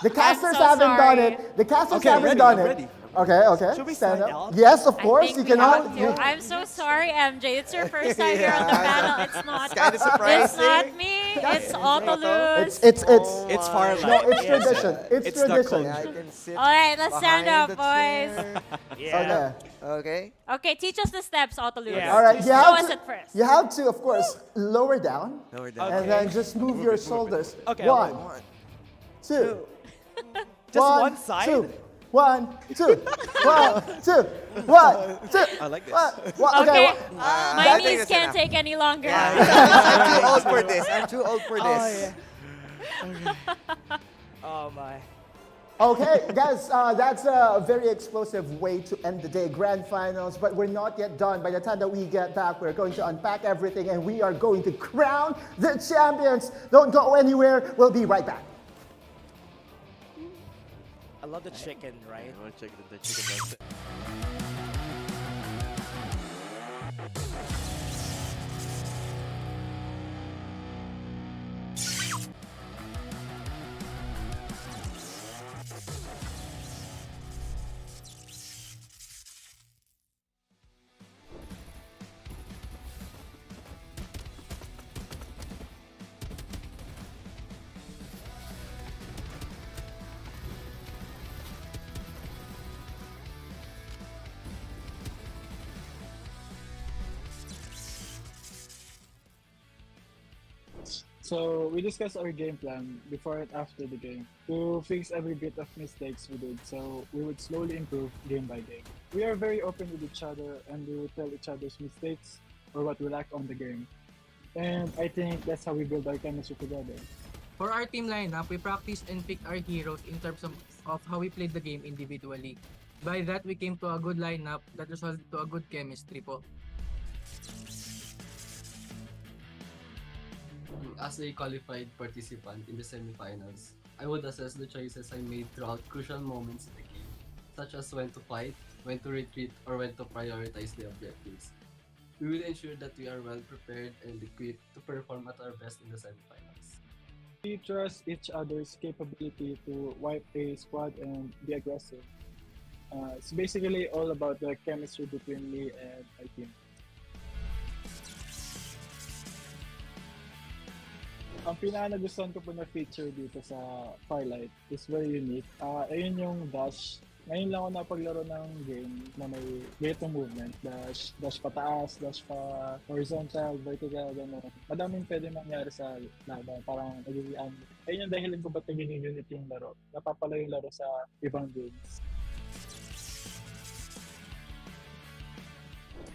The casters haven't done it. The casters haven't done it. Okay. Should we stand sign up? out? Yes, of course. You can all. I'm so sorry, MJ. It's your first time here on the panel. It's not. It's kind of surprising. It's not me. It's Autolus. It's Farlight. No, it's tradition. It's tradition. Yeah, I can sit All right, let's stand behind up, the boys. chair. Okay. Okay, teach us the steps, Autolus. Yeah. All right, Show us it first. You have to, of course, lower down. Lower down. And then just move your shoulders. Okay. One, two. Just one side? Two. 1, 2, 1, 2, 1, 2. I like this. Okay, I my think knees that's can't enough. take any longer. I'm too old for this. I'm too old for this. Oh my. Okay, guys, that's a very explosive way to end the day. Grand finals, but we're not yet done. By the time that we get back, we're going to unpack everything and we are going to crown the champions. Don't go anywhere. We'll be right back. I love the chicken, right? I want to check the chicken. So we discussed our game plan before and after the game to fix every bit of mistakes we did, so we would slowly improve game by game. We are very open with each other and we would tell each other's mistakes or what we lack on the game. And I think that's how we build our chemistry together. For our team lineup, we practiced and picked our heroes in terms of how we played the game individually. By that, we came to a good lineup that resulted to a good chemistry po. As a qualified participant in the semifinals, I would assess the choices I made throughout crucial moments in the game, such as when to fight, when to retreat, or when to prioritize the objectives. We will ensure that we are well prepared and equipped to perform at our best in the semifinals. We trust each other's capability to wipe a squad and be aggressive. It's basically all about the chemistry between me and my team. Ang pinaka-nagustuhan ko po na feature dito sa Farlight is very unique. Ayun yung dash. Ngayon lang ako napaglaro ng game na may ganitong movement. Dash pataas, dash pa horizontal, vertical, gano'n. Madaming pwede mangyari sa laban. Parang nagiging ayun yung dahilan ko ba't naging unit yung laro. Napapala yung laro sa ibang games.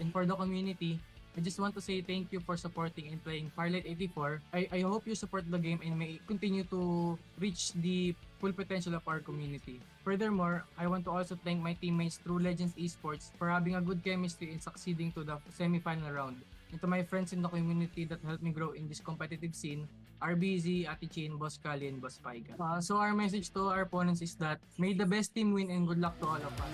And for the community, I just want to say thank you for supporting and playing Farlight 84. I hope you support the game and may continue to reach the full potential of our community. Furthermore, I want to also thank my teammates through Legends Esports for having a good chemistry and succeeding to the semi-final round. And to my friends in the community that helped me grow in this competitive scene, RBZ, Ate Chin, Boss Kali, and Boss Paiga. So our message to our opponents is that may the best team win and good luck to all of us.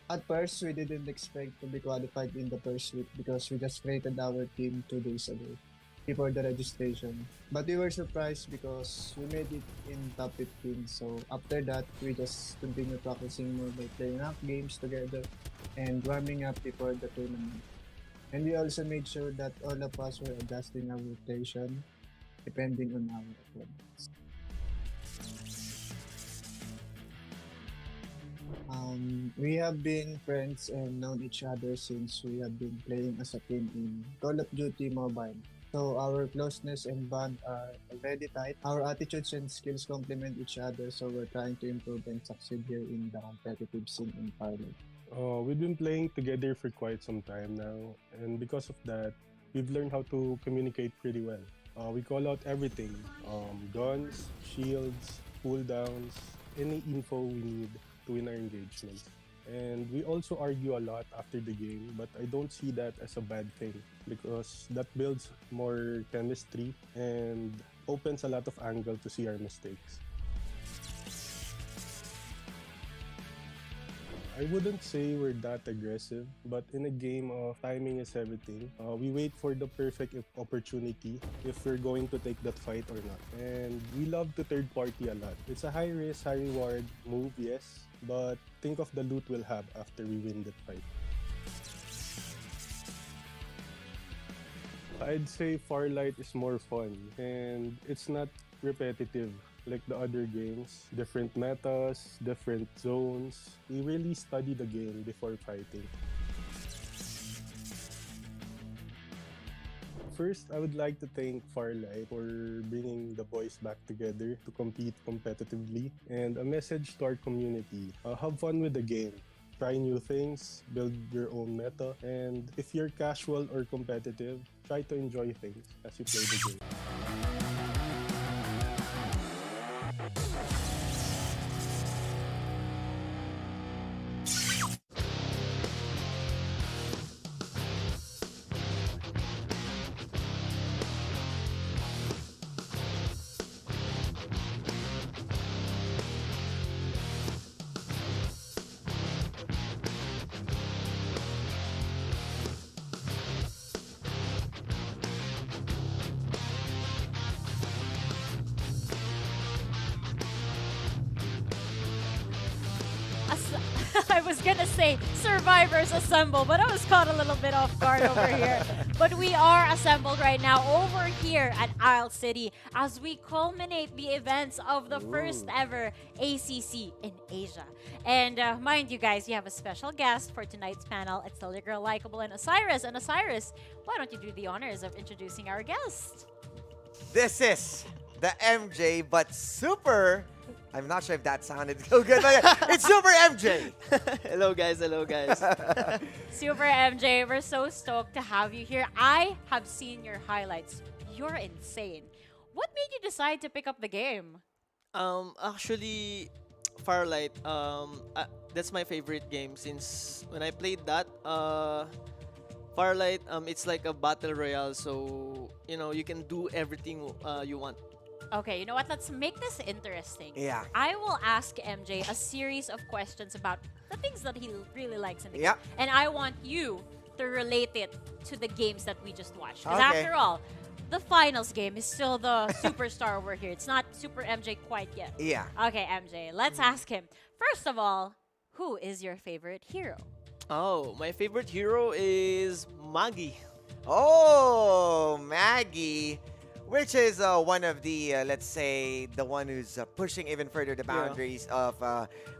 At first, we didn't expect to be qualified in the first week because we just created our team 2 days ago before the registration. But we were surprised because we made it in top 15. So after that, we just continued practicing more by playing up games together and warming up before the tournament. And we also made sure that all of us were adjusting our rotation depending on our opponents. We have been friends and known each other since we have been playing as a team in Call of Duty Mobile. So our closeness and bond are already tight. Our attitudes and skills complement each other, so we're trying to improve and succeed here in the competitive scene in Farlight. We've been playing together for quite some time now, and because of that, we've learned how to communicate pretty well. We call out everything, guns, shields, cooldowns, any info we need to win our engagements. And we also argue a lot after the game, but I don't see that as a bad thing because that builds more chemistry and opens a lot of angle to see our mistakes. I wouldn't say we're that aggressive, but in a game of timing is everything, we wait for the perfect opportunity if we're going to take that fight or not. And we love to third party a lot. It's a high risk, high reward move, yes, but think of the loot we'll have after we win that fight. I'd say Farlight is more fun and it's not repetitive like the other games. Different metas, different zones. We really study the game before fighting. First, I would like to thank Farlight for bringing the boys back together to compete competitively. And a message to our community, have fun with the game. Try new things, build your own meta, and if you're casual or competitive, try to enjoy things as you play the game. I was gonna say survivors assemble, but I was caught a little bit off guard over here. But we are assembled right now over here at Isle City as we culminate the events of the first ever ACC in Asia. And mind you guys, you have a special guest for tonight's panel. It's the girl likable and Osiris. And Osiris, why don't you do the honors of introducing our guest? This is the MJ, but super. I'm not sure if that sounded so good, but it's Super MJ. Hello guys, hello guys. Super MJ, we're so stoked to have you here. I have seen your highlights. You're insane. What made you decide to pick up the game? Actually, Farlight, that's my favorite game since when I played that, Farlight, it's like a battle royale, so you can do everything you want. Okay, you know what? Let's make this interesting. Yeah. I will ask MJ a series of questions about the things that he really likes in the Yeah. game. And I want you to relate it to the games that we just watched. Because Okay. after all, the finals game is still the superstar over here. It's not Super MJ quite yet. Yeah. Okay, MJ, let's ask him. First of all, who is your favorite hero? Oh, my favorite hero is Maggie. Oh, Maggie. Which is one of the, let's say, the one who's pushing even further the boundaries of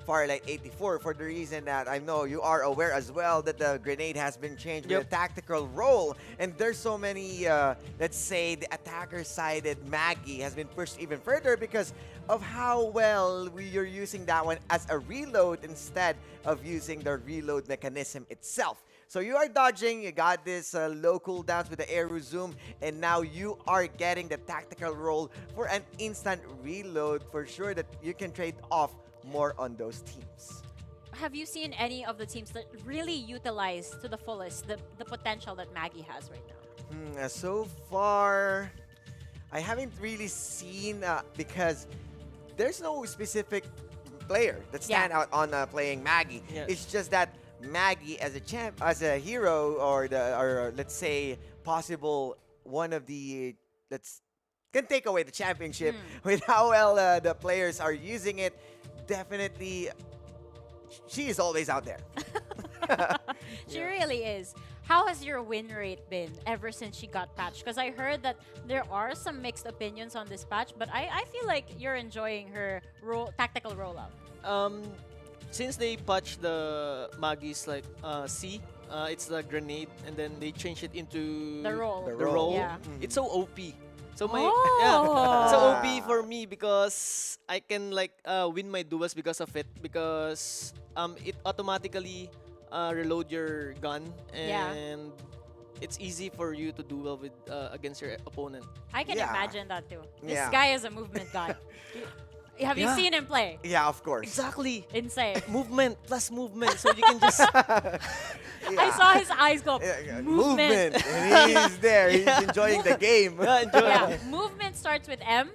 Farlight 84 for the reason that I know you are aware as well that the grenade has been changed with a tactical role. And there's so many, let's say, the attacker-sided Maggie has been pushed even further because of how well you're using that one as a reload instead of using the reload mechanism itself. So you are dodging, you got this low cooldowns with the Aero Zoom, and now you are getting the tactical roll for an instant reload for sure that you can trade off more on those teams. Have you seen any of the teams that really utilize to the fullest the potential that Maggie has right now? So far, I haven't really seen because there's no specific player that stand out on playing Maggie. Yes. It's just that Maggie as a hero, or let's say possible one of the let's can take away the championship with how well the players are using it. Definitely, she is always out there. She really is. How has your win rate been ever since she got patched? Because I heard that there are some mixed opinions on this patch, but I feel like you're enjoying her tactical rollout. Since they patched the Maggie's like C, it's the grenade, and then they changed it into The roll. The roll. Yeah. It's so OP. So my Oh. it's so OP for me because I can like win my duels because of it, because it automatically reload your gun, and it's easy for you to duel with against your opponent. I can imagine that too. This Yeah. guy is a movement god. Have you seen him play? Yeah, of course. Exactly. Insane. Movement plus movement, so you can just. I saw his eyes go. Movement. And he's there. He's enjoying the game. Yeah. Movement starts with M.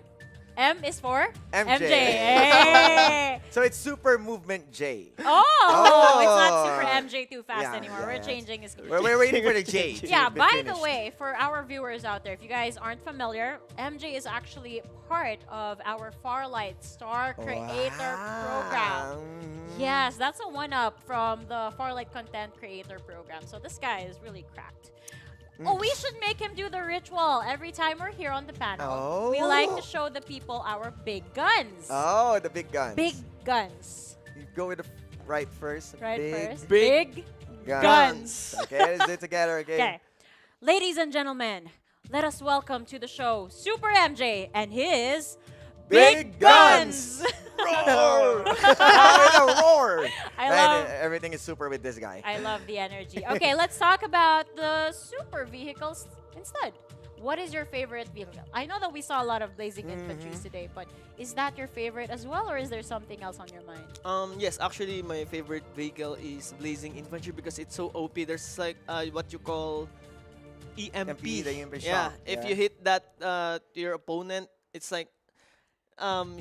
M is for MJ. Hey. So it's Super Movement J. Oh, it's not Super MJ too fast Yeah, anymore. We're changing his. We're waiting for the J. Yeah, to be by the finished. way, for our viewers out there, if you guys aren't familiar, MJ is actually part of our Farlight Star Creator Program. Yes, that's a one-up from the Farlight Content Creator Program. So this guy is really cracked. Oh, we should make him do the ritual every time we're here on the panel. We like to show the people our big guns. Oh, the big guns. Big guns. You go with the right first. Right big first. Big guns. Okay, let's do it together. Okay. Ladies and gentlemen, let us welcome to the show Super MJ and his Big Guns! Roar! A roar! I love Everything is super with this guy. I love the energy. Okay, let's talk about the super vehicles instead. What is your favorite vehicle? I know that we saw a lot of blazing infantries today, but is that your favorite as well, or is there something else on your mind? Yes, actually, my favorite vehicle is Blazing Infantry because it's so OP. There's like what you call EMP. the EMP yeah, shock. if Yeah. you hit that to your opponent, it's like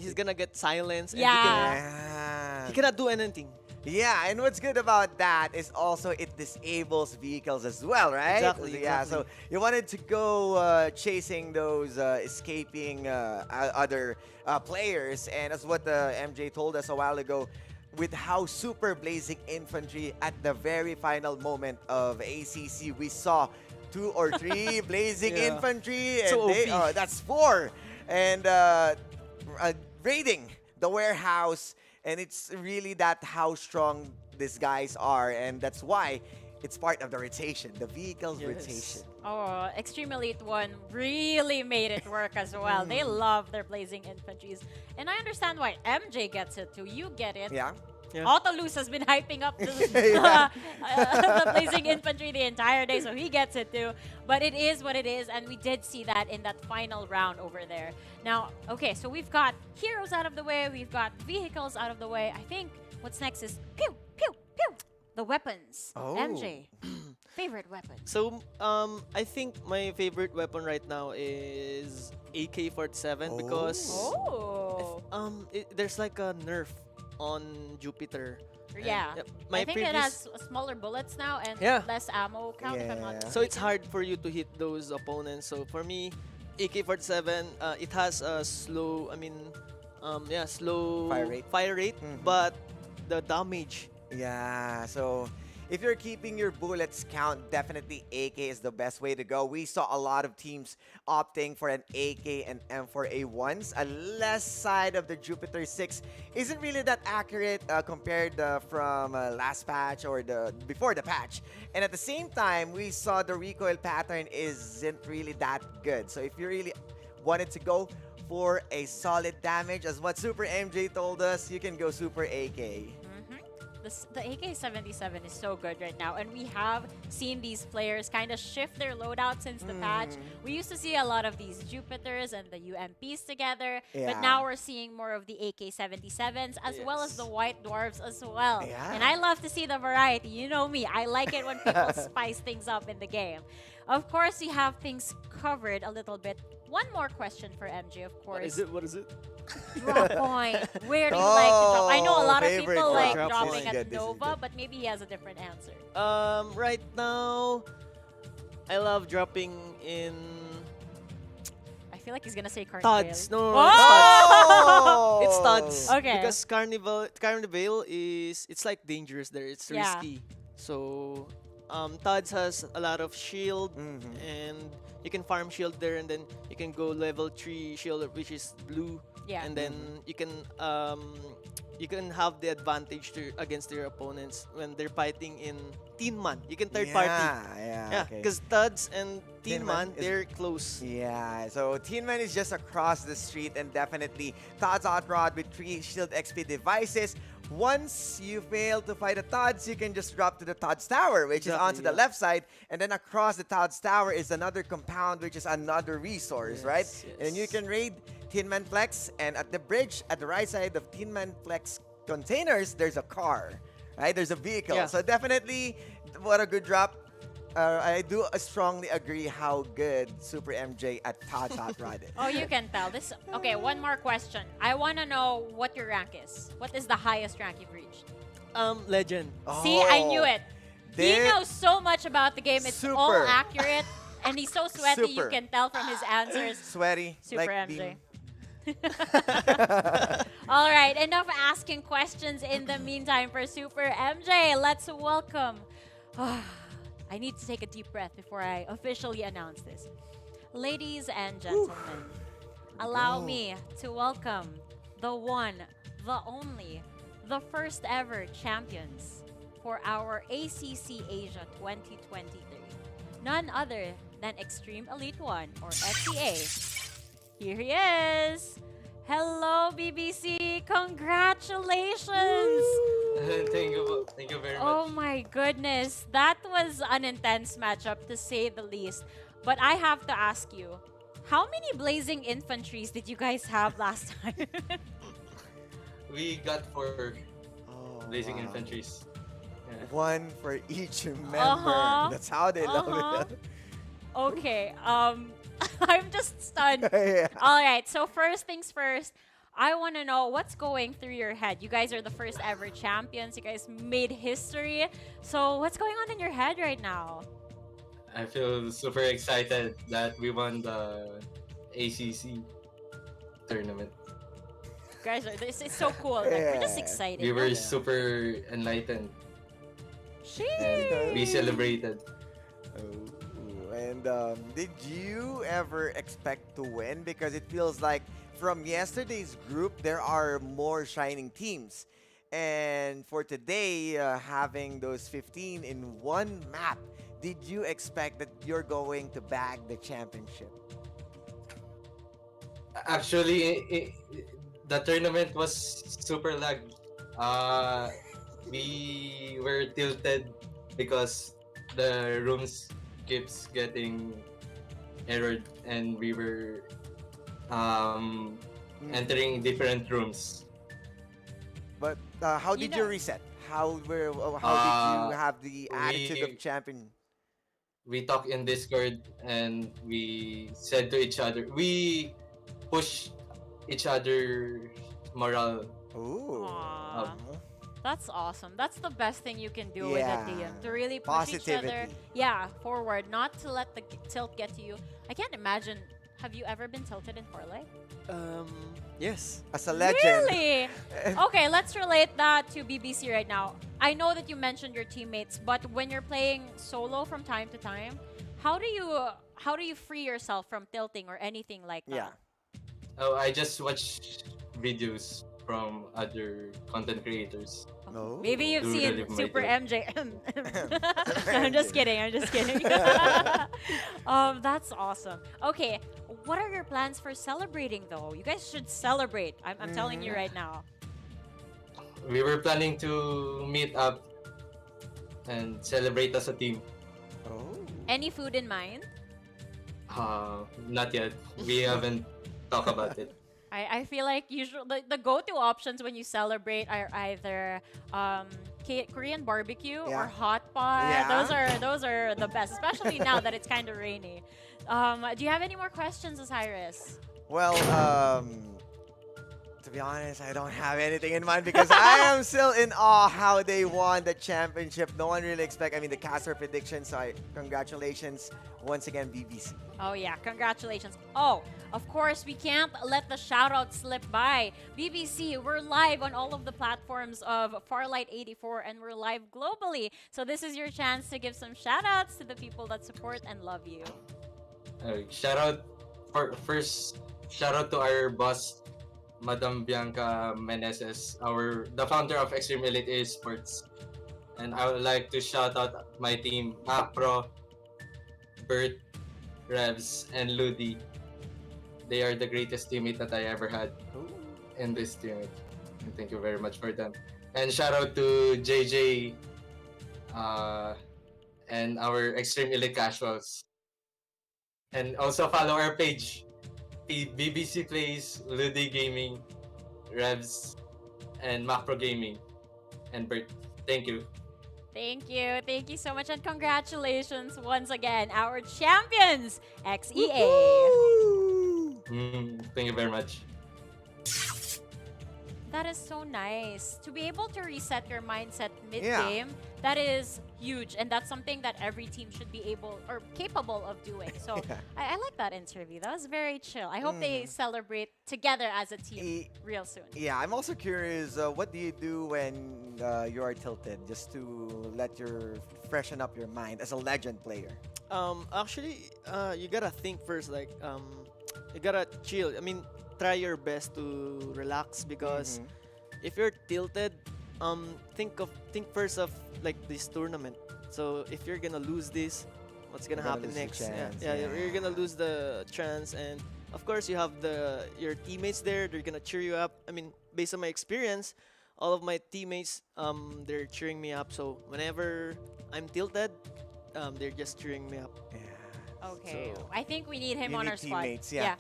he's gonna get silenced. And he cannot do anything. Yeah, and what's good about that is also it disables vehicles as well, right? Exactly, Yeah, exactly. so you wanted to go chasing those escaping other players, and that's what MJ told us a while ago. With how super Blazing Infantry at the very final moment of ACC, we saw 2 or 3 Blazing Yeah. Infantry, and So OP. that's 4, and raiding the warehouse. And it's really that how strong these guys are, and that's why it's part of the rotation, the vehicle's rotation. Oh, Extreme Elite 1 really made it work as well. They love their Blazing Infantries. And I understand why MJ gets it too. You get it. Yeah. Autolus has been hyping up the, Yeah. the Blazing Infantry the entire day, so he gets it too. But it is what it is, and we did see that in that final round over there. Now, okay, so we've got heroes out of the way, we've got vehicles out of the way. I think what's next is pew, pew, pew. The weapons. Oh. MJ, favorite weapon. So I think my favorite weapon right now is AK-47 because there's like a nerf on Jupiter. And, Yeah. my I think it has smaller bullets now and less ammo count if I'm not So it's mistaken. hard for you to hit those opponents. So for me, AK-47, it has a slow, slow Fire rate. but the damage. Yeah, so if you're keeping your bullets count, definitely AK is the best way to go. We saw a lot of teams opting for an AK and M4A1s. A less side of the Jupiter 6 isn't really that accurate compared from last patch or before the patch. And at the same time, we saw the recoil pattern isn't really that good. So if you really wanted to go for a solid damage, as what Super MJ told us, you can go Super AK. The AK-77 is so good right now, and we have seen these players kind of shift their loadout since the patch. We used to see a lot of these Jupiters and the UMPs together, Yeah. but now we're seeing more of the AK-77s as well as the White Dwarfs as well. Yeah. And I love to see the variety. You know me, I like it when people spice things up in the game. Of course, we have things covered a little bit. one more question for MJ, of course. What is it? Drop point. Where do you like to drop? I know a lot of favorite people like drop dropping point. at Nova, but maybe he has a different answer. Right now, I love dropping in I feel like he's gonna say Carnival. Tuds. No, Oh! it's Tuds. Okay. Because Carnival is it's like dangerous there. It's Yeah. risky. So Tuds has a lot of shield and you can farm shield there, and then you can go level 3 shield, which is blue. Yeah. And then you can have the advantage against your opponents when they're fighting in Teen Man. You can third party. Yeah, okay. Because Tuds and Teen Teen Man, Man is- they're close. Yeah, so Teen Man is just across the street, and definitely Todd's Hot Rod with 3 Shield XP devices. Once you fail to fight the Tods, you can just drop to the Tods Tower, which is onto the left side, and then across the Tods Tower is another compound, which is another resource, right? And you can raid Tin Man Flex, and at the bridge, at the right side of Tin Man Flex containers, there's a car, right? There's a vehicle. Yeah. So definitely, what a good drop. I do strongly agree how good Super MJ at Todd's Hot Rod is. Oh, you can tell. This. Okay, one more question. I want to know what your rank is. What is the highest rank you've reached? Legend. See, I knew it. He There- knows so much about the game. It's all Super. accurate. And he's so sweaty, you Super. can tell from his answers. Sweaty, Super like MJ. being- All right, enough asking questions in the meantime for Super MJ. Let's welcome. I need to take a deep breath before I officially announce this. Ladies and gentlemen, allow me to welcome the one, the only, the first ever champions for our ACC Asia 2023. None other than Extreme Elite 1 or FCA. Here he is. Hello, BBC. Congratulations. Thank you very much. Oh my goodness. That was an intense matchup to say the least. But I have to ask you, how many Blazing Infantries did you guys have last time? We got 4 Blazing wow. Infantries. Yeah. One for each member. Uh-huh. That's how they love it. Okay, I'm just stunned. Yeah. All right, so first things first, I want to know what's going through your head. You guys are the first ever champions. You guys made history. So what's going on in your head right now? I feel super excited that we won the ACC tournament. Guys, this is so cool. Like, we're just excited. We were super enlightened. And we celebrated. And did you ever expect to win? Because it feels like from yesterday's group, there are more shining teams. And for today, having those 15 in one map, did you expect that you're going to bag the championship? Actually, the tournament was super lag. We were tilted because the rooms keeps getting errored, and we were entering different rooms. But how did you reset? How did you have the attitude of champion? We talked in Discord and we said to each other, we push each other morale. Ooh. up. That's awesome. That's the best thing you can do with a DM, to really push each other, Positivity. forward, not to let the tilt get to you. I can't imagine. Have you ever been tilted in Farlight? Yes. As a legend. Really? Okay, let's relate that to BBC right now. I know that you mentioned your teammates, but when you're playing solo from time to time, how do you free yourself from tilting or anything like that? Yeah. Oh, I just watch videos from other content creators. No. Maybe you've To seen relieve my Super guilt. MJ. I'm just kidding. I'm just kidding. That's awesome. Okay, what are your plans for celebrating though? You guys should celebrate. I'm telling you right now. We were planning to meet up and celebrate as a team. Oh. Any food in mind? Not yet. We haven't talked about it. I feel like usually the go-to options when you celebrate are either Korean barbecue or Yeah. hot pot. Yeah. Those are the best, especially now that it's kind of rainy. Do you have any more questions, Osiris? Well, to be honest, I don't have anything in mind because I am still in awe how they won the championship. No one really expect. I mean, the caster predictions. So congratulations once again, BBC. Oh yeah, congratulations. Oh, of course, we can't let the shout-out slip by. BBC, we're live on all of the platforms of Farlight84 and we're live globally. So this is your chance to give some shout-outs to the people that support and love you. Shout out to our boss, Madam Bianca Meneses, the founder of Extreme Elite Esports. And I would like to shout out my team, Macro, Bert, Revs, and Ludi. They are the greatest teammate that I ever had in this team. And thank you very much for them. And shout out to JJ and our Extreme Elite Casuals. And also follow our page, BBC Plays, Ludi Gaming, Revs, and Macro Gaming, and Bert. Thank you. Thank you. Thank you so much. And congratulations once again, our champions, XEA. Thank you very much. That is so nice. To be able to reset your mindset mid-game, that is huge. And that's something that every team should be able or capable of doing. So I like that interview. That was very chill. I hope they celebrate together as a team real soon. Yeah, I'm also curious, what do you do when you are tilted, just to let your freshen up your mind as a legend player? Actually, you gotta think first, like, you gotta chill. I mean, try your best to relax because if you're tilted, think first of like this tournament. So if you're gonna lose this, what's gonna happen next? You're gonna lose the chance, and of course you have your teammates there. They're gonna cheer you up. I mean, based on my experience, all of my teammates, they're cheering me up. So whenever I'm tilted, they're just cheering me up. Okay. So I think we need him on our squad. teammates, yeah.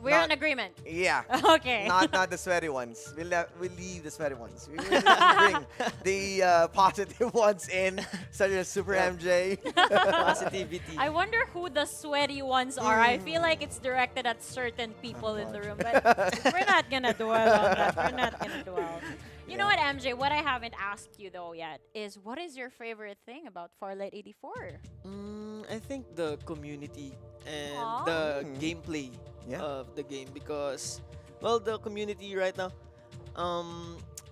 We're in agreement. Yeah. Okay. Not the sweaty ones. We'll leave the sweaty ones. We will bring the positive ones in, such as Super MJ. Positivity. I wonder who the sweaty ones are. I feel like it's directed at certain people in the room, but we're not gonna dwell on that. We're not gonna dwell. You know what, MJ? What I haven't asked you though yet is, what is your favorite thing about Farlight 84? I think the community and the gameplay of the game, because, well, the community right now,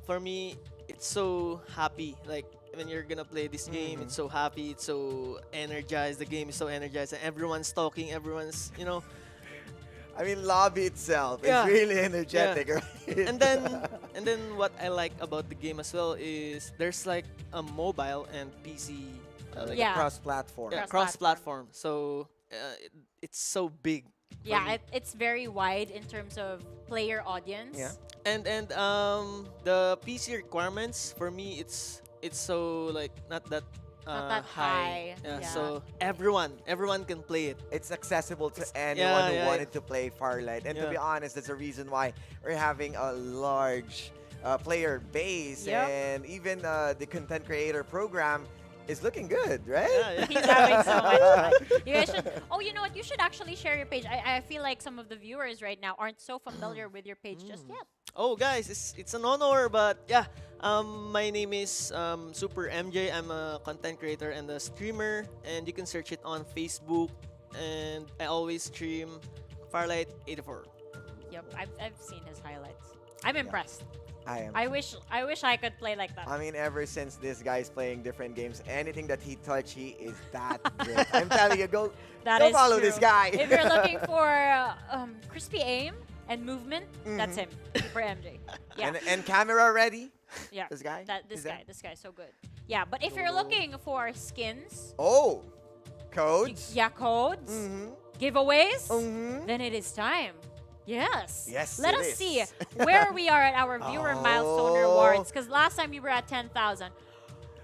for me, it's so happy. Like when you're gonna play this game, it's so happy, it's so energized. The game is so energized, and everyone's talking. Everyone's, I mean, lobby itself is really energetic, right? And then what I like about the game as well is there's like a mobile and PC, like a cross-platform. Yeah, cross-platform. So it's so big. Yeah, it's very wide in terms of player audience. Yeah. And the PC requirements for me, it's so like not that high. Yeah, so everyone can play it. It's accessible to anyone who wanted to play Farlight. And to be honest, that's the reason why we're having a large player base, and even the content creator program is looking good, right? He's having so much fun. You guys should. Oh, you know what? You should actually share your page. I feel like some of the viewers right now aren't so familiar with your page just yet. Oh, guys, it's an honor, but yeah. My name is Super MJ. I'm a content creator and a streamer, and you can search it on Facebook. And I always stream Farlight 84. Yep, I've seen his highlights. I'm impressed. I am. I wish I could play like that. I mean, ever since this guy's playing different games, anything that he touch, he is that good. I'm telling you, go follow true. this guy. If you're looking for crispy aim and movement, that's him. Super MJ. Yeah. And camera ready. Yeah. This guy. This guy's so good. Yeah, but if you're looking for skins. Oh, codes. Yeah, codes. Giveaways. Then it is time. Yes. Let us see where we are at our viewer milestone rewards. Because last time we were at 10,000.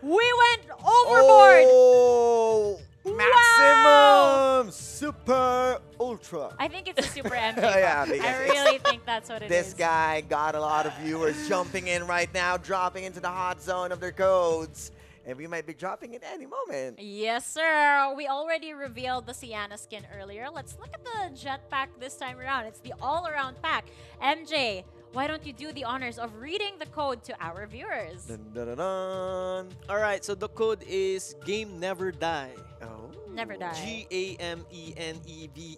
We went overboard. Maximum Super Ultra. I think it's a Super MJ. Yeah, I because really think that's what it is. this guy got a lot of viewers jumping in right now, dropping into the hot zone of their codes. And we might be dropping at any moment. Yes, sir. We already revealed the Sienna skin earlier. Let's look at the jetpack this time around. It's the all-around pack. MJ, why don't you do the honors of reading the code to our viewers? Dun, dun, dun, dun. All right, so the code is Game Never Die. Oh. Never Die. GAMENEVERDIE.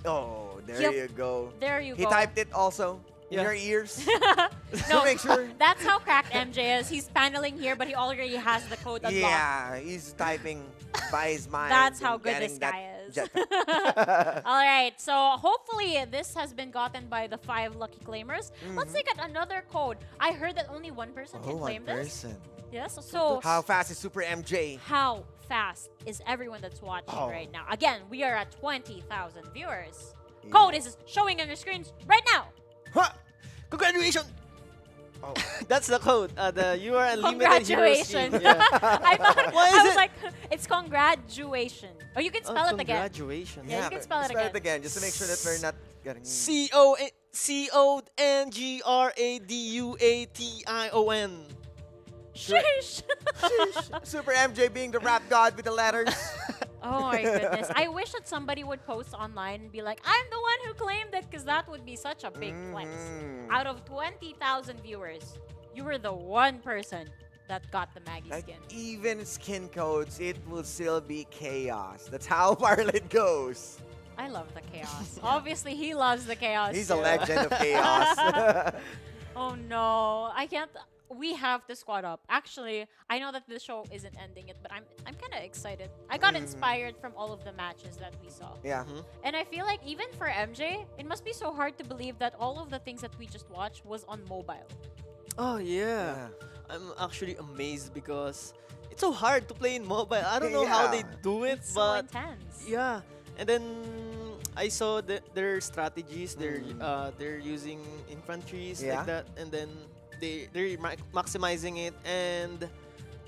Oh, there Yep. you go. There you He go. typed it also in Yeah. your ears. No, to make sure. that's how cracked MJ is. He's paneling here, but he already has the code unlocked. Yeah, he's typing by his mind. That's how and good getting this that guy is. jetpack. All right, so hopefully this has been gotten by the 5 lucky claimers. Let's take out another code. I heard that only one person can one claim this. person. Yes, so How fast is Super MJ? how fast is everyone that's watching Oh. right now? Again, we are at 20,000 viewers. Code is showing on your screens right now. Congratulations! Oh. That's the code. You are unlimited heroes team. Congratulations. Yeah. I thought Why is I was it? like, it's congratulation. Oh, you can spell it again. Congratulations. Yeah, you can spell it again. just to make sure that we're not getting... CONGRADUATION. Sheesh. Super MJ being the rap god with the letters. Oh my goodness. I wish that somebody would post online and be like, I'm the one who claimed it, because that would be such a big flex. Out of 20,000 viewers, you were the one person that got the Maggie Like, skin. even skin codes, it will still be chaos. That's how Farlight goes. I love the chaos. Obviously, he loves the chaos. He's a too. legend of chaos. Oh no, I can't. We have to squad up. Actually, I know that the show isn't ending yet, but I'm kind of excited. I got inspired from all of the matches that we saw. Yeah. And I feel like even for MJ, it must be so hard to believe that all of the things that we just watched was on mobile. Oh, yeah. I'm actually amazed because it's so hard to play in mobile. I don't know how they do it, It's so but intense. yeah. And then I saw their strategies. They're using infantries Yeah. like that, and then they're maximizing it. And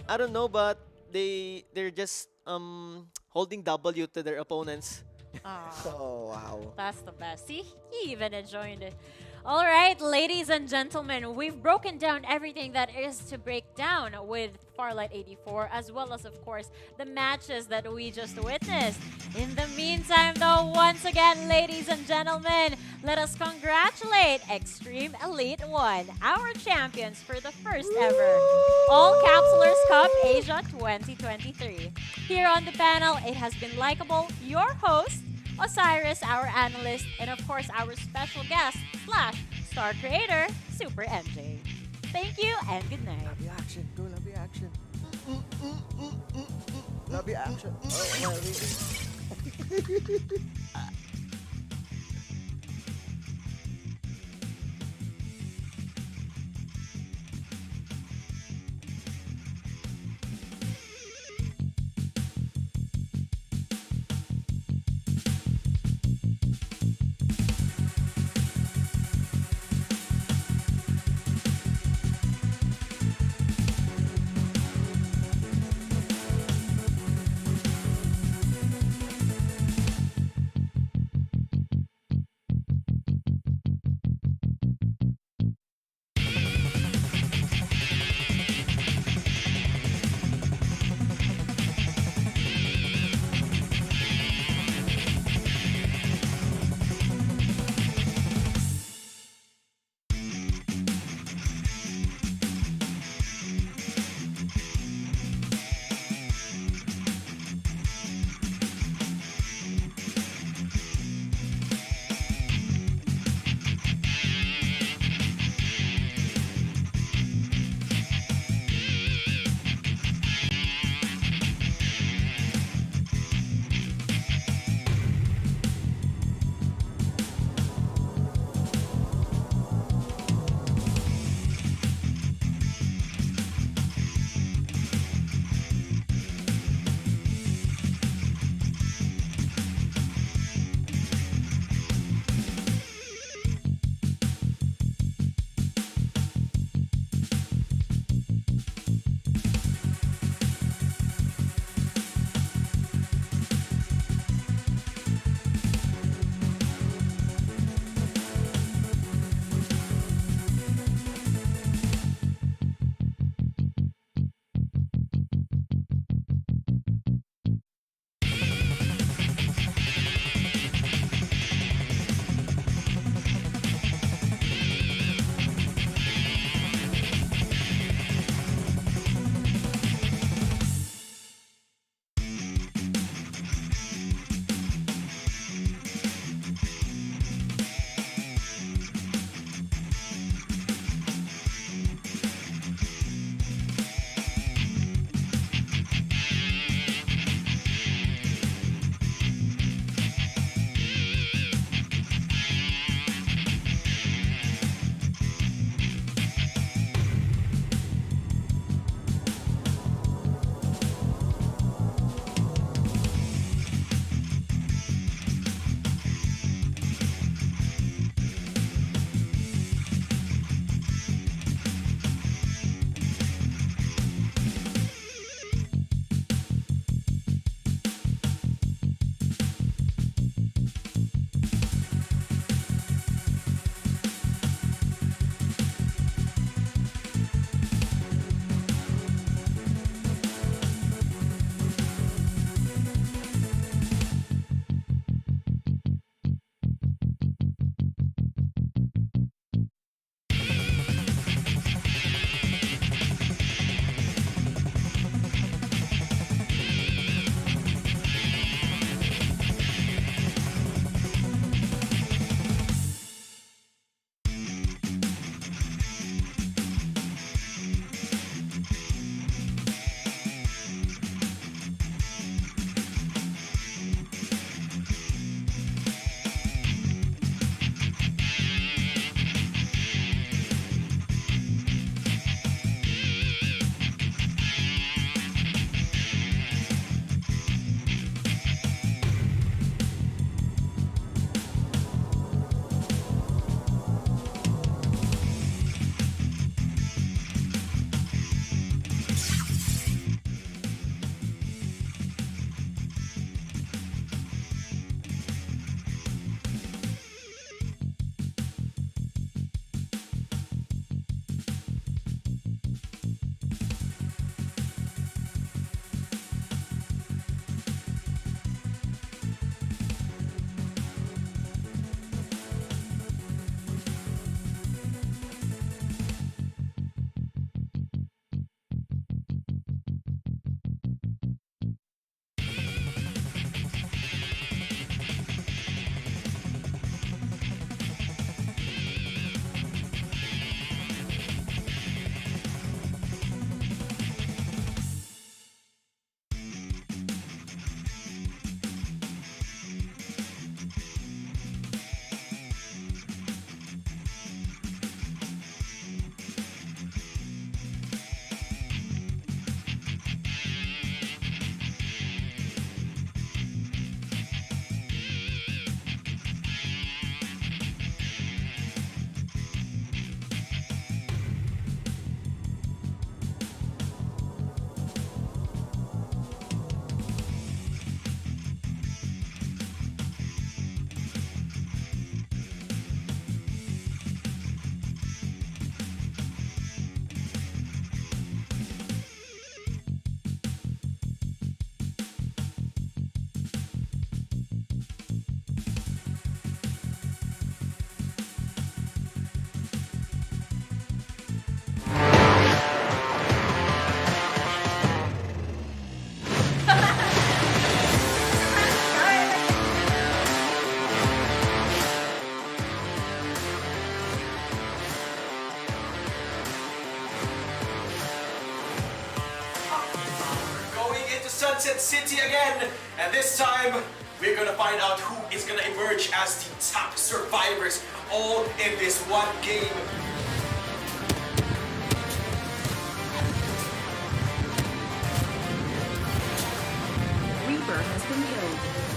I don't know, but they're just holding W to their opponents. Oh, wow. That's the best. See, he even enjoyed it. All right, ladies and gentlemen, we've broken down everything that is to break down with Farlight 84, as well as, of course, the matches that we just witnessed. In the meantime, though, once again, ladies and gentlemen, let us congratulate Extreme Elite 1, our champions for the first ever All-Capsulers Cup Asia 2023. Here on the panel, it has been Likeable, your host, Osiris, our analyst, and of course our special guest / star creator, Super MJ. Thank you and good night. Love your action. Go, love your action. Love your action. Oh, well, Sunset City again. And this time, we're gonna find out who is gonna emerge as the top survivors, all in this one game. Reaper has been killed.